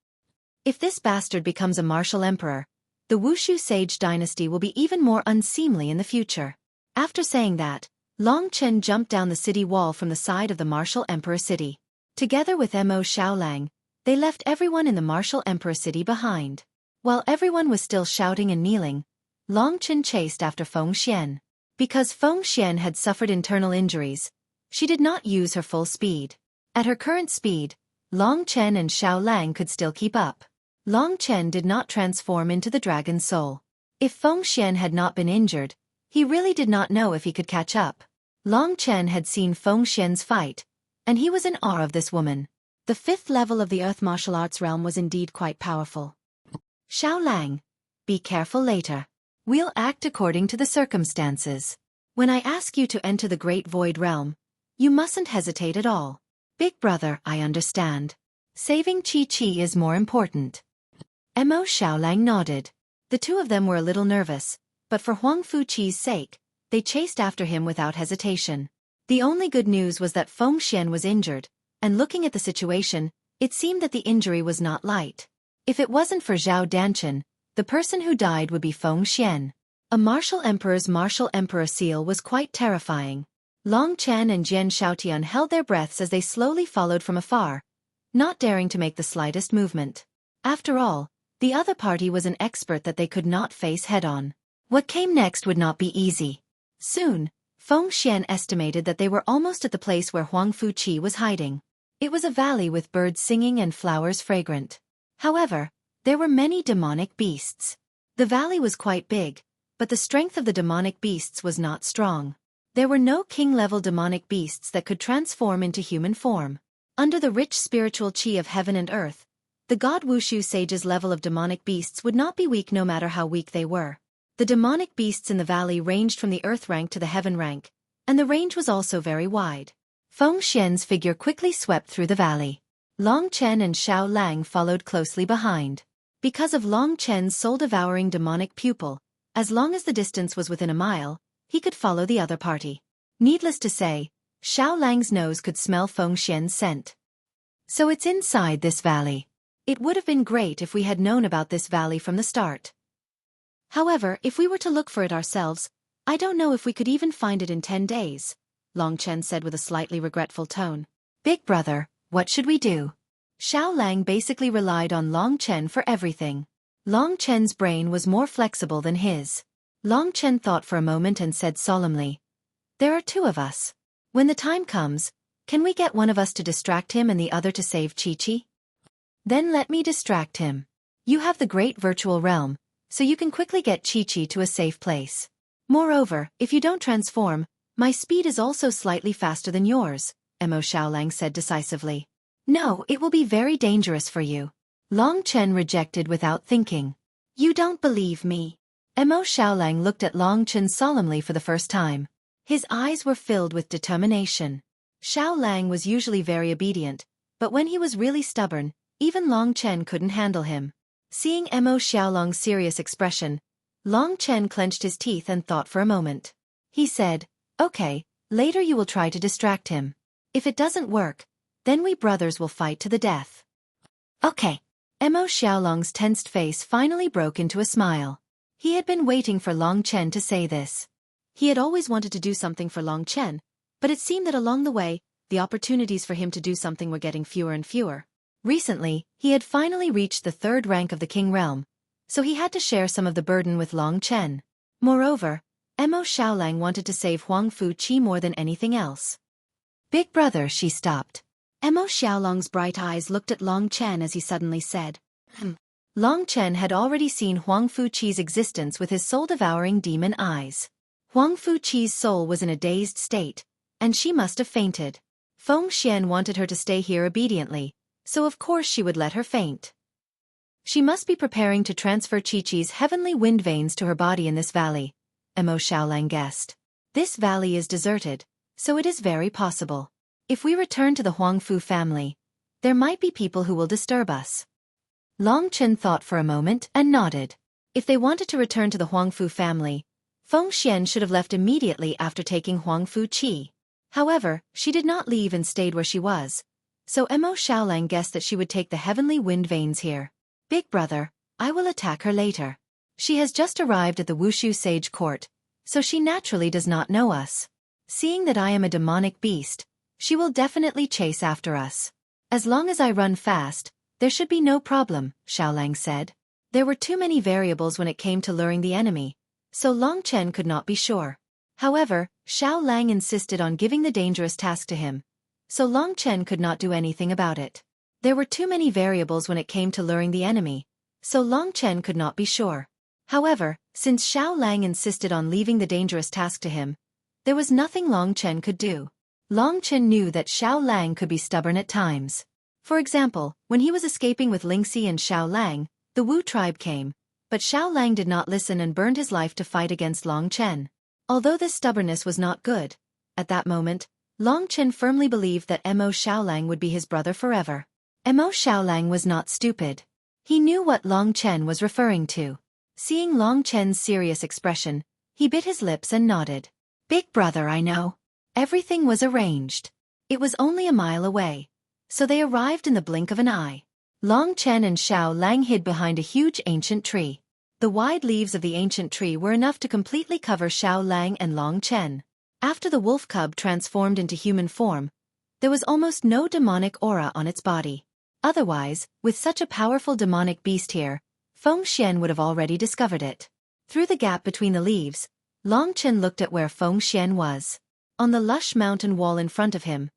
[SPEAKER 2] If this bastard becomes a martial emperor, the Wushu Sage dynasty will be even more unseemly in the future. After saying that, Long Chen jumped down the city wall from the side of the martial emperor city. Together with Mo Xiaolang, they left everyone in the martial emperor city behind. While everyone was still shouting and kneeling, Long Chen chased after Feng Xian. Because Feng Xian had suffered internal injuries, she did not use her full speed. At her current speed, Long Chen and Xiao Lang could still keep up. Long Chen did not transform into the dragon's soul. If Feng Xian had not been injured, he really did not know if he could catch up. Long Chen had seen Feng Xian's fight, and he was in awe of this woman. The 5th level of the Earth martial arts realm was indeed quite powerful. Xiao Lang, be careful later. We'll act according to the circumstances. When I ask you to enter the Great Void Realm, you mustn't hesitate at all. Big brother, I understand. Saving Xueqi is more important. Mo Xiaolang nodded. The two of them were a little nervous, but for Huang Fuqi's sake, they chased after him without hesitation. The only good news was that Feng Xian was injured, and looking at the situation, it seemed that the injury was not light. If it wasn't for Zhao Danchen, the person who died would be Feng Xian. A martial emperor's martial emperor seal was quite terrifying. Long Chen and Jian Shaotian held their breaths as they slowly followed from afar, not daring to make the slightest movement. After all, the other party was an expert that they could not face head-on. What came next would not be easy. Soon, Feng Xian estimated that they were almost at the place where Huang Fuqi was hiding. It was a valley with birds singing and flowers fragrant. However, there were many demonic beasts. The valley was quite big, but the strength of the demonic beasts was not strong. There were no king-level demonic beasts that could transform into human form. Under the rich spiritual chi of heaven and earth, the god Wushu sage's level of demonic beasts would not be weak no matter how weak they were. The demonic beasts in the valley ranged from the earth rank to the heaven rank, and the range was also very wide. Feng Xian's figure quickly swept through the valley. Long Chen and Xiao Lang followed closely behind. Because of Long Chen's soul-devouring demonic pupil, as long as the distance was within a mile, he could follow the other party. Needless to say, Xiao Lang's nose could smell Feng Xian's scent. So it's inside this valley. It would have been great if we had known about this valley from the start. However, if we were to look for it ourselves, I don't know if we could even find it in 10 days, Long Chen said with a slightly regretful tone. Big brother, what should we do? Xiao Lang basically relied on Long Chen for everything. Long Chen's brain was more flexible than his. Long Chen thought for a moment and said solemnly, "There are 2 of us. When the time comes, can we get one of us to distract him and the other to save Xueqi? Then let me distract him. You have the great virtual realm, so you can quickly get Xueqi to a safe place. Moreover, if you don't transform, my speed is also slightly faster than yours," Mo Xiaolang said decisively. "No, it will be very dangerous for you." Long Chen rejected without thinking. "You don't believe me." Mo Xiaolang looked at Long Chen solemnly for the first time. His eyes were filled with determination. Xiao Lang was usually very obedient, but when he was really stubborn, even Long Chen couldn't handle him. Seeing Mo Xiaolang's serious expression, Long Chen clenched his teeth and thought for a moment. He said, "Okay, later you will try to distract him. If it doesn't work, then we brothers will fight to the death." "Okay." Mo Xiaolang's tensed face finally broke into a smile. He had been waiting for Long Chen to say this. He had always wanted to do something for Long Chen, but it seemed that along the way, the opportunities for him to do something were getting fewer and fewer. Recently, he had finally reached the 3rd rank of the King Realm, so he had to share some of the burden with Long Chen. Moreover, Mo Xiaolang wanted to save Huang Fuqi more than anything else. "Big brother," she stopped. Mo Xiaolang's bright eyes looked at Long Chen as he suddenly said,
[SPEAKER 1] Long Chen had already seen Huang Fuqi's existence with his soul-devouring demon eyes. Huang Fuqi's soul was in a dazed state, and she must have fainted. Feng Xian wanted her to stay here obediently, so of course she would let her faint. She must be preparing to transfer Qiqi's heavenly wind veins to her body in this valley, Mo Xiaolang guessed. This valley is deserted, so it is very possible. If we return to the Huangfu family, there might be people who will disturb us. Long Chen thought for a moment and nodded. If they wanted to return to the Huangfu family, Feng Xian should have left immediately after taking Huang Fuqi. However, she did not leave and stayed where she was, so Mo Xiaolang guessed that she would take the heavenly wind veins here. Big brother, I will attack her later. She has just arrived at the Wushu Sage Court, so she naturally does not know us. Seeing that I am a demonic beast, she will definitely chase after us. As long as I run fast, there should be no problem, Xiaolang said. There were too many variables when it came to luring the enemy, so Long Chen could not be sure. However, Xiaolang insisted on giving the dangerous task to him, so Long Chen could not do anything about it. There were too many variables when it came to luring the enemy, so Long Chen could not be sure. However, since Xiaolang insisted on leaving the dangerous task to him, there was nothing Long Chen could do. Long Chen knew that Xiaolang could be stubborn at times. For example, when he was escaping with Lingxi and Xiaolang, the Wu tribe came, but Xiaolang did not listen and burned his life to fight against Long Chen. Although this stubbornness was not good, at that moment, Long Chen firmly believed that Mo Xiaolang would be his brother forever. Mo Xiaolang was not stupid. He knew what Long Chen was referring to. Seeing Long Chen's serious expression, he bit his lips and nodded. Big brother, I know. Everything was arranged. It was only a mile away, so they arrived in the blink of an eye. Long Chen and Xiaolang hid behind a huge ancient tree. The wide leaves of the ancient tree were enough to completely cover Xiaolang and Long Chen. After the wolf cub transformed into human form, there was almost no demonic aura on its body. Otherwise, with such a powerful demonic beast here, Feng Xian would have already discovered it. Through the gap between the leaves, Long Chen looked at where Feng Xian was. On the lush mountain wall in front of him,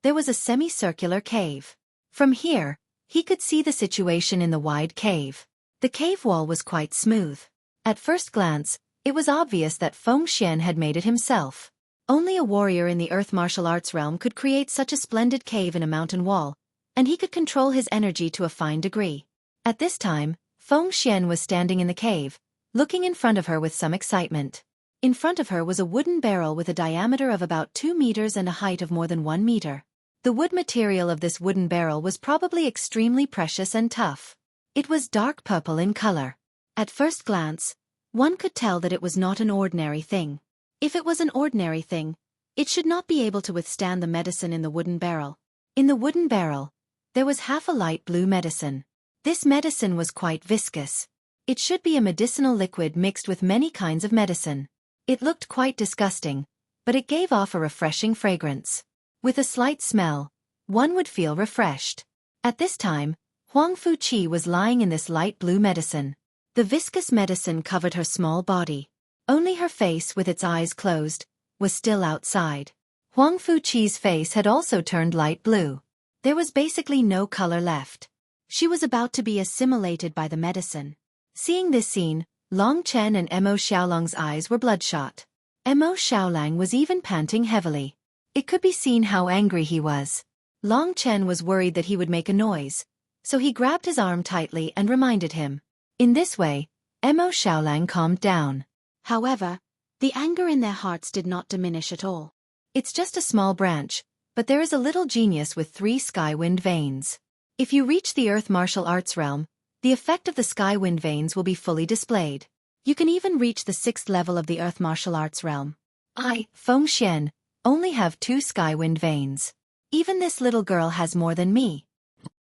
[SPEAKER 1] there was a semicircular cave. From here, he could see the situation in the wide cave. The cave wall was quite smooth. At first glance, it was obvious that Feng Xian had made it himself. Only a warrior in the earth martial arts realm could create such a splendid cave in a mountain wall, and he could control his energy to a fine degree. At this time, Feng Xian was standing in the cave, looking in front of her with some excitement. In front of her was a wooden barrel with a diameter of about 2 meters and a height of more than 1 meter. The wood material of this wooden barrel was probably extremely precious and tough. It was dark purple in color. At first glance, one could tell that it was not an ordinary thing. If it was an ordinary thing, it should not be able to withstand the medicine in the wooden barrel. In the wooden barrel, there was half a light blue medicine. This medicine was quite viscous. It should be a medicinal liquid mixed with many kinds of medicine. It looked quite disgusting, but it gave off a refreshing fragrance. With a slight smell, one would feel refreshed. At this time, Huang Fuqi was lying in this light blue medicine. The viscous medicine covered her small body. Only her face, with its eyes closed, was still outside. Huang Fuqi's face had also turned light blue. There was basically no color left. She was about to be assimilated by the medicine. Seeing this scene, Long Chen and Mo Xiaolang's eyes were bloodshot. Mo Xiaolang was even panting heavily. It could be seen how angry he was. Long Chen was worried that he would make a noise, so he grabbed his arm tightly and reminded him. In this way, Mo Xiaolang calmed down. However, the anger in their hearts did not diminish at all. It's just a small branch, but there is a little genius with 3 sky wind veins. If you reach the earth martial arts realm, the effect of the sky wind veins will be fully displayed. You can even reach the 6th level of the earth martial arts realm. I, Feng Xian, only have 2 sky wind veins. Even this little girl has more than me.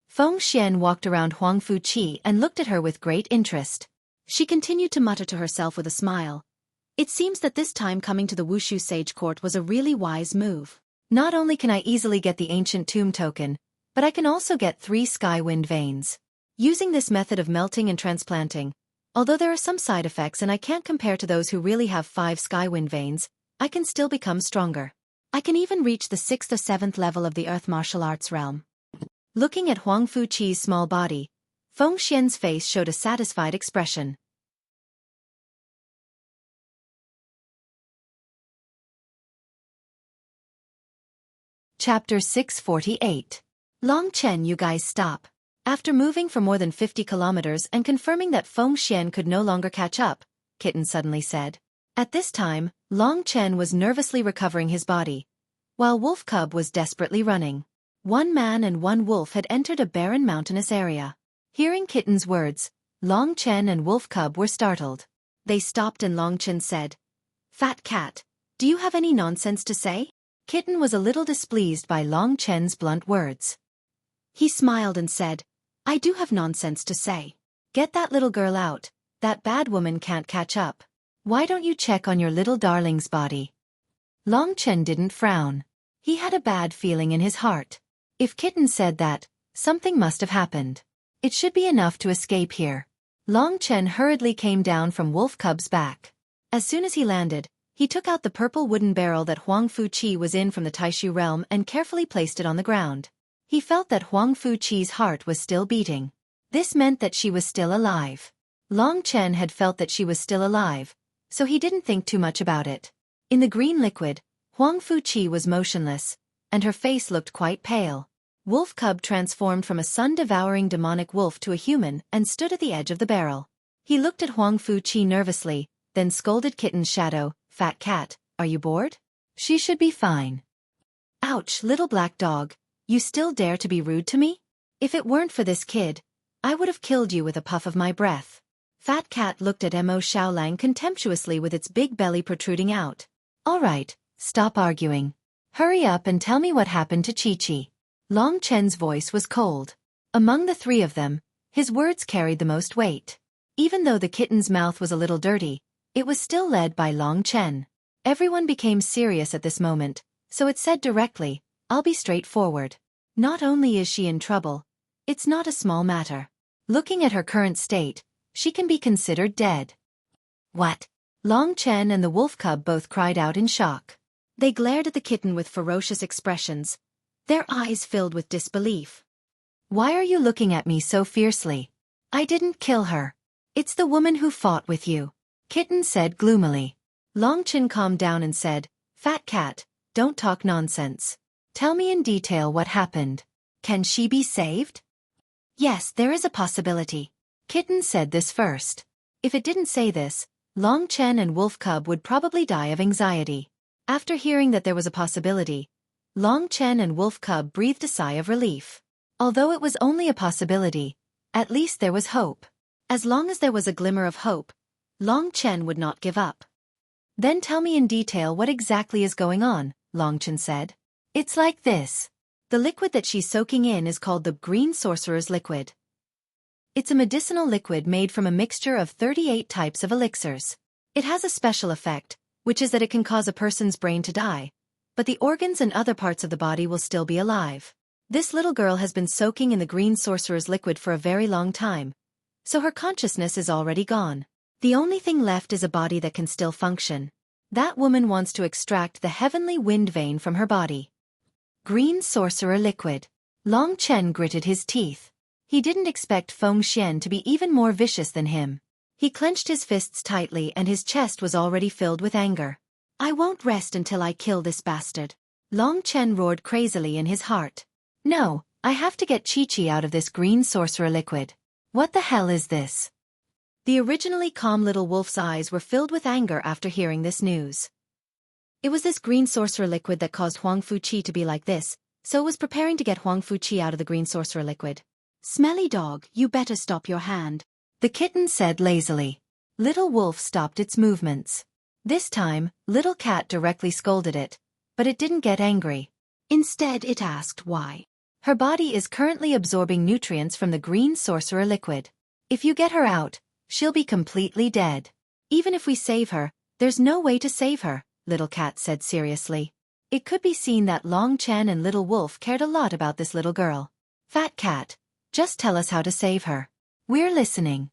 [SPEAKER 1] Feng Xian walked around Huang Fuqi and looked at her with great interest. She continued to mutter to herself with a smile. It seems that this time coming to the Wushu Sage Court was a really wise move. Not only can I easily get the ancient tomb token, but I can also get 3 sky wind veins. Using this method of melting and transplanting, although there are some side effects and I can't compare to those who really have 5 sky wind veins, I can still become stronger. I can even reach the 6th or 7th level of the earth martial arts realm. Looking at Huang Fuqi's small body,
[SPEAKER 2] Feng Xian's face showed a satisfied expression.
[SPEAKER 1] Chapter 648.
[SPEAKER 2] Long Chen, you guys stop. After moving for more than 50 kilometers and confirming that Feng Xian could no longer catch up, Kitten suddenly said. At this time, Long Chen was nervously recovering his body, while Wolf Cub was desperately running. One man and one wolf had entered a barren mountainous area. Hearing Kitten's words, Long Chen and Wolf Cub were startled. They stopped and Long Chen said, "Fat Cat, do you have any nonsense to say?" Kitten was a little displeased by Long Chen's blunt words. He smiled and said, "I do have nonsense to say. Get that little girl out, that bad woman can't catch up. Why don't you check on your little darling's body?" Long Chen didn't frown. He had a bad feeling in his heart. If Kitten said that, something must have happened. It should be enough to escape here. Long Chen hurriedly came down from Wolf Cub's back. As soon as he landed, he took out the purple wooden barrel that Huang Fuqi was in from the Taishu realm and carefully placed it on the ground. He felt that Huang Fuqi's heart was still beating. This meant that she was still alive. Long Chen had felt that she was still alive, so he didn't think too much about it. In the green liquid, Huang Fuqi was motionless, and her face looked quite pale. Wolf Cub transformed from a sun-devouring demonic wolf to a human and stood at the edge of the barrel. He looked at Huang Fuqi nervously, then scolded Kitten's shadow, "Fat Cat, are you bored? She should be fine." "Ouch, little black dog, you still dare to be rude to me? If it weren't for this kid, I would have killed you with a puff of my breath." Fat Cat looked at Mo Xiaolang contemptuously with its big belly protruding out. "All right, stop arguing. Hurry up and tell me what happened to Xueqi." Long Chen's voice was cold. Among the three of them, his words carried the most weight. Even though the kitten's mouth was a little dirty, it was still led by Long Chen. Everyone became serious at this moment, so it said directly, "I'll be straightforward. Not only is she in trouble, it's not a small matter. Looking at her current state, she can be considered dead." "What?" Long Chen and the Wolf Cub both cried out in shock. They glared at the kitten with ferocious expressions, their eyes filled with disbelief. "Why are you looking at me so fiercely? I didn't kill her. It's the woman who fought with you," Kitten said gloomily. Long Chen calmed down and said, "Fat Cat, don't talk nonsense. Tell me in detail what happened. Can she be saved?" "Yes, there is a possibility." Kitten said this first. If it didn't say this, Long Chen and Wolf Cub would probably die of anxiety. After hearing that there was a possibility, Long Chen and Wolf Cub breathed a sigh of relief. Although it was only a possibility, at least there was hope. As long as there was a glimmer of hope, Long Chen would not give up. "Then tell me in detail what exactly is going on," Long Chen said. "It's like this. The liquid that she's soaking in is called the Green Sorcerer's Liquid. It's a medicinal liquid made from a mixture of 38 types of elixirs. It has a special effect, which is that it can cause a person's brain to die, but the organs and other parts of the body will still be alive. This little girl has been soaking in the Green Sorcerer's Liquid for a very long time, so her consciousness is already gone. The only thing left is a body that can still function. That woman wants to extract the heavenly wind vein from her body." Green Sorcerer Liquid. Long Chen gritted his teeth. He didn't expect Feng Xian to be even more vicious than him. He clenched his fists tightly and his chest was already filled with anger. "I won't rest until I kill this bastard." Long Chen roared crazily in his heart. "No, I have to get Xueqi out of this Green Sorcerer Liquid. What the hell is this?" The originally calm little wolf's eyes were filled with anger after hearing this news. It was this Green Sorcerer Liquid that caused Huang Fuqi to be like this, so it was preparing to get Huang Fuqi out of the Green Sorcerer Liquid. "Smelly dog, you better stop your hand," the kitten said lazily. Little Wolf stopped its movements. This time, Little Cat directly scolded it, but it didn't get angry. Instead it asked why. Her body is currently absorbing nutrients from the Green Sorcerer Liquid. If you get her out, she'll be completely dead. Even if we save her, there's no way to save her, Little Cat said seriously. It could be seen that Long Chen and Little Wolf cared a lot about this little girl. "Fat Cat, just tell us how to save her. We're listening."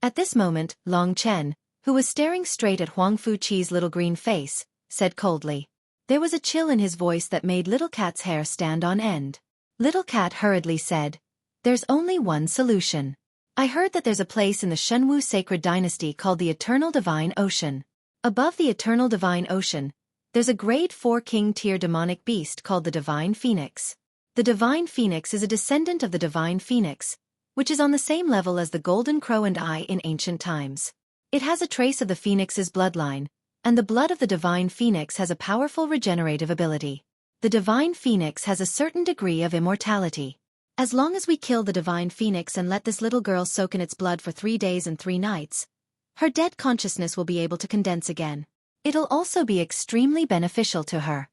[SPEAKER 2] At this moment, Long Chen, who was staring straight at Huang Fuqi's little green face, said coldly. There was a chill in his voice that made Little Cat's hair stand on end. Little Cat hurriedly said, "There's only one solution. I heard that there's a place in the Shenwu sacred dynasty called the Eternal Divine Ocean. Above the Eternal Divine Ocean, there's a grade 4 king-tier demonic beast called the Divine Phoenix. The Divine Phoenix is a descendant of the Divine Phoenix, which is on the same level as the Golden Crow and Eye in ancient times. It has a trace of the Phoenix's bloodline, and the blood of the Divine Phoenix has a powerful regenerative ability. The Divine Phoenix has a certain degree of immortality. As long as we kill the Divine Phoenix and let this little girl soak in its blood for 3 days and 3 nights, her dead consciousness will be able to condense again. It'll also be extremely beneficial to her.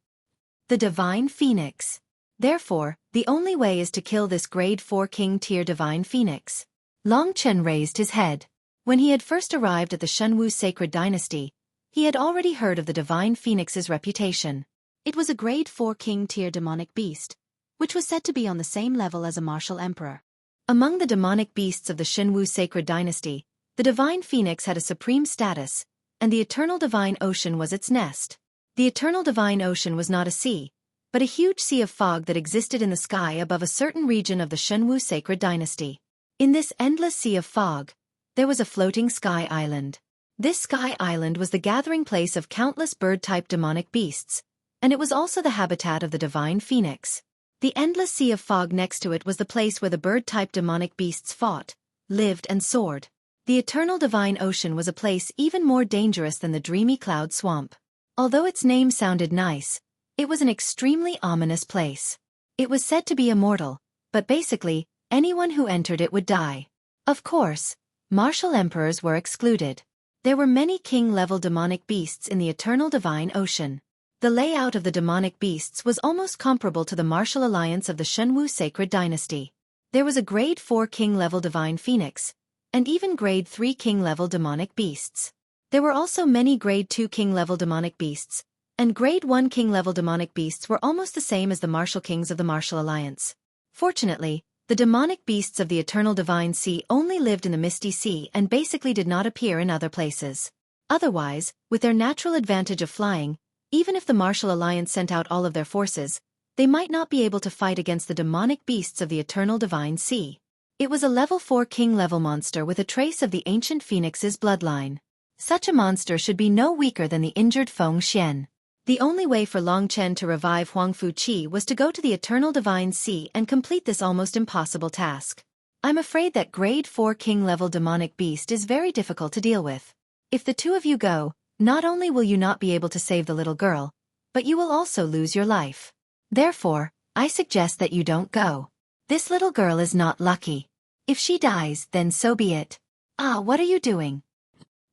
[SPEAKER 2] The Divine Phoenix. Therefore, the only way is to kill this grade 4 king-tier Divine Phoenix. Long Chen raised his head. When he had first arrived at the Shenwu sacred dynasty, he had already heard of the Divine Phoenix's reputation. It was a grade 4 king-tier demonic beast, which was said to be on the same level as a martial emperor. Among the demonic beasts of the Shenwu sacred dynasty, the Divine Phoenix had a supreme status, and the Eternal Divine Ocean was its nest. The Eternal Divine Ocean was not a sea, but a huge sea of fog that existed in the sky above a certain region of the Shenwu sacred dynasty. In this endless sea of fog, there was a floating sky island. This sky island was the gathering place of countless bird-type demonic beasts, and it was also the habitat of the Divine Phoenix. The endless sea of fog next to it was the place where the bird-type demonic beasts fought, lived and soared. The Eternal Divine Ocean was a place even more dangerous than the dreamy cloud swamp. Although its name sounded nice, it was an extremely ominous place. It was said to be immortal, but basically, anyone who entered it would die. Of course, martial emperors were excluded. There were many king-level demonic beasts in the Eternal Divine Ocean. The layout of the demonic beasts was almost comparable to the martial alliance of the Shenwu sacred dynasty. There was a grade 4 king-level Divine Phoenix, and even grade 3 king-level demonic beasts. There were also many grade 2 king-level demonic beasts, and grade 1 king-level demonic beasts were almost the same as the martial kings of the martial alliance. Fortunately, the demonic beasts of the Eternal Divine Sea only lived in the Misty Sea and basically did not appear in other places. Otherwise, with their natural advantage of flying, even if the martial alliance sent out all of their forces, they might not be able to fight against the demonic beasts of the Eternal Divine Sea. It was a level 4 king-level monster with a trace of the ancient phoenix's bloodline. Such a monster should be no weaker than the injured Feng Xian. The only way for Long Chen to revive Huang Fu Qi was to go to the Eternal Divine Sea and complete this almost impossible task. I'm afraid that grade 4 king-level demonic beast is very difficult to deal with. If the two of you go, not only will you not be able to save the little girl, but you will also lose your life. Therefore, I suggest that you don't go. This little girl is not lucky. If she dies, then so be it. Ah, what are you doing?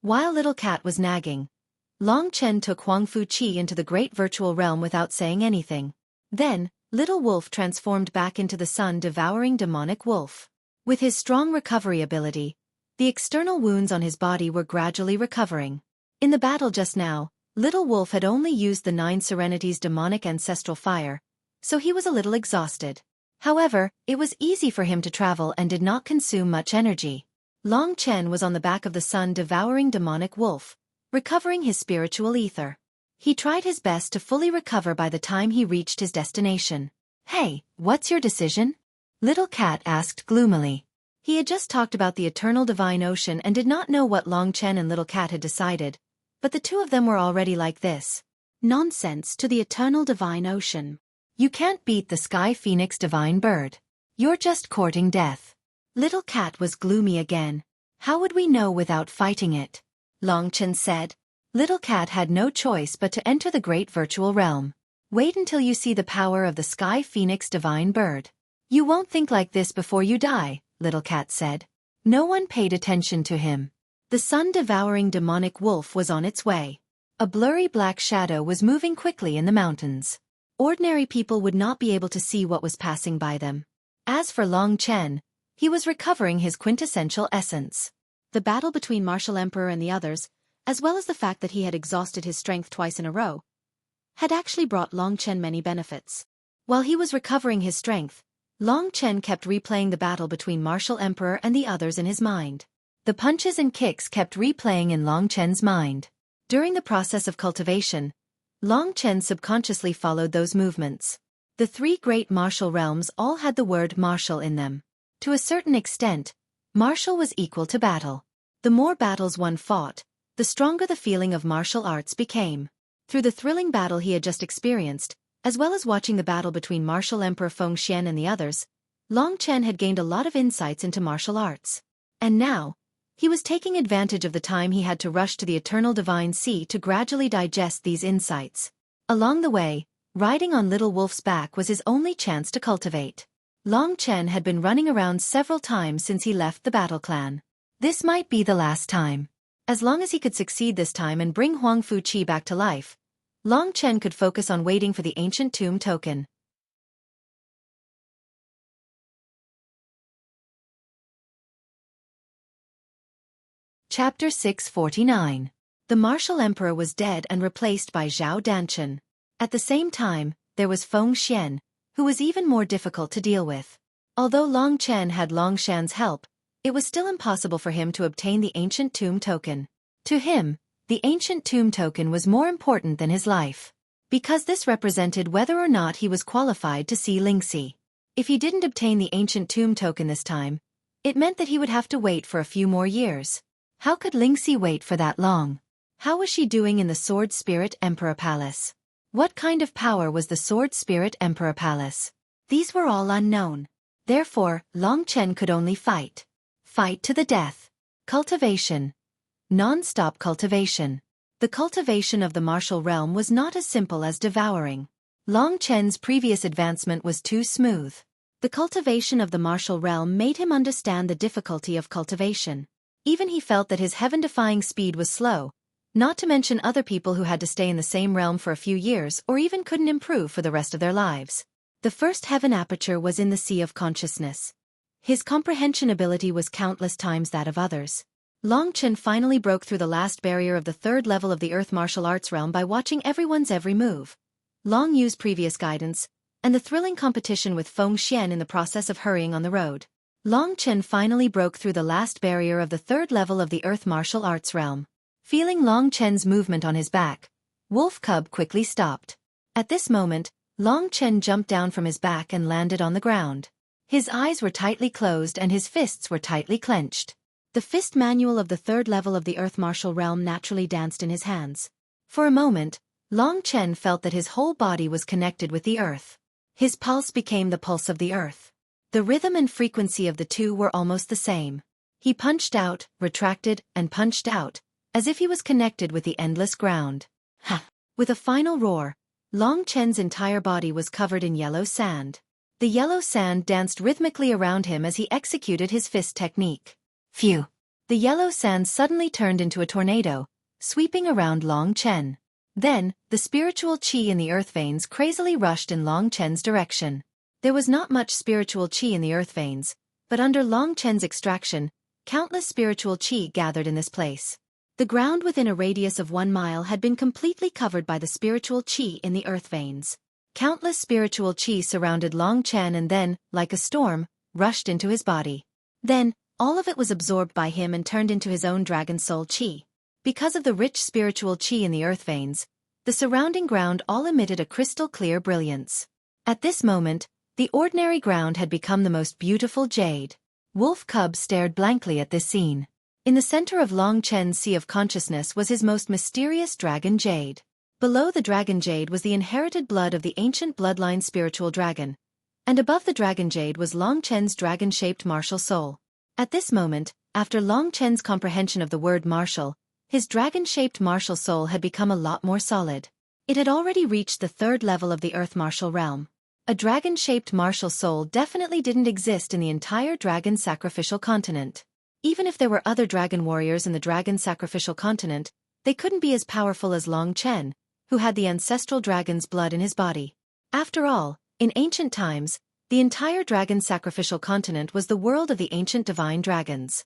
[SPEAKER 2] While Little Cat was nagging, Long Chen took Huang Fu Qi into the great virtual realm without saying anything. Then, Little Wolf transformed back into the sun-devouring demonic wolf. With his strong recovery ability, the external wounds on his body were gradually recovering. In the battle just now, Little Wolf had only used the 9 Serenities demonic ancestral fire, so he was a little exhausted. However, it was easy for him to travel and did not consume much energy. Long Chen was on the back of the sun-devouring demonic wolf, recovering his spiritual ether. He tried his best to fully recover by the time he reached his destination. Hey, what's your decision? Little Cat asked gloomily. He had just talked about the Eternal Divine Ocean and did not know what Long Chen and Little Cat had decided, but the two of them were already like this. Nonsense to the Eternal Divine Ocean. You can't beat the Sky Phoenix Divine Bird. You're just courting death. Little Cat was gloomy again. How would we know without fighting it? Long Chen said. Little Cat had no choice but to enter the great virtual realm. Wait until you see the power of the Sky Phoenix Divine Bird. You won't think like this before you die, Little Cat said. No one paid attention to him. The sun-devouring demonic wolf was on its way. A blurry black shadow was moving quickly in the mountains. Ordinary people would not be able to see what was passing by them. As for Long Chen, he was recovering his quintessential essence. The battle between Martial Emperor and the others, as well as the fact that he had exhausted his strength twice in a row, had actually brought Long Chen many benefits. While he was recovering his strength, Long Chen kept replaying the battle between Martial Emperor and the others in his mind. The punches and kicks kept replaying in Long Chen's mind. During the process of cultivation, Long Chen subconsciously followed those movements. The 3 great martial realms all had the word martial in them. To a certain extent, Martial was equal to battle. The more battles one fought, the stronger the feeling of martial arts became. Through the thrilling battle he had just experienced, as well as watching the battle between martial Emperor Feng Xian and the others, Long Chen had gained a lot of insights into martial arts. And now, he was taking advantage of the time he had to rush to the eternal divine sea to gradually digest these insights. Along the way, riding on Little Wolf's back was his only chance to cultivate. Long Chen had been running around several times since he left the battle clan. This might be the last time. As long as he could succeed this time and bring Huang Fu Qi back to life, Long Chen could focus on waiting for the ancient tomb token. Chapter 649. The martial emperor was dead and replaced by Zhao Danchen. At the same time, there was Feng Xian, who was even more difficult to deal with. Although Long Chen had Long Shan's help, it was still impossible for him to obtain the ancient tomb token. To him, the ancient tomb token was more important than his life, because this represented whether or not he was qualified to see Lingxi. If he didn't obtain the ancient tomb token this time, it meant that he would have to wait for a few more years. How could Lingxi wait for that long? How was she doing in the Sword Spirit Emperor Palace? What kind of power was the Sword Spirit Emperor Palace? These were all unknown. Therefore, Long Chen could only fight. Fight to the death. Cultivation. Non-stop cultivation. The cultivation of the martial realm was not as simple as devouring. Long Chen's previous advancement was too smooth. The cultivation of the martial realm made him understand the difficulty of cultivation. Even he felt that his heaven-defying speed was slow, not to mention other people who had to stay in the same realm for a few years or even couldn't improve for the rest of their lives. The first heaven aperture was in the Sea of Consciousness. His comprehension ability was countless times that of others. Long Chen finally broke through the last barrier of the third level of the Earth martial arts realm by watching everyone's every move. Long Yu's previous guidance, and the thrilling competition with Feng Xian in the process of hurrying on the road. Long Chen finally broke through the last barrier of the third level of the Earth martial arts realm. Feeling Long Chen's movement on his back, Wolf Cub quickly stopped. At this moment, Long Chen jumped down from his back and landed on the ground. His eyes were tightly closed and his fists were tightly clenched. The fist manual of the third level of the Earth martial realm naturally danced in his hands. For a moment, Long Chen felt that his whole body was connected with the earth. His pulse became the pulse of the earth. The rhythm and frequency of the two were almost the same. He punched out, retracted, and punched out, as if he was connected with the endless ground. Ha! With a final roar, Long Chen's entire body was covered in yellow sand. The yellow sand danced rhythmically around him as he executed his fist technique. Phew! The yellow sand suddenly turned into a tornado, sweeping around Long Chen. Then, the spiritual qi in the earth veins crazily rushed in Long Chen's direction. There was not much spiritual qi in the earth veins, but under Long Chen's extraction, countless spiritual qi gathered in this place. The ground within a radius of 1 mile had been completely covered by the spiritual qi in the earth veins. Countless spiritual qi surrounded Long Chen and then, like a storm, rushed into his body. Then, all of it was absorbed by him and turned into his own dragon soul qi. Because of the rich spiritual qi in the earth veins, the surrounding ground all emitted a crystal-clear brilliance. At this moment, the ordinary ground had become the most beautiful jade. Wolf Cub stared blankly at this scene. In the center of Long Chen's Sea of Consciousness was his most mysterious dragon jade. Below the dragon jade was the inherited blood of the ancient bloodline spiritual dragon, and above the dragon jade was Long Chen's dragon-shaped martial soul. At this moment, after Long Chen's comprehension of the word martial, his dragon-shaped martial soul had become a lot more solid. It had already reached the third level of the Earth martial realm. A dragon-shaped martial soul definitely didn't exist in the entire dragon sacrificial continent. Even if there were other dragon warriors in the dragon sacrificial continent, they couldn't be as powerful as Long Chen, who had the ancestral dragon's blood in his body. After all, in ancient times, the entire dragon sacrificial continent was the world of the ancient divine dragons.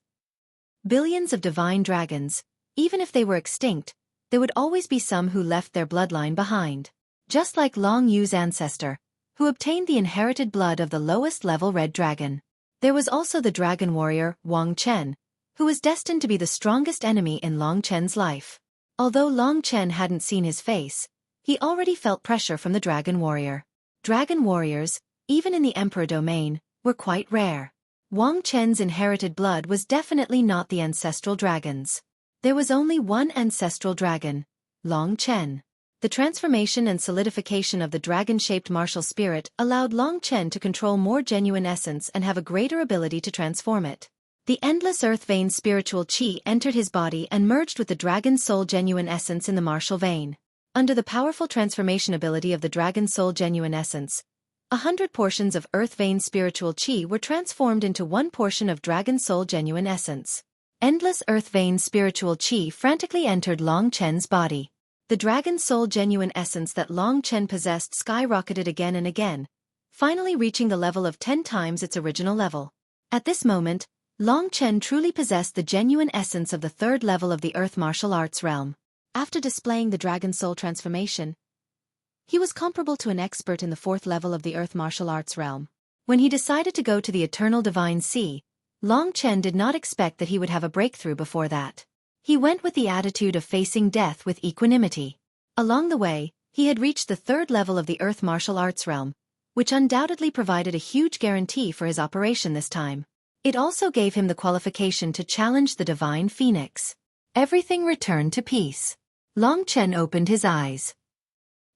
[SPEAKER 2] Billions of divine dragons, even if they were extinct, there would always be some who left their bloodline behind. Just like Long Yu's ancestor, who obtained the inherited blood of the lowest level red dragon. There was also the dragon warrior, Wang Chen, who was destined to be the strongest enemy in Long Chen's life. Although Long Chen hadn't seen his face, he already felt pressure from the dragon warrior. Dragon warriors, even in the emperor domain, were quite rare.
[SPEAKER 1] Wang Chen's inherited blood was definitely not the ancestral dragon's. There was only one ancestral dragon, Long Chen. The transformation and solidification of the dragon-shaped martial spirit allowed Long Chen to control more genuine essence and have a greater ability to transform it. The endless earth vein spiritual qi entered his body and merged with the dragon soul genuine essence in the martial vein. Under the powerful transformation ability of the dragon soul genuine essence, 100 portions of earth vein spiritual qi were transformed into one portion of dragon soul genuine essence. Endless earth vein spiritual qi frantically entered Long Chen's body. The dragon soul genuine essence that Long Chen possessed skyrocketed again and again, finally reaching the level of 10 times its original level. At this moment, Long Chen truly possessed the genuine essence of the third level of the earth martial arts realm. After displaying the dragon soul transformation, he was comparable to an expert in the fourth level of the earth martial arts realm. When he decided to go to the eternal divine sea, Long Chen did not expect that he would have a breakthrough before that. He went with the attitude of facing death with equanimity. Along the way, he had reached the third level of the earth martial arts realm, which undoubtedly provided a huge guarantee for his operation this time. It also gave him the qualification to challenge the divine phoenix. Everything returned to peace. Long Chen opened his eyes.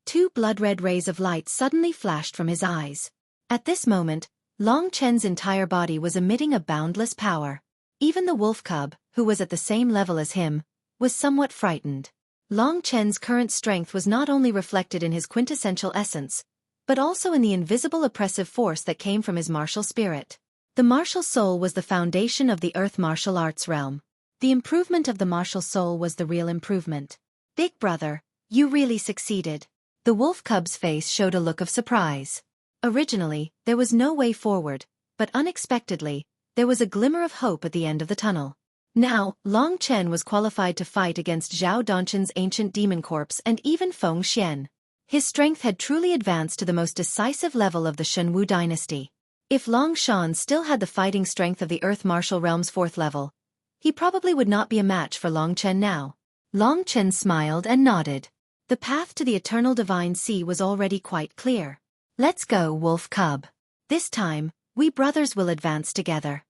[SPEAKER 1] 2 blood-red rays of light suddenly flashed from his eyes. At this moment, Long Chen's entire body was emitting a boundless power. Even the wolf cub, who was at the same level as him, was somewhat frightened. Long Chen's current strength was not only reflected in his quintessential essence, but also in the invisible oppressive force that came from his martial spirit. The martial soul was the foundation of the earth martial arts realm. The improvement of the martial soul was the real improvement. Big brother, you really succeeded. The wolf cub's face showed a look of surprise. Originally, there was no way forward, but unexpectedly, there was a glimmer of hope at the end of the tunnel. Now, Long Chen was qualified to fight against Zhao Donchen's ancient demon corpse and even Feng Xian. His strength had truly advanced to the most decisive level of the Shenwu dynasty. If Long Shan still had the fighting strength of the Earth Martial Realm's 4th level, he probably would not be a match for Long Chen now. Long Chen smiled and nodded. The path to the Eternal Divine Sea was already quite clear. Let's go, Wolf Cub. This time, we brothers will advance together.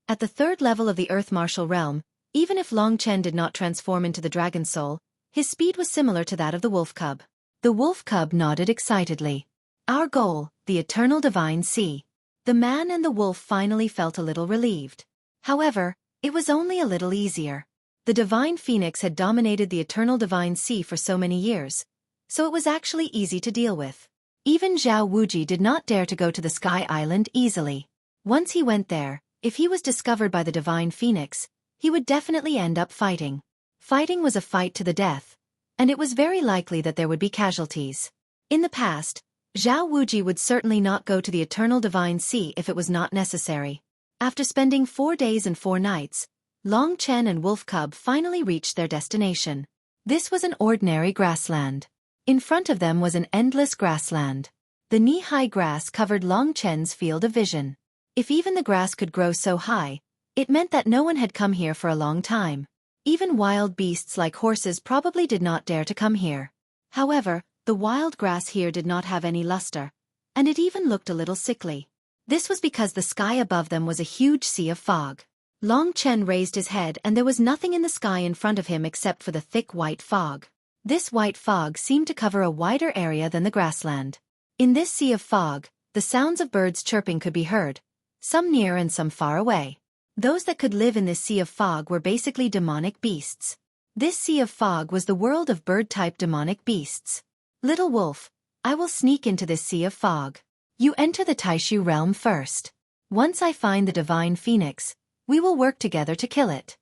[SPEAKER 1] At the 3rd level of the Earth Martial Realm, even if Long Chen did not transform into the Dragon Soul, his speed was similar to that of the Wolf Cub. The Wolf Cub nodded excitedly. Our goal, the Eternal Divine Sea. The man and the wolf finally felt a little relieved. However, it was only a little easier. The Divine Phoenix had dominated the Eternal Divine Sea for so many years, so it was actually easy to deal with. Even Zhao Wuji did not dare to go to the Sky Island easily. Once he went there, if he was discovered by the Divine Phoenix, he would definitely end up fighting. Fighting was a fight to the death, and it was very likely that there would be casualties. In the past, Zhao Wuji would certainly not go to the Eternal Divine Sea if it was not necessary. After spending 4 days and 4 nights, Long Chen and Wolf Cub finally reached their destination. This was an ordinary grassland. In front of them was an endless grassland. The knee-high grass covered Long Chen's field of vision. If even the grass could grow so high, it meant that no one had come here for a long time. Even wild beasts like horses probably did not dare to come here. However, the wild grass here did not have any luster, and it even looked a little sickly. This was because the sky above them was a huge sea of fog. Long Chen raised his head and there was nothing in the sky in front of him except for the thick white fog. This white fog seemed to cover a wider area than the grassland. In this sea of fog, the sounds of birds chirping could be heard, some near and some far away. Those that could live in this sea of fog were basically demonic beasts. This sea of fog was the world of bird-type demonic beasts. Little wolf, I will sneak into this sea of fog. You enter the Taishu realm first. Once I find the Divine Phoenix, we will work together to kill it.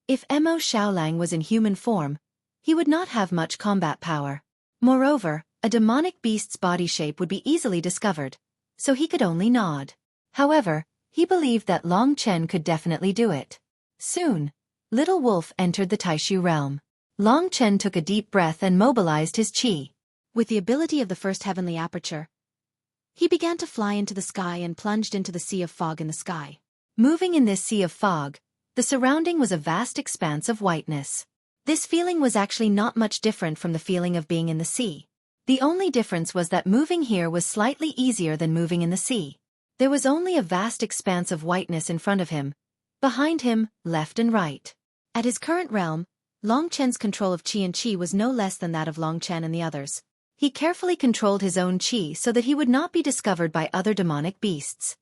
[SPEAKER 1] If Mo Xiaolang was in human form, he would not have much combat power. Moreover, a demonic beast's body shape would be easily discovered, so he could only nod. However, he believed that Long Chen could definitely do it. Soon, Little Wolf entered the Taishu realm. Long Chen took a deep breath and mobilized his qi. With the ability of the first heavenly aperture, he began to fly into the sky and plunged into the sea of fog in the sky. Moving in this sea of fog, the surrounding was a vast expanse of whiteness. This feeling was actually not much different from the feeling of being in the sea. The only difference was that moving here was slightly easier than moving in the sea.
[SPEAKER 2] There was only a vast expanse of whiteness in front of him, behind him, left and right. At his current realm, Long Chen's control of Qi and Qi was no less than that of Long Chen and the others. He carefully controlled his own Qi so that he would not be discovered by other demonic beasts.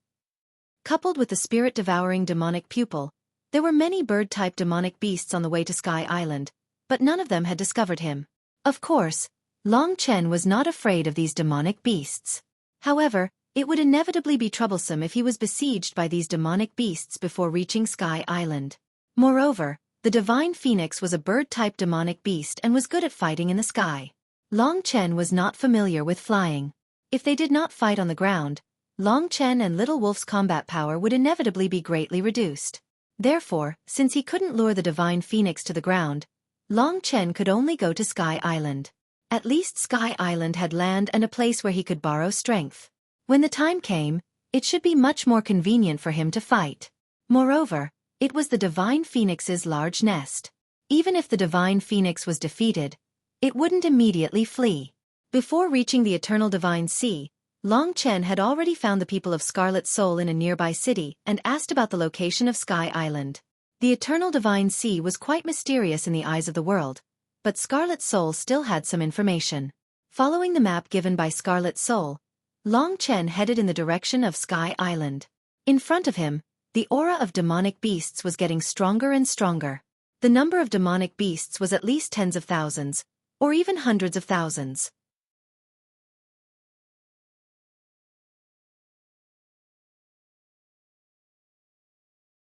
[SPEAKER 2] Coupled with the spirit-devouring demonic pupil, there were many bird-type demonic beasts on the way to Sky Island, but none of them had discovered him. Of course, Long Chen was not afraid of these demonic beasts. However, it would inevitably be troublesome if he was besieged by these demonic beasts before reaching Sky Island. Moreover, the Divine Phoenix was a bird-type demonic beast and was good at fighting in the sky. Long Chen was not familiar with flying. If they did not fight on the ground, Long Chen and Little Wolf's combat power would inevitably be greatly reduced. Therefore, since he couldn't lure the Divine Phoenix to the ground, Long Chen could only go to Sky Island. At least Sky Island had land and a place where he could borrow strength. When the time came, it should be much more convenient for him to fight. Moreover, it was the Divine Phoenix's large nest. Even if the Divine Phoenix was defeated, it wouldn't immediately flee. Before reaching the Eternal Divine Sea, Long Chen had already found the people of Scarlet Soul in a nearby city and asked about the location of Sky Island. The Eternal Divine Sea was quite mysterious in the eyes of the world, but Scarlet Soul still had some information. Following the map given by Scarlet Soul, Long Chen headed in the direction of Sky Island. In front of him, the aura of demonic beasts was getting stronger and stronger. The number of demonic beasts was at least tens of thousands, or even hundreds of thousands.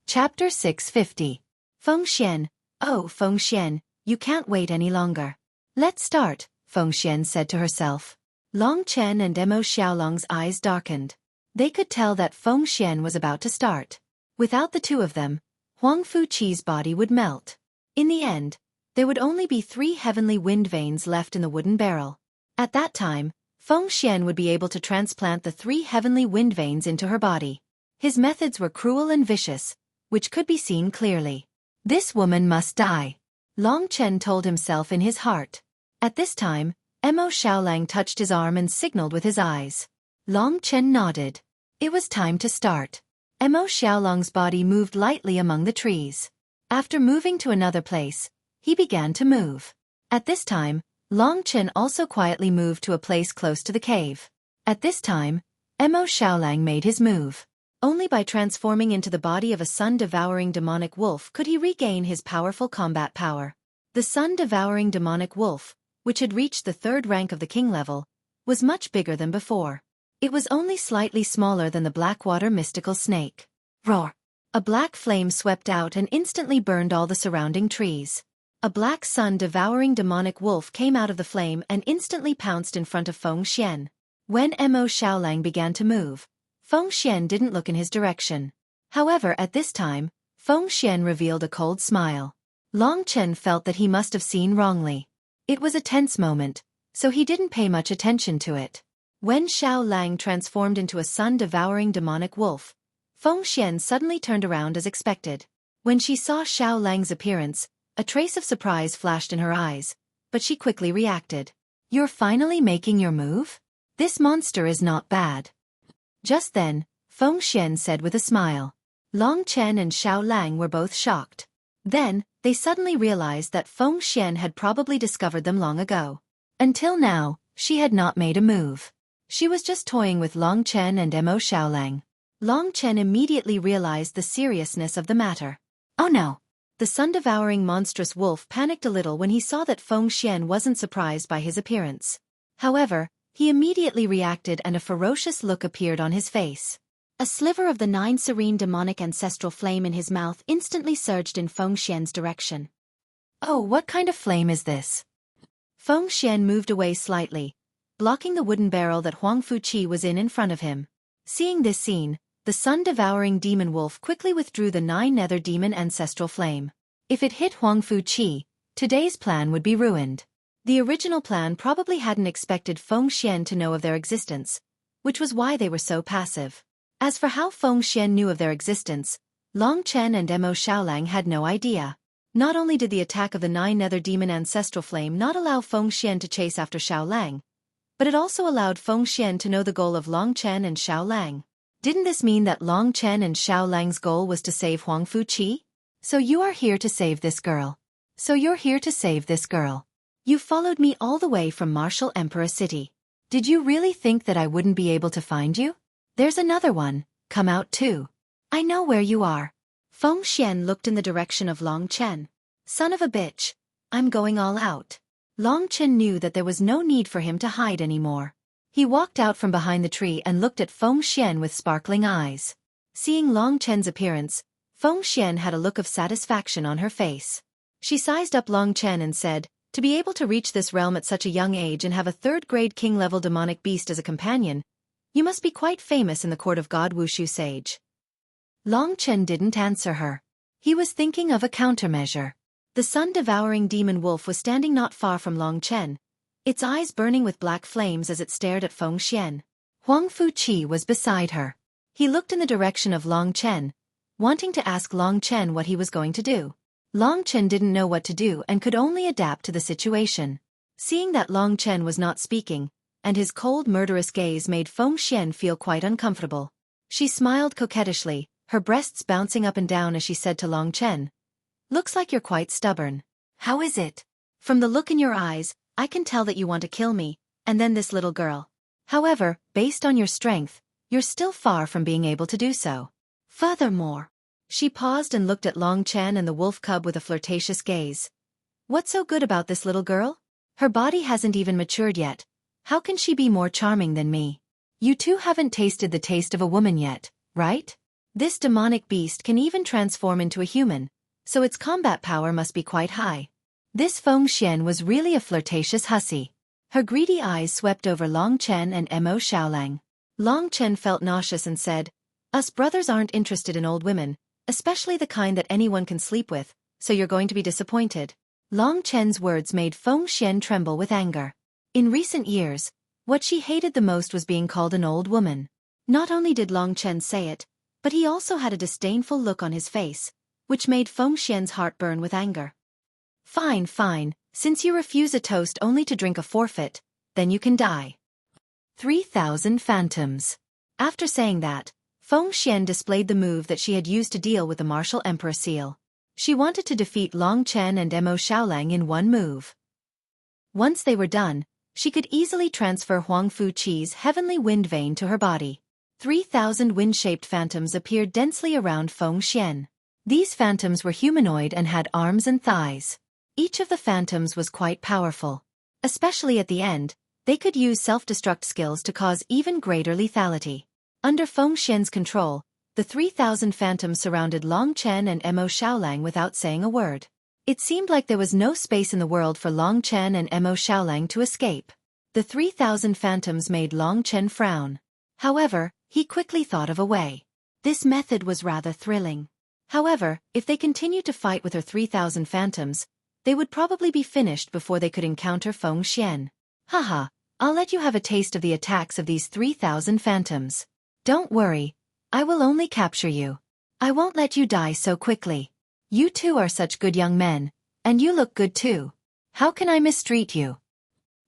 [SPEAKER 2] Chapter 650. Feng Xian. Oh, Feng Xian, you can't wait any longer. Let's start, Feng Xian said to herself. Long Chen and Mo Xiaolong's eyes darkened. They could tell that Feng Xian was about to start. Without the two of them, Huang Fuqi's body would melt. In the end, there would only be 3 heavenly wind veins left in the wooden barrel. At that time, Feng Xian would be able to transplant the 3 heavenly wind veins into her body. His methods were cruel and vicious, which could be seen clearly. This woman must die, Long Chen told himself in his heart. At this time, Mo Xiaolang touched his arm and signaled with his eyes. Long Chen nodded. It was time to start. Mo Xiaolong's body moved lightly among the trees. After moving to another place, he began to move. At this time, Long Chen also quietly moved to a place close to the cave. At this time, Mo Xiaolang made his move. Only by transforming into the body of a sun-devouring demonic wolf could he regain his powerful combat power. The sun-devouring demonic wolf, which had reached the 3rd rank of the king level, was much bigger than before. It was only slightly smaller than the Blackwater mystical snake. Roar! A black flame swept out and instantly burned all the surrounding trees. A black sun-devouring demonic wolf came out of the flame and instantly pounced in front of Feng Xian. When Mo Xiaolang began to move, Feng Xian didn't look in his direction. However, at this time, Feng Xian revealed a cold smile. Long Chen felt that he must have seen wrongly. It was a tense moment, so he didn't pay much attention to it. When Xiao Lang transformed into a sun-devouring demonic wolf, Feng Xian suddenly turned around as expected. When she saw Xiao Lang's appearance, a trace of surprise flashed in her eyes, but she quickly reacted. You're finally making your move? This monster is not bad. Just then, Feng Xian said with a smile. Long Chen and Xiao Lang were both shocked. Then, they suddenly realized that Feng Xian had probably discovered them long ago. Until now, she had not made a move. She was just toying with Long Chen and Mo Xiaolang. Long Chen immediately realized the seriousness of the matter. Oh no! The sun-devouring monstrous wolf panicked a little when he saw that Feng Xian wasn't surprised by his appearance. However, he immediately reacted and a ferocious look appeared on his face. A sliver of the 9 serene demonic ancestral flame in his mouth instantly surged in Feng Xian's direction. Oh, what kind of flame is this? Feng Xian moved away slightly, blocking the wooden barrel that Huang Fuqi was in front of him. Seeing this scene, the sun-devouring demon wolf quickly withdrew the 9 nether demon ancestral flame. If it hit Huang Fuqi, today's plan would be ruined. The original plan probably hadn't expected Feng Xian to know of their existence, which was why they were so passive. As for how Feng Xian knew of their existence, Long Chen and Mo Xiaolang had no idea. Not only did the attack of the 9 nether demon ancestral flame not allow Feng Xian to chase after Xiao Lang, but it also allowed Feng Xian to know the goal of Long Chen and Xiao Lang.
[SPEAKER 1] Didn't this mean that Long Chen and Xiao Lang's goal was to save Huang Fuqi? So you are here to save this girl. So you're here to save this girl. You followed me all the way from Martial Emperor City. Did you really think that I wouldn't be able to find you? There's another one, come out too. I know where you are. Feng Xian looked in the direction of Long Chen. Son of a bitch, I'm going all out. Long Chen knew that there was no need for him to hide anymore. He walked out from behind the tree and looked at Feng Xian with sparkling eyes. Seeing Long Chen's appearance, Feng Xian had a look of satisfaction on her face. She sized up Long Chen and said, to be able to reach this realm at such a young age and have a third-grade king-level demonic beast as a companion, you must be quite famous in the court of God Wushu Sage. Long Chen didn't answer her. He was thinking of a countermeasure. The sun-devouring demon wolf was standing not far from Long Chen, its eyes burning with black flames as it stared at Feng Xian. Huang Fuqi was beside her. He looked in the direction of Long Chen, wanting to ask Long Chen what he was going to do. Long Chen didn't know what to do and could only adapt to the situation. Seeing that Long Chen was not speaking, and his cold murderous gaze made Feng Xian feel quite uncomfortable. She smiled coquettishly, her breasts bouncing up and down as she said to Long Chen, "Looks like you're quite stubborn. How is it? From the look in your eyes, I can tell that you want to kill me, and then this little girl. However, based on your strength, you're still far from being able to do so. Furthermore," she paused and looked at Long Chen and the wolf cub with a flirtatious gaze. "What's so good about this little girl? Her body hasn't even matured yet. How can she be more charming than me? You two haven't tasted the taste of a woman yet, right? This demonic beast can even transform into a human, so its combat power must be quite high." This Feng Xian was really a flirtatious hussy. Her greedy eyes swept over Long Chen and Mo Xiaolang. Long Chen felt nauseous and said, "Us brothers aren't interested in old women, especially the kind that anyone can sleep with, so you're going to be disappointed." Long Chen's words made Feng Xian tremble with anger. In recent years, what she hated the most was being called an old woman. Not only did Long Chen say it, but he also had a disdainful look on his face, which made Feng Xian's heart burn with anger. "Fine, fine, since you refuse a toast only to drink a forfeit, then you can die." 3,000 phantoms. After saying that, Feng Xian displayed the move that she had used to deal with the Martial Emperor seal. She wanted to defeat Long Chen and Mo Xiaolang in one move. Once they were done, she could easily transfer Huang Fuqi's heavenly wind vein to her body. 3,000 wind-shaped phantoms appeared densely around Feng Xian. These phantoms were humanoid and had arms and thighs. Each of the phantoms was quite powerful. Especially at the end, they could use self-destruct skills to cause even greater lethality. Under Feng Xian's control, the 3,000 phantoms surrounded Long Chen and Mo Xiaolang without saying a word. It seemed like there was no space in the world for Long Chen and Mo Xiaolang to escape. The 3,000 phantoms made Long Chen frown. However, he quickly thought of a way. This method was rather thrilling. However, if they continued to fight with her 3,000 phantoms, they would probably be finished before they could encounter Feng Xian. "Haha, I'll let you have a taste of the attacks of these 3,000 phantoms. Don't worry, I will only capture you. I won't let you die so quickly. You two are such good young men, and you look good too. How can I mistreat you?"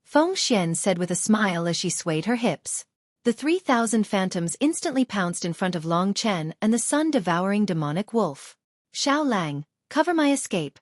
[SPEAKER 1] Feng Xian said with a smile as she swayed her hips. The 3,000 phantoms instantly pounced in front of Long Chen and the sun-devouring demonic wolf. "Xiao Lang, cover my escape."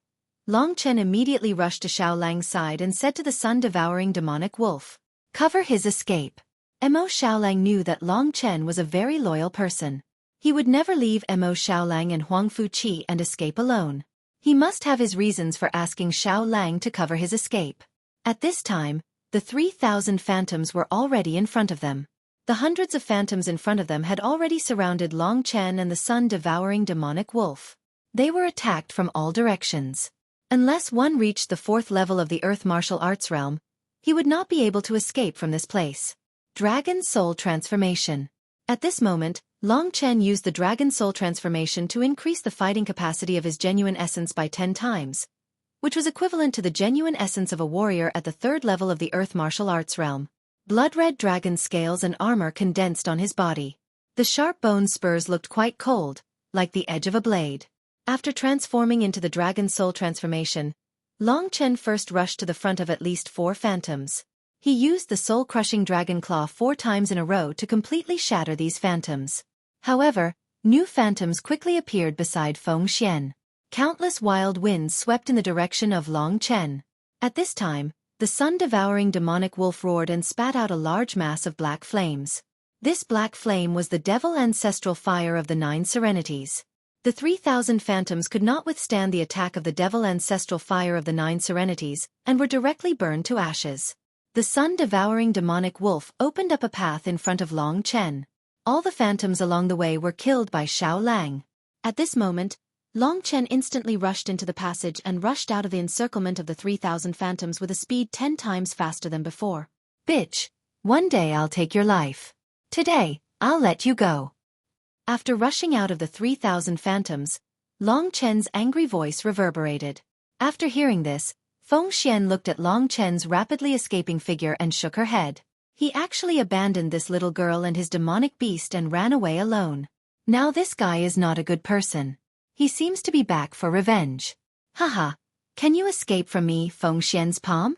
[SPEAKER 1] Long Chen immediately rushed to Xiao Lang's side and said to the sun-devouring demonic wolf, "Cover his escape." Mo Xiaolang knew that Long Chen was a very loyal person. He would never leave Mo Xiaolang and Huang Fuqi and escape alone. He must have his reasons for asking Xiao Lang to cover his escape. At this time, the 3,000 phantoms were already in front of them. The hundreds of phantoms in front of them had already surrounded Long Chen and the sun-devouring demonic wolf. They were attacked from all directions. Unless one reached the 4th level of the Earth Martial Arts realm, he would not be able to escape from this place. Dragon Soul Transformation. At this moment, Long Chen used the Dragon Soul Transformation to increase the fighting capacity of his genuine essence by 10 times, which was equivalent to the genuine essence of a warrior at the 3rd level of the Earth Martial Arts realm. Blood-red dragon scales and armor condensed on his body. The sharp bone spurs looked quite cold, like the edge of a blade. After transforming into the Dragon Soul Transformation, Long Chen first rushed to the front of at least 4 phantoms. He used the soul-crushing dragon claw 4 times in a row to completely shatter these phantoms. However, new phantoms quickly appeared beside Feng Xian. Countless wild winds swept in the direction of Long Chen. At this time, the sun-devouring demonic wolf roared and spat out a large mass of black flames. This black flame was the devil ancestral fire of the 9 serenities. The 3,000 phantoms could not withstand the attack of the devil ancestral fire of the 9 serenities, and were directly burned to ashes. The sun-devouring demonic wolf opened up a path in front of Long Chen. All the phantoms along the way were killed by Xiao Lang. At this moment, Long Chen instantly rushed into the passage and rushed out of the encirclement of the 3,000 phantoms with a speed 10 times faster than before. Bitch, one day I'll take your life. Today, I'll let you go. After rushing out of the 3,000 phantoms, Long Chen's angry voice reverberated. After hearing this, Feng Xian looked at Long Chen's rapidly escaping figure and shook her head. He actually abandoned this little girl and his demonic beast and ran away alone. Now this guy is not a good person. He seems to be back for revenge. Haha, can you escape from me, Feng Xian's palm?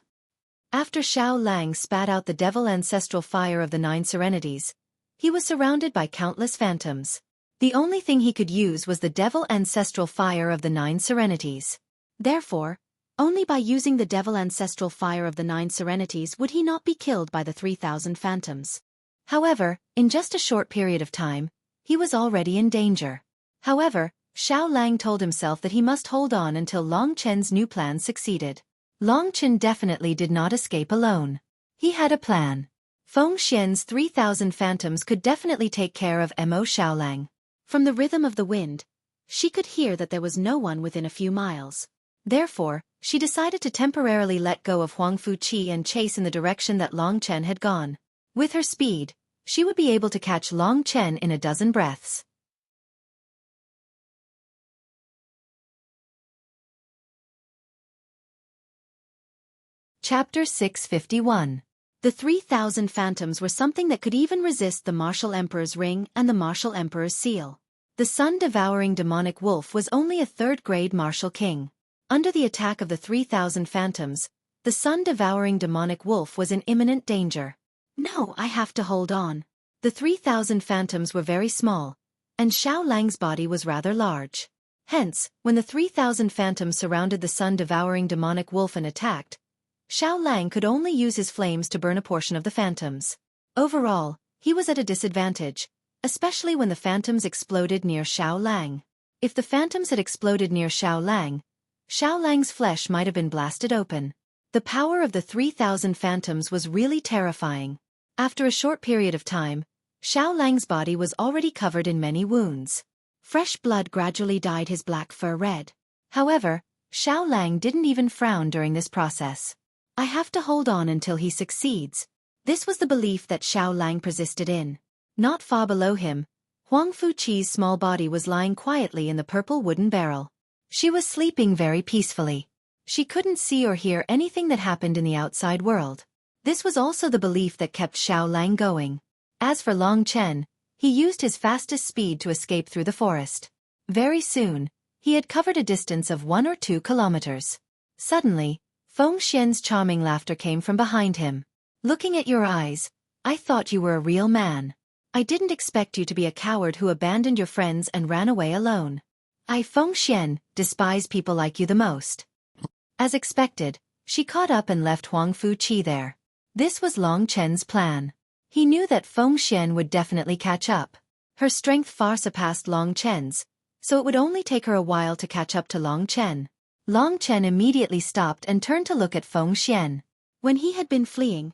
[SPEAKER 1] After Xiao Lang spat out the devil ancestral fire of the 9 serenities, he was surrounded by countless phantoms. The only thing he could use was the devil ancestral fire of the 9 serenities. Therefore, only by using the devil ancestral fire of the 9 serenities would he not be killed by the 3,000 phantoms. However, in just a short period of time, he was already in danger. However, Xiao Lang told himself that he must hold on until Long Chen's new plan succeeded. Long Chen definitely did not escape alone. He had a plan. Feng Xian's 3,000 phantoms could definitely take care of Mo Xiao Lang. From the rhythm of the wind, she could hear that there was no one within a few miles. Therefore, she decided to temporarily let go of Huang Fuqi and chase in the direction that Long Chen had gone. With her speed, she would be able to catch Long Chen in a dozen breaths. Chapter 651. The 3,000 phantoms were something that could even resist the Martial Emperor's ring and the Martial Emperor's seal. The sun-devouring demonic wolf was only a third-grade martial king. Under the attack of the 3,000 phantoms, the sun-devouring demonic wolf was in imminent danger. No, I have to hold on. The 3,000 phantoms were very small, and Xiao Lang's body was rather large. Hence, when the 3,000 phantoms surrounded the sun-devouring demonic wolf and attacked, Xiao Lang could only use his flames to burn a portion of the phantoms. Overall, he was at a disadvantage, especially when the phantoms exploded near Xiao Lang. If the phantoms had exploded near Xiao Lang's flesh might have been blasted open. The power of the 3,000 phantoms was really terrifying. After a short period of time, Xiao Lang's body was already covered in many wounds. Fresh blood gradually dyed his black fur red. However, Xiao Lang didn't even frown during this process. I have to hold on until he succeeds. This was the belief that Xiao Lang persisted in. Not far below him, Huang Fuqi's small body was lying quietly in the purple wooden barrel. She was sleeping very peacefully. She couldn't see or hear anything that happened in the outside world. This was also the belief that kept Xiao Lang going. As for Long Chen, he used his fastest speed to escape through the forest. Very soon, he had covered a distance of 1 or 2 kilometers. Suddenly, Feng Xian's charming laughter came from behind him. Looking at your eyes, I thought you were a real man. I didn't expect you to be a coward who abandoned your friends and ran away alone. I, Feng Xian, despise people like you the most. As expected, she caught up and left Huang Fuqi there. This was Long Chen's plan. He knew that Feng Xian would definitely catch up. Her strength far surpassed Long Chen's, so it would only take her a while to catch up to Long Chen. Long Chen immediately stopped and turned to look at Feng Xian. When he had been fleeing,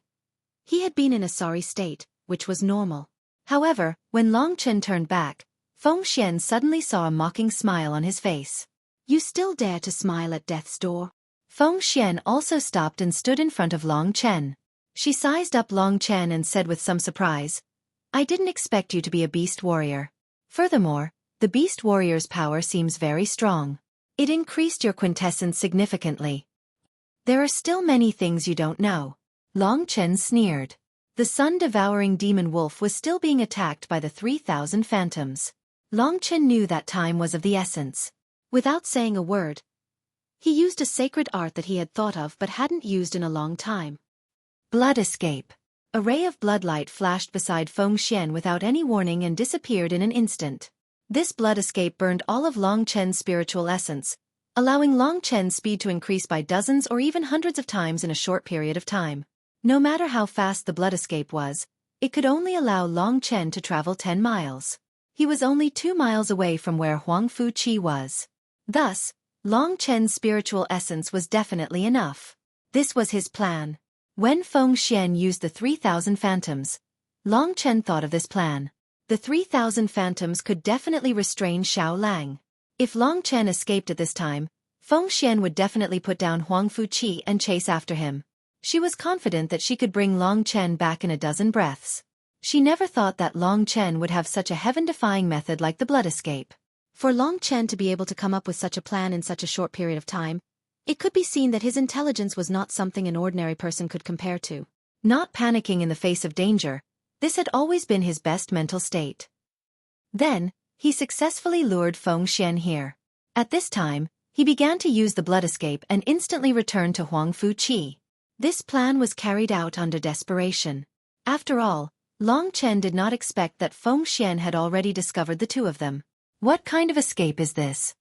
[SPEAKER 1] he had been in a sorry state, which was normal. However, when Long Chen turned back, Feng Xian suddenly saw a mocking smile on his face. You still dare to smile at death's door? Feng Xian also stopped and stood in front of Long Chen. She sized up Long Chen and said with some surprise, I didn't expect you to be a beast warrior. Furthermore, the beast warrior's power seems very strong. It increased your quintessence significantly. There are still many things you don't know. Long Chen sneered. The sun-devouring demon wolf was still being attacked by the 3,000 phantoms. Long Chen knew that time was of the essence. Without saying a word, he used a sacred art that he had thought of but hadn't used in a long time. Blood escape.
[SPEAKER 2] A ray of bloodlight flashed beside Feng Xian without any warning and disappeared in an instant. This blood escape burned all of Long Chen's spiritual essence, allowing Long Chen's speed to increase by dozens or even hundreds of times in a short period of time. No matter how fast the blood escape was, it could only allow Long Chen to travel 10 miles. He was only 2 miles away from where Huang Fuqi was. Thus, Long Chen's spiritual essence was definitely enough. This was his plan. When Feng Xian used the 3,000 phantoms, Long Chen thought of this plan. The 3,000 phantoms could definitely restrain Xiao Lang. If Long Chen escaped at this time, Feng Xian would definitely put down Huang Fuqi and chase after him. She was confident that she could bring Long Chen back in a dozen breaths. She never thought that Long Chen would have such a heaven-defying method like the blood escape. For Long Chen to be able to come up with such a plan in such a short period of time, it could be seen that his intelligence was not something an ordinary person could compare to. Not panicking in the face of danger, this had always been his best mental state. Then, he successfully lured Feng Xian here. At this time, he began to use the blood escape and instantly returned to Huang Fuqi. This plan was carried out under desperation. After all, Long Chen did not expect that Feng Xian had already discovered the two of them. What kind of escape is this?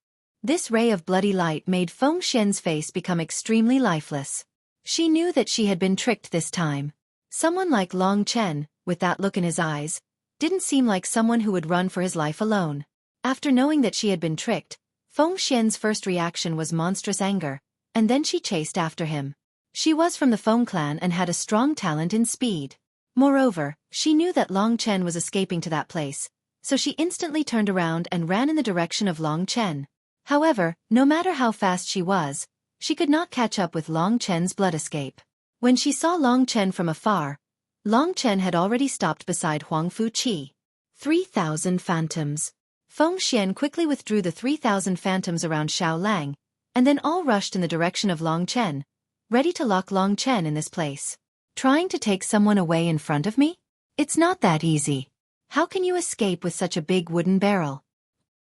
[SPEAKER 2] This ray of bloody light made Feng Xian's face become extremely lifeless. She knew that she had been tricked this time. Someone like Long Chen, with that look in his eyes, didn't seem like someone who would run for his life alone. After knowing that she had been tricked, Feng Xian's first reaction was monstrous anger, and then she chased after him. She was from the Feng clan and had a strong talent in speed. Moreover, she knew that Long Chen was escaping to that place, so she instantly turned around and ran in the direction of Long Chen. However, no matter how fast she was, she could not catch up with Long Chen's blood escape. When she saw Long Chen from afar, Long Chen had already stopped beside Huang Fuqi. 3,000 phantoms. Feng Xian quickly withdrew the 3,000 phantoms around Xiao Lang, and then all rushed in the direction of Long Chen, ready to lock Long Chen in this place. Trying to take someone away in front of me? It's not that easy. How can you escape with such a big wooden barrel?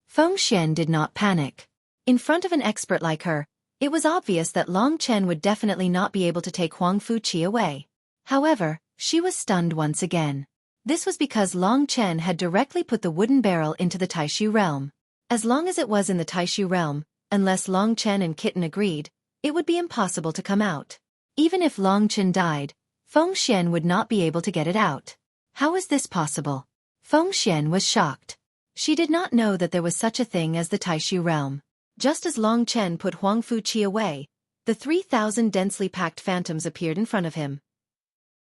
[SPEAKER 2] Feng Xian did not panic. In front of an expert like her, it was obvious that Long Chen would definitely not be able to take Huang Fuqi away. However, she was stunned once again. This was because Long Chen had directly put the wooden barrel into the Taishu realm. As long as it was in the Taishu realm, unless Long Chen and Kitten agreed, it would be impossible to come out. Even if Long Chen died, Feng Xian would not be able to get it out. How is this possible? Feng Xian was shocked. She did not know that there was such a thing as the Taishu realm. Just as Long Chen put Huang Fuqi away, the 3,000 densely packed phantoms appeared in front of him.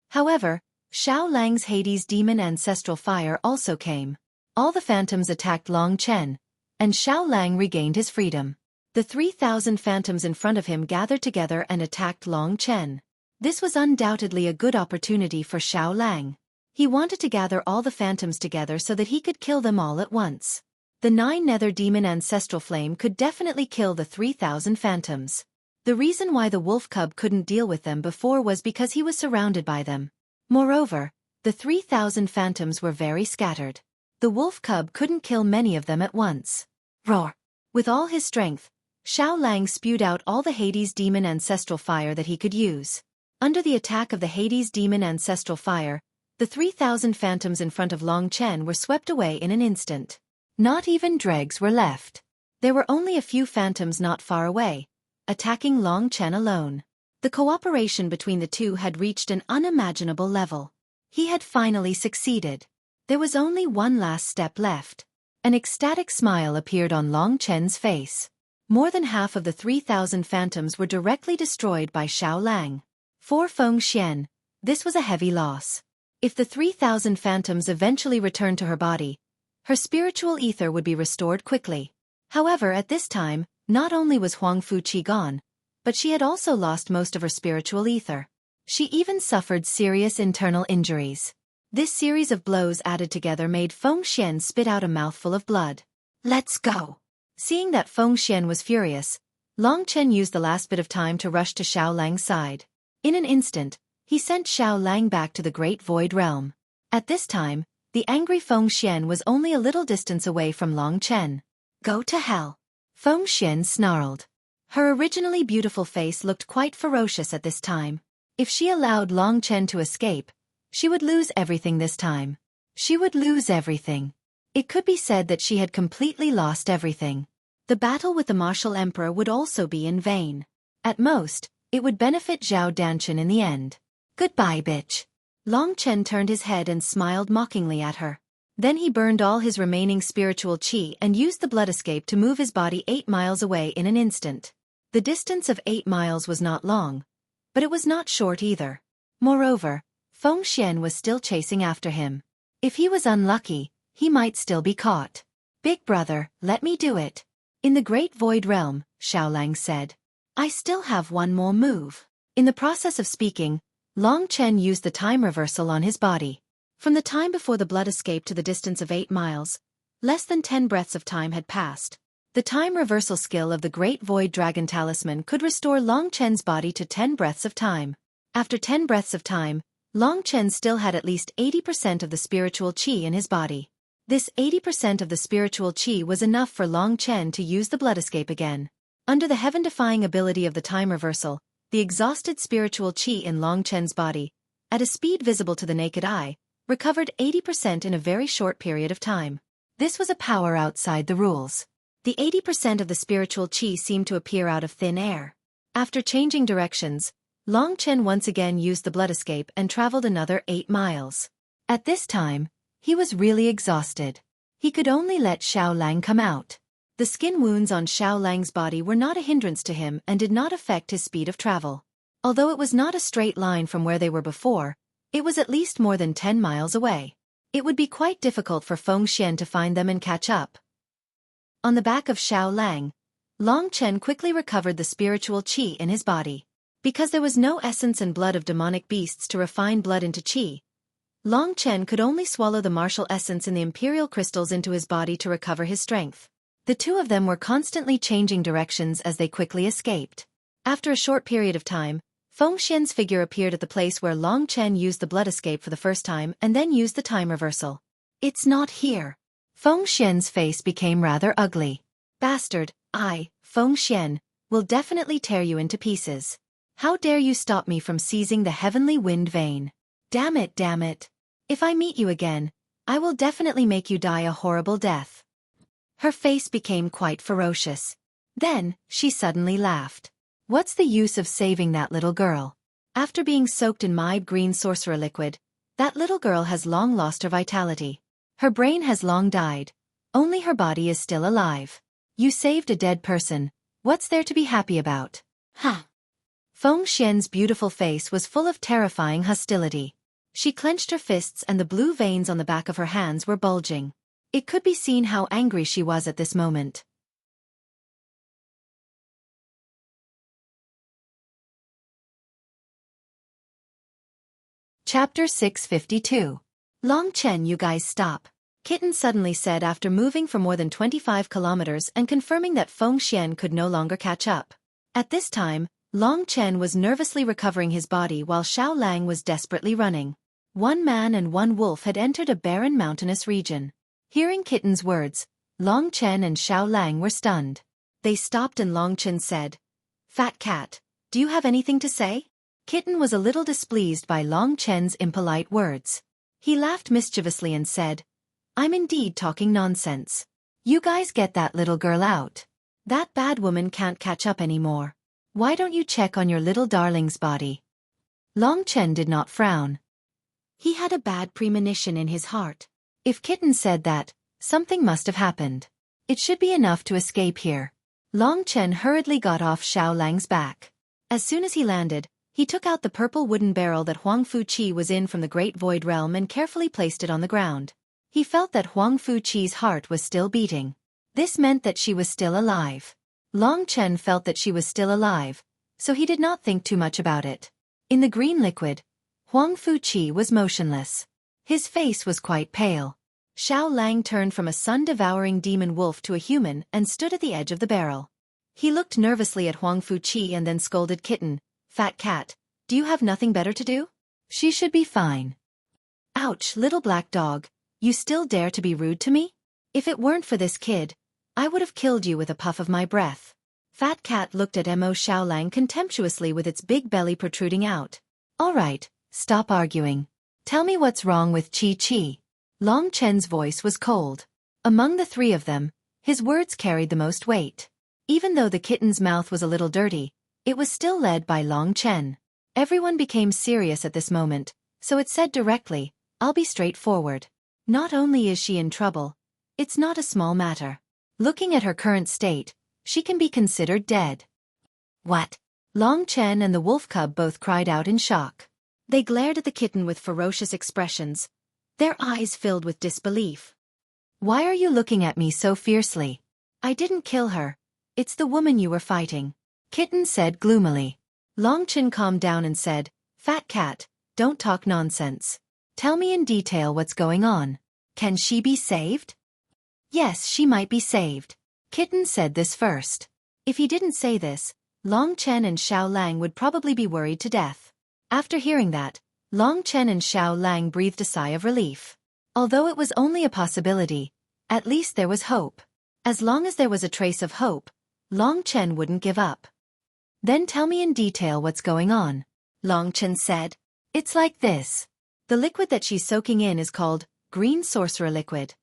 [SPEAKER 2] However, Xiao Lang's Hades demon ancestral fire also came. All the phantoms attacked Long Chen, and Xiao Lang regained his freedom. The 3,000 phantoms in front of him gathered together and attacked Long Chen. This was undoubtedly a good opportunity for Xiao Lang. He wanted to gather all the phantoms together so that he could kill them all at once. The 9 nether demon ancestral flame could definitely kill the 3,000 phantoms. The reason why the wolf cub couldn't deal with them before was because he was surrounded by them. Moreover, the 3,000 phantoms were very scattered. The wolf cub couldn't kill many of them at once. Roar! With all his strength, Xiao Lang spewed out all the Hades demon ancestral fire that he could use. Under the attack of the Hades demon ancestral fire, the 3,000 phantoms in front of Long Chen were swept away in an instant. Not even dregs were left. There were only a few phantoms not far away, attacking Long Chen alone. The cooperation between the two had reached an unimaginable level. He had finally succeeded. There was only one last step left. An ecstatic smile appeared on Long Chen's face. More than half of the 3,000 phantoms were directly destroyed by Xiao Lang. For Feng Xian, this was a heavy loss. If the 3,000 phantoms eventually returned to her body, her spiritual ether would be restored quickly. However, at this time, not only was Huang Fuqi gone, but she had also lost most of her spiritual ether. She even suffered serious internal injuries. This series of blows added together made Feng Xian spit out a mouthful of blood. Let's go! Seeing that Feng Xian was furious, Long Chen used the last bit of time to rush to Xiao Lang's side. In an instant, he sent Xiao Lang back to the Great Void Realm. At this time, the angry Feng Xian was only a little distance away from Long Chen. Go to hell! Feng Xian snarled. Her originally beautiful face looked quite ferocious at this time. If she allowed Long Chen to escape, She would lose everything this time. She would lose everything. It could be said that she had completely lost everything. The battle with the martial emperor would also be in vain. At most, it would benefit Zhao Danshan in the end. Goodbye, bitch. Long Chen turned his head and smiled mockingly at her. Then he burned all his remaining spiritual qi and used the blood escape to move his body 8 miles away in an instant. The distance of 8 miles was not long, but it was not short either. Moreover, Feng Xian was still chasing after him. If he was unlucky, he might still be caught. Big brother, let me do it. In the Great Void Realm, Xiaolang said. I still have one more move. In the process of speaking, Long Chen used the time reversal on his body. From the time before the blood escape to the distance of 8 miles, less than 10 breaths of time had passed. The time reversal skill of the Great Void Dragon Talisman could restore Long Chen's body to 10 breaths of time. After 10 breaths of time, Long Chen still had at least 80% of the spiritual qi in his body. This 80% of the spiritual qi was enough for Long Chen to use the blood escape again. Under the heaven-defying ability of the time reversal, the exhausted spiritual qi in Long Chen's body, at a speed visible to the naked eye, recovered 80% in a very short period of time. This was a power outside the rules. The 80% of the spiritual qi seemed to appear out of thin air. After changing directions, Long Chen once again used the blood escape and traveled another 8 miles. At this time, he was really exhausted. He could only let Xiaolang come out. The skin wounds on Xiaolang's body were not a hindrance to him and did not affect his speed of travel. Although it was not a straight line from where they were before, it was at least more than 10 miles away. It would be quite difficult for Feng Xian to find them and catch up. On the back of Xiaolang, Long Chen quickly recovered the spiritual qi in his body. Because there was no essence and blood of demonic beasts to refine blood into qi, Long Chen could only swallow the martial essence in the imperial crystals into his body to recover his strength. The two of them were constantly changing directions as they quickly escaped. After a short period of time, Feng Xian's figure appeared at the place where Long Chen used the blood escape for the first time and then used the time reversal. It's not here. Feng Xian's face became rather ugly. Bastard, Feng Xian, will definitely tear you into pieces. How dare you stop me from seizing the heavenly wind vein? Damn it, damn it. If I meet you again, I will definitely make you die a horrible death. Her face became quite ferocious. Then, she suddenly laughed. What's the use of saving that little girl? After being soaked in my green sorcerer liquid, that little girl has long lost her vitality. Her brain has long died. Only her body is still alive. You saved a dead person. What's there to be happy about? Huh. Feng Xian's beautiful face was full of terrifying hostility. She clenched her fists and the blue veins on the back of her hands were bulging. It could be seen how angry she was at this moment. Chapter 652. Long Chen, you guys stop. Kitten suddenly said after moving for more than 25 kilometers and confirming that Feng Xian could no longer catch up. At this time, Long Chen was nervously recovering his body while Xiaolang was desperately running. One man and one wolf had entered a barren mountainous region. Hearing Kitten's words, Long Chen and Xiaolang were stunned. They stopped and Long Chen said, "Fat cat, do you have anything to say?" Kitten was a little displeased by Long Chen's impolite words. He laughed mischievously and said, "I'm indeed talking nonsense. You guys get that little girl out. That bad woman can't catch up anymore. Why don't you check on your little darling's body?" Long Chen did not frown. He had a bad premonition in his heart. If Kitten said that, something must have happened. It should be enough to escape here. Long Chen hurriedly got off Xiaolang's back. As soon as he landed, he took out the purple wooden barrel that Huang Fuqi was in from the Great Void Realm and carefully placed it on the ground. He felt that Huang Fuqi's heart was still beating. This meant that she was still alive. Long Chen felt that she was still alive, so he did not think too much about it. In the green liquid, Huang Fuqi was motionless. His face was quite pale. Xiaolang turned from a sun-devouring demon wolf to a human and stood at the edge of the barrel. He looked nervously at Huang Fuqi and then scolded Kitten, "Fat cat, do you have nothing better to do? She should be fine." "Ouch, little black dog, you still dare to be rude to me? If it weren't for this kid, I would have killed you with a puff of my breath." Fat cat looked at Mo Xiaolang contemptuously with its big belly protruding out. "All right, stop arguing.
[SPEAKER 1] Tell me what's wrong with Xueqi. Long Chen's voice was cold. Among the three of them, his words carried the most weight. Even though the kitten's mouth was a little dirty, it was still led by Long Chen. Everyone became serious at this moment, so it said directly, I'll be straightforward. Not only is she in trouble, it's not a small matter. Looking at her current state, she can be considered dead. What? Long Chen and the wolf cub both cried out in shock. They glared at the kitten with ferocious expressions, their eyes filled with disbelief. Why are you looking at me so fiercely? I didn't kill her. It's the woman you were fighting. Kitten said gloomily. Long Chen calmed down and said, Fat cat, don't talk nonsense. Tell me in detail what's going on. Can she be saved? Yes, she might be saved. Kitten said this first. If he didn't say this, Long Chen and Xiao Lang would probably be worried to death. After hearing that, Long Chen and Xiao Lang breathed a sigh of relief. Although it was only a possibility, at least there was hope. As long as there was a trace of hope, Long Chen wouldn't give up. Then tell me in detail what's going on. Long Chen said. It's like this. The liquid that she's soaking in is called green sorcerer liquid.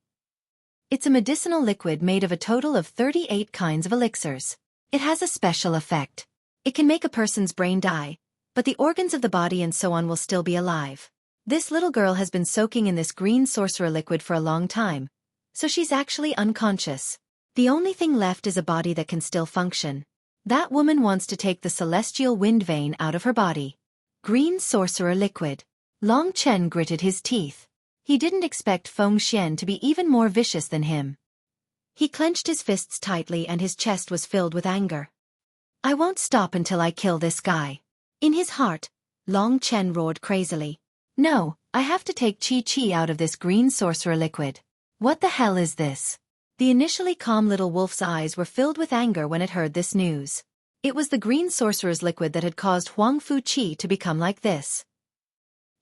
[SPEAKER 1] It's a medicinal liquid made of a total of 38 kinds of elixirs. It has a special effect. It can make a person's brain die, but the organs of the body and so on will still be alive. This little girl has been soaking in this green sorcerer liquid for a long time, so she's actually unconscious. The only thing left is a body that can still function. That woman wants to take the celestial wind vein out of her body. Green sorcerer liquid. Long Chen gritted his teeth. He didn't expect Feng Xian to be even more vicious than him. He clenched his fists tightly and his chest was filled with anger. I won't stop until I kill this guy. In his heart, Long Chen roared crazily. No, I have to take Xueqi out of this green sorcerer liquid. What the hell is this? The initially calm little wolf's eyes were filled with anger when it heard this news. It was the green sorcerer's liquid that had caused Huang Fu Qi to become like this.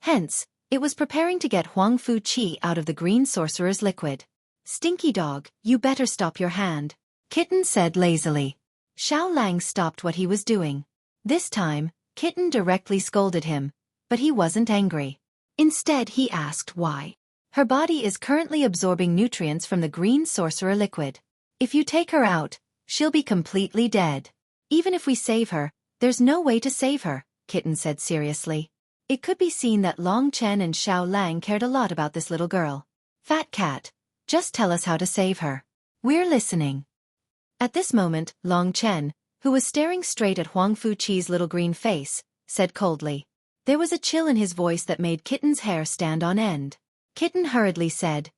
[SPEAKER 1] Hence, it was preparing to get Huang Fu Qi out of the green sorcerer's liquid. Stinky dog, you better stop your hand. Kitten said lazily. Xiao Lang stopped what he was doing. This time, Kitten directly scolded him, but he wasn't angry. Instead he asked why. Her body is currently absorbing nutrients from the green sorcerer liquid. If you take her out, she'll be completely dead. Even if we save her, there's no way to save her, Kitten said seriously. It could be seen that Long Chen and Xiao Lang cared a lot about this little girl. Fat cat, just tell us how to save her. We're listening. At this moment, Long Chen, who was staring straight at Huang Fu Qi's little green face, said coldly. There was a chill in his voice that made Kitten's hair stand on end. Kitten hurriedly said,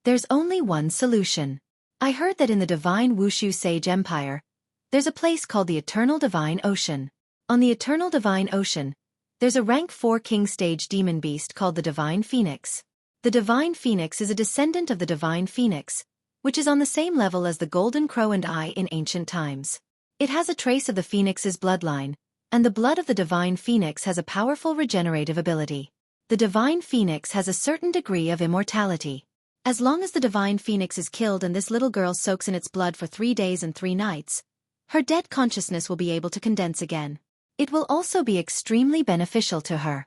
[SPEAKER 1] There's only one solution. I heard that in the divine Wushu Sage Empire, there's a place called the Eternal Divine Ocean. On the Eternal Divine Ocean, there's a rank 4 king stage demon beast called the Divine Phoenix. The Divine Phoenix is a descendant of the Divine Phoenix, which is on the same level as the Golden Crow and I in ancient times. It has a trace of the Phoenix's bloodline, and the blood of the Divine Phoenix has a powerful regenerative ability. The Divine Phoenix has a certain degree of immortality. As long as the Divine Phoenix is killed and this little girl soaks in its blood for 3 days and 3 nights, her dead consciousness will be able to condense again. It will also be extremely beneficial to her.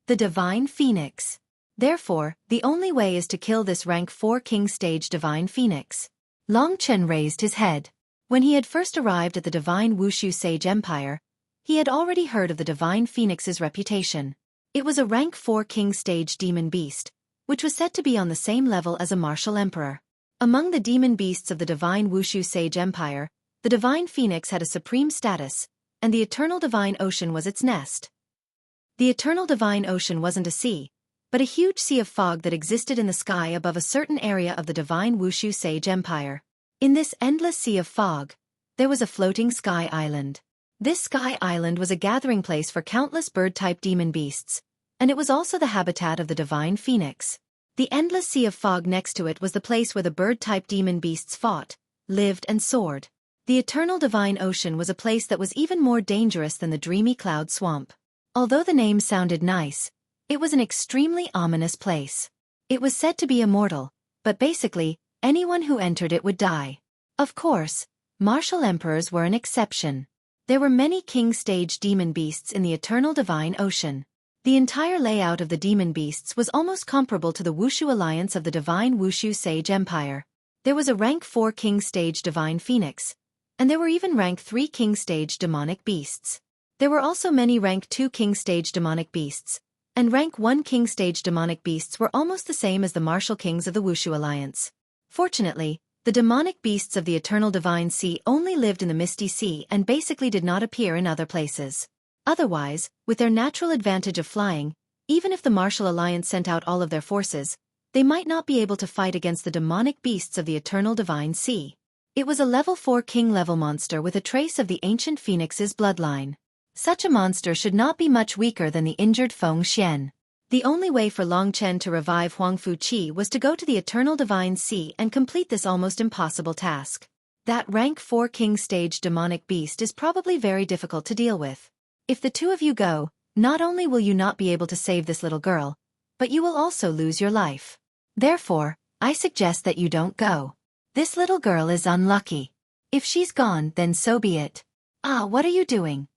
[SPEAKER 1] The Divine Phoenix. Therefore, the only way is to kill this rank 4 king stage Divine Phoenix. Long Chen raised his head. When he had first arrived at the Divine Wushu Sage Empire, he had already heard of the Divine Phoenix's reputation. It was a rank 4 king stage demon beast, which was said to be on the same level as a martial emperor. Among the demon beasts of the Divine Wushu Sage Empire, the Divine Phoenix had a supreme status, and the Eternal Divine Ocean was its nest. The Eternal Divine Ocean wasn't a sea, but a huge sea of fog that existed in the sky above a certain area of the Divine Wushu Sage Empire. In this endless sea of fog, there was a floating sky island. This sky island was a gathering place for countless bird-type demon beasts, and it was also the habitat of the Divine Phoenix. The endless sea of fog next to it was the place where the bird-type demon beasts fought, lived and soared. The Eternal Divine Ocean was a place that was even more dangerous than the dreamy cloud swamp. Although the name sounded nice, it was an extremely ominous place. It was said to be immortal, but basically, anyone who entered it would die. Of course, martial emperors were an exception. There were many king-stage demon beasts in the Eternal Divine Ocean.
[SPEAKER 2] The entire layout of the demon beasts was almost comparable to the Wushu alliance of the divine Wushu Sage Empire. There was a rank 4 king stage divine phoenix, and there were even rank 3 king stage demonic beasts. There were also many rank 2 king stage demonic beasts, and rank 1 king stage demonic beasts were almost the same as the martial kings of the Wushu alliance. Fortunately, the demonic beasts of the Eternal Divine Sea only lived in the Misty Sea and basically did not appear in other places. Otherwise, with their natural advantage of flying, even if the martial alliance sent out all of their forces, they might not be able to fight against the demonic beasts of the Eternal Divine Sea. It was a level 4 king-level monster with a trace of the ancient phoenix's bloodline. Such a monster should not be much weaker than the injured Feng Xian. The only way for Long Chen to revive Huangfu Qi was to go to the Eternal Divine Sea and complete this almost impossible task. That rank 4 king stage demonic beast is probably very difficult to deal with. If the two of you go, not only will you not be able to save this little girl, but you will also lose your life. Therefore, I suggest that you don't go. This little girl is unlucky. If she's gone, then so be it. Ah, what are you doing?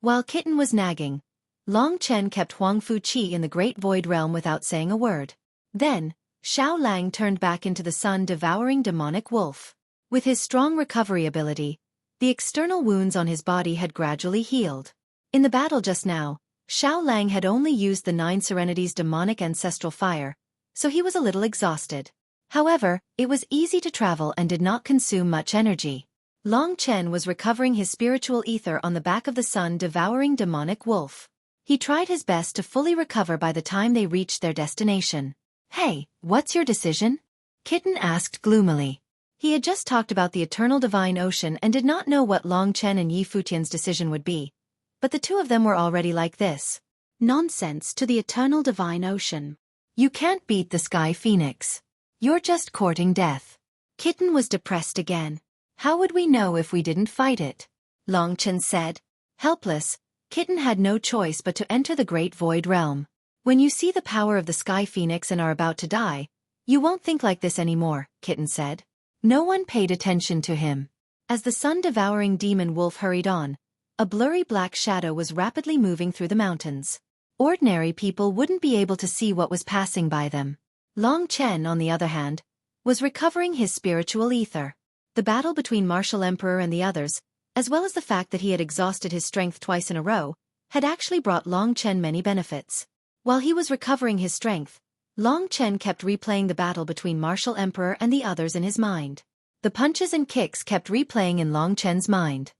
[SPEAKER 2] While Kitten was nagging, Long Chen kept Huangfu Qi in the Great Void Realm without saying a word. Then, Xiao Lang turned back into the sun-devouring demonic wolf. With his strong recovery ability, the external wounds on his body had gradually healed. In the battle just now, Xiao Lang had only used the 9 Serenities demonic ancestral fire, so he was a little exhausted. However, it was easy to travel and did not consume much energy. Long Chen was recovering his spiritual ether on the back of the sun-devouring demonic wolf. He tried his best to fully recover by the time they reached their destination. Hey, what's your decision? Kitten asked gloomily. He had just talked about the Eternal Divine Ocean and did not know what Long Chen and Yi Futian's decision would be. But the two of them were already like this. Nonsense to the Eternal Divine Ocean. You can't beat the Sky Phoenix. You're just courting death. Kitten was depressed again. How would we know if we didn't fight it? Long Chen said. Helpless, Kitten had no choice but to enter the Great Void Realm. When you see the power of the Sky Phoenix and are about to die, you won't think like this anymore, Kitten said. No one paid attention to him. As the sun-devouring demon wolf hurried on, a blurry black shadow was rapidly moving through the mountains. Ordinary people wouldn't be able to see what was passing by them. Long Chen, on the other hand, was recovering his spiritual ether. The battle between Martial Emperor and the others, as well as the fact that he had exhausted his strength twice in a row, had actually brought Long Chen many benefits. While he was recovering his strength, Long Chen kept replaying the battle between Martial Emperor and the others in his mind. The punches and kicks kept replaying in Long Chen's mind.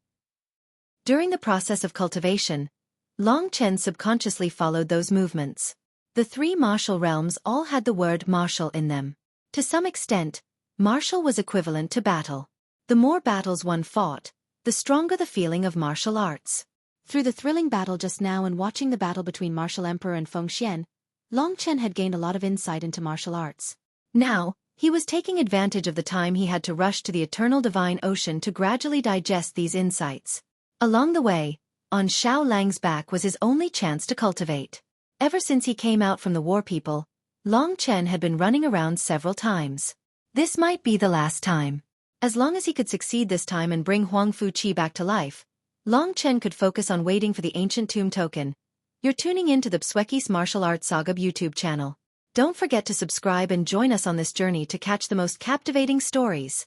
[SPEAKER 2] During the process of cultivation, Long Chen subconsciously followed those movements. The 3 martial realms all had the word martial in them. To some extent, martial was equivalent to battle. The more battles one fought, the stronger the feeling of martial arts. Through the thrilling battle just now and watching the battle between Martial Emperor and Feng Xian, Long Chen had gained a lot of insight into martial arts. Now, he was taking advantage of the time he had to rush to the Eternal Divine Ocean to gradually digest these insights. Along the way, on Xiao Lang's back was his only chance to cultivate. Ever since he came out from the War People, Long Chen had been running around several times. This might be the last time. As long as he could succeed this time and bring Huangfu Qi back to life, Long Chen could focus on waiting for the ancient tomb token. You're tuning in to the Xueqi's Martial Arts Saga YouTube channel. Don't forget to subscribe and join us on this journey to catch the most captivating stories.